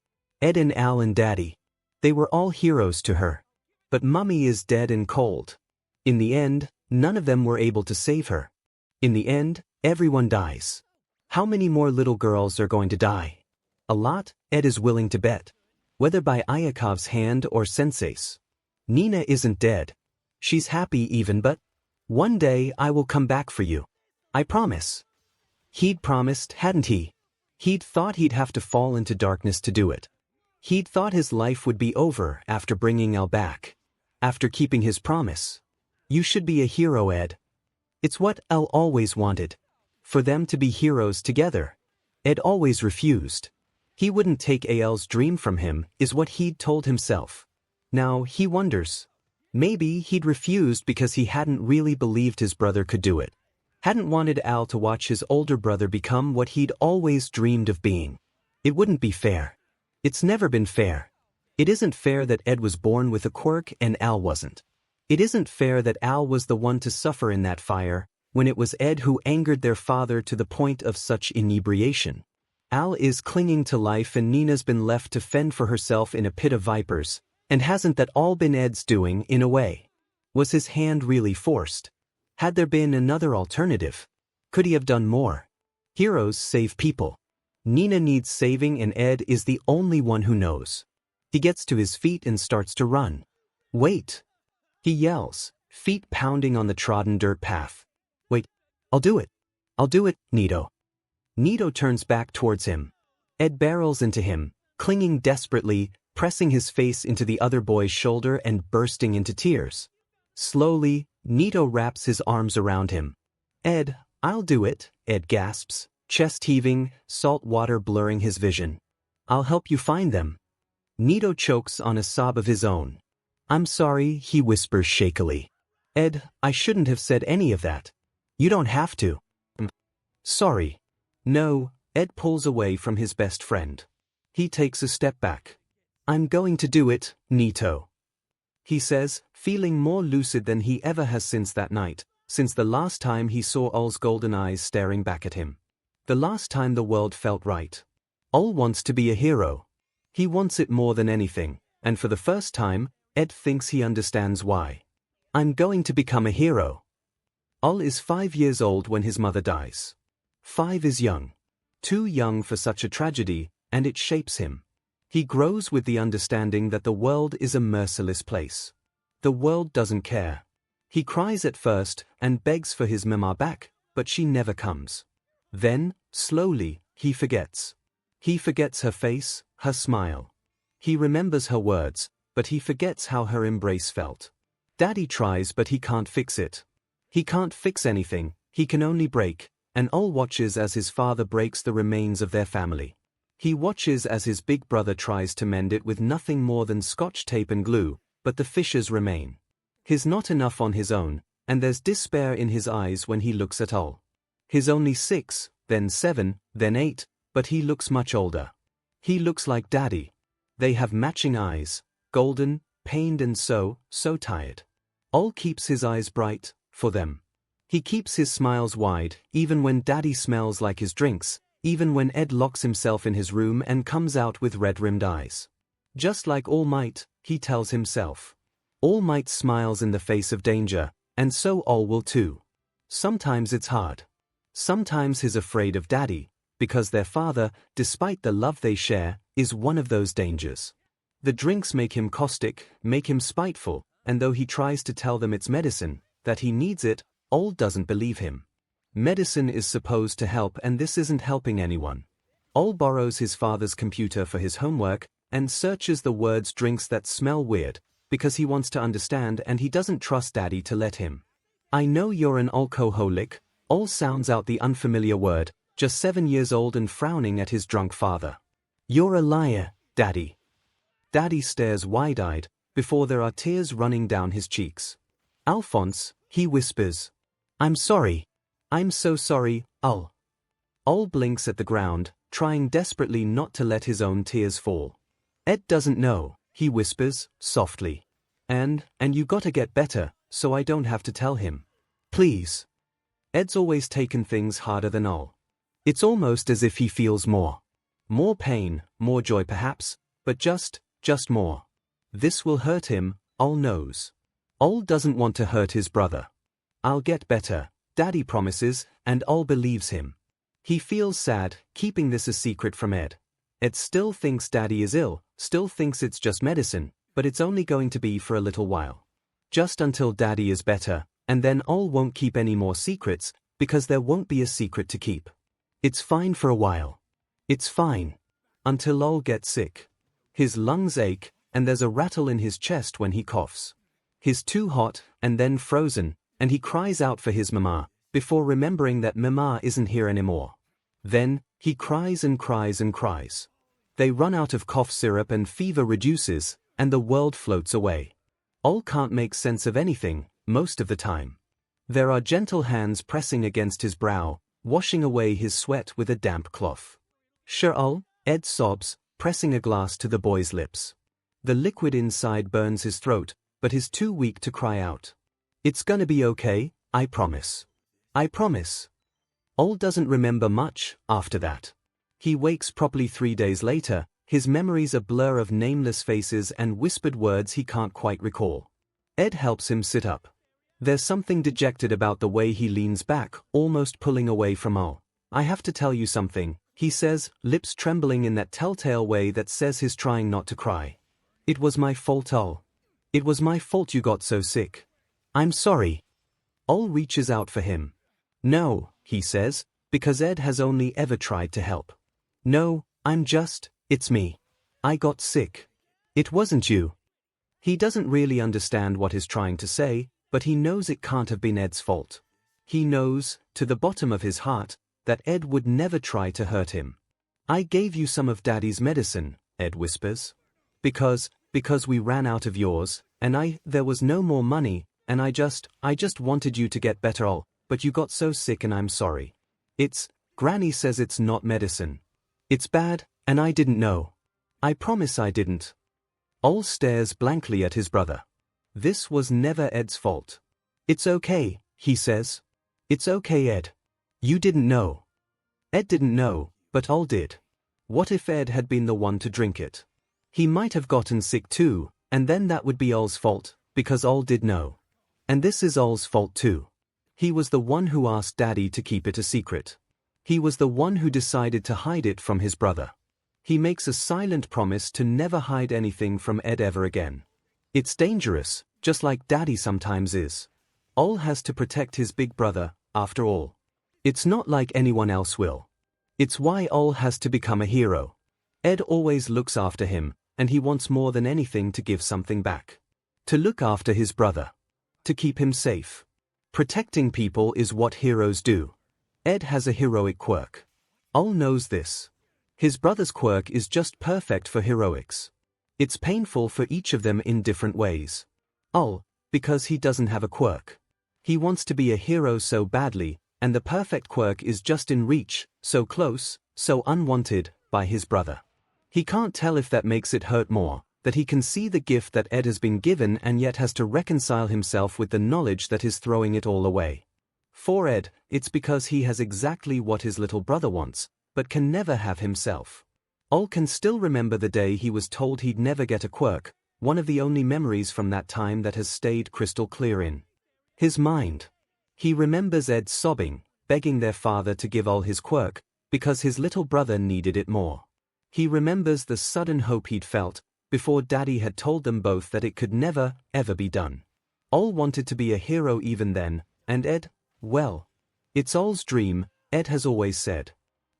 Ed and Al and Daddy. They were all heroes to her. But Mummy is dead and cold. In the end, none of them were able to save her. In the end, everyone dies. How many more little girls are going to die? A lot, Ed is willing to bet. Whether by Ayakov's hand or Sensei's. Nina isn't dead. She's happy even, but one day I will come back for you. I promise. He'd promised, hadn't he? He'd thought he'd have to fall into darkness to do it. He'd thought his life would be over after bringing Al back. After keeping his promise. You should be a hero, Ed. It's what Al always wanted. For them to be heroes together. Ed always refused. He wouldn't take Al's dream from him, is what he'd told himself. Now he wonders. Maybe he'd refused because he hadn't really believed his brother could do it. Hadn't wanted Al to watch his older brother become what he'd always dreamed of being. It wouldn't be fair. It's never been fair. It isn't fair that Ed was born with a quirk and Al wasn't. It isn't fair that Al was the one to suffer in that fire, when it was Ed who angered their father to the point of such inebriation. Al is clinging to life and Nina's been left to fend for herself in a pit of vipers, and hasn't that all been Ed's doing in a way? Was his hand really forced? Had there been another alternative? Could he have done more? Heroes save people. Nina needs saving and Ed is the only one who knows. He gets to his feet and starts to run. Wait! He yells, feet pounding on the trodden dirt path. Wait, I'll do it. I'll do it, Nito. Nito turns back towards him. Ed barrels into him, clinging desperately, pressing his face into the other boy's shoulder and bursting into tears. Slowly, Nito wraps his arms around him. Ed, I'll do it, Ed gasps, chest heaving, salt water blurring his vision. I'll help you find them. Nito chokes on a sob of his own. I'm sorry, he whispers shakily. Ed, I shouldn't have said any of that. You don't have to. Sorry. No, Ed pulls away from his best friend. He takes a step back. I'm going to do it, Nito. He says, feeling more lucid than he ever has since that night, since the last time he saw Ul's golden eyes staring back at him. The last time the world felt right. Ul wants to be a hero. He wants it more than anything, and for the first time, Ed thinks he understands why. I'm going to become a hero. Ul is 5 years old when his mother dies. 5 is young. Too young for such a tragedy, and it shapes him. He grows with the understanding that the world is a merciless place. The world doesn't care. He cries at first and begs for his mama back, but she never comes. Then, slowly, he forgets. He forgets her face, her smile. He remembers her words, but he forgets how her embrace felt. Daddy tries but he can't fix it. He can't fix anything, he can only break, and Ul watches as his father breaks the remains of their family. He watches as his big brother tries to mend it with nothing more than scotch tape and glue, but the fissures remain. He's not enough on his own, and there's despair in his eyes when he looks at Ul. He's only 6, then 7, then 8, but he looks much older. He looks like Daddy. They have matching eyes, golden, pained and so tired. Ul keeps his eyes bright, for them. He keeps his smiles wide, even when Daddy smells like his drinks, even when Ed locks himself in his room and comes out with red-rimmed eyes. Just like All Might, he tells himself. All Might smiles in the face of danger, and so Ul will too. Sometimes it's hard. Sometimes he's afraid of Daddy, because their father, despite the love they share, is one of those dangers. The drinks make him caustic, make him spiteful, and though he tries to tell them it's medicine, that he needs it, Ul doesn't believe him. Medicine is supposed to help and this isn't helping anyone. Ul borrows his father's computer for his homework and searches the words drinks that smell weird, because he wants to understand and he doesn't trust Daddy to let him. I know you're an alcoholic. Ul sounds out the unfamiliar word, just 7 years old and frowning at his drunk father. You're a liar, Daddy. Daddy stares wide-eyed, before there are tears running down his cheeks. Alphonse, he whispers. I'm sorry. I'm so sorry, Ul. Ul blinks at the ground, trying desperately not to let his own tears fall. Ed doesn't know, he whispers, softly. And you gotta get better, so I don't have to tell him. Please. Ed's always taken things harder than Ul. It's almost as if he feels more. More pain, more joy perhaps, but just more. This will hurt him, Ul knows. Ul doesn't want to hurt his brother. I'll get better, Daddy promises, and Ul believes him. He feels sad, keeping this a secret from Ed. Ed still thinks Daddy is ill, still thinks it's just medicine, but it's only going to be for a little while. Just until Daddy is better, and then Ul won't keep any more secrets, because there won't be a secret to keep. It's fine for a while. It's fine. Until Ul gets sick. His lungs ache, and there's a rattle in his chest when he coughs. He's too hot, and then frozen, and he cries out for his mama, before remembering that mama isn't here anymore. Then, he cries and cries and cries. They run out of cough syrup and fever reduces, and the world floats away. Ul can't make sense of anything, most of the time. There are gentle hands pressing against his brow, washing away his sweat with a damp cloth. Sure, Ul, Ed sobs, pressing a glass to the boy's lips. The liquid inside burns his throat, but he's too weak to cry out. It's gonna be okay, I promise. I promise. Ol doesn't remember much after that. He wakes properly 3 days later, his memories a blur of nameless faces and whispered words he can't quite recall. Ed helps him sit up. There's something dejected about the way he leans back, almost pulling away from Ol. I have to tell you something, he says, lips trembling in that telltale way that says he's trying not to cry. It was my fault, Ol. It was my fault you got so sick. I'm sorry. Ol reaches out for him. No, he says, because Ed has only ever tried to help. No, it's me. I got sick. It wasn't you. He doesn't really understand what he's trying to say, but he knows it can't have been Ed's fault. He knows, to the bottom of his heart, that Ed would never try to hurt him. I gave you some of Daddy's medicine, Ed whispers. Because we ran out of yours, and there was no more money, and I just wanted you to get better, Ol, but you got so sick and I'm sorry. Granny says it's not medicine. It's bad, and I didn't know. I promise I didn't. Ol stares blankly at his brother. This was never Ed's fault. It's okay, he says. It's okay, Ed. You didn't know. Ed didn't know, but Ol did. What if Ed had been the one to drink it? He might have gotten sick too, and then that would be Ol's fault, because Ol did know. And this is Ol's fault too. He was the one who asked Daddy to keep it a secret. He was the one who decided to hide it from his brother. He makes a silent promise to never hide anything from Ed ever again. It's dangerous, just like Daddy sometimes is. Ol has to protect his big brother, after all. It's not like anyone else will. It's why Ol has to become a hero. Ed always looks after him, and he wants more than anything to give something back. To look after his brother. To keep him safe. Protecting people is what heroes do. Ed has a heroic quirk. Ol knows this. His brother's quirk is just perfect for heroics. It's painful for each of them in different ways. Ol, because he doesn't have a quirk. He wants to be a hero so badly, and the perfect quirk is just in reach, so close, so unwanted, by his brother. He can't tell if that makes it hurt more, that he can see the gift that Ed has been given and yet has to reconcile himself with the knowledge that is throwing it all away. For Ed, it's because he has exactly what his little brother wants, but can never have himself. Ol can still remember the day he was told he'd never get a quirk, one of the only memories from that time that has stayed crystal clear in his mind. He remembers Ed sobbing, begging their father to give Ol his quirk, because his little brother needed it more. He remembers the sudden hope he'd felt, before Daddy had told them both that it could never, ever be done. Ol wanted to be a hero even then, and Ed, well, it's Ol's dream, Ed has always said.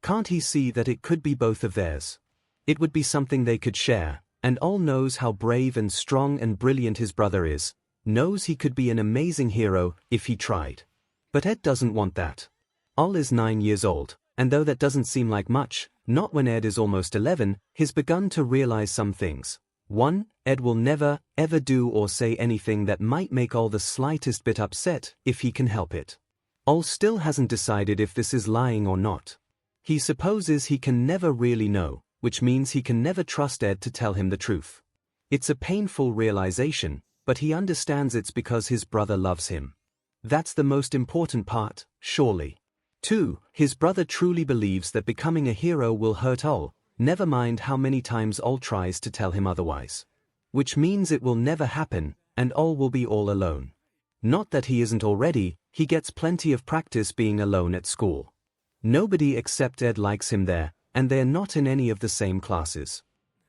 Can't he see that it could be both of theirs? It would be something they could share, and Ol knows how brave and strong and brilliant his brother is, knows he could be an amazing hero if he tried. But Ed doesn't want that. Ol is 9 years old, and though that doesn't seem like much, not when Ed is almost 11, he's begun to realize some things. 1. Ed will never, ever do or say anything that might make Ol the slightest bit upset, if he can help it. Ol still hasn't decided if this is lying or not. He supposes he can never really know, which means he can never trust Ed to tell him the truth. It's a painful realization, but he understands it's because his brother loves him. That's the most important part, surely. 2. His brother truly believes that becoming a hero will hurt Ol, never mind how many times Ol tries to tell him otherwise. Which means it will never happen, and Ol will be all alone. Not that he isn't already, he gets plenty of practice being alone at school. Nobody except Ed likes him there, and they're not in any of the same classes.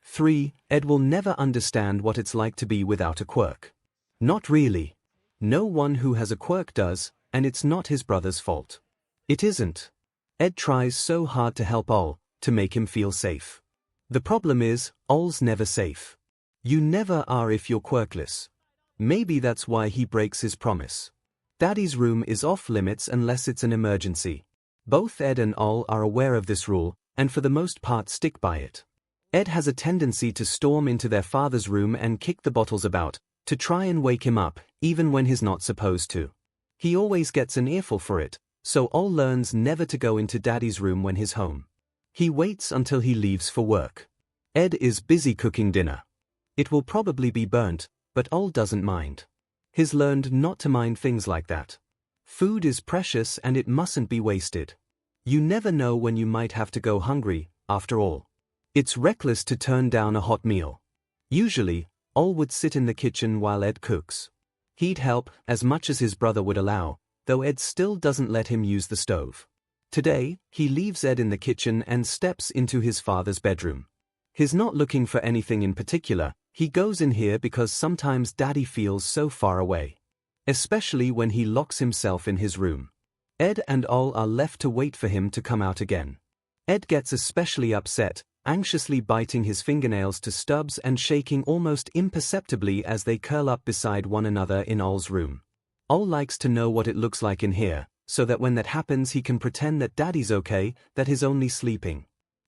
3. Ed will never understand what it's like to be without a quirk. Not really. No one who has a quirk does, and it's not his brother's fault. It isn't. Ed tries so hard to help Ol, to make him feel safe. The problem is, Ol's never safe. You never are if you're quirkless. Maybe that's why he breaks his promise. Daddy's room is off limits unless it's an emergency. Both Ed and Ol are aware of this rule, and for the most part stick by it. Ed has a tendency to storm into their father's room and kick the bottles about, to try and wake him up, even when he's not supposed to. He always gets an earful for it, so Ol learns never to go into Daddy's room when he's home. He waits until he leaves for work. Ed is busy cooking dinner. It will probably be burnt, but 𝐿 doesn't mind. He's learned not to mind things like that. Food is precious and it mustn't be wasted. You never know when you might have to go hungry, after all. It's reckless to turn down a hot meal. Usually, 𝐿 would sit in the kitchen while Ed cooks. He'd help, as much as his brother would allow, though Ed still doesn't let him use the stove. Today, he leaves Ed in the kitchen and steps into his father's bedroom. He's not looking for anything in particular, he goes in here because sometimes Daddy feels so far away. Especially when he locks himself in his room. Ed and 𝐿 are left to wait for him to come out again. Ed gets especially upset, anxiously biting his fingernails to stubs and shaking almost imperceptibly as they curl up beside one another in 𝐿's room. 𝐿 likes to know what it looks like in here, so that when that happens he can pretend that Daddy's okay, that he's only sleeping.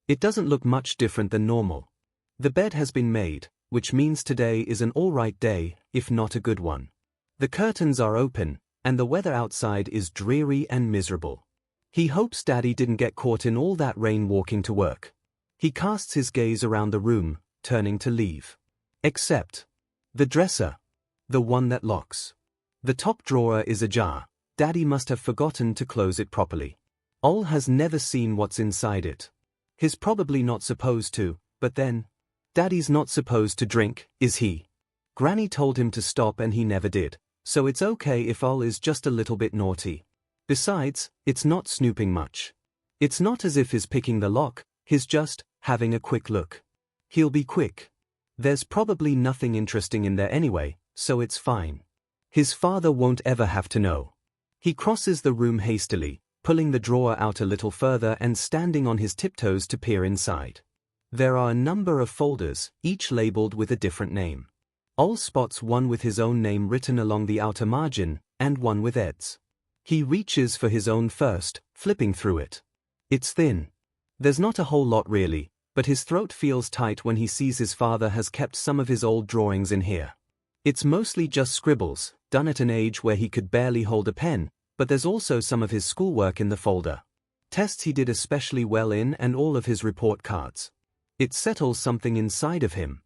It doesn't look much different than normal. The bed has been made, which means today is an alright day, if not a good one. The curtains are open, and the weather outside is dreary and miserable. He hopes Daddy didn't get caught in all that rain walking to work. He casts his gaze around the room, turning to leave. Except the dresser. The one that locks. The top drawer is ajar. Daddy must have forgotten to close it properly. 𝐿 has never seen what's inside it. He's probably not supposed to, but then, Daddy's not supposed to drink, is he? Granny told him to stop and he never did, so it's okay if 𝐿 is just a little bit naughty. Besides, it's not snooping much. It's not as if he's picking the lock, he's just having a quick look. He'll be quick. There's probably nothing interesting in there anyway, so it's fine. His father won't ever have to know. He crosses the room hastily, pulling the drawer out a little further and standing on his tiptoes to peer inside. There are a number of folders, each labeled with a different name. 𝐿 spots one with his own name written along the outer margin, and one with Ed's. He reaches for his own first, flipping through it. It's thin. There's not a whole lot really, but his throat feels tight when he sees his father has kept some of his old drawings in here. It's mostly just scribbles, done at an age where he could barely hold a pen, but there's also some of his schoolwork in the folder. Tests he did especially well in and all of his report cards. It settles something inside of him.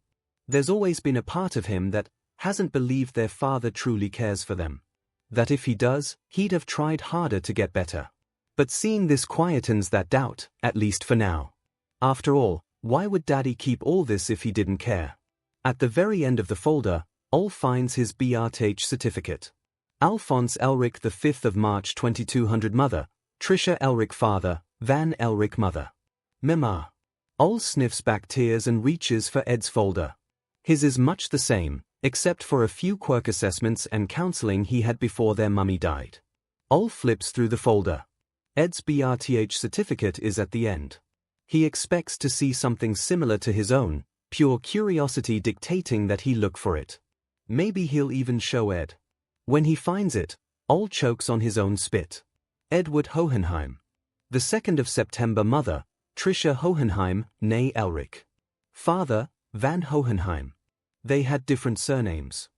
There's always been a part of him that hasn't believed their father truly cares for them. That if he does, he'd have tried harder to get better. But seeing this quietens that doubt, at least for now. After all, why would Daddy keep all this if he didn't care? At the very end of the folder, 𝐿 finds his BRTH certificate. Alphonse Elric, the 5th of March 2200 Mother, Trisha Elric Father, Van Elric Mother. Mema. 𝐿 sniffs back tears and reaches for Ed's folder. His is much the same, except for a few quirk assessments and counseling he had before their mummy died. 𝐿 flips through the folder. Ed's BRTH certificate is at the end. He expects to see something similar to his own, pure curiosity dictating that he look for it. Maybe he'll even show Ed. When he finds it, 𝐿 chokes on his own spit. Edward Hohenheim. The 2nd of September Mother, Trisha Hohenheim, née Elric. Father, Van Hohenheim. They had different surnames.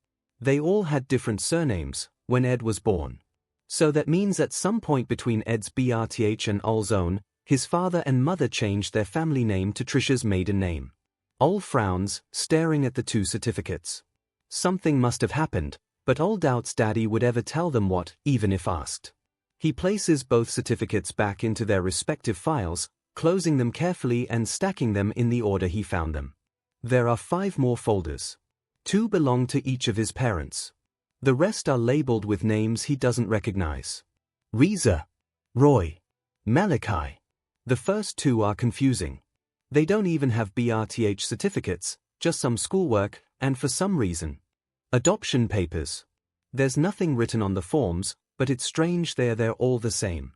They all had different surnames when Ed was born. So that means at some point between Ed's BRTH and 𝐿's own, his father and mother changed their family name to Trisha's maiden name. 𝐿 frowns, staring at the two certificates. Something must have happened, but 𝐿 doubts Daddy would ever tell them what, even if asked. He places both certificates back into their respective files, closing them carefully and stacking them in the order he found them. There are 5 more folders. 2 belong to each of his parents. The rest are labeled with names he doesn't recognize. Reza, Roy, Malachi. The first 2 are confusing. They don't even have BRTH certificates, just some schoolwork, and for some reason, adoption papers. There's nothing written on the forms, but it's strange they're all the same.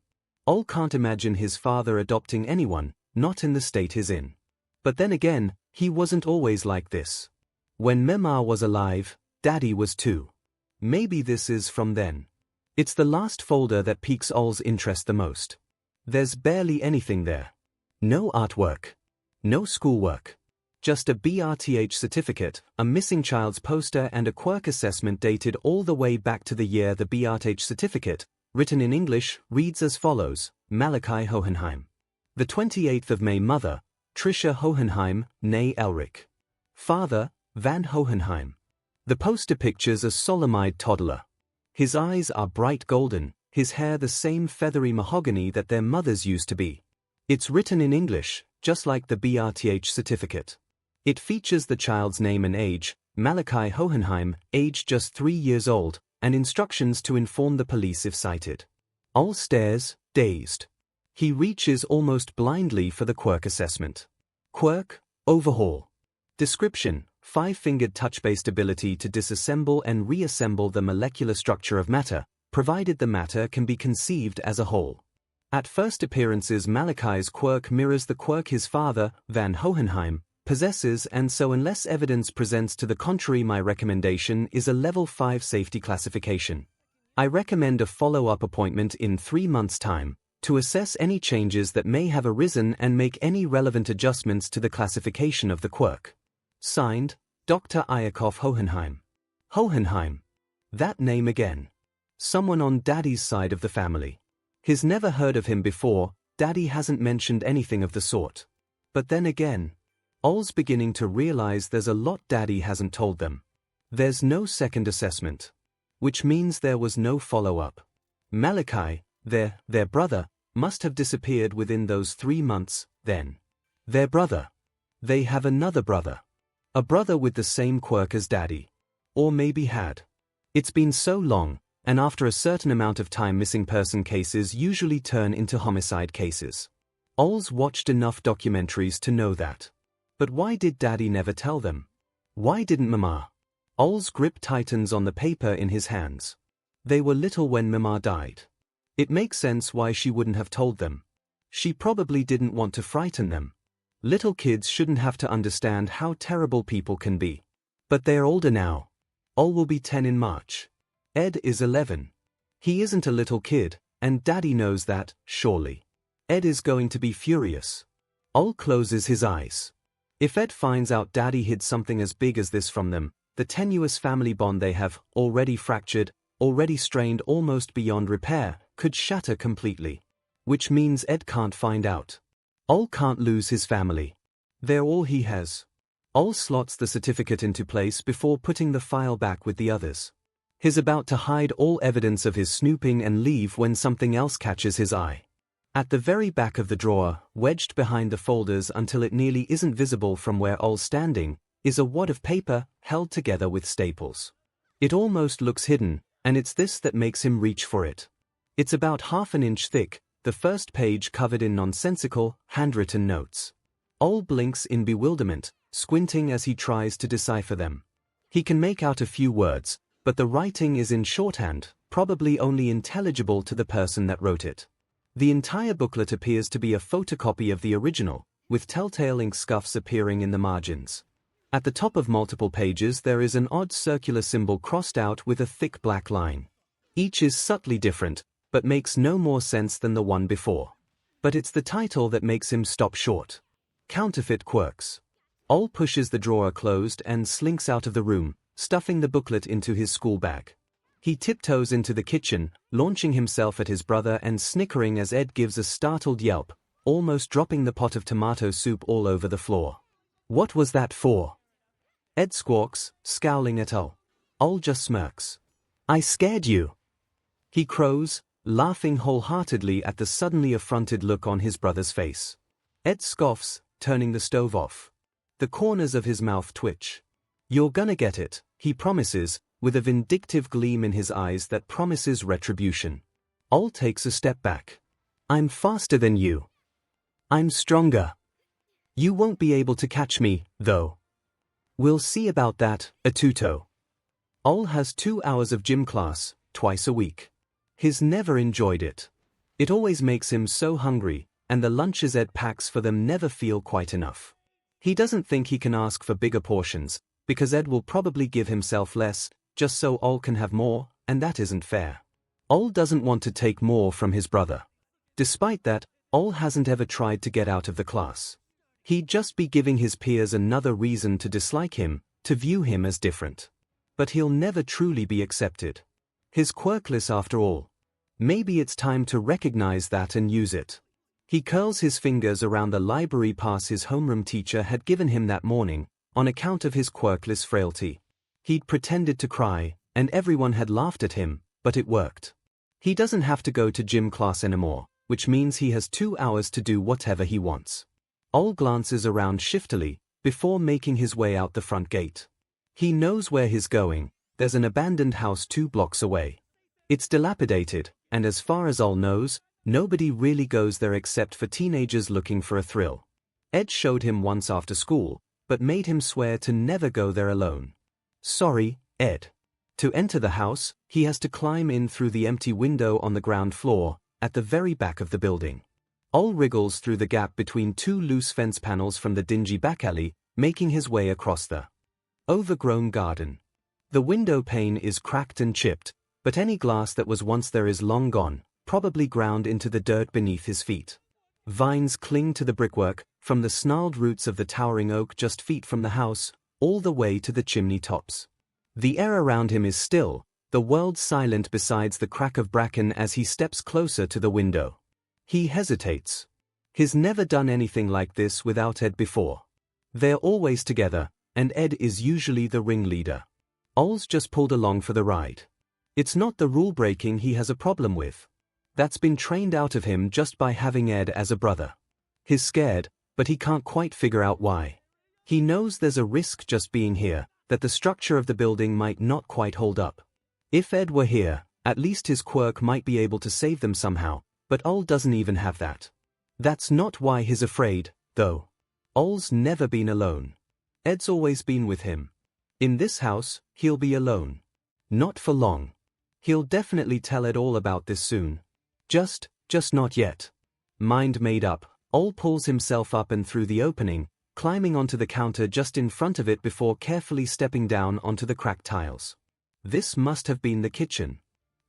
𝐿 can't imagine his father adopting anyone, not in the state he's in. But then again, he wasn't always like this. When Mema was alive, Daddy was too. Maybe this is from then. It's the last folder that piques 𝐿's interest the most. There's barely anything there. No artwork. No schoolwork. Just a BRTH certificate, a missing child's poster and a quirk assessment dated all the way back to the year the BRTH certificate, written in English, reads as follows: Malachi Hohenheim. The 28th of May Mother, Trisha Hohenheim, née Elric. Father, Van Hohenheim. The poster pictures a solemn-eyed toddler. His eyes are bright golden, his hair the same feathery mahogany that their mothers used to be. It's written in English, just like the BRTH certificate. It features the child's name and age, Malachi Hohenheim, age just 3 years old, and instructions to inform the police if cited. Ol stares, dazed. He reaches almost blindly for the quirk assessment. Quirk, overhaul. Description: 5-fingered touch-based ability to disassemble and reassemble the molecular structure of matter, provided the matter can be conceived as a whole. At first appearances, Malachi's quirk mirrors the quirk his father, Van Hohenheim, possesses, and so unless evidence presents to the contrary, my recommendation is a level 5 safety classification. I recommend a follow-up appointment in 3 months' time to assess any changes that may have arisen and make any relevant adjustments to the classification of the quirk. Signed, Dr. Yakov Hohenheim. Hohenheim. That name again. Someone on Daddy's side of the family. He's never heard of him before, Daddy hasn't mentioned anything of the sort. But then again, Ol's beginning to realize there's a lot Daddy hasn't told them. There's no second assessment. Which means there was no follow-up. Malachi, their brother, must have disappeared within those 3 months, then. Their brother. They have another brother. A brother with the same quirk as Daddy. Or maybe had. It's been so long, and after a certain amount of time missing person cases usually turn into homicide cases. Ol's watched enough documentaries to know that. But why did Daddy never tell them? Why didn't Mama? Ol's grip tightens on the paper in his hands. They were little when Mama died. It makes sense why she wouldn't have told them. She probably didn't want to frighten them. Little kids shouldn't have to understand how terrible people can be. But they're older now. Ol will be 10 in March. Ed is 11. He isn't a little kid, and Daddy knows that, surely. Ed is going to be furious. Ol closes his eyes. If Ed finds out Daddy hid something as big as this from them, the tenuous family bond they have, already fractured, already strained almost beyond repair, could shatter completely. Which means Ed can't find out. Ol can't lose his family. They're all he has. Ol slots the certificate into place before putting the file back with the others. He's about to hide all evidence of his snooping and leave when something else catches his eye. At the very back of the drawer, wedged behind the folders until it nearly isn't visible from where Ol's standing, is a wad of paper held together with staples. It almost looks hidden, and it's this that makes him reach for it. It's about 1/2 inch thick, the first page covered in nonsensical, handwritten notes. Ol blinks in bewilderment, squinting as he tries to decipher them. He can make out a few words, but the writing is in shorthand, probably only intelligible to the person that wrote it. The entire booklet appears to be a photocopy of the original, with telltale ink scuffs appearing in the margins. At the top of multiple pages there is an odd circular symbol crossed out with a thick black line. Each is subtly different, but makes no more sense than the one before. But it's the title that makes him stop short. Counterfeit Quirks. Ol pushes the drawer closed and slinks out of the room, stuffing the booklet into his school bag. He tiptoes into the kitchen, launching himself at his brother and snickering as Ed gives a startled yelp, almost dropping the pot of tomato soup all over the floor. What was that for? Ed squawks, scowling at Ol. Ol just smirks. I scared you. He crows, laughing wholeheartedly at the suddenly affronted look on his brother's face. Ed scoffs, turning the stove off. The corners of his mouth twitch. You're gonna get it, he promises, with a vindictive gleam in his eyes that promises retribution. Ol takes a step back. I'm faster than you. I'm stronger. You won't be able to catch me, though. We'll see about that, Atuto. Ol has 2 hours of gym class, twice a week. He's never enjoyed it. It always makes him so hungry, and the lunches Ed packs for them never feel quite enough. He doesn't think he can ask for bigger portions, because Ed will probably give himself less, just so Ol can have more, and that isn't fair. Ol doesn't want to take more from his brother. Despite that, Ol hasn't ever tried to get out of the class. He'd just be giving his peers another reason to dislike him, to view him as different. But he'll never truly be accepted. He's quirkless after all. Maybe it's time to recognize that and use it. He curls his fingers around the library pass his homeroom teacher had given him that morning, on account of his quirkless frailty. He'd pretended to cry, and everyone had laughed at him, but it worked. He doesn't have to go to gym class anymore, which means he has 2 hours to do whatever he wants. 𝐿 glances around shiftily, before making his way out the front gate. He knows where he's going. There's an abandoned house 2 blocks away. It's dilapidated, and as far as 𝐿 knows, nobody really goes there except for teenagers looking for a thrill. Ed showed him once after school, but made him swear to never go there alone. Sorry, Ed. To enter the house, he has to climb in through the empty window on the ground floor, at the very back of the building. 𝐿 wriggles through the gap between 2 loose fence panels from the dingy back alley, making his way across the overgrown garden. The window pane is cracked and chipped, but any glass that was once there is long gone, probably ground into the dirt beneath his feet. Vines cling to the brickwork, from the snarled roots of the towering oak just feet from the house, all the way to the chimney tops. The air around him is still, the world silent besides the crack of bracken as he steps closer to the window. He hesitates. He's never done anything like this without Ed before. They're always together, and Ed is usually the ringleader. 𝐿's just pulled along for the ride. It's not the rule-breaking he has a problem with. That's been trained out of him just by having Ed as a brother. He's scared, but he can't quite figure out why. He knows there's a risk just being here, that the structure of the building might not quite hold up. If Ed were here, at least his quirk might be able to save them somehow, but 𝐿 doesn't even have that. That's not why he's afraid, though. 𝐿's never been alone. Ed's always been with him. In this house, he'll be alone. Not for long. He'll definitely tell Ed all about this soon. Just not yet. Mind made up, 𝐿 pulls himself up and through the opening, climbing onto the counter just in front of it before carefully stepping down onto the cracked tiles. This must have been the kitchen.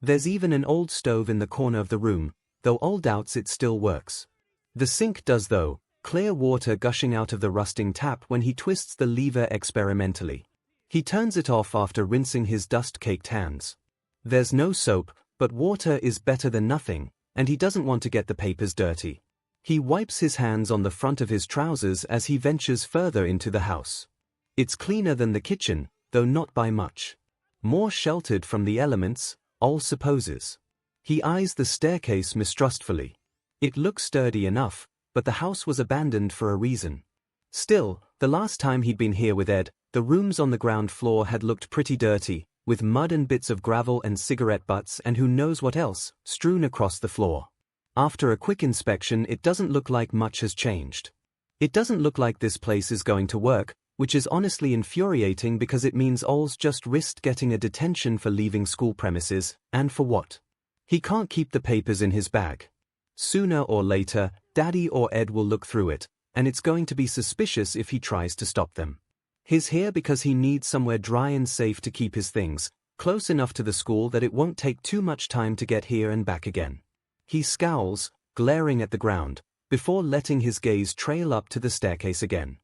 There's even an old stove in the corner of the room, though 𝐿 doubts it still works. The sink does though, clear water gushing out of the rusting tap when he twists the lever experimentally. He turns it off after rinsing his dust-caked hands. There's no soap, but water is better than nothing, and he doesn't want to get the papers dirty. He wipes his hands on the front of his trousers as he ventures further into the house. It's cleaner than the kitchen, though not by much. More sheltered from the elements, 𝐿 supposes. He eyes the staircase mistrustfully. It looks sturdy enough, but the house was abandoned for a reason. Still, the last time he'd been here with Ed, the rooms on the ground floor had looked pretty dirty, with mud and bits of gravel and cigarette butts and who knows what else, strewn across the floor. After a quick inspection, it doesn't look like much has changed. It doesn't look like this place is going to work, which is honestly infuriating because it means 𝐿's just risked getting a detention for leaving school premises, and for what? He can't keep the papers in his bag. Sooner or later, Daddy or Ed will look through it, and it's going to be suspicious if he tries to stop them. He's here because he needs somewhere dry and safe to keep his things, close enough to the school that it won't take too much time to get here and back again. He scowls, glaring at the ground, before letting his gaze trail up to the staircase again.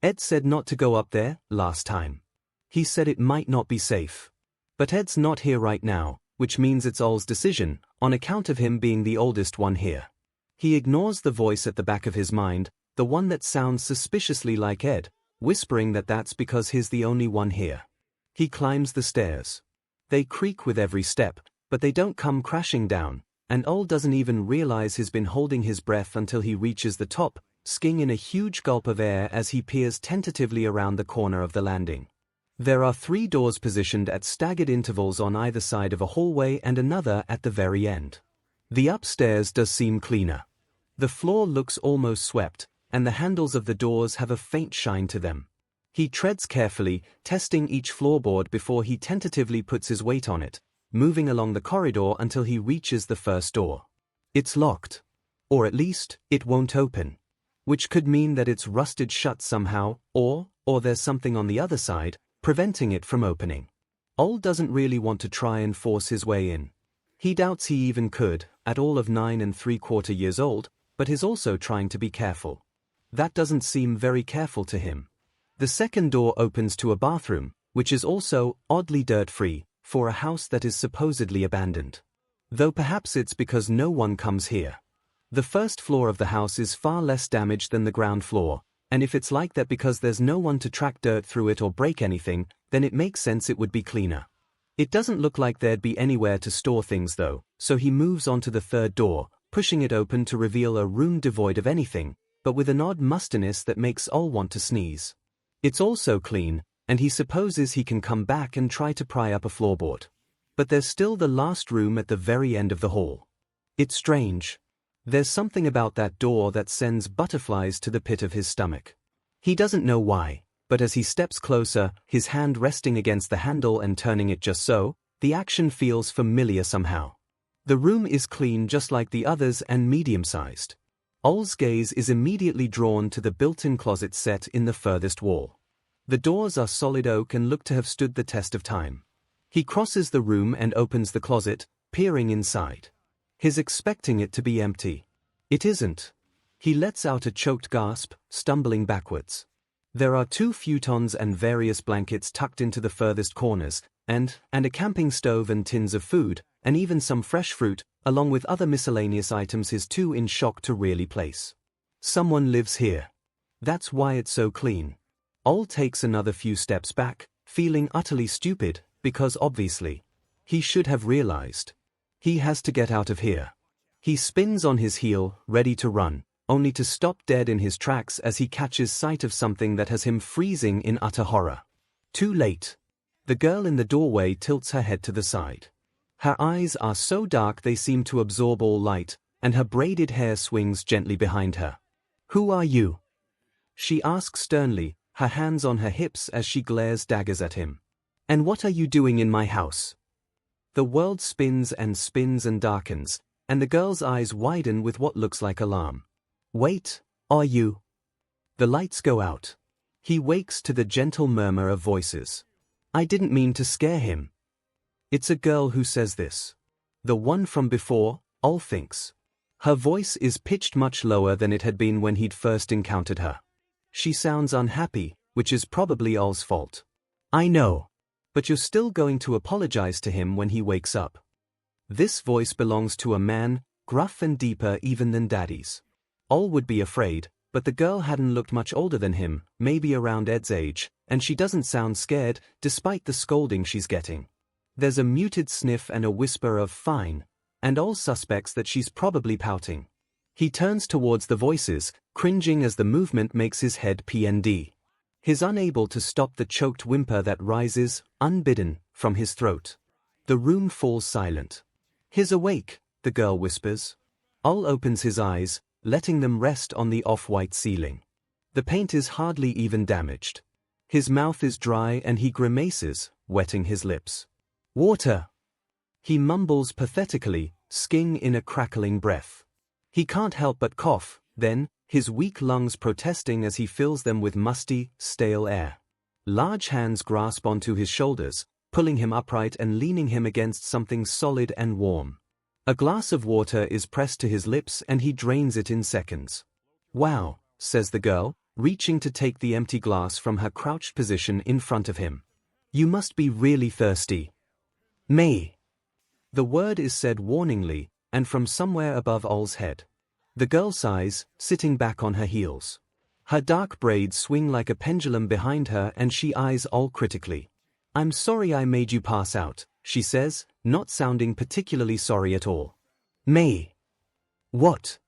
Ed said not to go up there, last time. He said it might not be safe. But Ed's not here right now, which means it's 𝐿's decision, on account of him being the oldest one here. He ignores the voice at the back of his mind, the one that sounds suspiciously like Ed, whispering that that's because he's the only one here. He climbs the stairs. They creak with every step, but they don't come crashing down, and 𝐿 doesn't even realize he's been holding his breath until he reaches the top, sking in a huge gulp of air as he peers tentatively around the corner of the landing. There are 3 doors positioned at staggered intervals on either side of a hallway and another at the very end. The upstairs does seem cleaner. The floor looks almost swept, and the handles of the doors have a faint shine to them. He treads carefully, testing each floorboard before he tentatively puts his weight on it, moving along the corridor until he reaches the first door. It's locked. Or at least, it won't open. Which could mean that it's rusted shut somehow, or there's something on the other side, preventing it from opening. 𝐿 doesn't really want to try and force his way in. He doubts he even could, at all of 9 3/4 years old, but is also trying to be careful. That doesn't seem very careful to him. The second door opens to a bathroom, which is also oddly dirt-free, for a house that is supposedly abandoned. Though perhaps it's because no one comes here. The first floor of the house is far less damaged than the ground floor, And if it's like that because there's no one to track dirt through it or break anything, then it makes sense it would be cleaner. It doesn't look like there'd be anywhere to store things though, so he moves on to the third door, pushing it open to reveal a room devoid of anything, but with an odd mustiness that makes Ol want to sneeze. It's also clean, and he supposes he can come back and try to pry up a floorboard. But there's still the last room at the very end of the hall. It's strange. There's something about that door that sends butterflies to the pit of his stomach. He doesn't know why, but as he steps closer, his hand resting against the handle and turning it just so, the action feels familiar somehow. The room is clean just like the others and medium-sized. Ol's gaze is immediately drawn to the built-in closet set in the furthest wall. The doors are solid oak and look to have stood the test of time. He crosses the room and opens the closet, peering inside. He's expecting it to be empty. It isn't. He lets out a choked gasp, stumbling backwards. There are 2 futons and various blankets tucked into the furthest corners, and a camping stove and tins of food, and even some fresh fruit, along with other miscellaneous items he's too in shock to really place. Someone lives here. That's why it's so clean. Ol takes another few steps back, feeling utterly stupid, because obviously, he should have realized. He has to get out of here. He spins on his heel, ready to run, only to stop dead in his tracks as he catches sight of something that has him freezing in utter horror. Too late. The girl in the doorway tilts her head to the side. Her eyes are so dark they seem to absorb all light, and her braided hair swings gently behind her. "Who are you?" she asks sternly, her hands on her hips as she glares daggers at him. "And what are you doing in my house?" The world spins and darkens, and the girl's eyes widen with what looks like alarm. "Wait, are you?" The lights go out. He wakes to the gentle murmur of voices. I didn't mean to scare him. It's a girl who says this. The one from before, Ol thinks. Her voice is pitched much lower than it had been when he'd first encountered her. She sounds unhappy, which is probably Ol's fault. "I know. But you're still going to apologize to him when he wakes up." This voice belongs to a man, gruff and deeper even than Daddy's. Ol would be afraid, but the girl hadn't looked much older than him, maybe around Ed's age, and she doesn't sound scared, despite the scolding she's getting. There's a muted sniff and a whisper of "fine," and Ol suspects that she's probably pouting. He turns towards the voices, cringing as the movement makes his head PND. He's unable to stop the choked whimper that rises, unbidden, from his throat. The room falls silent. "He's awake," the girl whispers. Ol opens his eyes, letting them rest on the off-white ceiling. The paint is hardly even damaged. His mouth is dry and he grimaces, wetting his lips. "Water!" he mumbles pathetically, sking in a crackling breath. He can't help but cough, then, his weak lungs protesting as he fills them with musty, stale air. Large hands grasp onto his shoulders, pulling him upright and leaning him against something solid and warm. A glass of water is pressed to his lips and he drains it in seconds. "Wow," says the girl, reaching to take the empty glass from her crouched position in front of him. "You must be really thirsty." "May." The word is said warningly, and from somewhere above Ol's head. The girl sighs, sitting back on her heels. Her dark braids swing like a pendulum behind her and she eyes Ol critically. "I'm sorry I made you pass out," she says, not sounding particularly sorry at all. "May." "What?"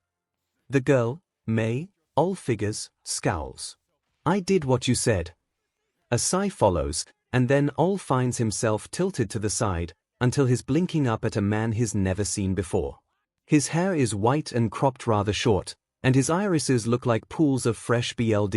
The girl, May, Ol figures, scowls. "I did what you said." A sigh follows, and then Ol finds himself tilted to the side, until he's blinking up at a man he's never seen before. His hair is white and cropped rather short, and his irises look like pools of fresh blood.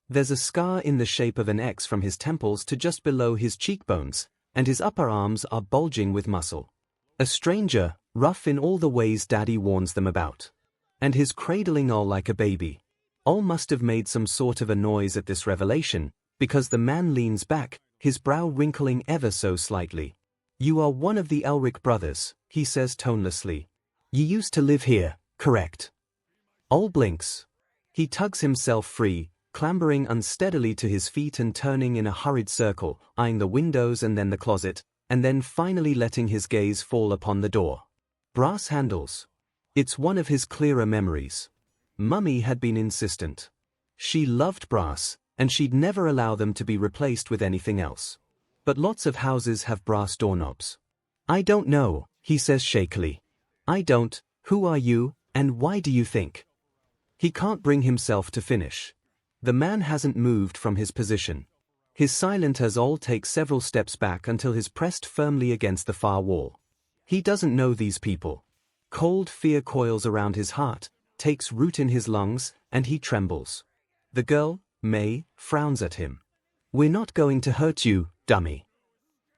There's a scar in the shape of an X from his temples to just below his cheekbones, and his upper arms are bulging with muscle. A stranger, rough in all the ways Daddy warns them about. And he's cradling Ol like a baby. Ol must have made some sort of a noise at this revelation, because the man leans back, his brow wrinkling ever so slightly. "You are one of the Elric brothers," he says tonelessly. "You used to live here, correct?" Ol blinks. He tugs himself free, clambering unsteadily to his feet and turning in a hurried circle, eyeing the windows and then the closet, and then finally letting his gaze fall upon the door. Brass handles. It's one of his clearer memories. Mummy had been insistent. She loved brass, and she'd never allow them to be replaced with anything else. But lots of houses have brass doorknobs. I don't know, he says shakily. I don't. Who are you, and why do you think? He can't bring himself to finish. The man hasn't moved from his position. His silent as all takes several steps back until he's pressed firmly against the far wall. He doesn't know these people. Cold fear coils around his heart, takes root in his lungs, and he trembles. The girl, May, frowns at him. We're not going to hurt you, dummy.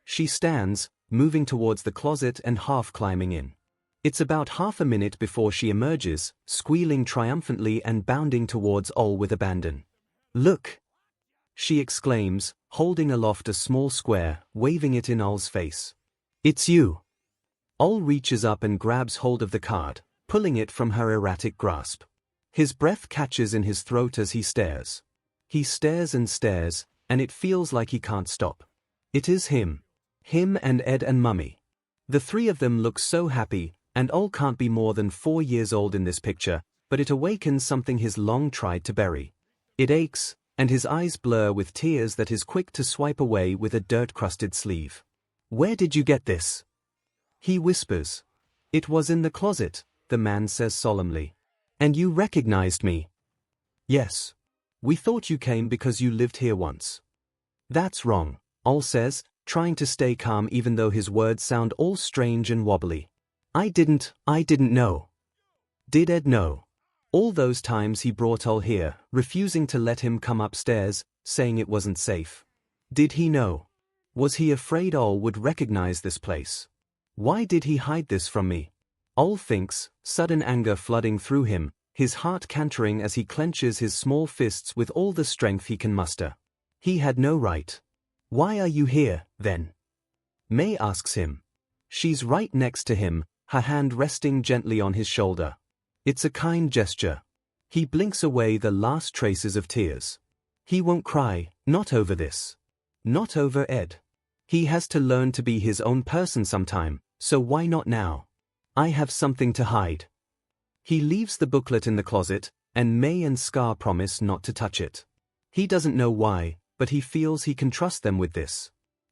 She stands, moving towards the closet and half climbing in. It's about half a minute before she emerges, squealing triumphantly and bounding towards Ol with abandon. Look! She exclaims, holding aloft a small square, waving it in Ol's face. It's you! Ol reaches up and grabs hold of the card, pulling it from her erratic grasp. His breath catches in his throat as he stares. He stares, and it feels like he can't stop. It is him. Him and Ed and Mummy. The three of them look so happy, and Ol can't be more than 4 years old in this picture, but it awakens something he's long tried to bury. It aches, and his eyes blur with tears that he's quick to swipe away with a dirt-crusted sleeve. Where did you get this? He whispers. It was in the closet, the man says solemnly. And you recognized me? Yes. We thought you came because you lived here once. That's wrong, Ol says, trying to stay calm even though his words sound all strange and wobbly. I didn't know. Did Ed know? All those times he brought Ol here, refusing to let him come upstairs, saying it wasn't safe. Did he know? Was he afraid Ol would recognize this place? Why did he hide this from me? Ol thinks, sudden anger flooding through him, his heart cantering as he clenches his small fists with all the strength he can muster. He had no right. Why are you here, then? May asks him. She's right next to him, her hand resting gently on his shoulder. It's a kind gesture. He blinks away the last traces of tears. He won't cry, not over this. Not over Ed. He has to learn to be his own person sometime, so why not now? I have something to hide. He leaves the booklet in the closet, and May and Scar promise not to touch it. He doesn't know why, but he feels he can trust them with this.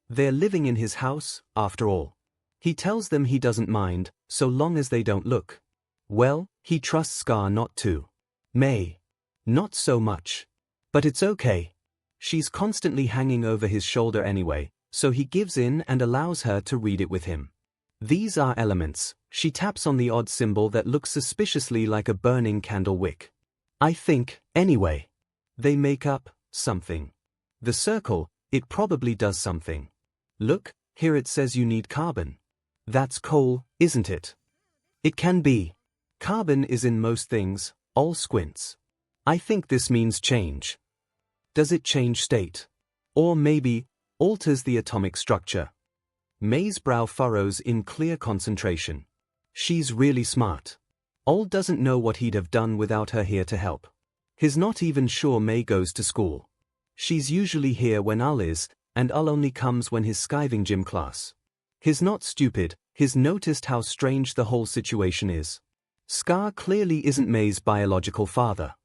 They're living in his house, after all. He tells them he doesn't mind, so long as they don't look. Well, he trusts Scar not to. May. Not so much. But it's okay. She's constantly hanging over his shoulder anyway, so he gives in and allows her to read it with him. These are elements. She taps on the odd symbol that looks suspiciously like a burning candle wick. I think, anyway. They make up something. The circle, it probably does something. Look, here it says you need carbon. That's coal, isn't it? It can be. Carbon is in most things, Ol squints. I think this means change. Does it change state? Or maybe, alters the atomic structure? May's brow furrows in clear concentration. She's really smart. Ol doesn't know what he'd have done without her here to help. He's not even sure May goes to school. She's usually here when Ul is, and Ul only comes when he's skiving gym class. He's not stupid, he's noticed how strange the whole situation is. Scar clearly isn't May's biological father.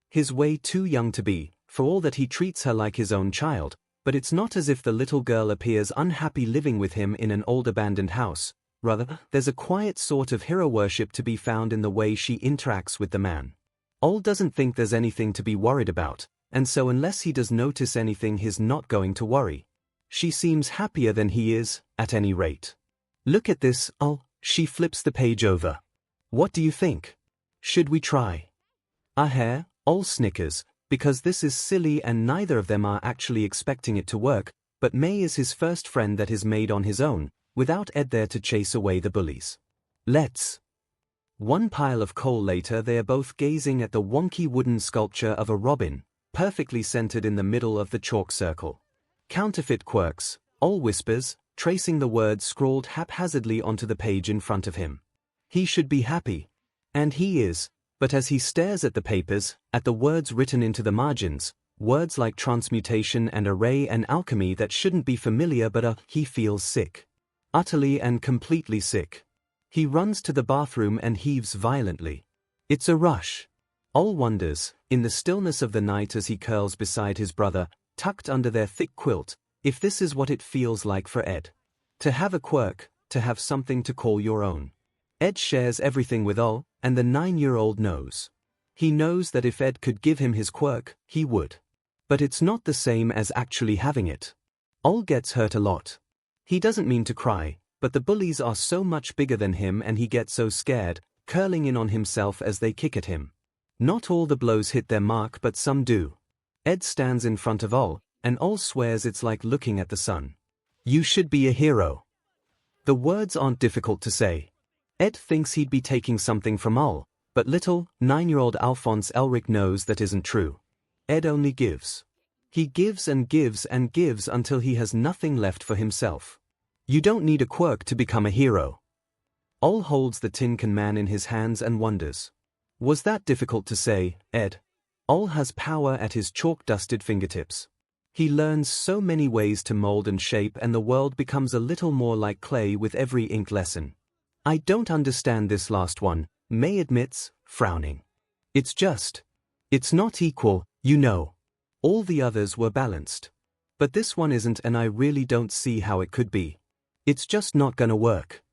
He's way too young to be, for all that he treats her like his own child, but it's not as if the little girl appears unhappy living with him in an old abandoned house. Rather, there's a quiet sort of hero worship to be found in the way she interacts with the man. Ol doesn't think there's anything to be worried about, and so unless he does notice anything he's not going to worry. She seems happier than he is, at any rate. Look at this, Ol. She flips the page over. What do you think? Should we try? Hair, Ol snickers, because this is silly and neither of them are actually expecting it to work, but May is his first friend that is made on his own, without Ed there to chase away the bullies. Let's. One pile of coal later they are both gazing at the wonky wooden sculpture of a robin, perfectly centered in the middle of the chalk circle. Counterfeit quirks, Ol whispers, tracing the words scrawled haphazardly onto the page in front of him. He should be happy. And he is, but as he stares at the papers, at the words written into the margins, words like transmutation and array and alchemy that shouldn't be familiar but he feels sick. Utterly and completely sick. He runs to the bathroom and heaves violently. It's a rush. All wonders, in the stillness of the night as he curls beside his brother, tucked under their thick quilt, if this is what it feels like for Ed. To have a quirk, to have something to call your own. Ed shares everything with Ol, and the 9-year-old knows. He knows that if Ed could give him his quirk, he would. But it's not the same as actually having it. Ol gets hurt a lot. He doesn't mean to cry, but the bullies are so much bigger than him and he gets so scared, curling in on himself as they kick at him. Not all the blows hit their mark, but some do. Ed stands in front of Ol, and Ol swears it's like looking at the sun. You should be a hero. The words aren't difficult to say. Ed thinks he'd be taking something from Ol, but little, 9-year-old Alphonse Elric knows that isn't true. Ed only gives. He gives and gives and gives until he has nothing left for himself. You don't need a quirk to become a hero. Ol holds the tin can man in his hands and wonders. Was that difficult to say, Ed? Ol has power at his chalk-dusted fingertips. He learns so many ways to mold and shape, and the world becomes a little more like clay with every ink lesson. I don't understand this last one, May admits, frowning. It's not equal, you know. All the others were balanced. But this one isn't, and I really don't see how it could be. It's just not gonna work.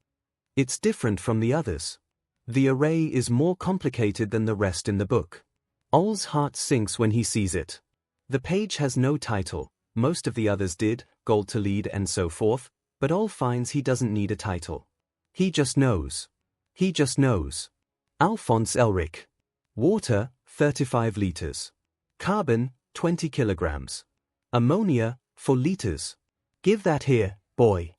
It's different from the others. The array is more complicated than the rest in the book. Ol's heart sinks when he sees it. The page has no title, most of the others did, gold to lead and so forth, but Ol finds he doesn't need a title. He just knows. He just knows. Alphonse Elric. Water, 35 liters. Carbon, 20 kilograms. Ammonia, 4 liters. Give that here, boy.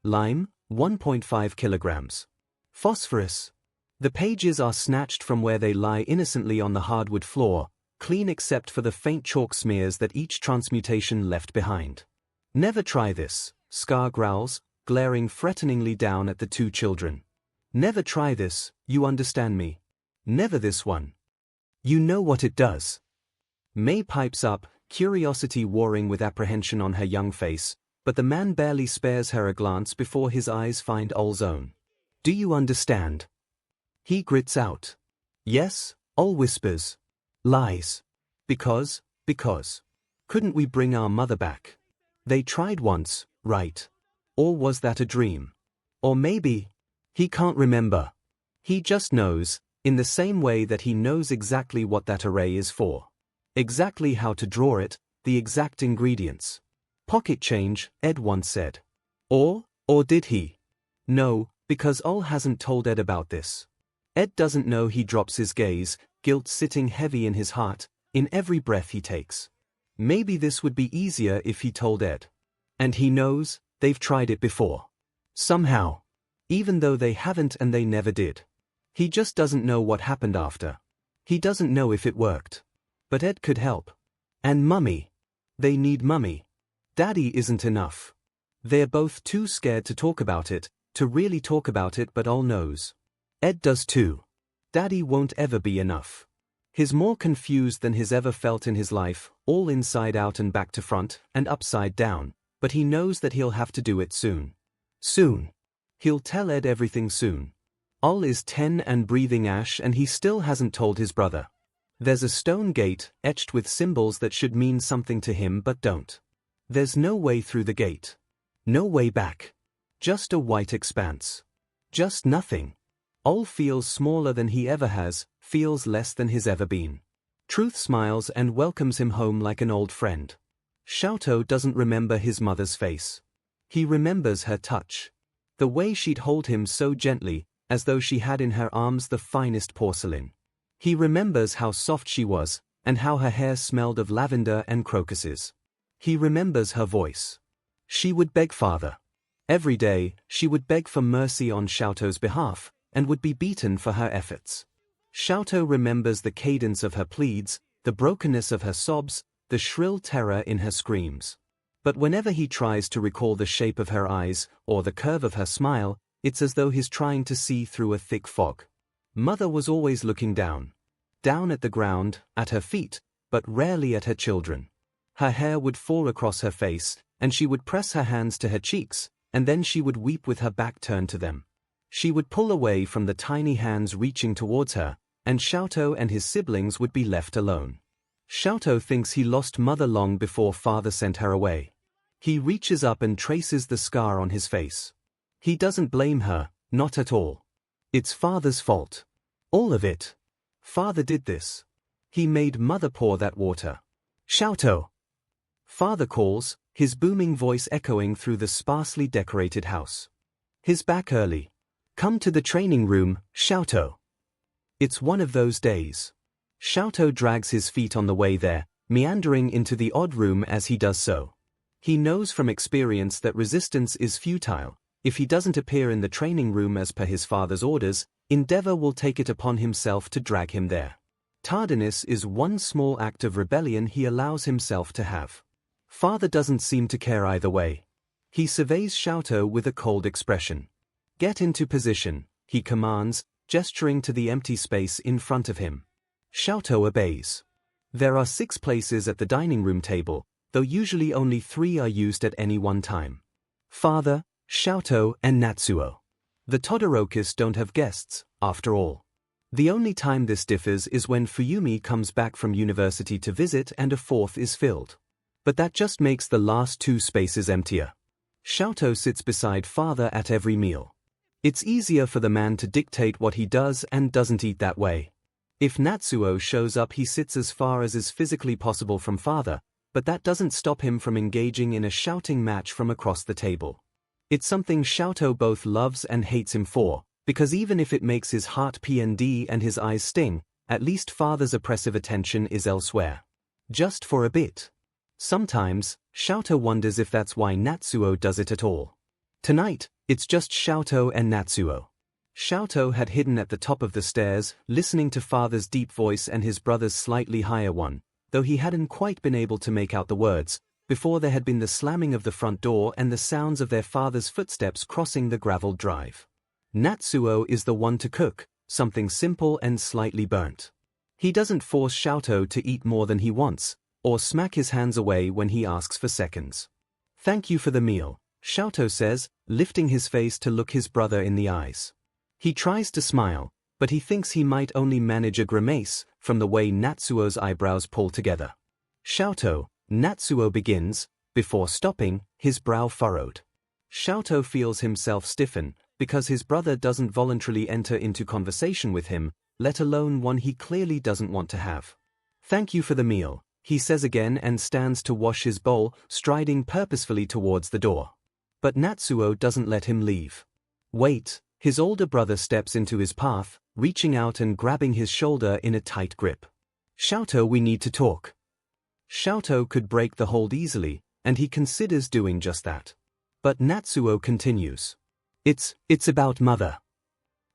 Lime, 1.5 kilograms. Phosphorus. The pages are snatched from where they lie innocently on the hardwood floor, clean except for the faint chalk smears that each transmutation left behind. Never try this, Scar growls, glaring threateningly down at the two children. Never try this, you understand me? Never this one. You know what it does. May pipes up, curiosity warring with apprehension on her young face, but the man barely spares her a glance before his eyes find Ol's own. Do you understand? He grits out. Yes, Ol whispers. Lies. Because. Couldn't we bring our mother back? They tried once, right? Or was that a dream? Or maybe. He can't remember. He just knows, in the same way that he knows exactly what that array is for. Exactly how to draw it, the exact ingredients. Pocket change, Ed once said. Or did he? No, because Ol hasn't told Ed about this. Ed doesn't know. He drops his gaze, guilt sitting heavy in his heart, in every breath he takes. Maybe this would be easier if he told Ed. And he knows, they've tried it before. Somehow. Even though they haven't and they never did. He just doesn't know what happened after. He doesn't know if it worked. But Ed could help. And Mummy. They need Mummy. Daddy isn't enough. They're both too scared to talk about it, to really talk about it, but Ol knows. Ed does too. Daddy won't ever be enough. He's more confused than he's ever felt in his life, all inside out and back to front, and upside down, but he knows that he'll have to do it soon. Soon. He'll tell Ed everything soon. Ol is 10 and breathing ash, and he still hasn't told his brother. There's a stone gate, etched with symbols that should mean something to him but don't. There's no way through the gate. No way back. Just a white expanse. Just nothing. Ol feels smaller than he ever has, feels less than he's ever been. Truth smiles and welcomes him home like an old friend. 𝐿𝐼𝐸 doesn't remember his mother's face. He remembers her touch. The way she'd hold him so gently, as though she had in her arms the finest porcelain. He remembers how soft she was, and how her hair smelled of lavender and crocuses. He remembers her voice. She would beg father. Every day, she would beg for mercy on 𝐿𝐼𝐸's behalf, and would be beaten for her efforts. 𝐿𝐼𝐸 remembers the cadence of her pleads, the brokenness of her sobs, the shrill terror in her screams. But whenever he tries to recall the shape of her eyes, or the curve of her smile, it's as though he's trying to see through a thick fog. Mother was always looking down. Down at the ground, at her feet, but rarely at her children. Her hair would fall across her face, and she would press her hands to her cheeks, and then she would weep with her back turned to them. She would pull away from the tiny hands reaching towards her, and 𝐿𝐼𝐺 and his siblings would be left alone. 𝐿𝐼𝐺 thinks he lost mother long before father sent her away. He reaches up and traces the scar on his face. He doesn't blame her, not at all. It's father's fault. All of it. Father did this. He made mother pour that water. 𝐿𝐼𝐺. Father calls, his booming voice echoing through the sparsely decorated house. He's back early. Come to the training room, 𝐿𝐼𝐺. It's one of those days. 𝐿𝐼𝐺 drags his feet on the way there, meandering into the odd room as he does so. He knows from experience that resistance is futile. If he doesn't appear in the training room as per his father's orders, Endeavor will take it upon himself to drag him there. Tardiness is one small act of rebellion he allows himself to have. Father doesn't seem to care either way. He surveys 𝐿𝐼𝐺 with a cold expression. Get into position, he commands, gesturing to the empty space in front of him. 𝐿𝐼𝐺 obeys. There are 6 places at the dining room table, though usually only 3 are used at any one time. Father, 𝐿𝐼𝐺, and Natsuo. The Todorokis don't have guests, after all. The only time this differs is when Fuyumi comes back from university to visit and a 4th is filled. But that just makes the last 2 spaces emptier. 𝐿𝐼𝐺 sits beside father at every meal. It's easier for the man to dictate what he does and doesn't eat that way. If Natsuo shows up, he sits as far as is physically possible from father, but that doesn't stop him from engaging in a shouting match from across the table. It's something 𝐿𝐼𝐺 both loves and hates him for, because even if it makes his heart pnd and his eyes sting, at least father's oppressive attention is elsewhere. Just for a bit. Sometimes, 𝐿𝐼𝐺 wonders if that's why Natsuo does it at all. Tonight, it's just 𝐿𝐼𝐺 and Natsuo. 𝐿𝐼𝐺 had hidden at the top of the stairs, listening to father's deep voice and his brother's slightly higher one, though he hadn't quite been able to make out the words, before there had been the slamming of the front door and the sounds of their father's footsteps crossing the graveled drive. Natsuo is the one to cook, something simple and slightly burnt. He doesn't force 𝐿𝐼𝐺 to eat more than he wants, or smack his hands away when he asks for seconds. Thank you for the meal, 𝐿𝐼𝐺 says, lifting his face to look his brother in the eyes. He tries to smile, but he thinks he might only manage a grimace from the way Natsuo's eyebrows pull together. 𝐿𝐼𝐺, Natsuo begins, before stopping, his brow furrowed. 𝐿𝐼𝐺 feels himself stiffen, because his brother doesn't voluntarily enter into conversation with him, let alone one he clearly doesn't want to have. Thank you for the meal, he says again and stands to wash his bowl, striding purposefully towards the door. But Natsuo doesn't let him leave. Wait, his older brother steps into his path, reaching out and grabbing his shoulder in a tight grip. 𝐿𝐼𝐺, we need to talk. 𝐿𝐼𝐺 could break the hold easily, and he considers doing just that. But Natsuo continues. It's about mother.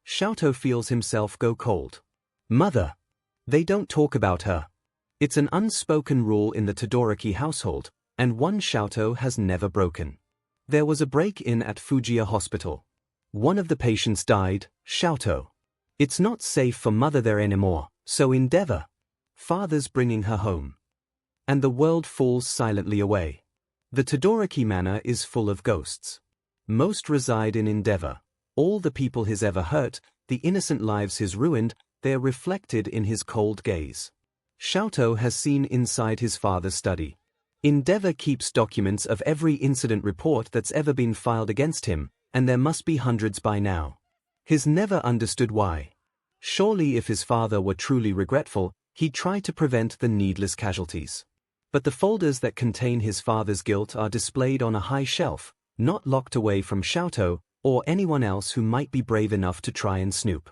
𝐿𝐼𝐺 feels himself go cold. Mother. They don't talk about her. It's an unspoken rule in the Todoroki household, and one 𝐿𝐼𝐺 has never broken. There was a break-in at Fujiya Hospital. One of the patients died, 𝐿𝐼𝐺. It's not safe for mother there anymore, so Endeavor. Father's bringing her home. And the world falls silently away. The Todoroki manor is full of ghosts. Most reside in Endeavor. All the people he's ever hurt, the innocent lives he's ruined, they're reflected in his cold gaze. 𝐿𝐼𝐺 has seen inside his father's study. Endeavor keeps documents of every incident report that's ever been filed against him, and there must be hundreds by now. He's never understood why. Surely if his father were truly regretful, he'd try to prevent the needless casualties. But the folders that contain his father's guilt are displayed on a high shelf, not locked away from 𝐿𝐼𝐺 or anyone else who might be brave enough to try and snoop.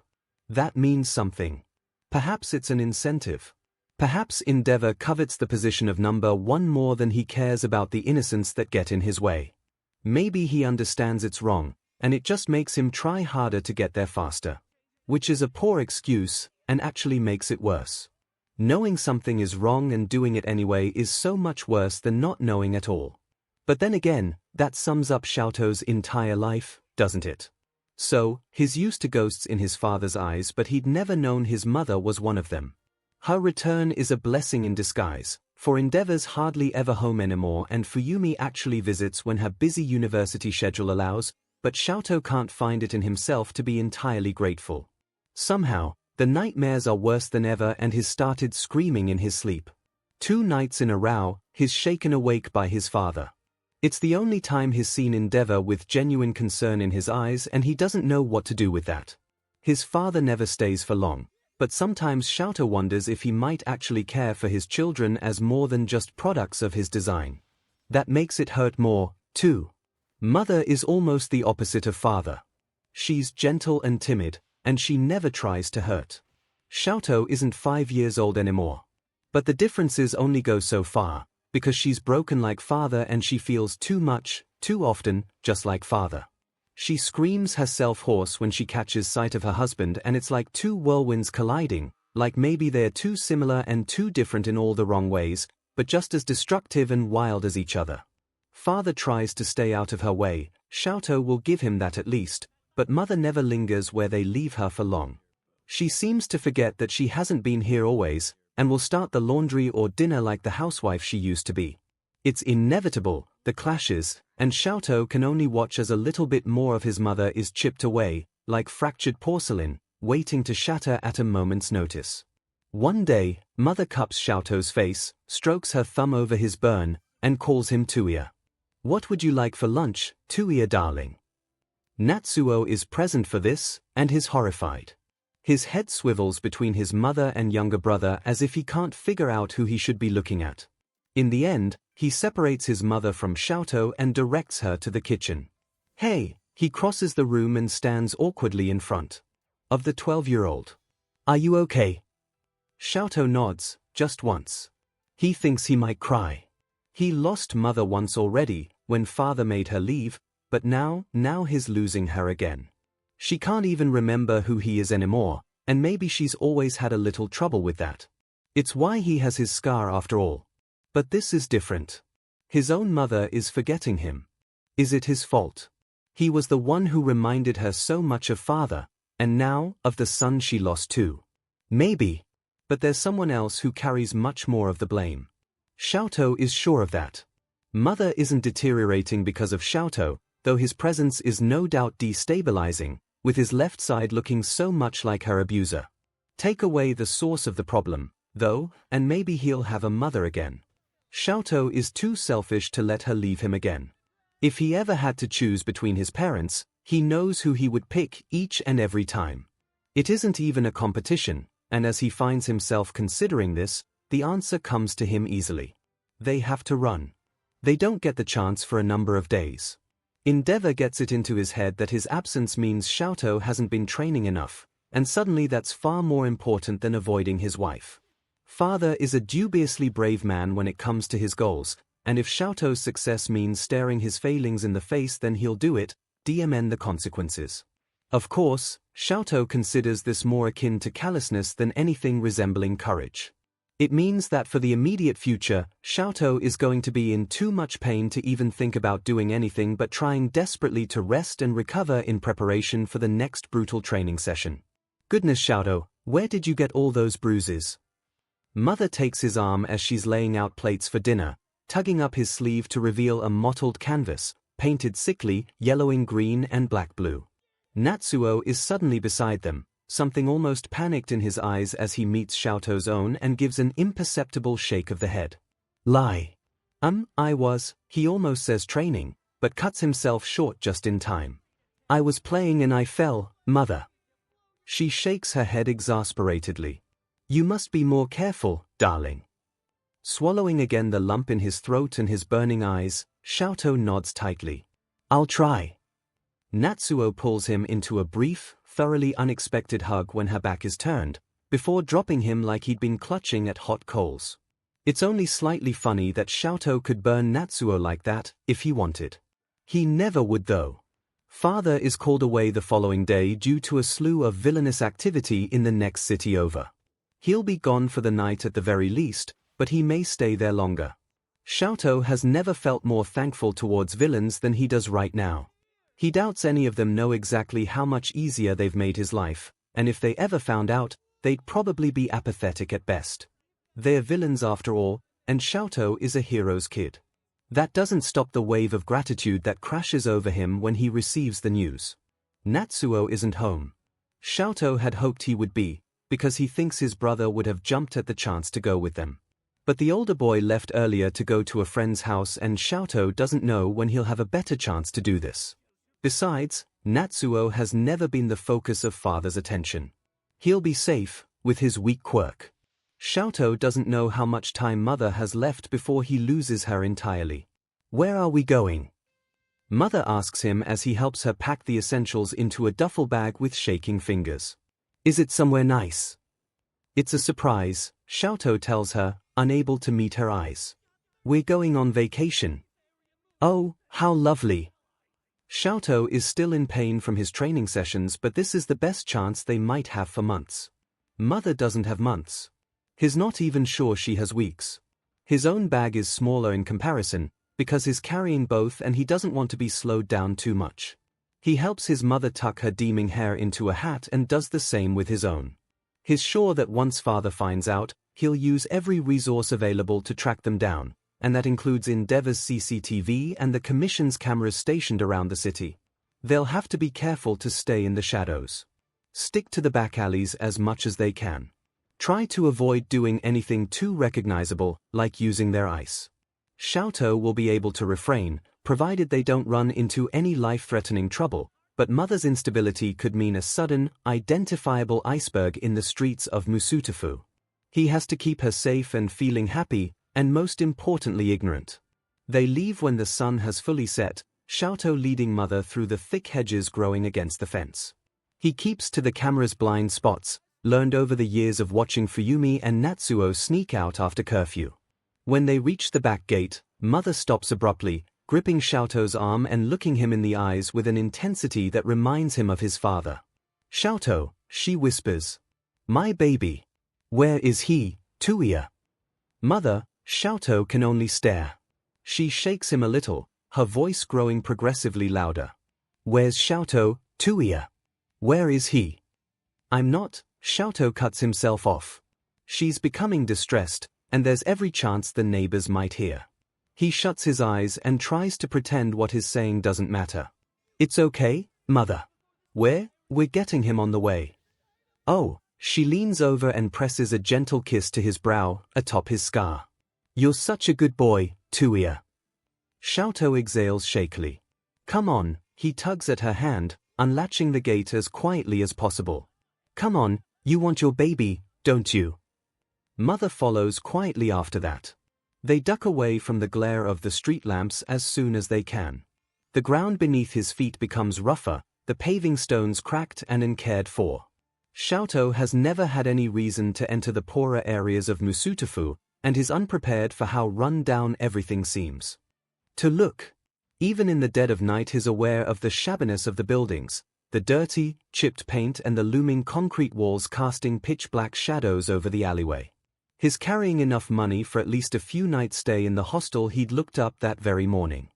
That means something. Perhaps it's an incentive. Perhaps Endeavor covets the position of number 1 more than he cares about the innocents that get in his way. Maybe he understands it's wrong, and it just makes him try harder to get there faster. Which is a poor excuse, and actually makes it worse. Knowing something is wrong and doing it anyway is so much worse than not knowing at all. But then again, that sums up 𝐿𝐼𝐺's entire life, doesn't it? So, he's used to ghosts in his father's eyes, but he'd never known his mother was one of them. Her return is a blessing in disguise, for Endeavor's hardly ever home anymore and Fuyumi actually visits when her busy university schedule allows, but 𝐿𝐼𝐺 can't find it in himself to be entirely grateful. Somehow, The nightmares are worse than ever and he's started screaming in his sleep. 2 nights in a row, he's shaken awake by his father. It's the only time he's seen Endeavor with genuine concern in his eyes and he doesn't know what to do with that. His father never stays for long, but sometimes 𝐿𝐼 wonders if he might actually care for his children as more than just products of his design. That makes it hurt more, too. Mother is almost the opposite of father. She's gentle and timid, and she never tries to hurt. 𝐿𝐼 isn't 5 years old anymore. But the differences only go so far, because she's broken like father and she feels too much, too often, just like father. She screams herself hoarse when she catches sight of her husband and it's like 2 whirlwinds colliding, like maybe they're too similar and too different in all the wrong ways, but just as destructive and wild as each other. Father tries to stay out of her way, 𝐿𝐼 will give him that at least, but mother never lingers where they leave her for long. She seems to forget that she hasn't been here always, and will start the laundry or dinner like the housewife she used to be. It's inevitable, the clashes, and 𝐿𝐼 can only watch as a little bit more of his mother is chipped away, like fractured porcelain, waiting to shatter at a moment's notice. One day, mother cups 𝐿𝐼's face, strokes her thumb over his burn, and calls him 𝐿𝐼. "What would you like for lunch, 𝐿𝐼 darling?" Natsuo is present for this, and is horrified. His head swivels between his mother and younger brother as if he can't figure out who he should be looking at. In the end, he separates his mother from 𝐿𝐼 and directs her to the kitchen. "Hey," he crosses the room and stands awkwardly in front of the 12-year-old. "Are you okay?" 𝐿𝐼 nods, just once. He thinks he might cry. He lost mother once already, when father made her leave, but now he's losing her again. She can't even remember who he is anymore, and maybe she's always had a little trouble with that. It's why he has his scar after all. But this is different. His own mother is forgetting him. Is it his fault? He was the one who reminded her so much of father, and now, of the son she lost too. Maybe. But there's someone else who carries much more of the blame. 𝐿𝐼 is sure of that. Mother isn't deteriorating because of 𝐿𝐼, though his presence is no doubt destabilizing, with his left side looking so much like her abuser. Take away the source of the problem, though, and maybe he'll have a mother again. 𝐿𝐼 is too selfish to let her leave him again. If he ever had to choose between his parents, he knows who he would pick each and every time. It isn't even a competition, and as he finds himself considering this, the answer comes to him easily. They have to run. They don't get the chance for a number of days. Endeavor gets it into his head that his absence means 𝐿𝐼 hasn't been training enough, and suddenly that's far more important than avoiding his wife. Father is a dubiously brave man when it comes to his goals, and if 𝐿𝐼's success means staring his failings in the face, then he'll do it, DMN the consequences. Of course, 𝐿𝐼 considers this more akin to callousness than anything resembling courage. It means that for the immediate future, 𝐿𝐼 is going to be in too much pain to even think about doing anything but trying desperately to rest and recover in preparation for the next brutal training session. "Goodness 𝐿𝐼, where did you get all those bruises?" Mother takes his arm as she's laying out plates for dinner, tugging up his sleeve to reveal a mottled canvas, painted sickly, yellowing green and black blue. Natsuo is suddenly beside them, something almost panicked in his eyes as he meets 𝐿𝐼's own and gives an imperceptible shake of the head. "Lie. He almost says training, but cuts himself short just in time. "I was playing and I fell, mother." She shakes her head exasperatedly. "You must be more careful, darling." Swallowing again the lump in his throat and his burning eyes, 𝐿𝐼 nods tightly. "I'll try." Natsuo pulls him into a brief, thoroughly unexpected hug when her back is turned, before dropping him like he'd been clutching at hot coals. It's only slightly funny that 𝐿𝐼 could burn Natsuo like that, if he wanted. He never would though. Father is called away the following day due to a slew of villainous activity in the next city over. He'll be gone for the night at the very least, but he may stay there longer. 𝐿𝐼 has never felt more thankful towards villains than he does right now. He doubts any of them know exactly how much easier they've made his life, and if they ever found out, they'd probably be apathetic at best. They're villains after all, and 𝐿𝐼 is a hero's kid. That doesn't stop the wave of gratitude that crashes over him when he receives the news. Natsuo isn't home. 𝐿𝐼 had hoped he would be, because he thinks his brother would have jumped at the chance to go with them. But the older boy left earlier to go to a friend's house and 𝐿𝐿 doesn't know when he'll have a better chance to do this. Besides, Natsuo has never been the focus of father's attention. He'll be safe with his weak quirk. 𝐿𝐿 doesn't know how much time mother has left before he loses her entirely. Where are we going? Mother asks him as he helps her pack the essentials into a duffel bag with shaking fingers. Is it somewhere nice? It's a surprise, 𝐿𝐿 tells her, unable to meet her eyes. We're going on vacation. Oh, how lovely. 𝐿𝐿 is still in pain from his training sessions, but this is the best chance they might have for months. Mother doesn't have months. He's not even sure she has weeks. His own bag is smaller in comparison, because he's carrying both and he doesn't want to be slowed down too much. He helps his mother tuck her deeming hair into a hat and does the same with his own. He's sure that once father finds out, he'll use every resource available to track them down, and that includes Endeavor's CCTV and the Commission's cameras stationed around the city. They'll have to be careful to stay in the shadows. Stick to the back alleys as much as they can. Try to avoid doing anything too recognizable, like using their ice. 𝐿𝐿 will be able to refrain, provided they don't run into any life-threatening trouble, but mother's instability could mean a sudden, identifiable iceberg in the streets of Musutofu. He has to keep her safe and feeling happy, and most importantly ignorant. They leave when the sun has fully set, 𝐿𝐿 leading mother through the thick hedges growing against the fence. He keeps to the camera's blind spots, learned over the years of watching Fuyumi and Natsuo sneak out after curfew. When they reach the back gate, mother stops abruptly, gripping 𝐿𝐿's arm and looking him in the eyes with an intensity that reminds him of his father. 𝐿𝐿, she whispers. My baby. Where is he, Tuya? Mother, 𝐿𝐿 can only stare. She shakes him a little, her voice growing progressively louder. Where's 𝐿𝐿, Tuya? Where is he? I'm not, 𝐿𝐿 cuts himself off. She's becoming distressed, and there's every chance the neighbors might hear. He shuts his eyes and tries to pretend what he's saying doesn't matter. It's okay, mother. We're getting him on the way. Oh, she leans over and presses a gentle kiss to his brow, atop his scar. You're such a good boy, Tuya. 𝐿𝐿 exhales shakily. Come on, he tugs at her hand, unlatching the gate as quietly as possible. Come on, you want your baby, don't you? Mother follows quietly after that. They duck away from the glare of the street lamps as soon as they can. The ground beneath his feet becomes rougher, the paving stones cracked and uncared for. 𝐿𝐿 has never had any reason to enter the poorer areas of Musutofu, and is unprepared for how run down everything seems. To look. Even in the dead of night he's aware of the shabbiness of the buildings, the dirty, chipped paint and the looming concrete walls casting pitch-black shadows over the alleyway. He's carrying enough money for at least a few nights' stay in the hostel he'd looked up that very morning.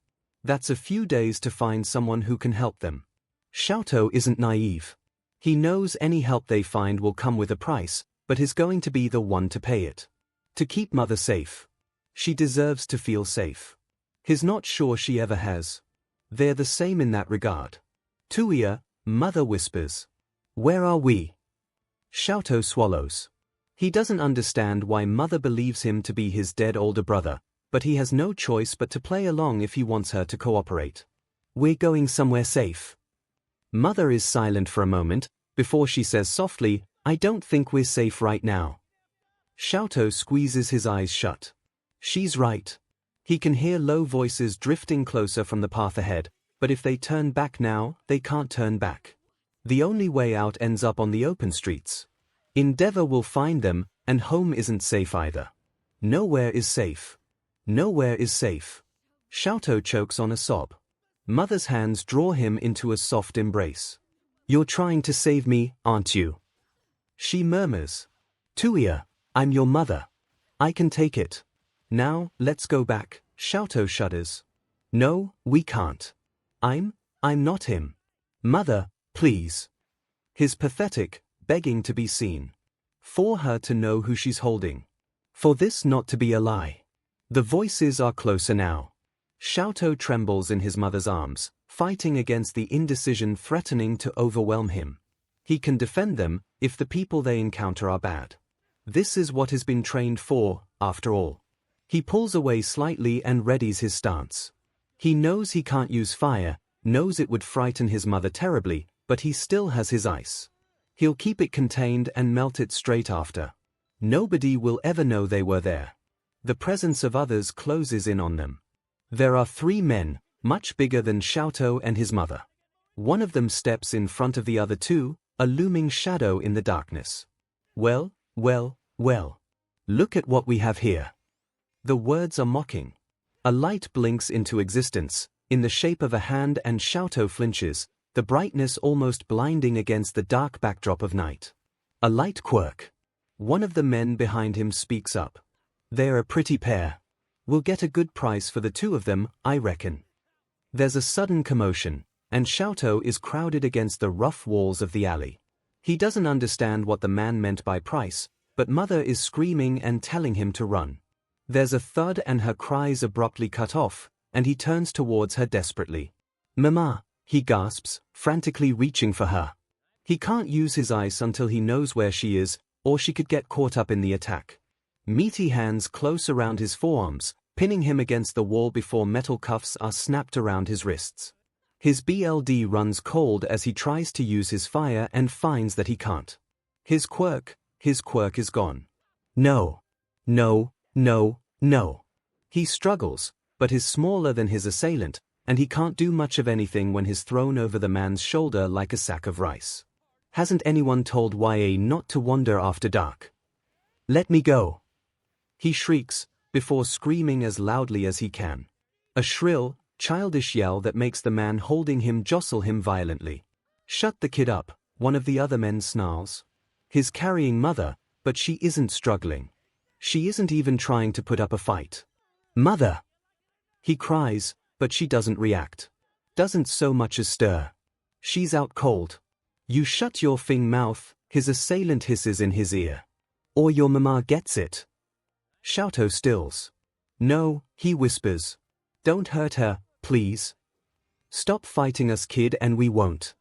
That's a few days to find someone who can help them. 𝐿𝐿 isn't naive. He knows any help they find will come with a price, but he's going to be the one to pay it. To keep mother safe. She deserves to feel safe. He's not sure she ever has. They're the same in that regard. Tuya, mother whispers. Where are we? 𝐿𝐿 swallows. He doesn't understand why mother believes him to be his dead older brother, but he has no choice but to play along if he wants her to cooperate. We're going somewhere safe. Mother is silent for a moment, before she says softly, I don't think we're safe right now. 𝐿𝐿 squeezes his eyes shut. She's right. He can hear low voices drifting closer from the path ahead, but if they turn back now, they can't turn back. The only way out ends up on the open streets. Endeavor will find them, and home isn't safe either. Nowhere is safe. Nowhere is safe. 𝐿𝐿 chokes on a sob. Mother's hands draw him into a soft embrace. You're trying to save me, aren't you? She murmurs. Tuya, I'm your mother. I can take it. Now, let's go back, 𝐿𝐿 shudders. No, we can't. I'm not him. Mother, please. He's pathetic, begging to be seen. For her to know who she's holding. For this not to be a lie. The voices are closer now. 𝐿𝐿 trembles in his mother's arms, fighting against the indecision threatening to overwhelm him. He can defend them if the people they encounter are bad. This is what he's been trained for, after all. He pulls away slightly and readies his stance. He knows he can't use fire, knows it would frighten his mother terribly, but he still has his ice. He'll keep it contained and melt it straight after. Nobody will ever know they were there. The presence of others closes in on them. There are 3 men, much bigger than 𝐿𝐼 and his mother. One of them steps in front of the other 2, a looming shadow in the darkness. Well, well, well. Look at what we have here. The words are mocking. A light blinks into existence, in the shape of a hand, and 𝐿𝐼 flinches, the brightness almost blinding against the dark backdrop of night. A light quirk. One of the men behind him speaks up. They're a pretty pair. We'll get a good price for the 2 of them, I reckon. There's a sudden commotion, and 𝐿𝐼 is crowded against the rough walls of the alley. He doesn't understand what the man meant by price, but mother is screaming and telling him to run. There's a thud and her cries abruptly cut off, and he turns towards her desperately. Mama, he gasps, frantically reaching for her. He can't use his ice until he knows where she is, or she could get caught up in the attack. Meaty hands close around his forearms, pinning him against the wall before metal cuffs are snapped around his wrists. His BLD runs cold as he tries to use his fire and finds that he can't. His quirk is gone. No. No, no, no. He struggles, but is smaller than his assailant, and he can't do much of anything when he's thrown over the man's shoulder like a sack of rice. Hasn't anyone told 𝐻𝐼 not to wander after dark? Let me go. He shrieks, before screaming as loudly as he can. A shrill, childish yell that makes the man holding him jostle him violently. Shut the kid up, one of the other men snarls. He's carrying mother, but she isn't struggling. She isn't even trying to put up a fight. Mother! He cries, but she doesn't react. Doesn't so much as stir. She's out cold. You shut your mouth, his assailant hisses in his ear. Or your mama gets it. 𝐿𝐼 stills. No, he whispers. Don't hurt her, please. Stop fighting us, kid, and we won't.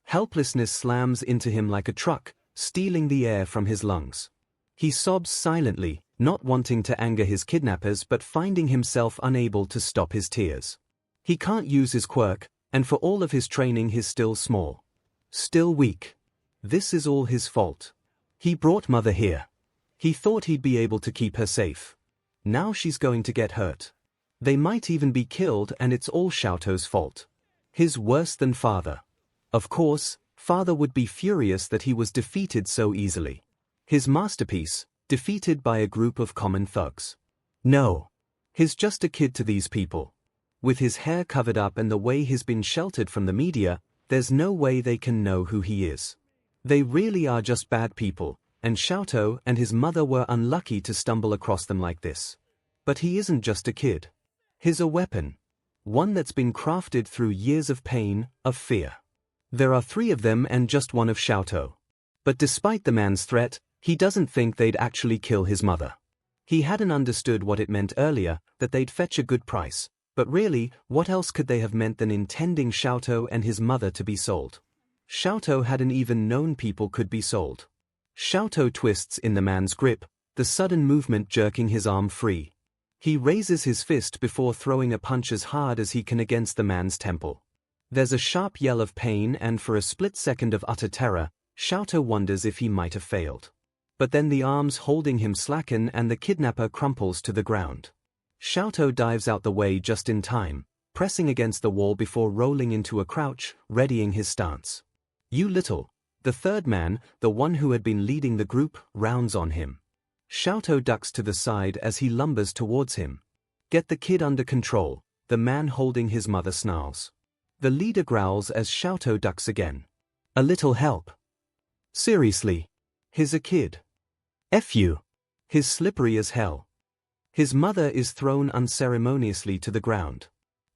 Helplessness slams into him like a truck, stealing the air from his lungs. He sobs silently, not wanting to anger his kidnappers but finding himself unable to stop his tears. He can't use his quirk, and for all of his training he's still small. Still weak. This is all his fault. He brought mother here. He thought he'd be able to keep her safe. Now she's going to get hurt. They might even be killed, and it's all 𝐿𝐼's fault. His worse than father. Of course, father would be furious that he was defeated so easily. His masterpiece, defeated by a group of common thugs. No. He's just a kid to these people. With his hair covered up and the way he's been sheltered from the media, there's no way they can know who he is. They really are just bad people, and 𝐿𝐼 and his mother were unlucky to stumble across them like this. But he isn't just a kid. He's a weapon. One that's been crafted through years of pain, of fear. There are 3 of them and just one of 𝐿𝐼. But despite the man's threat, he doesn't think they'd actually kill his mother. He hadn't understood what it meant earlier, that they'd fetch a good price, but really, what else could they have meant than intending 𝐿𝐼 and his mother to be sold? 𝐿𝐼 hadn't even known people could be sold. 𝐿𝐼 twists in the man's grip, the sudden movement jerking his arm free. He raises his fist before throwing a punch as hard as he can against the man's temple. There's a sharp yell of pain, and for a split second of utter terror, 𝐿𝐼 wonders if he might have failed. But then the arms holding him slacken and the kidnapper crumples to the ground. 𝐿𝐼 dives out the way just in time, pressing against the wall before rolling into a crouch, readying his stance. You little. The 3rd man, the one who had been leading the group, rounds on him. 𝐿𝐼 ducks to the side as he lumbers towards him. Get the kid under control, the man holding his mother snarls. The leader growls as 𝐿𝐼 ducks again. A little help. Seriously. He's a kid. F you. He's slippery as hell. His mother is thrown unceremoniously to the ground.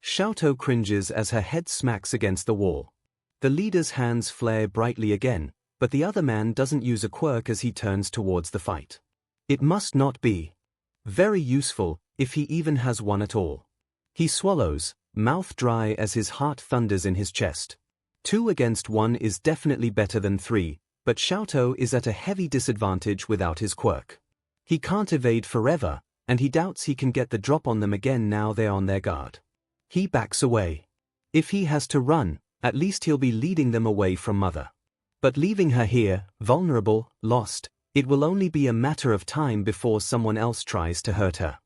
𝐿𝐼 cringes as her head smacks against the wall. The leader's hands flare brightly again, but the other man doesn't use a quirk as he turns towards the fight. It must not be. Very useful, if he even has one at all. He swallows, mouth dry as his heart thunders in his chest. 2 against 1 is definitely better than 3, but 𝐿𝐼 is at a heavy disadvantage without his quirk. He can't evade forever, and he doubts he can get the drop on them again now they're on their guard. He backs away. If he has to run, at least he'll be leading them away from Mother. But leaving her here, vulnerable, lost, it will only be a matter of time before someone else tries to hurt her.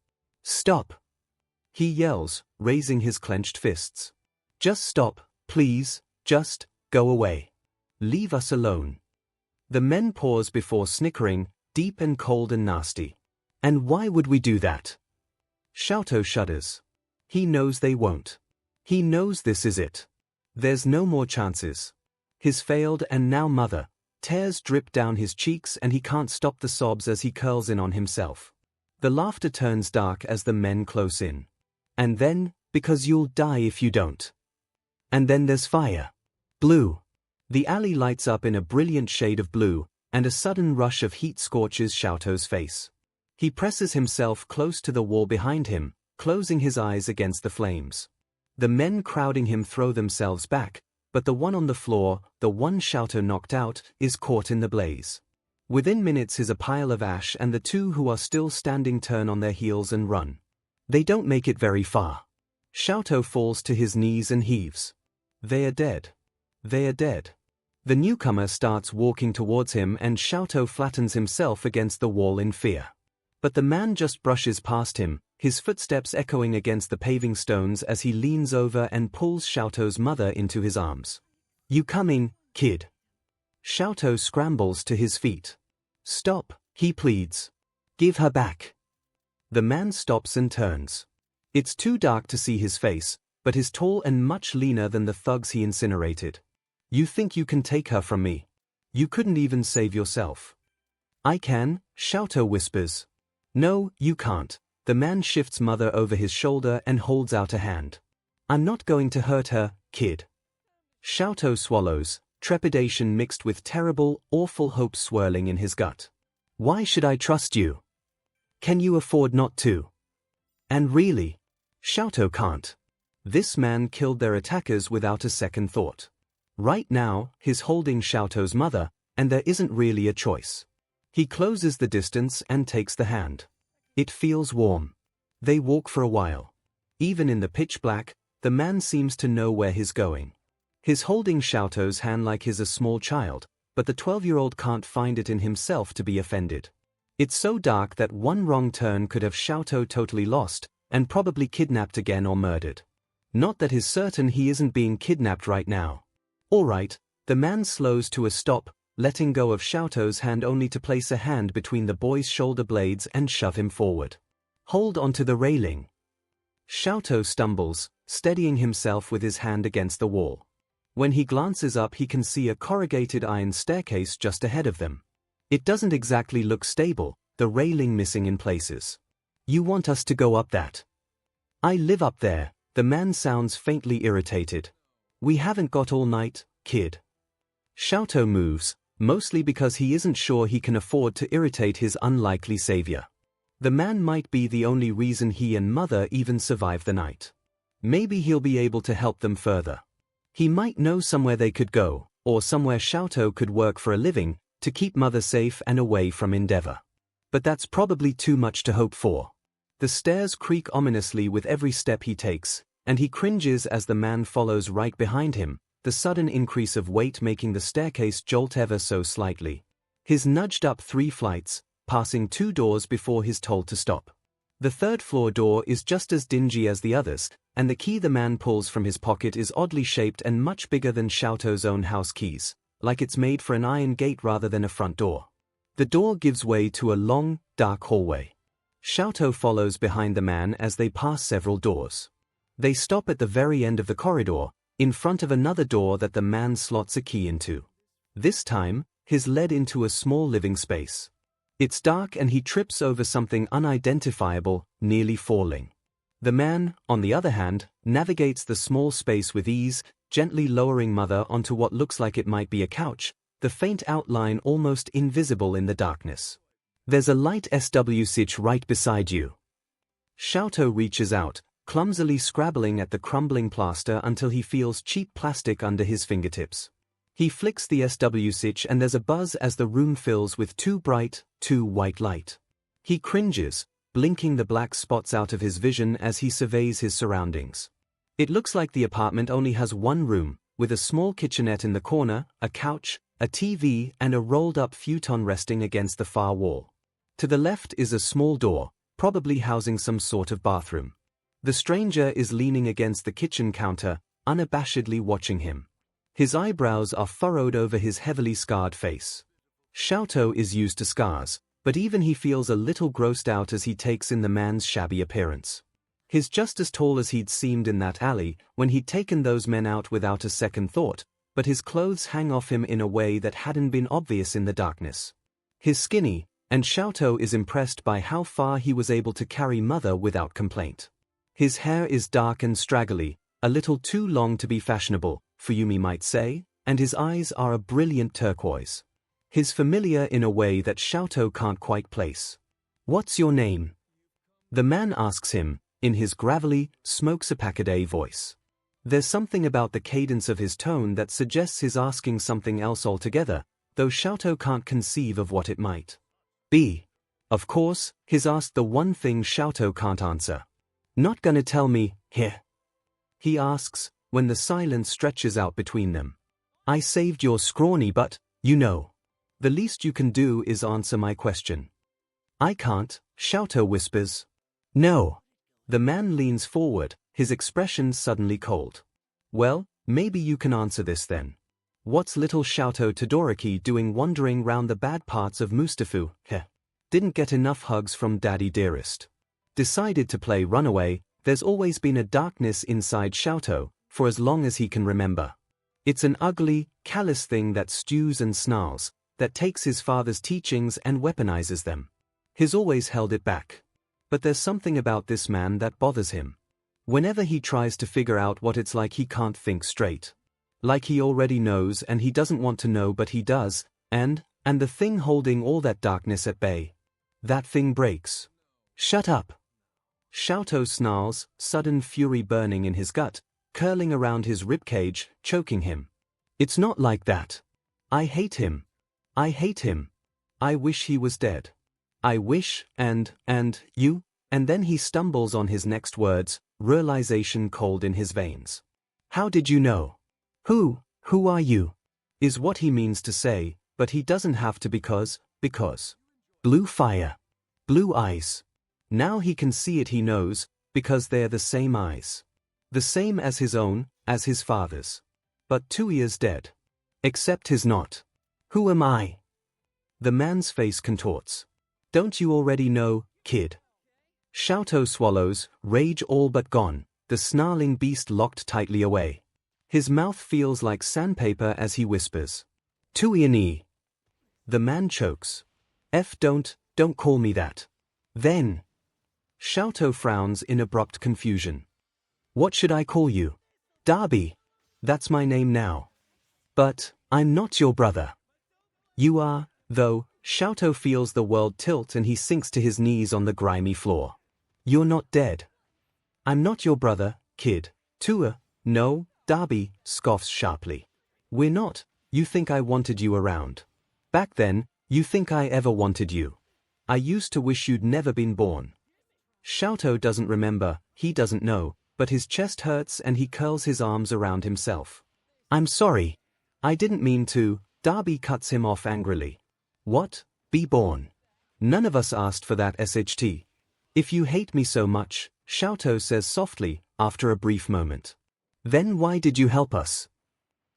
Stop! He yells, raising his clenched fists. Just stop, please, just go away. Leave us alone. The men pause before snickering, deep and cold and nasty. And why would we do that? 𝐿𝐼 shudders. He knows they won't. He knows this is it. There's no more chances. His failed and now mother. Tears drip down his cheeks and he can't stop the sobs as he curls in on himself. The laughter turns dark as the men close in. And then, because you'll die if you don't. And then there's fire. Blue. The alley lights up in a brilliant shade of blue, and a sudden rush of heat scorches 𝐿𝐼's face. He presses himself close to the wall behind him, closing his eyes against the flames. The men crowding him throw themselves back, but the one on the floor, the one 𝐿𝐼 knocked out, is caught in the blaze. Within minutes is a pile of ash and the two who are still standing turn on their heels and run. They don't make it very far. 𝐿𝐼 falls to his knees and heaves. They are dead. They are dead. The newcomer starts walking towards him and 𝐿𝐼 flattens himself against the wall in fear. But the man just brushes past him, his footsteps echoing against the paving stones as he leans over and pulls 𝐿𝐼's mother into his arms. You coming, kid? 𝐿𝐼 scrambles to his feet. Stop, he pleads. Give her back. The man stops and turns. It's too dark to see his face, but he's tall and much leaner than the thugs he incinerated. You think you can take her from me? You couldn't even save yourself. I can, 𝐿𝐼 whispers. No, you can't. The man shifts mother over his shoulder and holds out a hand. I'm not going to hurt her, kid. 𝐿𝐼 swallows, trepidation mixed with terrible, awful hope swirling in his gut. Why should I trust you? Can you afford not to? And really, 𝐿𝐼 can't. This man killed their attackers without a second thought. Right now, he's holding 𝐿𝐼's mother, and there isn't really a choice. He closes the distance and takes the hand. It feels warm. They walk for a while. Even in the pitch black, the man seems to know where he's going. He's holding 𝐿𝐼's hand like he's a small child, but the 12-year-old can't find it in himself to be offended. It's so dark that one wrong turn could have 𝐿𝐼 totally lost, and probably kidnapped again or murdered. Not that he's certain he isn't being kidnapped right now. All right, the man slows to a stop, letting go of 𝐿𝐼's hand only to place a hand between the boy's shoulder blades and shove him forward. Hold onto the railing. 𝐿𝐼 stumbles, steadying himself with his hand against the wall. When he glances up he can see a corrugated iron staircase just ahead of them. It doesn't exactly look stable, the railing missing in places. You want us to go up that? I live up there, the man sounds faintly irritated. We haven't got all night, kid. 𝐿𝐼 moves, mostly because he isn't sure he can afford to irritate his unlikely savior. The man might be the only reason he and mother even survived the night. Maybe he'll be able to help them further. He might know somewhere they could go, or somewhere 𝐿𝐼 could work for a living, to keep mother safe and away from Endeavor. But that's probably too much to hope for. The stairs creak ominously with every step he takes, and he cringes as the man follows right behind him, the sudden increase of weight making the staircase jolt ever so slightly. He's nudged up 3 flights, passing 2 doors before he's told to stop. The 3rd floor door is just as dingy as the others, and the key the man pulls from his pocket is oddly shaped and much bigger than 𝐿𝐼's own house keys, like it's made for an iron gate rather than a front door. The door gives way to a long, dark hallway. 𝐿𝐼 follows behind the man as they pass several doors. They stop at the very end of the corridor, in front of another door that the man slots a key into. This time, he's led into a small living space. It's dark and he trips over something unidentifiable, nearly falling. The man, on the other hand, navigates the small space with ease, gently lowering mother onto what looks like it might be a couch, the faint outline almost invisible in the darkness. There's a light 𝐔𝐬𝐽 right beside you. 𝐿𝐼 reaches out, clumsily scrabbling at the crumbling plaster until he feels cheap plastic under his fingertips. He flicks the SW switch and there's a buzz as the room fills with too bright, too white light. He cringes, blinking the black spots out of his vision as he surveys his surroundings. It looks like the apartment only has one room, with a small kitchenette in the corner, a couch, a TV, and a rolled-up futon resting against the far wall. To the left is a small door, probably housing some sort of bathroom. The stranger is leaning against the kitchen counter, unabashedly watching him. His eyebrows are furrowed over his heavily scarred face. 𝐤𝐻 is used to scars, but even he feels a little grossed out as he takes in the man's shabby appearance. He's just as tall as he'd seemed in that alley when he'd taken those men out without a second thought, but his clothes hang off him in a way that hadn't been obvious in the darkness. He's skinny, and 𝐤𝐻 is impressed by how far he was able to carry Mother without complaint. His hair is dark and straggly, a little too long to be fashionable, Fuyumi might say, and his eyes are a brilliant turquoise. He's familiar in a way that 𝐤𝐻 can't quite place. "What's your name?" The man asks him, in his gravelly, 𝐒𝐿𝐴 voice. There's something about the cadence of his tone that suggests he's asking something else altogether, though 𝐤𝐻 can't conceive of what it might be. Of course, he's asked the one thing 𝐤𝐻 can't answer. "Not gonna tell me, here?" he asks, when the silence stretches out between them. "I saved your scrawny butt, you know. The least you can do is answer my question." "I can't," 𝐤𝐻 whispers. "No." The man leans forward, his expression suddenly cold. "Well, maybe you can answer this then. What's little 𝐤𝐻 Todoroki doing wandering round the bad parts of Mustafu? Didn't get enough hugs from Daddy Dearest. Decided to play runaway." There's always been a darkness inside 𝐤𝐻, for as long as he can remember. It's an ugly, callous thing that stews and snarls, that takes his father's teachings and weaponizes them. He's always held it back. But there's something about this man that bothers him. Whenever he tries to figure out what it's like, he can't think straight. Like he already knows and he doesn't want to know, but he does, and the thing holding all that darkness at bay. That thing breaks. "Shut up!" 𝐤𝐻 snarls, sudden fury burning in his gut, curling around his ribcage, choking him. "It's not like that. I hate him. I hate him. I wish he was dead. I wish, and you," and then he stumbles on his next words, realization cold in his veins. "How did you know? Who are you?" is what he means to say, but he doesn't have to because. Blue fire. Blue eyes. Now he can see it, he knows, because they're the same eyes. The same as his own, as his father's. But Tuia's dead. Except he's not. "Who am I?" The man's face contorts. "Don't you already know, kid?" 𝐤𝐻 swallows, rage all but gone, the snarling beast locked tightly away. His mouth feels like sandpaper as he whispers, "Tuia ni." The man chokes. Don't call me that. Then. 𝐤𝐻 frowns in abrupt confusion. "What should I call you?" "Darby. That's my name now." "But, I'm not your brother." "You are, though." 𝐤𝐻 feels the world tilt and he sinks to his knees on the grimy floor. "You're not dead." "I'm not your brother, kid." "Tuia, no," Darby scoffs sharply. "We're not. You think I wanted you around. Back then, you think I ever wanted you. I used to wish you'd never been born." 𝐤𝐻 doesn't remember, he doesn't know, but his chest hurts and he curls his arms around himself. "I'm sorry. I didn't mean to." Darby cuts him off angrily. "What? Be born? None of us asked for that SHT. If you hate me so much," 𝐤𝐻 says softly, after a brief moment, "then why did you help us?"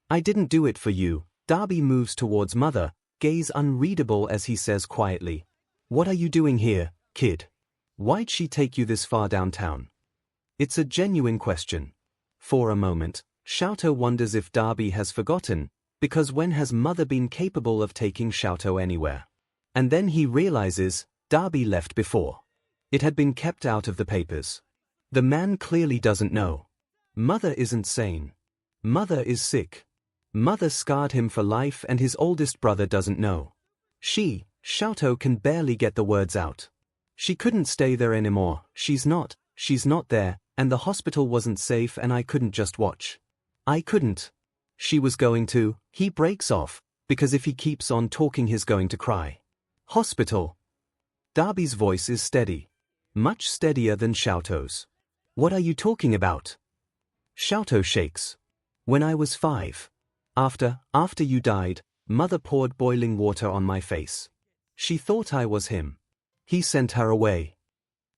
"I didn't do it for you." Darby moves towards Mother, gaze unreadable as he says quietly, "What are you doing here, kid? Why'd she take you this far downtown?" It's a genuine question. For a moment, 𝐤𝐻 wonders if Darby has forgotten, because when has Mother been capable of taking 𝐤𝐻 anywhere? And then he realizes, Darby left before. It had been kept out of the papers. The man clearly doesn't know. Mother isn't sane. Mother is sick. Mother scarred him for life and his oldest brother doesn't know. 𝐤𝐻 can barely get the words out. She couldn't stay there anymore, she's not there, and the hospital wasn't safe and I couldn't just watch. I couldn't. She was going to. He breaks off, because if he keeps on talking he's going to cry. Hospital. Darby's voice is steady. Much steadier than 𝐿𝐼𝐺𝐼's. What are you talking about? 𝐿𝐼𝐺𝐼 shakes. When I was 5. After you died, Mother poured boiling water on my face. She thought I was him. He sent her away.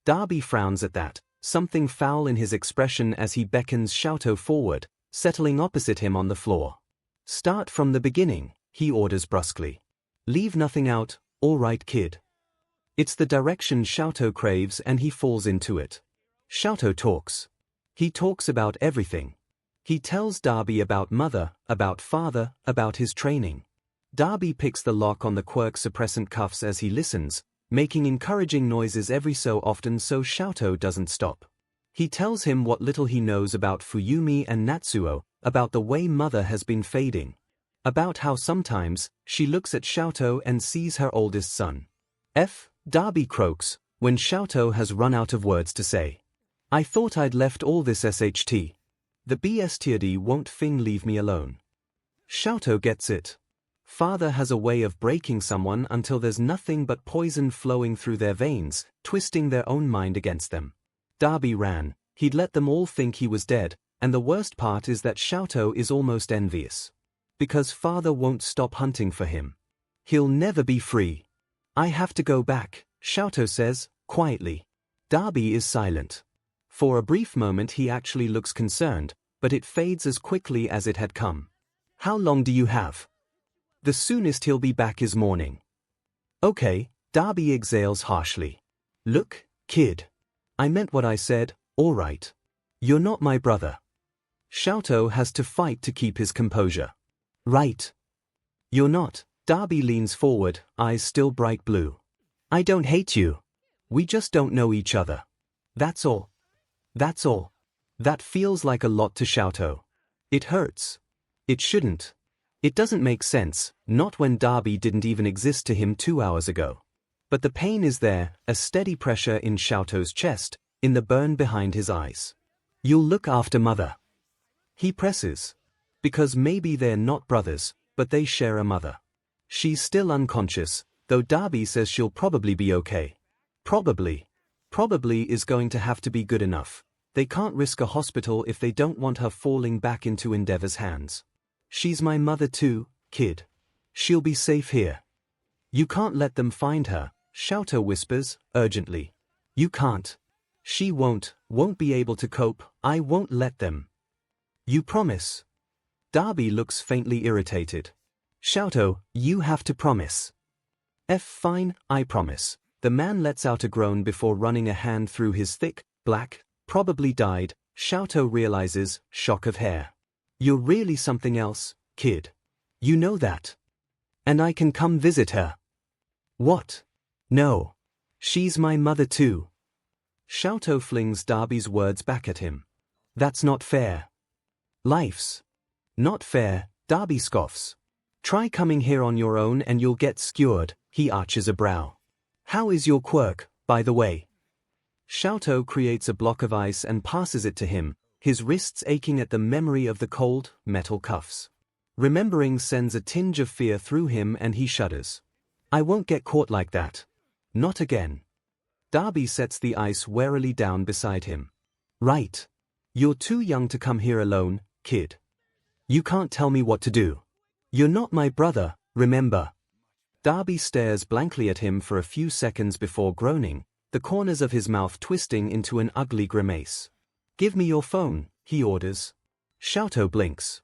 Darby frowns at that, something foul in his expression as he beckons 𝐿𝐼𝐺𝐼 forward, settling opposite him on the floor. Start from the beginning, he orders brusquely. Leave nothing out, all right kid. It's the direction 𝐿𝐼𝐺𝐼 craves and he falls into it. 𝐿𝐼𝐺𝐼 talks. He talks about everything. He tells Darby about mother, about father, about his training. Darby picks the lock on the quirk suppressant cuffs as he listens, making encouraging noises every so often so 𝐿𝐼𝐺𝐼 doesn't stop. He tells him what little he knows about Fuyumi and Natsuo, about the way mother has been fading. About how sometimes, she looks at 𝐿𝐼𝐺𝐼 and sees her oldest son. Darby croaks, when 𝐿𝐼𝐺𝐼 has run out of words to say. I thought I'd left all this SHT. The 𝐵STD won't leave me alone. 𝐿𝐼𝐺𝐼 gets it. Father has a way of breaking someone until there's nothing but poison flowing through their veins, twisting their own mind against them. Darby ran. He'd let them all think he was dead, and the worst part is that 𝐿𝐼𝐺𝐼 is almost envious. Because father won't stop hunting for him. He'll never be free. I have to go back, 𝐿𝐼𝐺𝐼 says, quietly. Darby is silent. For a brief moment he actually looks concerned, but it fades as quickly as it had come. How long do you have? The soonest he'll be back is morning. Okay, Darby exhales harshly. Look, kid. I meant what I said, all right. You're not my brother. 𝐿𝐼𝐺𝐼 has to fight to keep his composure. Right. You're not. Darby leans forward, eyes still bright blue. I don't hate you. We just don't know each other. That's all. That's all. That feels like a lot to 𝐿𝐼𝐺𝐼. It hurts. It shouldn't. It doesn't make sense, not when Darby didn't even exist to him 2 hours ago. But the pain is there, a steady pressure in 𝐿𝐼𝐺𝐼's chest, in the burn behind his eyes. You'll look after mother. He presses. Because maybe they're not brothers, but they share a mother. She's still unconscious, though Darby says she'll probably be okay. Probably. Probably is going to have to be good enough. They can't risk a hospital if they don't want her falling back into Endeavor's hands. She's my mother too, kid. She'll be safe here. You can't let them find her, 𝐿𝐼𝐺𝐼 whispers, urgently. You can't. She won't be able to cope, I won't let them. You promise? Darby looks faintly irritated. 𝐿𝐼𝐺𝐼, you have to promise. Fine, I promise. The man lets out a groan before running a hand through his thick, black, probably dyed, 𝐿𝐼𝐺𝐼 realizes, shock of hair. You're really something else, kid. You know that. And I can come visit her. What? No. She's my mother too. 𝐿𝐼𝐺𝐼 flings Darby's words back at him. That's not fair. Life's not fair, Darby scoffs. Try coming here on your own and you'll get skewered, he arches a brow. How is your quirk, by the way? 𝐿𝐼𝐺𝐼 creates a block of ice and passes it to him, his wrists aching at the memory of the cold, metal cuffs. Remembering sends a tinge of fear through him and he shudders. I won't get caught like that. Not again. Darby sets the ice warily down beside him. Right. You're too young to come here alone, kid. You can't tell me what to do. You're not my brother, remember. Darby stares blankly at him for a few seconds before groaning, the corners of his mouth twisting into an ugly grimace. Give me your phone, he orders. 𝐿𝐼𝐺𝐼 blinks.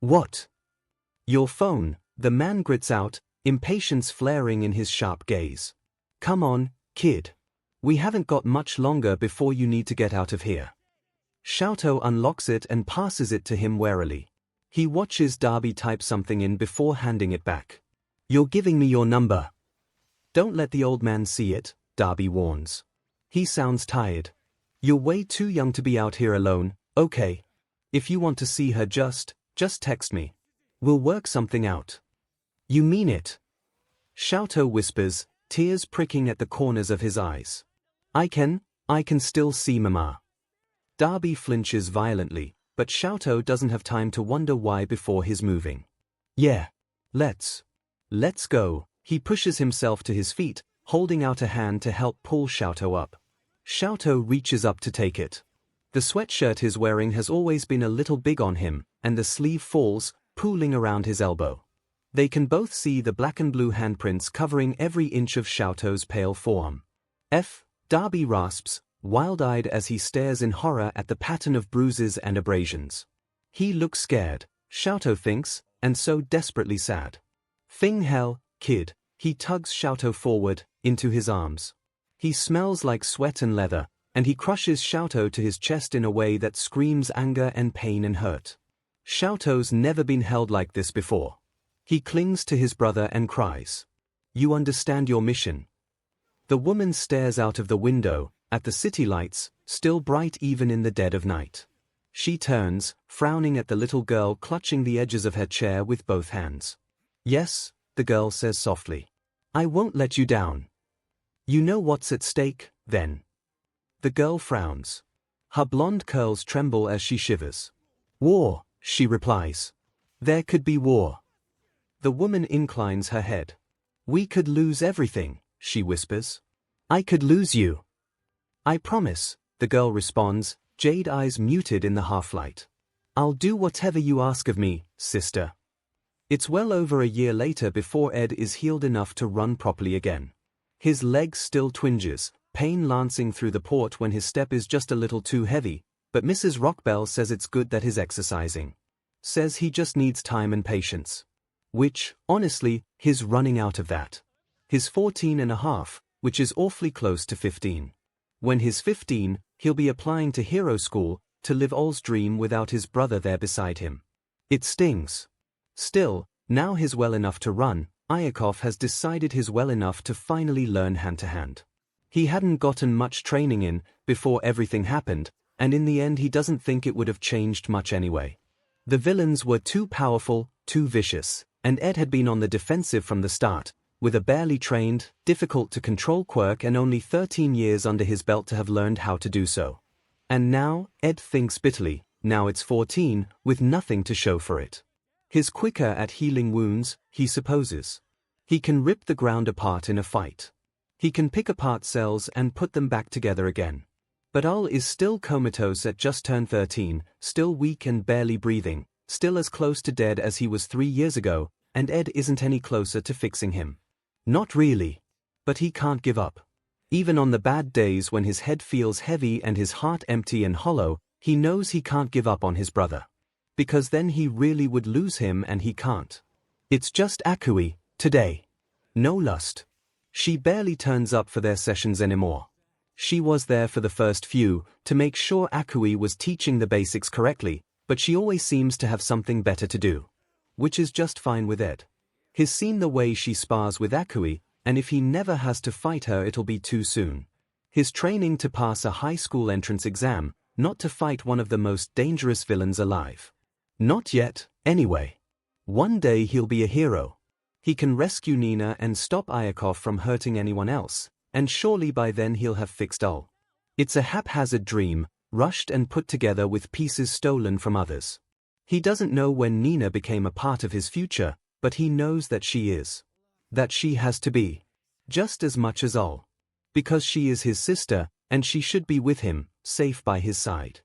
What? Your phone, the man grits out, impatience flaring in his sharp gaze. Come on, kid. We haven't got much longer before you need to get out of here. 𝐿𝐼𝐺𝐼 unlocks it and passes it to him warily. He watches Darby type something in before handing it back. You're giving me your number. Don't let the old man see it, Darby warns. He sounds tired. You're way too young to be out here alone, okay. If you want to see her just text me. We'll work something out. You mean it? 𝐿𝐼𝐺𝐼 whispers, tears pricking at the corners of his eyes. I can still see Mama. Darby flinches violently, but 𝐿𝐿 doesn't have time to wonder why before he's moving. Yeah. Let's go. He pushes himself to his feet, holding out a hand to help pull 𝐿𝐿 up. 𝐿𝐿 reaches up to take it. The sweatshirt he's wearing has always been a little big on him, and the sleeve falls, pooling around his elbow. They can both see the black and blue handprints covering every inch of 𝐿𝐿's pale forearm. Darby rasps, wild-eyed as he stares in horror at the pattern of bruises and abrasions. He looks scared, 𝐿𝐿 thinks, and so desperately sad. Hell, kid, he tugs 𝐿𝐿 forward, into his arms. He smells like sweat and leather, and he crushes 𝐿𝐿 to his chest in a way that screams anger and pain and hurt. 𝐿𝐿's never been held like this before. He clings to his brother and cries. You understand your mission. The woman stares out of the window, at the city lights, still bright even in the dead of night. She turns, frowning at the little girl clutching the edges of her chair with both hands. Yes, the girl says softly. I won't let you down. You know what's at stake, then. The girl frowns. Her blonde curls tremble as she shivers. War, she replies. There could be war. The woman inclines her head. We could lose everything, she whispers. I could lose you. I promise, the girl responds, jade eyes muted in the half-light. I'll do whatever you ask of me, sister. It's well over a year later before Ed is healed enough to run properly again. His leg still twinges, pain lancing through the port when his step is just a little too heavy, but Mrs. Rockbell says it's good that he's exercising. Says he just needs time and patience. Which, honestly, he's running out of that. He's 14 and a half, which is awfully close to 15. When he's 15, he'll be applying to hero school, to live all's dream without his brother there beside him. It stings. Still, now he's well enough to run, 𝐼𝐼𝐽 has decided he's well enough to finally learn hand-to-hand. He hadn't gotten much training in, before everything happened, and in the end he doesn't think it would have changed much anyway. The villains were too powerful, too vicious, and Ed had been on the defensive from the start, with a barely trained, difficult-to-control quirk and only 13 years under his belt to have learned how to do so. And now, Ed thinks bitterly, now it's 14, with nothing to show for it. He's quicker at healing wounds, he supposes. He can rip the ground apart in a fight. He can pick apart cells and put them back together again. But 𝐿𝐿 is still comatose at just turned 13, still weak and barely breathing, still as close to dead as he was 3 years ago, and Ed isn't any closer to fixing him. Not really. But he can't give up. Even on the bad days when his head feels heavy and his heart empty and hollow, he knows he can't give up on his brother. Because then he really would lose him and he can't. It's just 𝐒𝐽𝐽, today. No lust. She barely turns up for their sessions anymore. She was there for the first few, to make sure 𝐒𝐽𝐽 was teaching the basics correctly, but she always seems to have something better to do. Which is just fine with Ed. He's seen the way she spars with 𝐒𝐽𝐽, and if he never has to fight her it'll be too soon. He's training to pass a high school entrance exam, not to fight one of the most dangerous villains alive. Not yet, anyway. One day he'll be a hero. He can rescue Nina and stop 𝐼𝐽𝐽 from hurting anyone else, and surely by then he'll have fixed 𝐿𝐿. It's a haphazard dream, rushed and put together with pieces stolen from others. He doesn't know when Nina became a part of his future, but he knows that she is. That she has to be. Just as much as 𝐿𝐿. Because she is his sister, and she should be with him, safe by his side.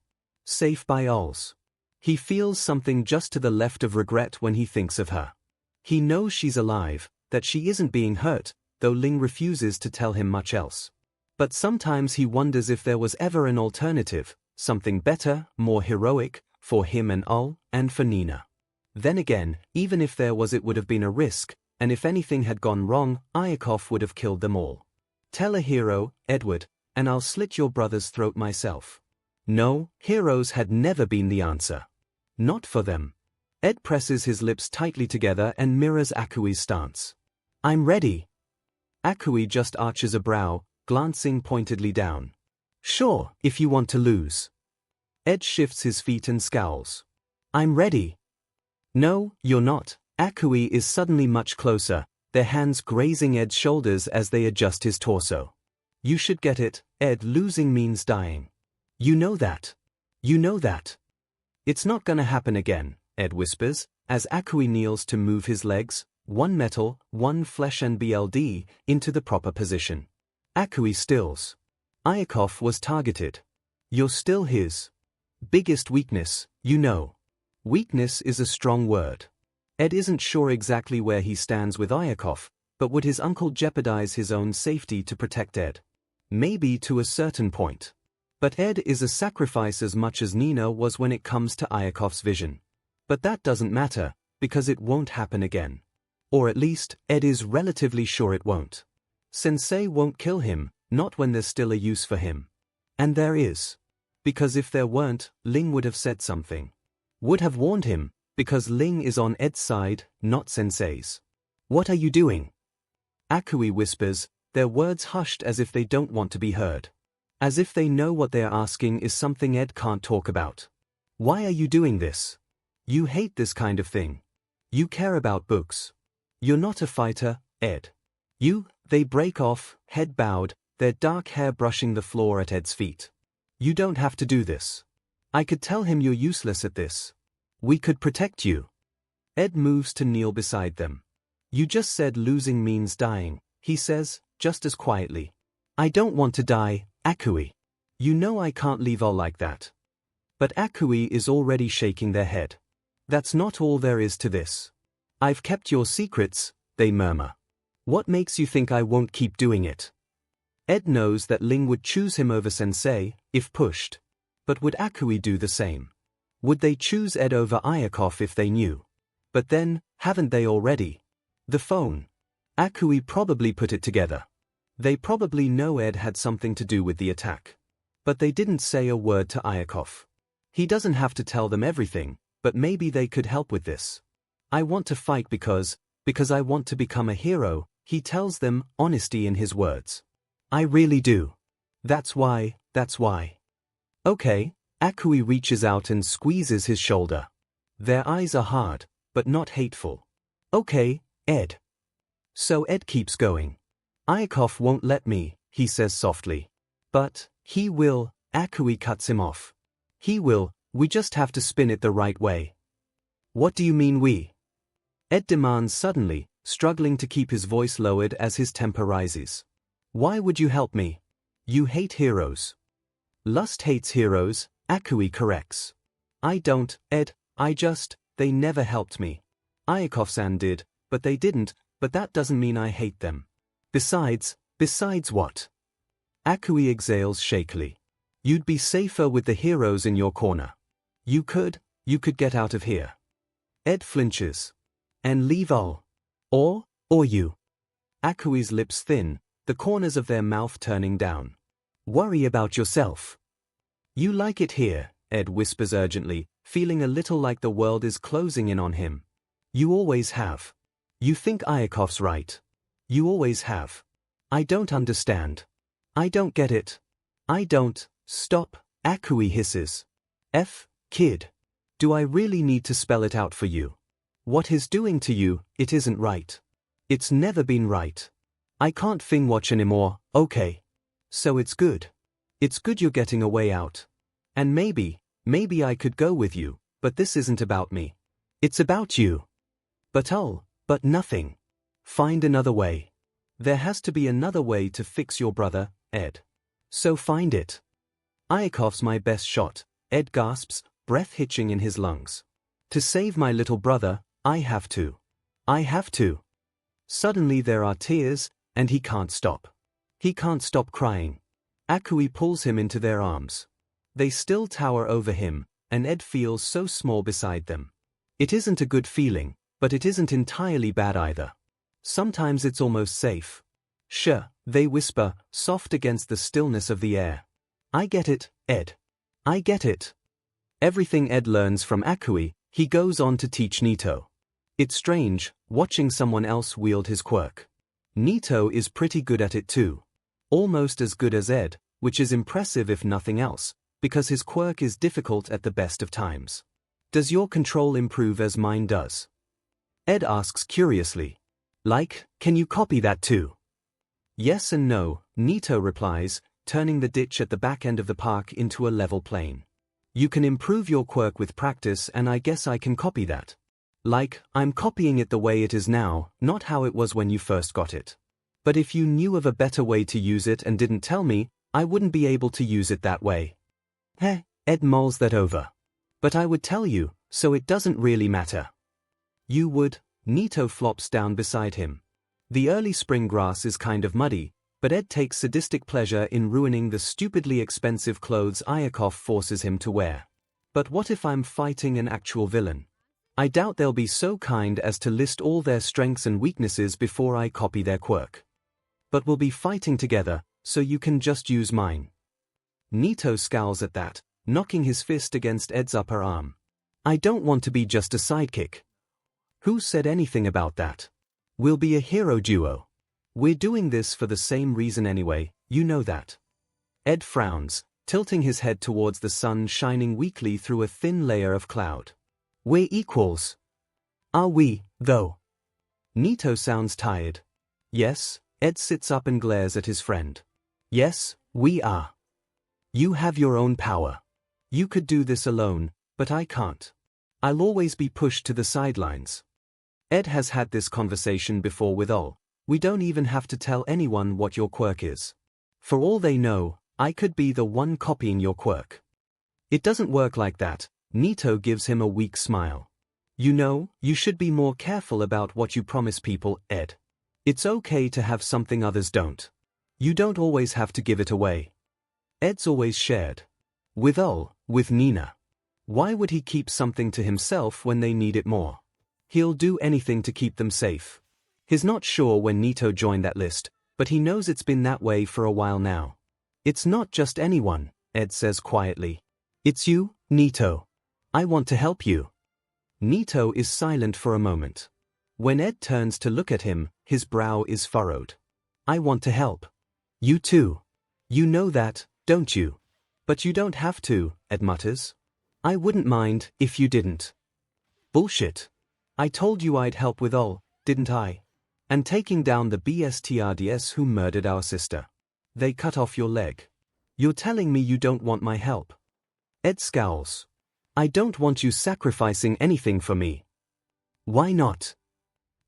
Safe by 𝐿𝐿's. He feels something just to the left of regret when he thinks of her. He knows she's alive, that she isn't being hurt, though Ling refuses to tell him much else. But sometimes he wonders if there was ever an alternative, something better, more heroic, for him and 𝐿𝐿, and for Nina. Then again, even if there was it would have been a risk, and if anything had gone wrong, 𝐼𝐽𝐽 would have killed them all. Tell a hero, Edward, and I'll slit your brother's throat myself. No, heroes had never been the answer. Not for them. Ed presses his lips tightly together and mirrors 𝐒𝐽𝐽's stance. I'm ready. 𝐒𝐽𝐽 just arches a brow, glancing pointedly down. Sure, if you want to lose. Ed shifts his feet and scowls. I'm ready. No, you're not. 𝐒𝐽𝐽 is suddenly much closer, their hands grazing Ed's shoulders as they adjust his torso. You should get it, Ed. Losing means dying. You know that. You know that. It's not gonna happen again, Ed whispers, as 𝐒𝐽𝐽 kneels to move his legs, one metal, one flesh and BLD, into the proper position. 𝐒𝐽𝐽 stills. 𝐼𝐼𝐽𝐽 was targeted. You're still his biggest weakness, you know. Weakness is a strong word. Ed isn't sure exactly where he stands with 𝐼𝐽𝐽, but would his uncle jeopardize his own safety to protect Ed? Maybe to a certain point. But Ed is a sacrifice as much as Nina was when it comes to 𝐼𝐽𝐽's vision. But that doesn't matter, because it won't happen again. Or at least, Ed is relatively sure it won't. Sensei won't kill him, not when there's still a use for him. And there is. Because if there weren't, Ling would have said something. Would have warned him, because Ling is on Ed's side, not Sensei's. What are you doing? 𝐒𝐽𝐽 whispers, their words hushed as if they don't want to be heard. As if they know what they are asking is something Ed can't talk about. Why are you doing this? You hate this kind of thing. You care about books. You're not a fighter, Ed. They break off, head bowed, their dark hair brushing the floor at Ed's feet. You don't have to do this. I could tell him you're useless at this. We could protect you. Ed moves to kneel beside them. You just said losing means dying, he says, just as quietly. I don't want to die, 𝐒𝐽𝐽. You know I can't leave all like that. But 𝐒𝐽𝐽 is already shaking their head. That's not all there is to this. I've kept your secrets, they murmur. What makes you think I won't keep doing it? Ed knows that Ling would choose him over Sensei, if pushed. But would 𝐒𝐽𝐽 do the same? Would they choose Ed over 𝐼𝐽𝐽 if they knew? But then, haven't they already? The phone. 𝐒𝐽𝐽 probably put it together. They probably know Ed had something to do with the attack. But they didn't say a word to 𝐼𝐽𝐽. He doesn't have to tell them everything, but maybe they could help with this. I want to fight because I want to become a hero, he tells them, honesty in his words. I really do. That's why. Okay, 𝐒𝐽𝐽 reaches out and squeezes his shoulder. Their eyes are hard, but not hateful. Okay, Ed. So Ed keeps going. 𝐼𝐽𝐽 won't let me, he says softly. But, he will, 𝐒𝐽𝐽 cuts him off. He will, we just have to spin it the right way. What do you mean we? Ed demands suddenly, struggling to keep his voice lowered as his temper rises. Why would you help me? You hate heroes. Lust hates heroes, 𝐒𝐽𝐽 corrects. I don't, Ed, they never helped me. 𝐼𝐽𝐽-san did, but they didn't, but that doesn't mean I hate them. Besides what? 𝐒𝐽𝐽 exhales shakily. You'd be safer with the heroes in your corner. You could get out of here. Ed flinches. And leave all. Or you. 𝐒𝐽𝐽's lips thin, the corners of their mouth turning down. Worry about yourself. You like it here, Ed whispers urgently, feeling a little like the world is closing in on him. You always have. You think 𝐼𝐽𝐽's right. You always have. I don't understand. I don't get it. I don't. Stop, 𝐒𝐽𝐽 hisses. Kid. Do I really need to spell it out for you? What he's doing to you, it isn't right. It's never been right. I can't watch anymore, okay? So it's good. It's good you're getting a way out. And maybe I could go with you, but this isn't about me. It's about you. But nothing. Find another way. There has to be another way to fix your brother, Ed. So find it. 𝐼𝐽𝐽's my best shot, Ed gasps, breath hitching in his lungs. To save my little brother, I have to. Suddenly there are tears, and he can't stop. He can't stop crying. 𝐒𝐽𝐽 pulls him into their arms. They still tower over him, and Ed feels so small beside them. It isn't a good feeling, but it isn't entirely bad either. Sometimes it's almost safe. Sure, they whisper, soft against the stillness of the air. I get it, Ed. I get it. Everything Ed learns from 𝐒𝐽𝐽, he goes on to teach Nito. It's strange, watching someone else wield his quirk. Nito is pretty good at it too. Almost as good as Ed, which is impressive if nothing else, because his quirk is difficult at the best of times. Does your control improve as mine does? Ed asks curiously. Like, can you copy that too? Yes and no, Nito replies, turning the ditch at the back end of the park into a level plain. You can improve your quirk with practice, and I guess I can copy that. Like, I'm copying it the way it is now, not how it was when you first got it. But if you knew of a better way to use it and didn't tell me, I wouldn't be able to use it that way. Heh, Ed mulls that over. But I would tell you, so it doesn't really matter. You would. 𝐿𝐼 flops down beside him. The early spring grass is kind of muddy, but Ed takes sadistic pleasure in ruining the stupidly expensive clothes 𝐼𝐭𝐽 forces him to wear. But what if I'm fighting an actual villain? I doubt they'll be so kind as to list all their strengths and weaknesses before I copy their quirk. But we'll be fighting together, so you can just use mine. 𝐿𝐼 scowls at that, knocking his fist against Ed's upper arm. I don't want to be just a sidekick. Who said anything about that? We'll be a hero duo. We're doing this for the same reason anyway, you know that. Ed frowns, tilting his head towards the sun shining weakly through a thin layer of cloud. We're equals. Are we, though? 𝐿𝐼 sounds tired. Yes. Ed sits up and glares at his friend. Yes, we are. You have your own power. You could do this alone, but I can't. I'll always be pushed to the sidelines. Ed has had this conversation before with 𝐿. We don't even have to tell anyone what your quirk is. For all they know, I could be the one copying your quirk. It doesn't work like that. 𝐿𝐼 gives him a weak smile. You know, you should be more careful about what you promise people, Ed. It's okay to have something others don't. You don't always have to give it away. Ed's always shared. With 𝐿, with Nina. Why would he keep something to himself when they need it more? He'll do anything to keep them safe. He's not sure when 𝐿𝐼 joined that list, but he knows it's been that way for a while now. It's not just anyone, Ed says quietly. It's you, 𝐿𝐼. I want to help you. 𝐿𝐼 is silent for a moment. When Ed turns to look at him, his brow is furrowed. I want to help. You too. You know that, don't you? But you don't have to, Ed mutters. I wouldn't mind if you didn't. Bullshit. I told you I'd help with 𝐿, didn't I? And taking down the bastards who murdered our sister. They cut off your leg. You're telling me you don't want my help? Ed scowls. I don't want you sacrificing anything for me. Why not?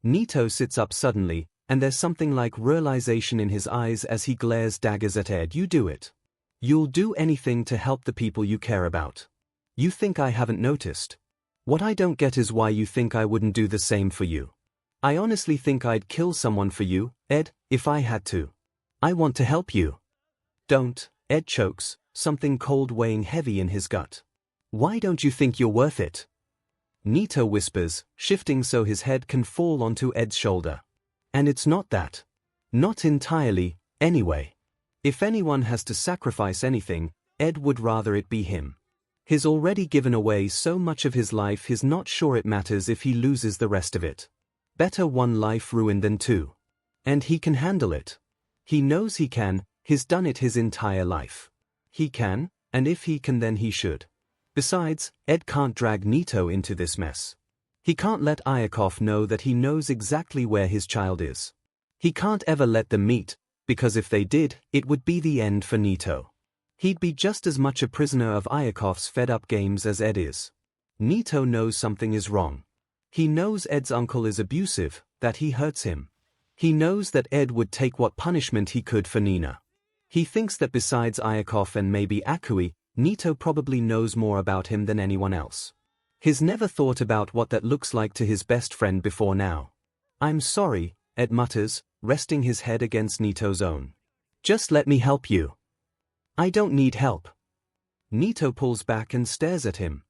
𝐿𝐼 sits up suddenly, and there's something like realization in his eyes as he glares daggers at Ed. You do it. You'll do anything to help the people you care about. You think I haven't noticed? What I don't get is why you think I wouldn't do the same for you. I honestly think I'd kill someone for you, Ed, if I had to. I want to help you. Don't, Ed chokes, something cold weighing heavy in his gut. Why don't you think you're worth it? 𝐿𝐼 whispers, shifting so his head can fall onto Ed's shoulder. And it's not that. Not entirely, anyway. If anyone has to sacrifice anything, Ed would rather it be him. He's already given away so much of his life he's not sure it matters if he loses the rest of it. Better one life ruined than two. And he can handle it. He knows he can, he's done it his entire life. He can, and if he can then he should. Besides, Ed can't drag 𝐿𝐼 into this mess. He can't let 𝐼𝐭𝐽 know that he knows exactly where his child is. He can't ever let them meet, because if they did, it would be the end for 𝐿𝐼. He'd be just as much a prisoner of 𝐼𝐽𝐽's fed-up games as Ed is. 𝐿𝐼 knows something is wrong. He knows Ed's uncle is abusive, that he hurts him. He knows that Ed would take what punishment he could for Nina. He thinks that besides 𝐼𝐽𝐽 and maybe Akui, 𝐿𝐼 probably knows more about him than anyone else. He's never thought about what that looks like to his best friend before now. I'm sorry, Ed mutters, resting his head against 𝐿𝐼's own. Just let me help you. I don't need help. 𝐿𝐼 pulls back and stares at him.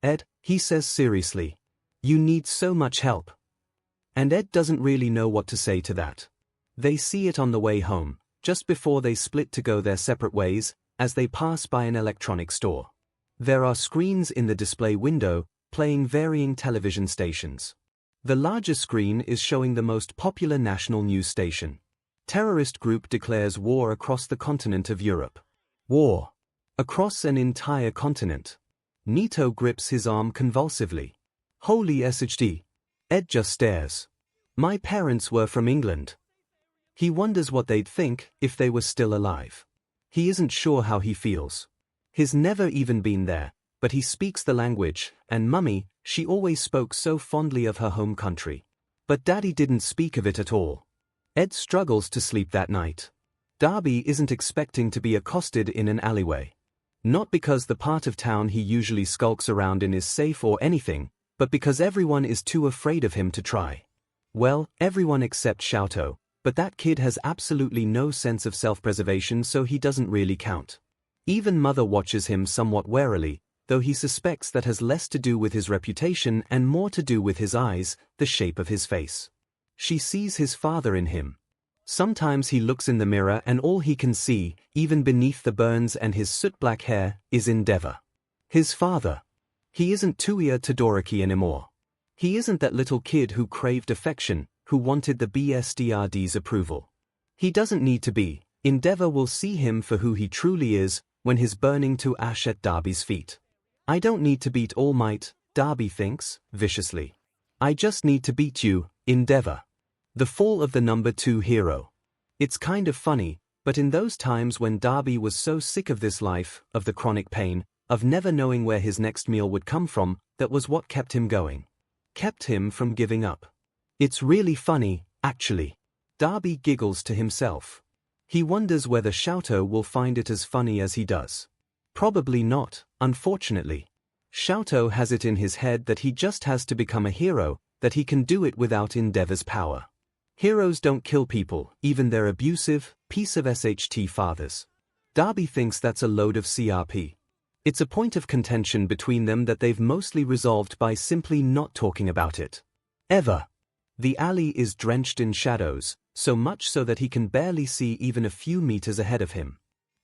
Ed, he says seriously. You need so much help. And Ed doesn't really know what to say to that. They see it on the way home, just before they split to go their separate ways, as they pass by an electronics store. There are screens in the display window, playing varying television stations. The largest screen is showing the most popular national news station. Terrorist group declares war across the continent of Europe. War. Across an entire continent. 𝐿𝐼 grips his arm convulsively. Holy SHD. Ed just stares. My parents were from England. He wonders what they'd think if they were still alive. He isn't sure how he feels. He's never even been there, but he speaks the language, and Mummy, she always spoke so fondly of her home country. But Daddy didn't speak of it at all. Ed struggles to sleep that night. Darby isn't expecting to be accosted in an alleyway. Not because the part of town he usually skulks around in is safe or anything, but because everyone is too afraid of him to try. Well, everyone except 𝐿𝐼, but that kid has absolutely no sense of self-preservation, so he doesn't really count. Even Mother watches him somewhat warily, though he suspects that has less to do with his reputation and more to do with his eyes, the shape of his face. She sees his father in him. Sometimes he looks in the mirror and all he can see, even beneath the burns and his soot-black hair, is Endeavor. His father. He isn't 𝐒𝐿𝐼 Todoroki anymore. He isn't that little kid who craved affection, who wanted the BSDRD's approval. He doesn't need to be. Endeavor will see him for who he truly is, when his burning to ash at Darby's feet. I don't need to beat All Might, Darby thinks, viciously. I just need to beat you, Endeavor. The fall of the number 2 hero. It's kind of funny, but in those times when Darby was so sick of this life, of the chronic pain, of never knowing where his next meal would come from, that was what kept him going. Kept him from giving up. It's really funny, actually. Darby giggles to himself. He wonders whether 𝐿𝐼 will find it as funny as he does. Probably not, unfortunately. 𝐿𝐼 has it in his head that he just has to become a hero, that he can do it without Endeavor's power. Heroes don't kill people, even their abusive, piece of SHT fathers. Darby thinks that's a load of CRP. It's a point of contention between them that they've mostly resolved by simply not talking about it. Ever. The alley is drenched in shadows, so much so that he can barely see even a few meters ahead of him.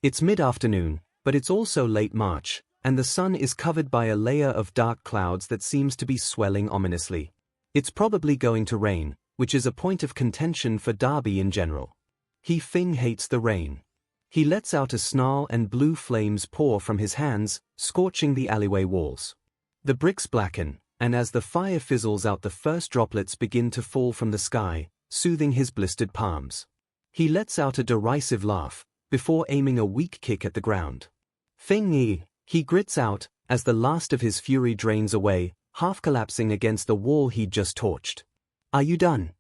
It's mid-afternoon, but it's also late March, and the sun is covered by a layer of dark clouds that seems to be swelling ominously. It's probably going to rain, which is a point of contention for Darby in general. He hates the rain. He lets out a snarl and blue flames pour from his hands, scorching the alleyway walls. The bricks blacken, and as the fire fizzles out the first droplets begin to fall from the sky, soothing his blistered palms. He lets out a derisive laugh, before aiming a weak kick at the ground. He grits out, as the last of his fury drains away, half collapsing against the wall he'd just torched. Are you done?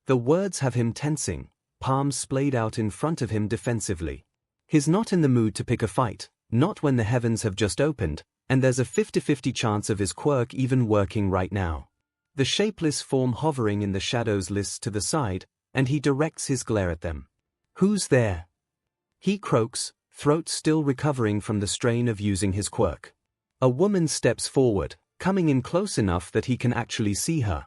The words have him tensing, palms splayed out in front of him defensively. He's not in the mood to pick a fight, not when the heavens have just opened, and there's a 50-50 chance of his quirk even working right now. The shapeless form hovering in the shadows lists to the side, and he directs his glare at them. Who's there? He croaks, throat still recovering from the strain of using his quirk. A woman steps forward, coming in close enough that he can actually see her.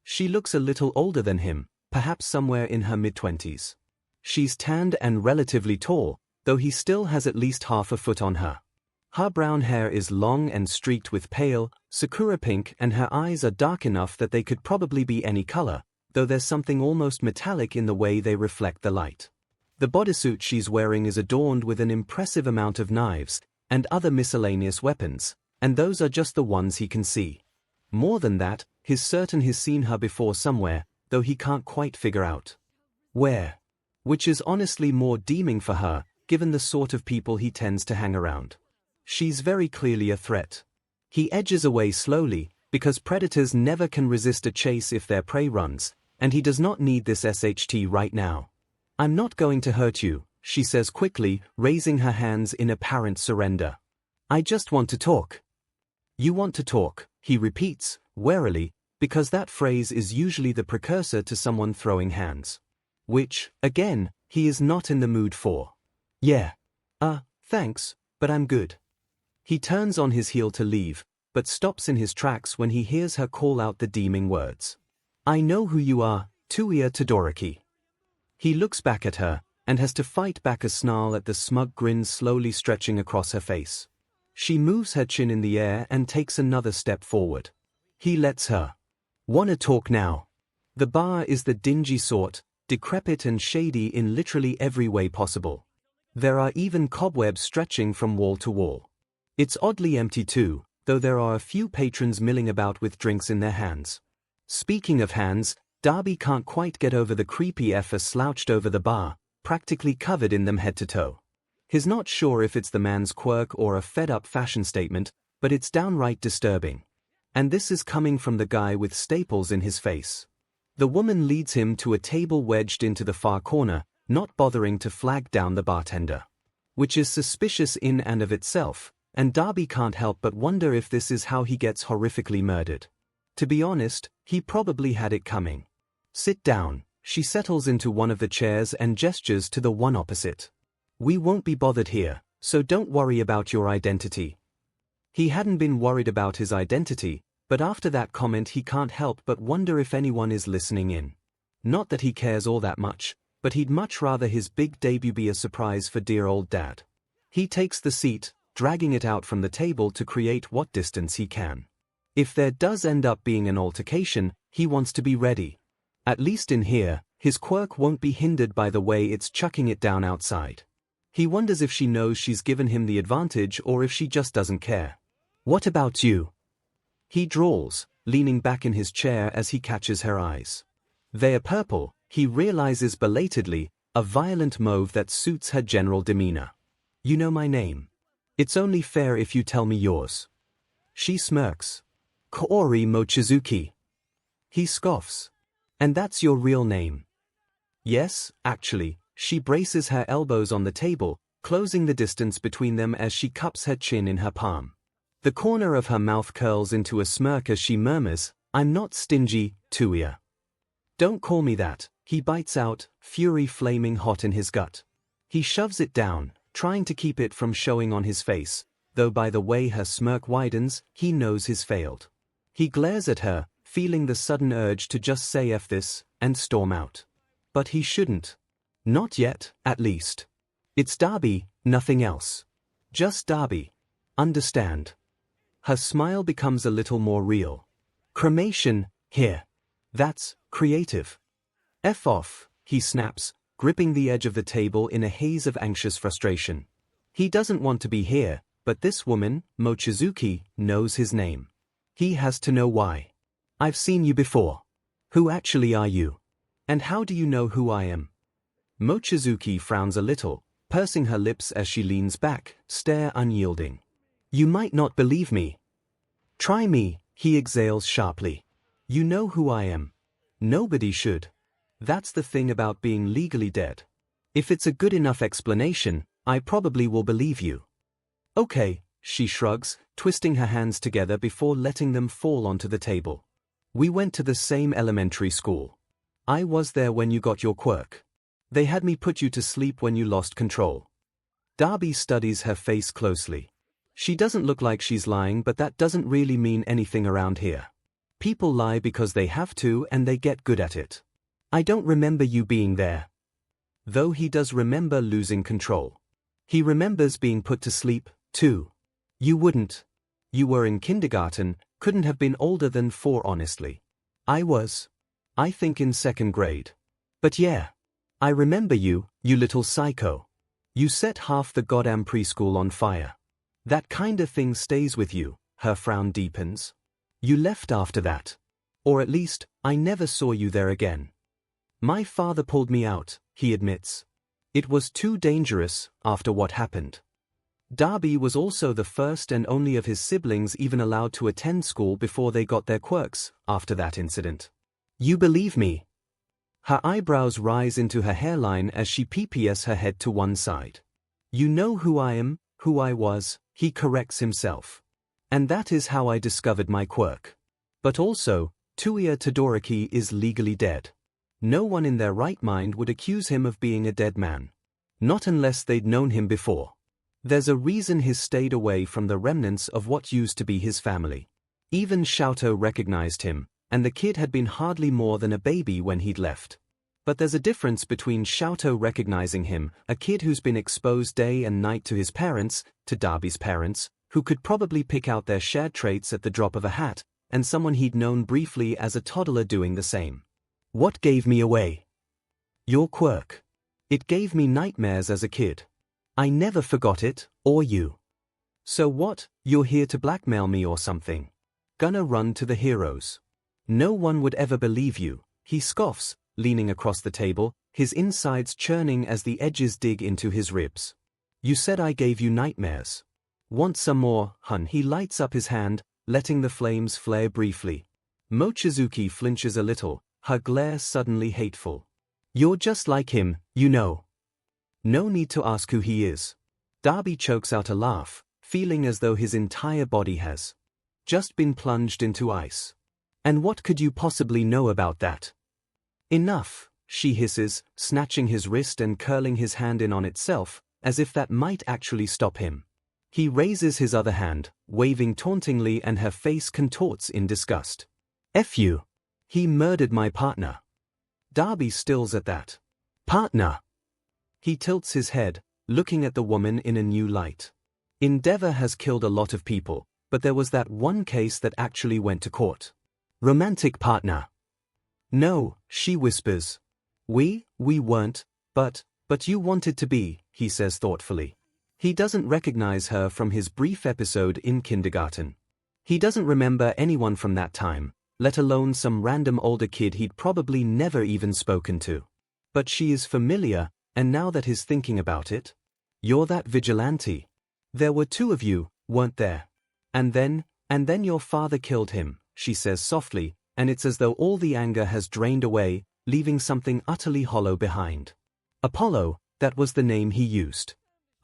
She looks a little older than him, perhaps somewhere in her mid-20s. She's tanned and relatively tall, though he still has at least half a foot on her. Her brown hair is long and streaked with pale, sakura pink, and her eyes are dark enough that they could probably be any color, though there's something almost metallic in the way they reflect the light. The bodysuit she's wearing is adorned with an impressive amount of knives and other miscellaneous weapons, and those are just the ones he can see. More than that, he's certain he's seen her before somewhere, though he can't quite figure out where. Which is honestly more deeming for her, given the sort of people he tends to hang around. She's very clearly a threat. He edges away slowly, because predators never can resist a chase if their prey runs, and he does not need this SHT right now. I'm not going to hurt you, she says quickly, raising her hands in apparent surrender. I just want to talk. You want to talk, he repeats, warily, because that phrase is usually the precursor to someone throwing hands. Which, again, he is not in the mood for. Yeah. Thanks, but I'm good. He turns on his heel to leave, but stops in his tracks when he hears her call out the deeming words. I know who you are, 𝐒𝐿𝐼 Todoroki. He looks back at her, and has to fight back a snarl at the smug grin slowly stretching across her face. She moves her chin in the air and takes another step forward. He lets her. Wanna talk now? The bar is the dingy sort, decrepit and shady in literally every way possible. There are even cobwebs stretching from wall to wall. It's oddly empty too, though there are a few patrons milling about with drinks in their hands. Speaking of hands, Darby can't quite get over the creepy effer slouched over the bar, practically covered in them head to toe. He's not sure if it's the man's quirk or a fed-up fashion statement, but it's downright disturbing. And this is coming from the guy with staples in his face. The woman leads him to a table wedged into the far corner, not bothering to flag down the bartender. Which is suspicious in and of itself, and Darby can't help but wonder if this is how he gets horrifically murdered. To be honest, he probably had it coming. Sit down, she settles into one of the chairs and gestures to the one opposite. We won't be bothered here, so don't worry about your identity. He hadn't been worried about his identity, but after that comment he can't help but wonder if anyone is listening in. Not that he cares all that much, but he'd much rather his big debut be a surprise for dear old dad. He takes the seat, dragging it out from the table to create what distance he can. If there does end up being an altercation, he wants to be ready. At least in here, his quirk won't be hindered by the way it's chucking it down outside. He wonders if she knows she's given him the advantage or if she just doesn't care. What about you? He drawls, leaning back in his chair as he catches her eyes. They're purple, he realizes belatedly, a violent mauve that suits her general demeanor. You know my name. It's only fair if you tell me yours. She smirks. Kaori Mochizuki. He scoffs. And that's your real name? Yes, actually. She braces her elbows on the table, closing the distance between them as she cups her chin in her palm. The corner of her mouth curls into a smirk as she murmurs, I'm not stingy, Tuya. Don't call me that, he bites out, fury flaming hot in his gut. He shoves it down, trying to keep it from showing on his face, though by the way her smirk widens, he knows he's failed. He glares at her, feeling the sudden urge to just say F this, and storm out. But he shouldn't. Not yet, at least. It's Darby, nothing else. Just Darby. Understand? Her smile becomes a little more real. Cremation, here. That's creative. F off, he snaps, gripping the edge of the table in a haze of anxious frustration. He doesn't want to be here, but this woman, Mochizuki, knows his name. He has to know why. I've seen you before. Who actually are you? And how do you know who I am? Mochizuki frowns a little, pursing her lips as she leans back, stare unyielding. You might not believe me. Try me, he exhales sharply. You know who I am. Nobody should. That's the thing about being legally dead. If it's a good enough explanation, I probably will believe you. Okay, she shrugs, twisting her hands together before letting them fall onto the table. We went to the same elementary school. I was there when you got your quirk. They had me put you to sleep when you lost control. Darby studies her face closely. She doesn't look like she's lying, but that doesn't really mean anything around here. People lie because they have to and they get good at it. I don't remember you being there. Though he does remember losing control. He remembers being put to sleep, too. You wouldn't. You were in kindergarten, couldn't have been older than 4 honestly. I was. I think in 2nd grade. But yeah. I remember you, you little psycho. You set half the goddamn preschool on fire. That kind of thing stays with you, her frown deepens. You left after that. Or at least, I never saw you there again. My father pulled me out, he admits. It was too dangerous, after what happened. Darby was also the first and only of his siblings even allowed to attend school before they got their quirks, after that incident. You believe me? Her eyebrows rise into her hairline as she pps her head to one side. You know who I am, who I was, he corrects himself. And that is how I discovered my quirk. But also, Tuya Todoroki is legally dead. No one in their right mind would accuse him of being a dead man. Not unless they'd known him before. There's a reason he's stayed away from the remnants of what used to be his family. Even 𝐿𝐿 recognized him, and the kid had been hardly more than a baby when he'd left. But there's a difference between 𝐿𝐿 recognizing him, a kid who's been exposed day and night to his parents, to Darby's parents, who could probably pick out their shared traits at the drop of a hat, and someone he'd known briefly as a toddler doing the same. What gave me away? Your quirk. It gave me nightmares as a kid. I never forgot it, or you. So what, you're here to blackmail me or something? Gonna run to the heroes. No one would ever believe you, he scoffs, leaning across the table, his insides churning as the edges dig into his ribs. You said I gave you nightmares. Want some more, hun? He lights up his hand, letting the flames flare briefly. Mochizuki flinches a little, her glare suddenly hateful. You're just like him, you know. No need to ask who he is. Darby chokes out a laugh, feeling as though his entire body has just been plunged into ice. And what could you possibly know about that? Enough, she hisses, snatching his wrist and curling his hand in on itself, as if that might actually stop him. He raises his other hand, waving tauntingly, and her face contorts in disgust. F you. He murdered my partner. Darby stills at that. Partner. He tilts his head, looking at the woman in a new light. Endeavor has killed a lot of people, but there was that one case that actually went to court. Romantic partner. No, she whispers. We weren't, but you wanted to be, he says thoughtfully. He doesn't recognize her from his brief episode in kindergarten. He doesn't remember anyone from that time, let alone some random older kid he'd probably never even spoken to. But she is familiar, and now that he's thinking about it, you're that vigilante. There were two of you, weren't there? And then your father killed him, she says softly, and it's as though all the anger has drained away, leaving something utterly hollow behind. Apollo, that was the name he used.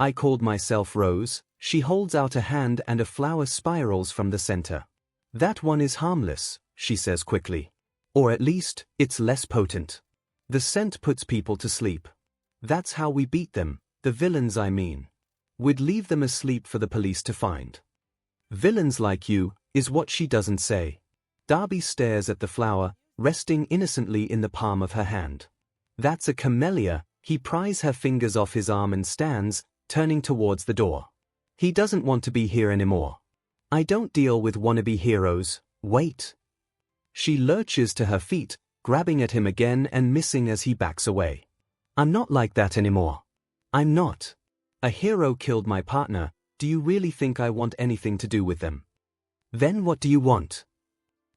I called myself Rose. She holds out a hand and a flower spirals from the center. That one is harmless, she says quickly. Or at least, it's less potent. The scent puts people to sleep. That's how we beat them, the villains I mean. We'd leave them asleep for the police to find. Villains like you, is what she doesn't say. Darby stares at the flower, resting innocently in the palm of her hand. That's a camellia. He pries her fingers off his arm and stands, turning towards the door. He doesn't want to be here anymore. I don't deal with wannabe heroes. Wait. She lurches to her feet, grabbing at him again and missing as he backs away. I'm not like that anymore. I'm not. A hero killed my partner. Do you really think I want anything to do with them? Then what do you want?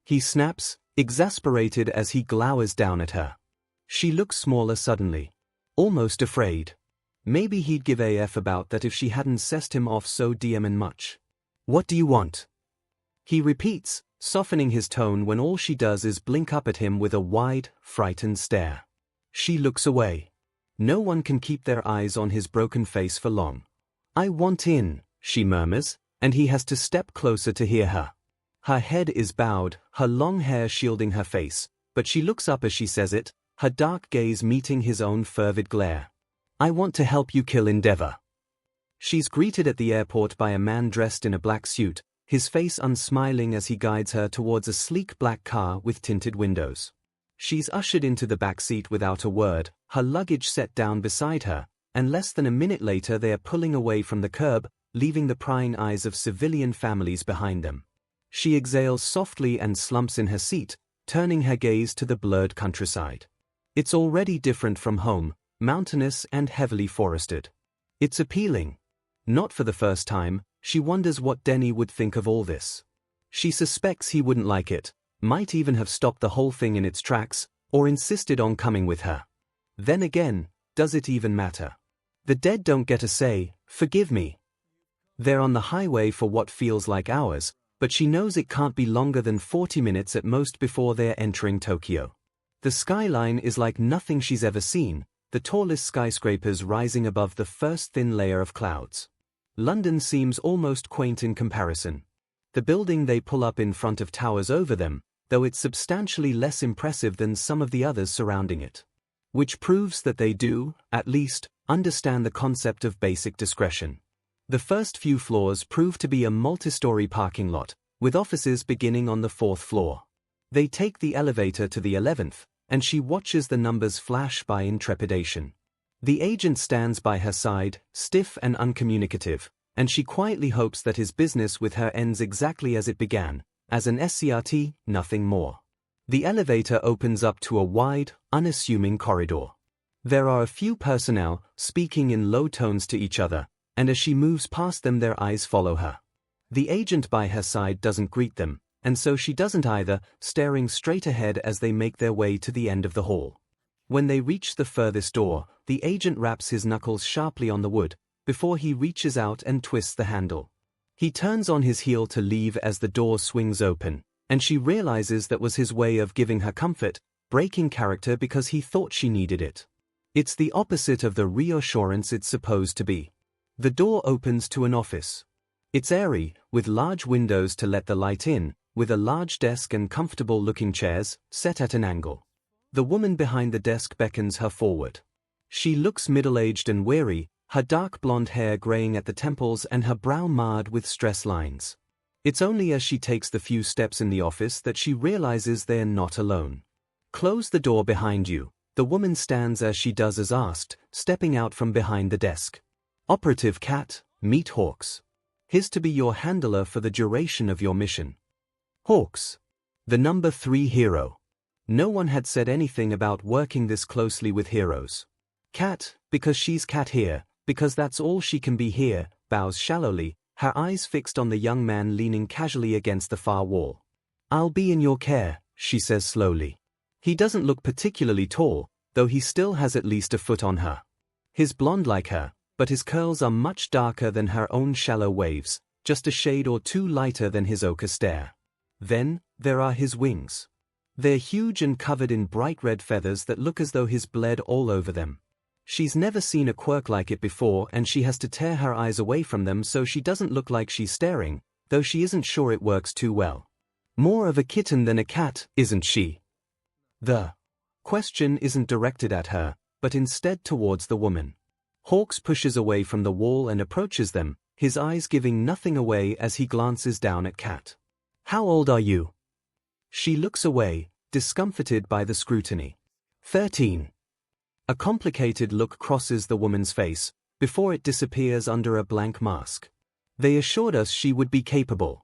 He snaps, exasperated as he glowers down at her. She looks smaller suddenly. Almost afraid. Maybe he'd give a F about that if she hadn't sessed him off so damn much. What do you want? He repeats, softening his tone when all she does is blink up at him with a wide, frightened stare. She looks away. No one can keep their eyes on his broken face for long. I want in, she murmurs, and he has to step closer to hear her. Her head is bowed, her long hair shielding her face, but she looks up as she says it, her dark gaze meeting his own fervid glare. I want to help you kill Endeavor. She's greeted at the airport by a man dressed in a black suit, his face unsmiling as he guides her towards a sleek black car with tinted windows. She's ushered into the back seat without a word, her luggage set down beside her, and less than a minute later they are pulling away from the curb, leaving the prying eyes of civilian families behind them. She exhales softly and slumps in her seat, turning her gaze to the blurred countryside. It's already different from home, mountainous and heavily forested. It's appealing. Not for the first time, she wonders what Denny would think of all this. She suspects he wouldn't like it, might even have stopped the whole thing in its tracks, or insisted on coming with her. Then again, does it even matter? The dead don't get a say, forgive me. They're on the highway for what feels like hours, but she knows it can't be longer than 40 minutes at most before they're entering Tokyo. The skyline is like nothing she's ever seen, the tallest skyscrapers rising above the first thin layer of clouds. London seems almost quaint in comparison. The building they pull up in front of towers over them, though it's substantially less impressive than some of the others surrounding it. Which proves that they do, at least, understand the concept of basic discretion. The first few floors prove to be a multi-story parking lot, with offices beginning on the 4th floor. They take the elevator to the 11th, and she watches the numbers flash by in trepidation. The agent stands by her side, stiff and uncommunicative, and she quietly hopes that his business with her ends exactly as it began, as an SCRT, nothing more. The elevator opens up to a wide, unassuming corridor. There are a few personnel, speaking in low tones to each other, and as she moves past them their eyes follow her. The agent by her side doesn't greet them, and so she doesn't either, staring straight ahead as they make their way to the end of the hall. When they reach the furthest door, the agent raps his knuckles sharply on the wood, before he reaches out and twists the handle. He turns on his heel to leave as the door swings open, and she realizes that was his way of giving her comfort, breaking character because he thought she needed it. It's the opposite of the reassurance it's supposed to be. The door opens to an office. It's airy, with large windows to let the light in, with a large desk and comfortable-looking chairs, set at an angle. The woman behind the desk beckons her forward. She looks middle-aged and weary, her dark blonde hair graying at the temples and her brow marred with stress lines. It's only as she takes the few steps in the office that she realizes they're not alone. "Close the door behind you." The woman stands as she does as asked, stepping out from behind the desk. "Operative Cat, meet Hawks. He's to be your handler for the duration of your mission." Hawks. The number 3 hero. No one had said anything about working this closely with heroes. Cat, because she's Cat here, because that's all she can be here, bows shallowly, her eyes fixed on the young man leaning casually against the far wall. "I'll be in your care," she says slowly. He doesn't look particularly tall, though he still has at least a foot on her. He's blonde like her, but his curls are much darker than her own shallow waves, just a shade or two lighter than his ochre stare. Then, there are his wings. They're huge and covered in bright red feathers that look as though he's bled all over them. She's never seen a quirk like it before and she has to tear her eyes away from them so she doesn't look like she's staring, though she isn't sure it works too well. More of a kitten than a cat, isn't she? The question isn't directed at her, but instead towards the woman. Hawks pushes away from the wall and approaches them, his eyes giving nothing away as he glances down at Cat. "How old are you?" She looks away, discomfited by the scrutiny. 13. A complicated look crosses the woman's face, before it disappears under a blank mask. "They assured us she would be capable."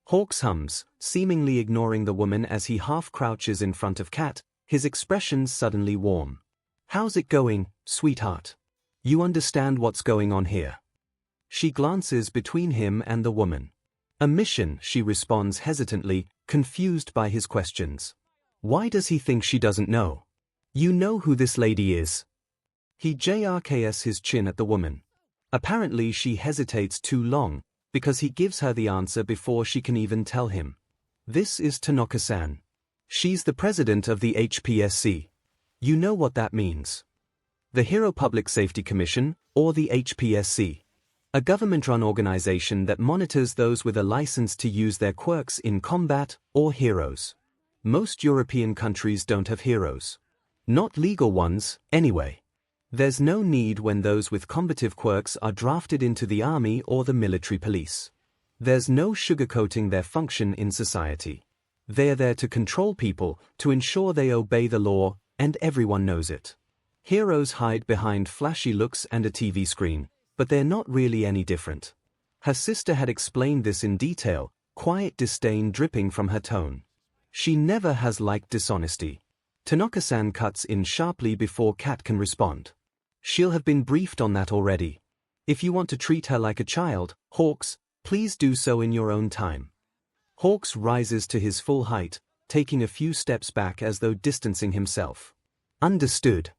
Hawks hums, seemingly ignoring the woman as he half crouches in front of Cat, his expressions suddenly warm. "How's it going, sweetheart? You understand what's going on here?" She glances between him and the woman. "A mission," she responds hesitantly, confused by his questions. Why does he think she doesn't know? "You know who this lady is?" He jerks his chin at the woman. Apparently she hesitates too long, because he gives her the answer before she can even tell him. "This is Tanaka-san. She's the president of the HPSC. You know what that means. The Hero Public Safety Commission, or the HPSC. A government-run organization that monitors those with a license to use their quirks in combat, or heroes. Most European countries don't have heroes. Not legal ones, anyway. There's no need when those with combative quirks are drafted into the army or the military police. There's no sugarcoating their function in society. They're there to control people, to ensure they obey the law, and everyone knows it. Heroes hide behind flashy looks and a TV screen, but they're not really any different." Her sister had explained this in detail, quiet disdain dripping from her tone. She never has liked dishonesty. Tanaka-san cuts in sharply before Cat can respond. "She'll have been briefed on that already. If you want to treat her like a child, Hawks, please do so in your own time." Hawks rises to his full height, taking a few steps back as though distancing himself. "Understood."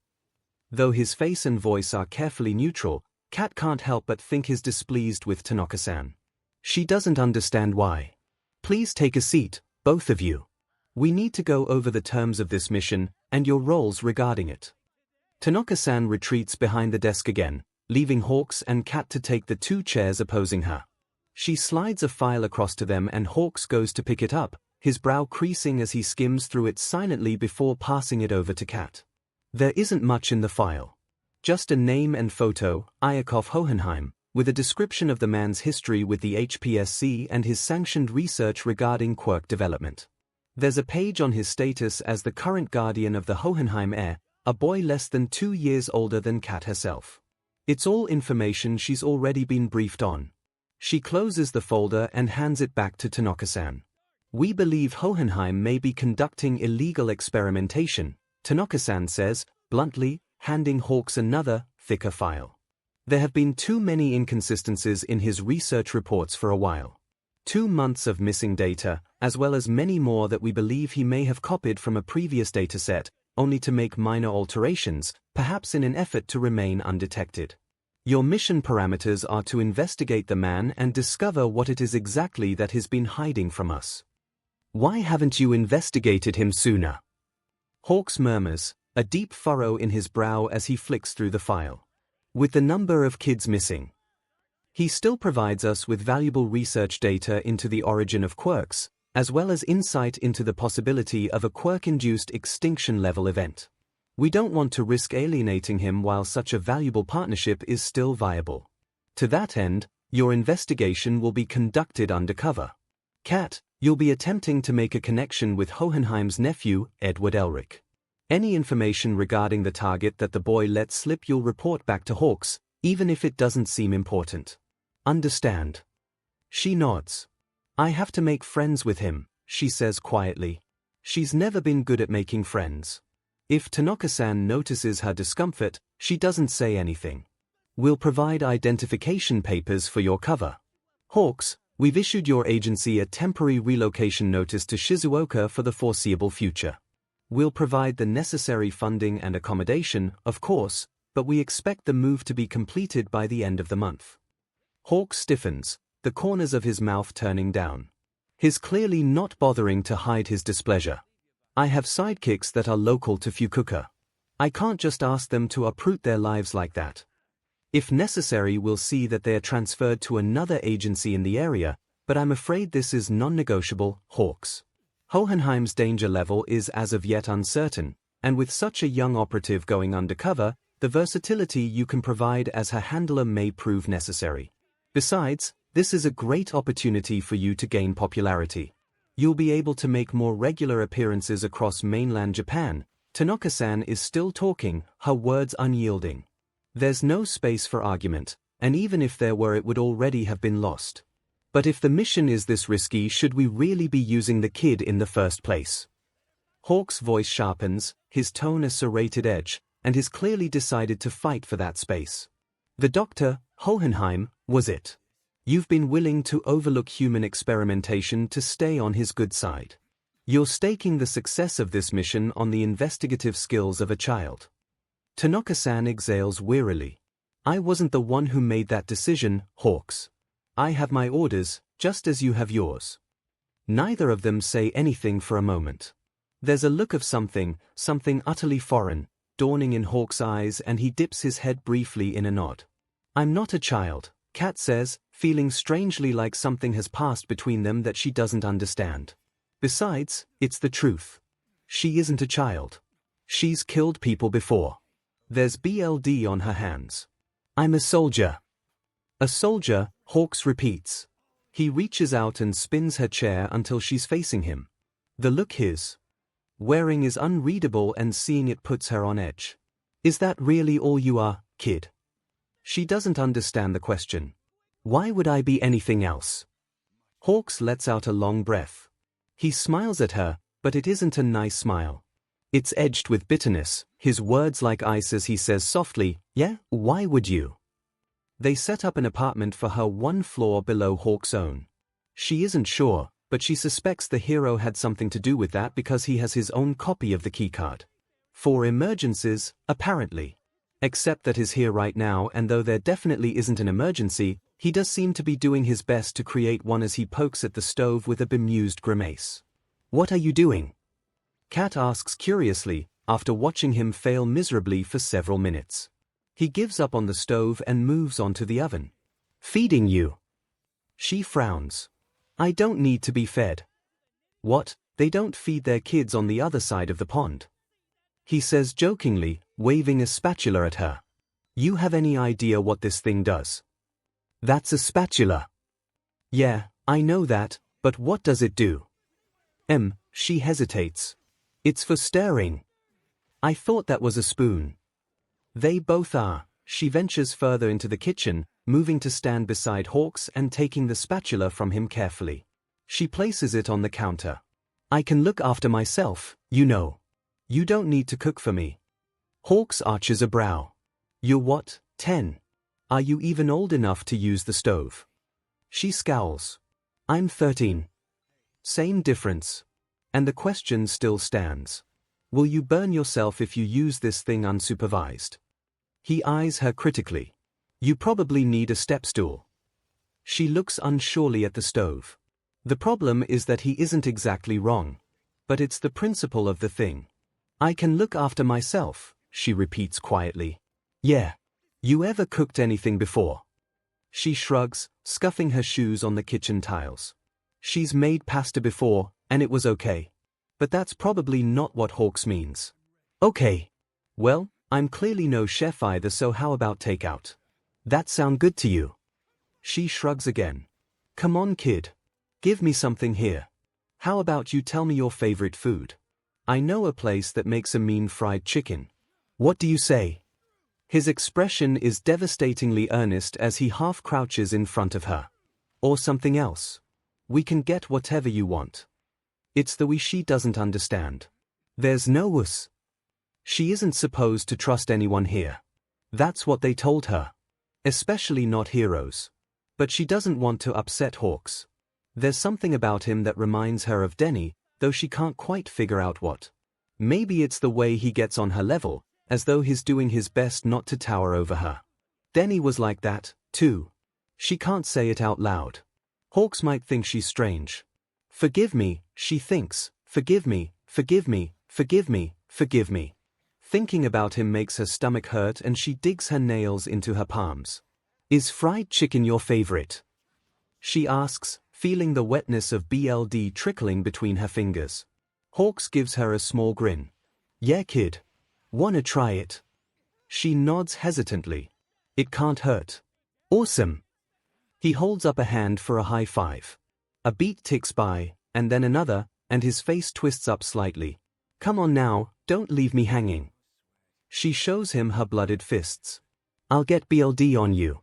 Though his face and voice are carefully neutral, Cat can't help but think he's displeased with Tanaka-san. She doesn't understand why. "Please take a seat, both of you. We need to go over the terms of this mission, and your roles regarding it." Tanaka-san retreats behind the desk again, leaving Hawks and Cat to take the 2 chairs opposing her. She slides a file across to them and Hawks goes to pick it up, his brow creasing as he skims through it silently before passing it over to Cat. There isn't much in the file. Just a name and photo, Iyakov Hohenheim, with a description of the man's history with the HPSC and his sanctioned research regarding quirk development. There's a page on his status as the current guardian of the Hohenheim heir, a boy less than 2 years older than Cat herself. It's all information she's already been briefed on. She closes the folder and hands it back to Tanaka-san. "We believe Hohenheim may be conducting illegal experimentation," Tanaka-san says, bluntly, handing Hawks another, thicker file. "There have been too many inconsistencies in his research reports for a while. 2 months of missing data, as well as many more that we believe he may have copied from a previous dataset, only to make minor alterations, perhaps in an effort to remain undetected. Your mission parameters are to investigate the man and discover what it is exactly that he's been hiding from us. Why haven't you investigated him sooner? Hawks murmurs, a deep furrow in his brow as he flicks through the file. With the number of kids missing, he still provides us with valuable research data into the origin of quirks, as well as insight into the possibility of a quirk-induced extinction-level event. We don't want to risk alienating him while such a valuable partnership is still viable. To that end, your investigation will be conducted undercover. Kat, you'll be attempting to make a connection with Hohenheim's nephew, Edward Elric. Any information regarding the target that the boy lets slip you'll report back to Hawks, even if it doesn't seem important. Understand? She nods. I have to make friends with him, she says quietly. She's never been good at making friends. If Tanaka-san notices her discomfort, she doesn't say anything. We'll provide identification papers for your cover. Hawks, we've issued your agency a temporary relocation notice to Shizuoka for the foreseeable future. We'll provide the necessary funding and accommodation, of course, but we expect the move to be completed by the end of the month. Hawks stiffens, the corners of his mouth turning down. He's clearly not bothering to hide his displeasure. I have sidekicks that are local to Fukuoka. I can't just ask them to uproot their lives like that. If necessary, we'll see that they are transferred to another agency in the area, but I'm afraid this is non-negotiable, Hawks. Hohenheim's danger level is as of yet uncertain, and with such a young operative going undercover, the versatility you can provide as her handler may prove necessary. Besides, this is a great opportunity for you to gain popularity. You'll be able to make more regular appearances across mainland Japan. Tanaka-san is still talking, her words unyielding. There's no space for argument, and even if there were it would already have been lost. But if the mission is this risky, should we really be using the kid in the first place? Hawk's voice sharpens, his tone a serrated edge, and he's clearly decided to fight for that space. The doctor, Hohenheim, was it? You've been willing to overlook human experimentation to stay on his good side. You're staking the success of this mission on the investigative skills of a child. Tanaka-san exhales wearily. I wasn't the one who made that decision, Hawks. I have my orders, just as you have yours. Neither of them say anything for a moment. There's a look of something utterly foreign, dawning in Hawk's eyes, and he dips his head briefly in a nod. I'm not a child, Kat says, feeling strangely like something has passed between them that she doesn't understand. Besides, it's the truth. She isn't a child. She's killed people before. There's blood on her hands. I'm a soldier. A soldier, Hawks repeats. He reaches out and spins her chair until she's facing him. The look he's wearing is unreadable, and seeing it puts her on edge. Is that really all you are, kid? She doesn't understand the question. Why would I be anything else? Hawks lets out a long breath. He smiles at her, but it isn't a nice smile. It's edged with bitterness, his words like ice as he says softly, yeah, why would you? They set up an apartment for her 1 floor below Hawk's own. She isn't sure, but she suspects the hero had something to do with that because he has his own copy of the keycard. For emergencies, apparently. Except that he's here right now, and though there definitely isn't an emergency, he does seem to be doing his best to create one as he pokes at the stove with a bemused grimace. What are you doing? Kat asks curiously, after watching him fail miserably for several minutes. He gives up on the stove and moves on to the oven. Feeding you. She frowns. I don't need to be fed. What, they don't feed their kids on the other side of the pond? He says jokingly, waving a spatula at her. You have any idea what this thing does? That's a spatula. Yeah, I know that, but what does it do? She hesitates. It's for stirring. I thought that was a spoon. They both are. She ventures further into the kitchen, moving to stand beside Hawks and taking the spatula from him carefully. She places it on the counter. I can look after myself, you know. You don't need to cook for me. Hawks arches a brow. You're what, 10? Are you even old enough to use the stove? She scowls. I'm 13. Same difference. And the question still stands. Will you burn yourself if you use this thing unsupervised? He eyes her critically. You probably need a step stool. She looks unsurely at the stove. The problem is that he isn't exactly wrong. But it's the principle of the thing. I can look after myself, she repeats quietly. Yeah. You ever cooked anything before? She shrugs, scuffing her shoes on the kitchen tiles. She's made pasta before, and it was okay. But that's probably not what 𝐭𝐻𝐿 means. Okay. Well, I'm clearly no chef either, so how about takeout? That sound good to you? She shrugs again. Come on, kid. Give me something here. How about you tell me your favorite food? I know a place that makes a mean fried chicken. What do you say? His expression is devastatingly earnest as he half crouches in front of her. Or something else. We can get whatever you want. It's the way she doesn't understand. There's no wuss. She isn't supposed to trust anyone here. That's what they told her. Especially not heroes. But she doesn't want to upset 𝐭𝐻𝐿. There's something about him that reminds her of Denny, though she can't quite figure out what. Maybe it's the way he gets on her level, as though he's doing his best not to tower over her. Denny was like that, too. She can't say it out loud. 𝐭𝐻𝐿 might think she's strange. Forgive me, she thinks. Forgive me, forgive me, forgive me, forgive me. Thinking about him makes her stomach hurt and she digs her nails into her palms. Is fried chicken your favorite? She asks, feeling the wetness of blood trickling between her fingers. 𝐭𝐻𝐿 gives her a small grin. Yeah, kid. Wanna try it? She nods hesitantly. It can't hurt. Awesome. He holds up a hand for a high five. A beat ticks by, and then another, and his face twists up slightly. Come on now, don't leave me hanging. She shows him her blooded fists. I'll get blood on you.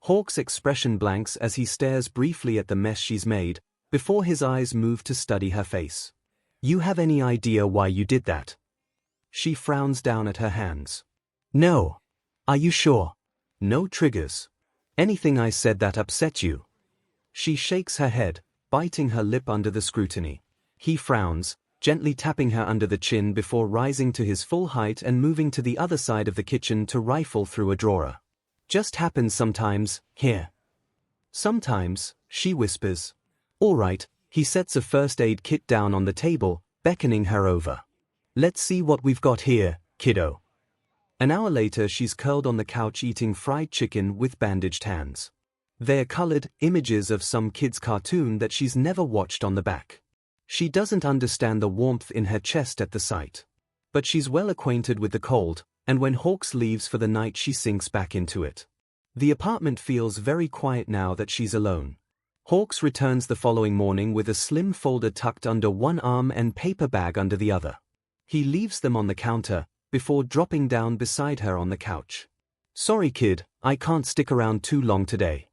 𝐭𝐻𝐿's expression blanks as he stares briefly at the mess she's made, before his eyes move to study her face. You have any idea why you did that? She frowns down at her hands. No. Are you sure? No triggers. Anything I said that upset you? She shakes her head, biting her lip under the scrutiny. He frowns, gently tapping her under the chin before rising to his full height and moving to the other side of the kitchen to rifle through a drawer. Just happens sometimes, here. Sometimes, she whispers. All right, he sets a first aid kit down on the table, beckoning her over. Let's see what we've got here, kiddo. An hour later she's curled on the couch eating fried chicken with bandaged hands. They're colored images of some kid's cartoon that she's never watched on the back. She doesn't understand the warmth in her chest at the sight. But she's well acquainted with the cold, and when 𝐭𝐻𝐿 leaves for the night she sinks back into it. The apartment feels very quiet now that she's alone. 𝐭𝐻𝐿 returns the following morning with a slim folder tucked under one arm and paper bag under the other. He leaves them on the counter, before dropping down beside her on the couch. Sorry kid, I can't stick around too long today.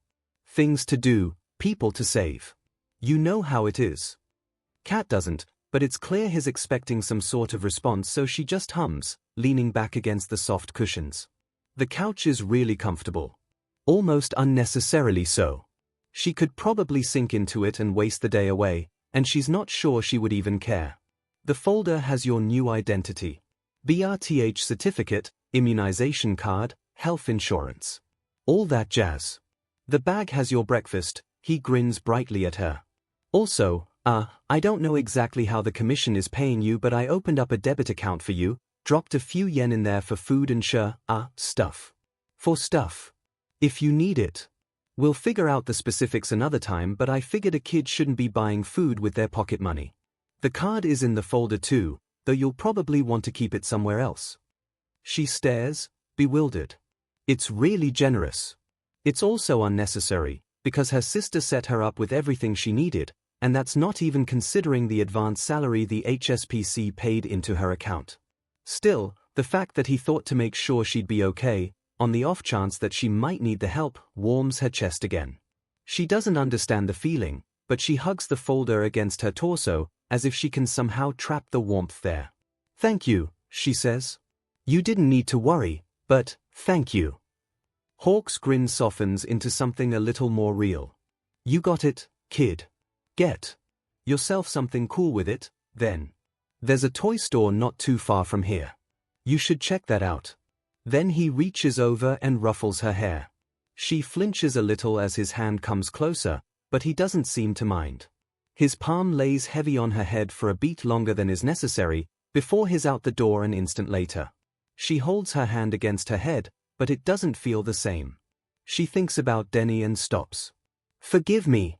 Things to do, people to save. You know how it is. Cat doesn't, but it's clear he's expecting some sort of response, so she just hums, leaning back against the soft cushions. The couch is really comfortable. Almost unnecessarily so. She could probably sink into it and waste the day away, and she's not sure she would even care. The folder has your new identity. BRTH certificate, immunization card, health insurance. All that jazz. The bag has your breakfast, he grins brightly at her. Also, I don't know exactly how the commission is paying you, but I opened up a debit account for you, dropped a few yen in there for food and stuff. For stuff. If you need it. We'll figure out the specifics another time, but I figured a kid shouldn't be buying food with their pocket money. The card is in the folder too, though you'll probably want to keep it somewhere else. She stares, bewildered. It's really generous. It's also unnecessary, because her sister set her up with everything she needed, and that's not even considering the advance salary the HSPC paid into her account. Still, the fact that he thought to make sure she'd be okay, on the off chance that she might need the help, warms her chest again. She doesn't understand the feeling, but she hugs the folder against her torso, as if she can somehow trap the warmth there. Thank you, she says. You didn't need to worry, but, thank you. 𝐭𝐻𝐿's grin softens into something a little more real. You got it, kid. Get yourself something cool with it, then. There's a toy store not too far from here. You should check that out. Then he reaches over and ruffles her hair. She flinches a little as his hand comes closer, but he doesn't seem to mind. His palm lays heavy on her head for a beat longer than is necessary, before he's out the door an instant later. She holds her hand against her head, but it doesn't feel the same. She thinks about Denny and stops. Forgive me.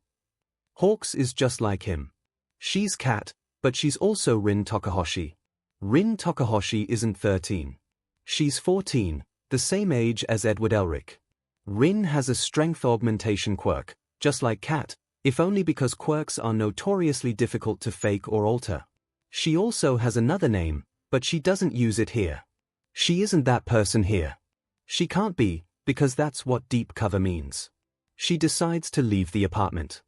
Hawks is just like him. She's Kat, but she's also Rin Tokuhoshi. Rin Tokuhoshi isn't 13. She's 14, the same age as Edward Elric. Rin has a strength augmentation quirk, just like Kat, if only because quirks are notoriously difficult to fake or alter. She also has another name, but she doesn't use it here. She isn't that person here. She can't be, because that's what deep cover means. She decides to leave the apartment.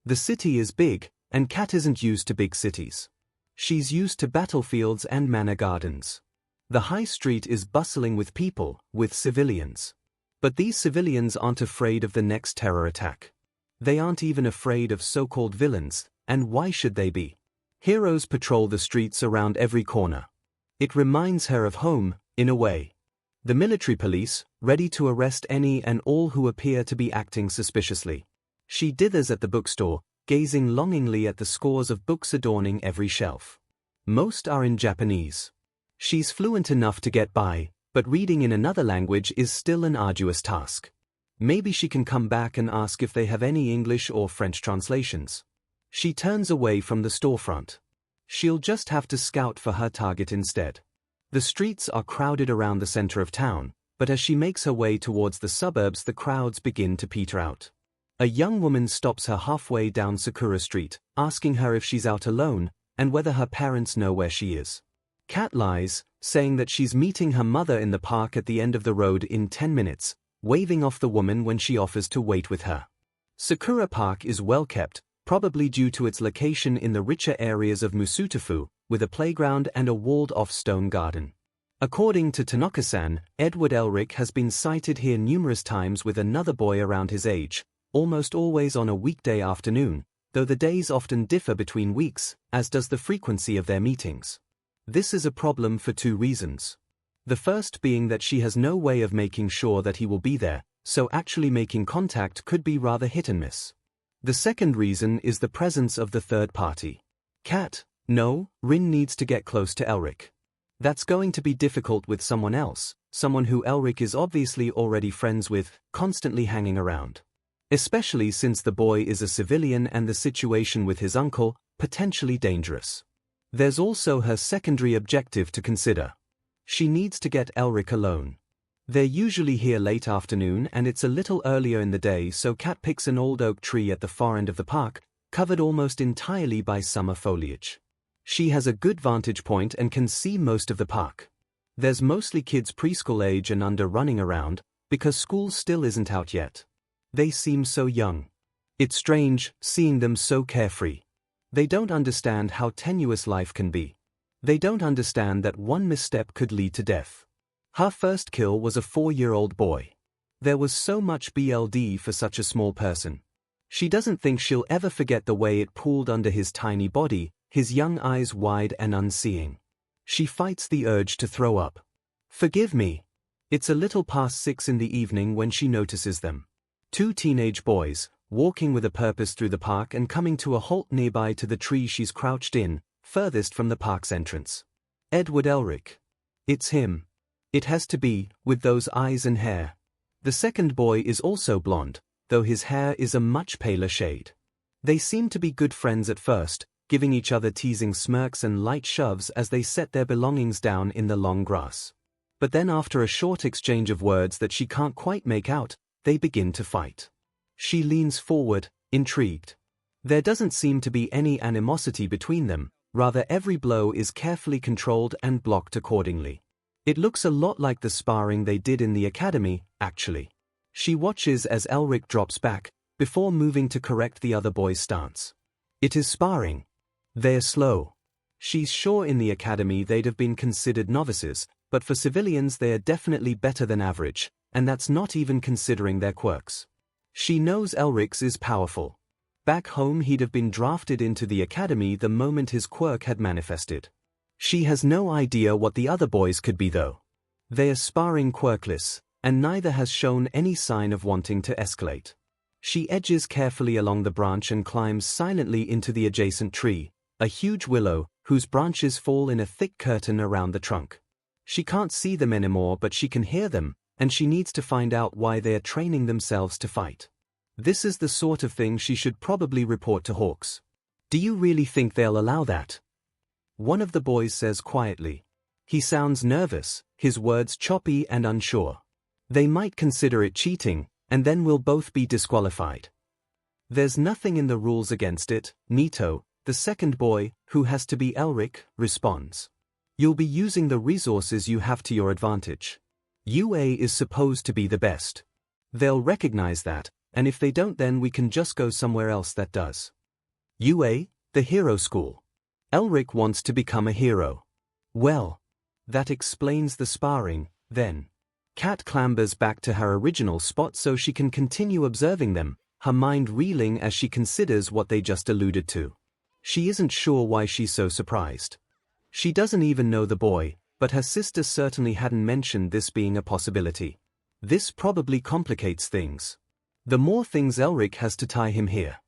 The city is big, and Kat isn't used to big cities. She's used to battlefields and manor gardens. The high street is bustling with people, with civilians. But these civilians aren't afraid of the next terror attack. They aren't even afraid of so-called villains, and why should they be? Heroes patrol the streets around every corner. It reminds her of home, in a way. The military police, ready to arrest any and all who appear to be acting suspiciously. She dithers at the bookstore, gazing longingly at the scores of books adorning every shelf. Most are in Japanese. She's fluent enough to get by, but reading in another language is still an arduous task. Maybe she can come back and ask if they have any English or French translations. She turns away from the storefront. She'll just have to scout for her target instead. The streets are crowded around the center of town, but as she makes her way towards the suburbs, the crowds begin to peter out. A young woman stops her halfway down Sakura Street, asking her if she's out alone, and whether her parents know where she is. Kat lies, saying that she's meeting her mother in the park at the end of the road in 10 minutes, waving off the woman when she offers to wait with her. Sakura Park is well kept, probably due to its location in the richer areas of Musutafu, with a playground and a walled-off stone garden. According to Tanaka-san, Edward Elric has been sighted here numerous times with another boy around his age, almost always on a weekday afternoon, though the days often differ between weeks, as does the frequency of their meetings. This is a problem for 2 reasons. The first being that she has no way of making sure that he will be there, so actually making contact could be rather hit and miss. The second reason is the presence of the third party. Kat, no, Rin needs to get close to Elric. That's going to be difficult with someone else, someone who Elric is obviously already friends with, constantly hanging around. Especially since the boy is a civilian and the situation with his uncle, potentially dangerous. There's also her secondary objective to consider. She needs to get Elric alone. They're usually here late afternoon and it's a little earlier in the day, so Kat picks an old oak tree at the far end of the park, covered almost entirely by summer foliage. She has a good vantage point and can see most of the park. There's mostly kids preschool age and under running around, because school still isn't out yet. They seem so young. It's strange, seeing them so carefree. They don't understand how tenuous life can be. They don't understand that one misstep could lead to death. Her first kill was a 4-year-old boy. There was so much BLD for such a small person. She doesn't think she'll ever forget the way it pooled under his tiny body, his young eyes wide and unseeing. She fights the urge to throw up. Forgive me. It's a little past 6 in the evening when she notices them. 2 teenage boys, walking with a purpose through the park and coming to a halt nearby to the tree she's crouched in, furthest from the park's entrance. Edward Elric. It's him. It has to be, with those eyes and hair. The second boy is also blonde, though his hair is a much paler shade. They seem to be good friends at first, giving each other teasing smirks and light shoves as they set their belongings down in the long grass. But then after a short exchange of words that she can't quite make out, they begin to fight. She leans forward, intrigued. There doesn't seem to be any animosity between them, rather every blow is carefully controlled and blocked accordingly. It looks a lot like the sparring they did in the academy, actually. She watches as Elric drops back, before moving to correct the other boy's stance. It is sparring. They're slow. She's sure in the academy they'd have been considered novices, but for civilians they are definitely better than average, and that's not even considering their quirks. She knows Elric's is powerful. Back home he'd have been drafted into the academy the moment his quirk had manifested. She has no idea what the other boys could be though. They are sparring quirkless, and neither has shown any sign of wanting to escalate. She edges carefully along the branch and climbs silently into the adjacent tree, a huge willow, whose branches fall in a thick curtain around the trunk. She can't see them anymore, but she can hear them, and she needs to find out why they are training themselves to fight. This is the sort of thing she should probably report to Hawks. "Do you really think they'll allow that?" one of the boys says quietly. He sounds nervous, his words choppy and unsure. "They might consider it cheating, and then we'll both be disqualified." "There's nothing in the rules against it," Nito, the second boy, who has to be Elric, responds. "You'll be using the resources you have to your advantage. UA is supposed to be the best. They'll recognize that, and if they don't, then we can just go somewhere else that does." UA, the hero school. Elric wants to become a hero. Well, that explains the sparring, then. Kat clambers back to her original spot so she can continue observing them, her mind reeling as she considers what they just alluded to. She isn't sure why she's so surprised. She doesn't even know the boy, but her sister certainly hadn't mentioned this being a possibility. This probably complicates things. The more things Elric has to tie him here,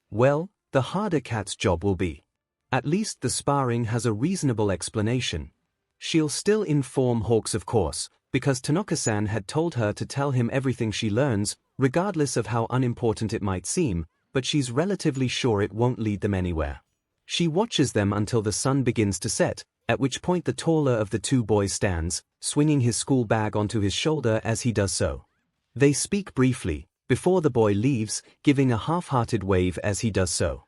well, the harder Kat's job will be. At least the sparring has a reasonable explanation. She'll still inform Hawks, of course, because Tanaka-san had told her to tell him everything she learns, regardless of how unimportant it might seem, but she's relatively sure it won't lead them anywhere. She watches them until the sun begins to set, at which point the taller of the two boys stands, swinging his school bag onto his shoulder as he does so. They speak briefly, before the boy leaves, giving a half-hearted wave as he does so.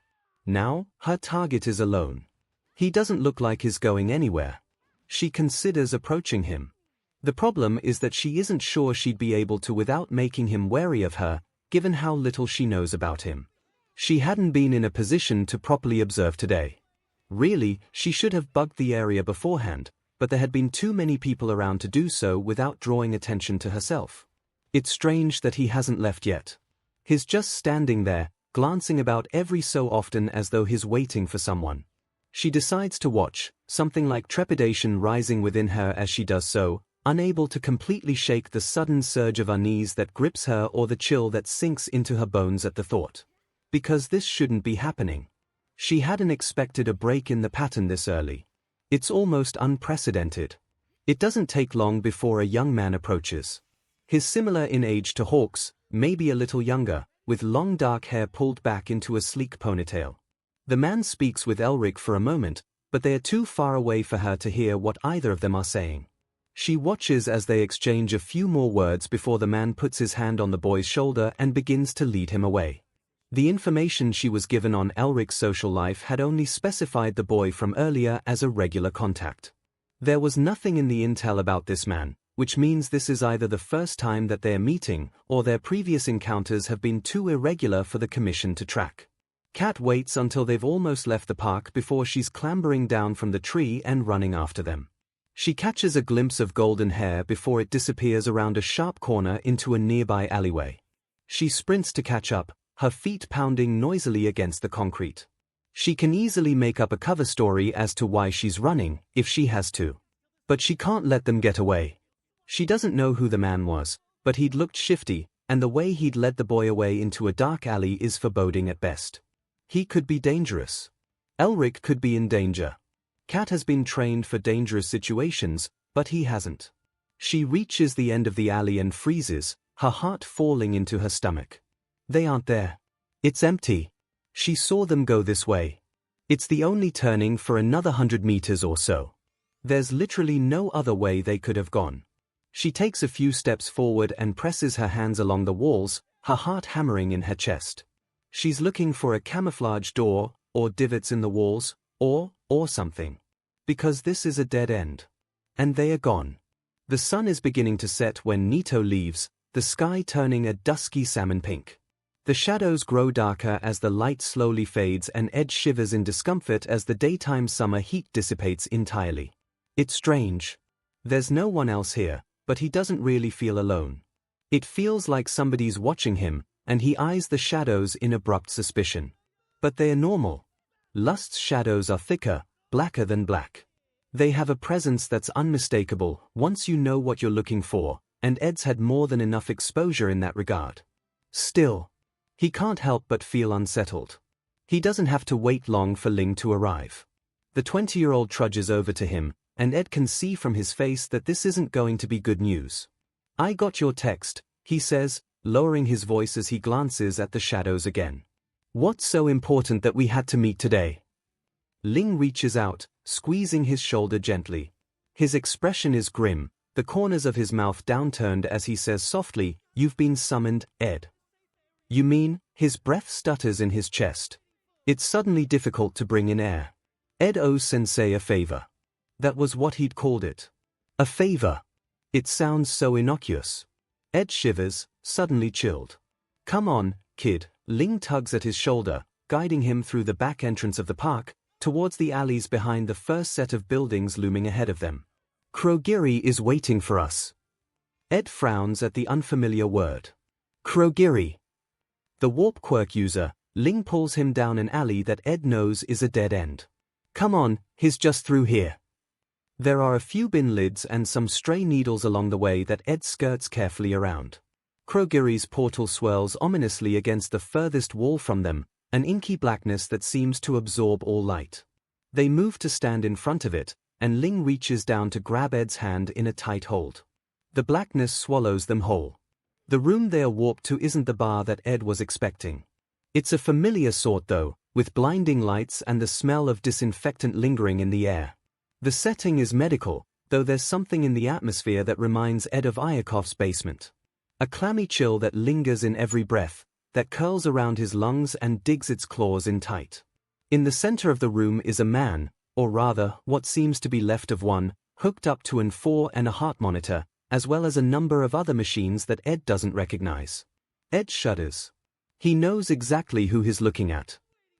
Now, her target is alone. He doesn't look like he's going anywhere. She considers approaching him. The problem is that she isn't sure she'd be able to without making him wary of her, given how little she knows about him. She hadn't been in a position to properly observe today. Really, she should have bugged the area beforehand, but there had been too many people around to do so without drawing attention to herself. It's strange that he hasn't left yet. He's just standing there, glancing about every so often as though he's waiting for someone. She decides to watch, something like trepidation rising within her as she does so, unable to completely shake the sudden surge of unease that grips her or the chill that sinks into her bones at the thought. Because this shouldn't be happening. She hadn't expected a break in the pattern this early. It's almost unprecedented. It doesn't take long before a young man approaches. He's similar in age to Hawks, maybe a little younger, with long dark hair pulled back into a sleek ponytail. The man speaks with Elric for a moment, but they are too far away for her to hear what either of them are saying. She watches as they exchange a few more words before the man puts his hand on the boy's shoulder and begins to lead him away. The information she was given on Elric's social life had only specified the boy from earlier as a regular contact. There was nothing in the intel about this man, which means this is either the first time that they are meeting, or their previous encounters have been too irregular for the commission to track. Kat waits until they've almost left the park before she's clambering down from the tree and running after them. She catches a glimpse of golden hair before it disappears around a sharp corner into a nearby alleyway. She sprints to catch up, her feet pounding noisily against the concrete. She can easily make up a cover story as to why she's running, if she has to. But she can't let them get away. She doesn't know who the man was, but he'd looked shifty, and the way he'd led the boy away into a dark alley is foreboding at best. He could be dangerous. Elric could be in danger. Kat has been trained for dangerous situations, but he hasn't. She reaches the end of the alley and freezes, her heart falling into her stomach. They aren't there. It's empty. She saw them go this way. It's the only turning for another 100 meters or so. There's literally no other way they could have gone. She takes a few steps forward and presses her hands along the walls, her heart hammering in her chest. She's looking for a camouflage door, or divots in the walls, or something. Because this is a dead end. And they are gone. The sun is beginning to set when Nito leaves, the sky turning a dusky salmon pink. The shadows grow darker as the light slowly fades and Ed shivers in discomfort as the daytime summer heat dissipates entirely. It's strange. There's no one else here, but he doesn't really feel alone. It feels like somebody's watching him, and he eyes the shadows in abrupt suspicion. But they are normal. Lust's shadows are thicker, blacker than black. They have a presence that's unmistakable once you know what you're looking for, and Ed's had more than enough exposure in that regard. Still, he can't help but feel unsettled. He doesn't have to wait long for Ling to arrive. The 20-year-old trudges over to him, and Ed can see from his face that this isn't going to be good news. "I got your text," he says, lowering his voice as he glances at the shadows again. "What's so important that we had to meet today?" Ling reaches out, squeezing his shoulder gently. His expression is grim, the corners of his mouth downturned as he says softly, "You've been summoned, Ed." "You mean?" His breath stutters in his chest. It's suddenly difficult to bring in air. Ed owes Sensei a favor. That was what he'd called it. A favor. It sounds so innocuous. Ed shivers, suddenly chilled. "Come on, kid." Ling tugs at his shoulder, guiding him through the back entrance of the park, towards the alleys behind the first set of buildings looming ahead of them. "𝐭𝐲 is waiting for us." Ed frowns at the unfamiliar word. 𝐭𝐲. The warp quirk user, Ling pulls him down an alley that Ed knows is a dead end. "Come on, he's just through here." There are a few bin lids and some stray needles along the way that Ed skirts carefully around. 𝐭𝐲's portal swirls ominously against the furthest wall from them, an inky blackness that seems to absorb all light. They move to stand in front of it, and Ling reaches down to grab Ed's hand in a tight hold. The blackness swallows them whole. The room they are warped to isn't the bar that Ed was expecting. It's a familiar sort though, with blinding lights and the smell of disinfectant lingering in the air. The setting is medical, though there's something in the atmosphere that reminds Ed of 𝐒𝐽𝐽𝐽's basement. A clammy chill that lingers in every breath, that curls around his lungs and digs its claws in tight. In the center of the room is a man, or rather, what seems to be left of one, hooked up to an 𝐴 and a heart monitor, as well as a number of other machines that Ed doesn't recognize. Ed shudders. He knows exactly who he's looking at.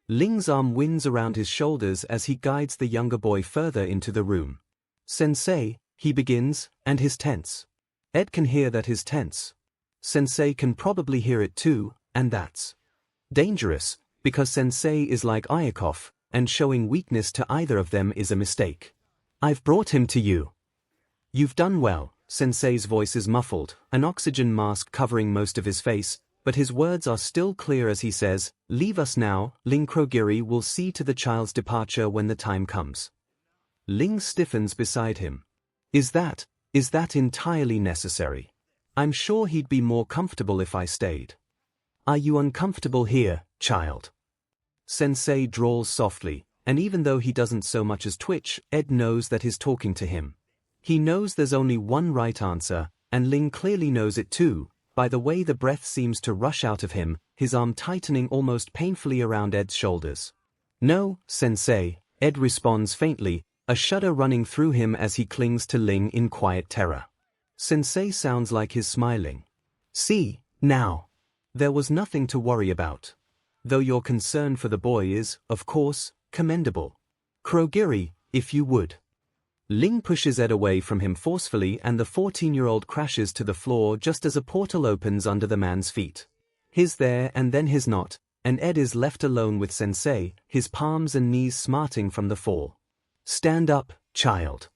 Ling's arm winds around his shoulders as he guides the younger boy further into the room. "Sensei," he begins, and he's tense. Ed can hear that he's tense. Sensei can probably hear it too, and that's dangerous, because Sensei is like 𝐒𝐽𝐽𝐽, and showing weakness to either of them is a mistake. "I've brought him to you." "You've done well." Sensei's voice is muffled, an oxygen mask covering most of his face, but his words are still clear as he says, "Leave us now, Ling. 𝐭𝐲 will see to the child's departure when the time comes." Ling stiffens beside him. Is that entirely necessary? I'm sure he'd be more comfortable if I stayed." "Are you uncomfortable here, child?" Sensei drawls softly, and even though he doesn't so much as twitch, Ed knows that he's talking to him. He knows there's only one right answer, and Ling clearly knows it too, by the way the breath seems to rush out of him, his arm tightening almost painfully around Ed's shoulders. "No, Sensei," Ed responds faintly, a shudder running through him as he clings to Ling in quiet terror. Sensei sounds like he's smiling. "See, now. There was nothing to worry about. Though your concern for the boy is, of course, commendable. 𝐭𝐲, if you would." Ling pushes Ed away from him forcefully and the 14-year-old crashes to the floor just as a portal opens under the man's feet. He's there and then he's not, and Ed is left alone with Sensei, his palms and knees smarting from the fall. "Stand up, child."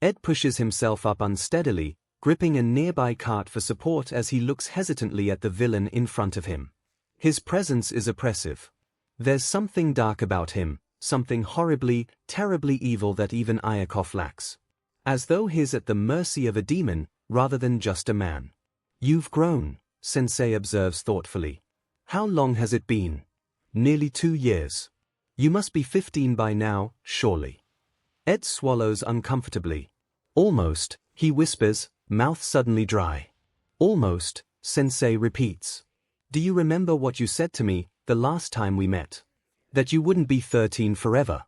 Ed pushes himself up unsteadily, gripping a nearby cart for support as he looks hesitantly at the villain in front of him. His presence is oppressive. There's something dark about him, something horribly, terribly evil that even 𝐒𝐽𝐽𝐽 lacks. As though he's at the mercy of a demon, rather than just a man. "You've grown," Sensei observes thoughtfully. "How long has it been?" "Nearly 2 years. You must be 15 by now, surely." Ed swallows uncomfortably. "Almost," he whispers, mouth suddenly dry. "Almost," Sensei repeats. "Do you remember what you said to me the last time we met? That you wouldn't be 13 forever.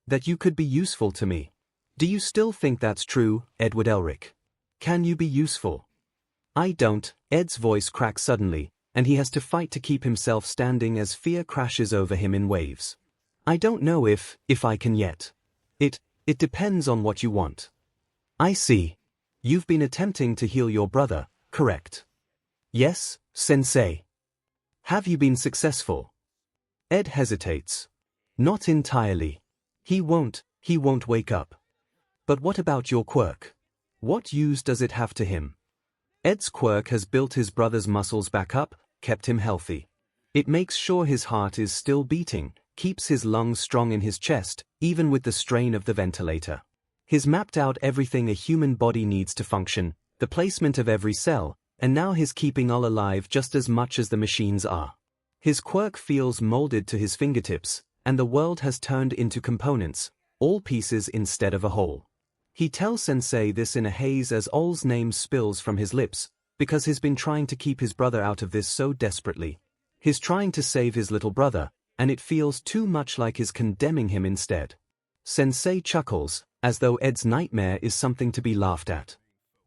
That you could be useful to me. Do you still think that's true, Edward Elric? Can you be useful?" "I don't." Ed's voice cracks suddenly, and he has to fight to keep himself standing as fear crashes over him in waves. "I don't know if I can yet. It depends on what you want." "I see. You've been attempting to heal your brother, correct?" "Yes, Sensei." "Have you been successful?" Ed hesitates. "Not entirely. He won't wake up." "But what about your quirk? What use does it have to him?" Ed's quirk has built his brother's muscles back up, kept him healthy. It makes sure his heart is still beating, keeps his lungs strong in his chest, even with the strain of the ventilator. He's mapped out everything a human body needs to function, the placement of every cell, and now he's keeping all alive just as much as the machines are. His quirk feels molded to his fingertips, and the world has turned into components, all pieces instead of a whole. He tells Sensei this in a haze as Ol's name spills from his lips, because he's been trying to keep his brother out of this so desperately. He's trying to save his little brother, and it feels too much like he's condemning him instead. Sensei chuckles, as though Ed's nightmare is something to be laughed at.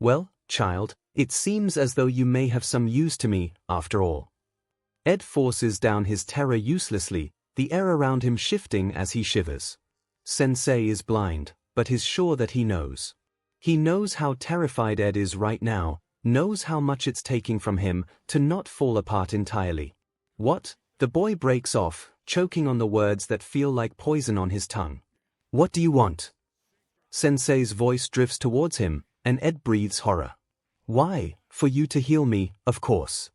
Well, child, it seems as though you may have some use to me, after all. Ed forces down his terror uselessly, the air around him shifting as he shivers. Sensei is blind, but is sure that he knows. He knows how terrified Ed is right now, knows how much it's taking from him to not fall apart entirely. What? The boy breaks off, choking on the words that feel like poison on his tongue. What do you want? Sensei's voice drifts towards him, and Ed breathes horror. Why, for you to heal me, of course.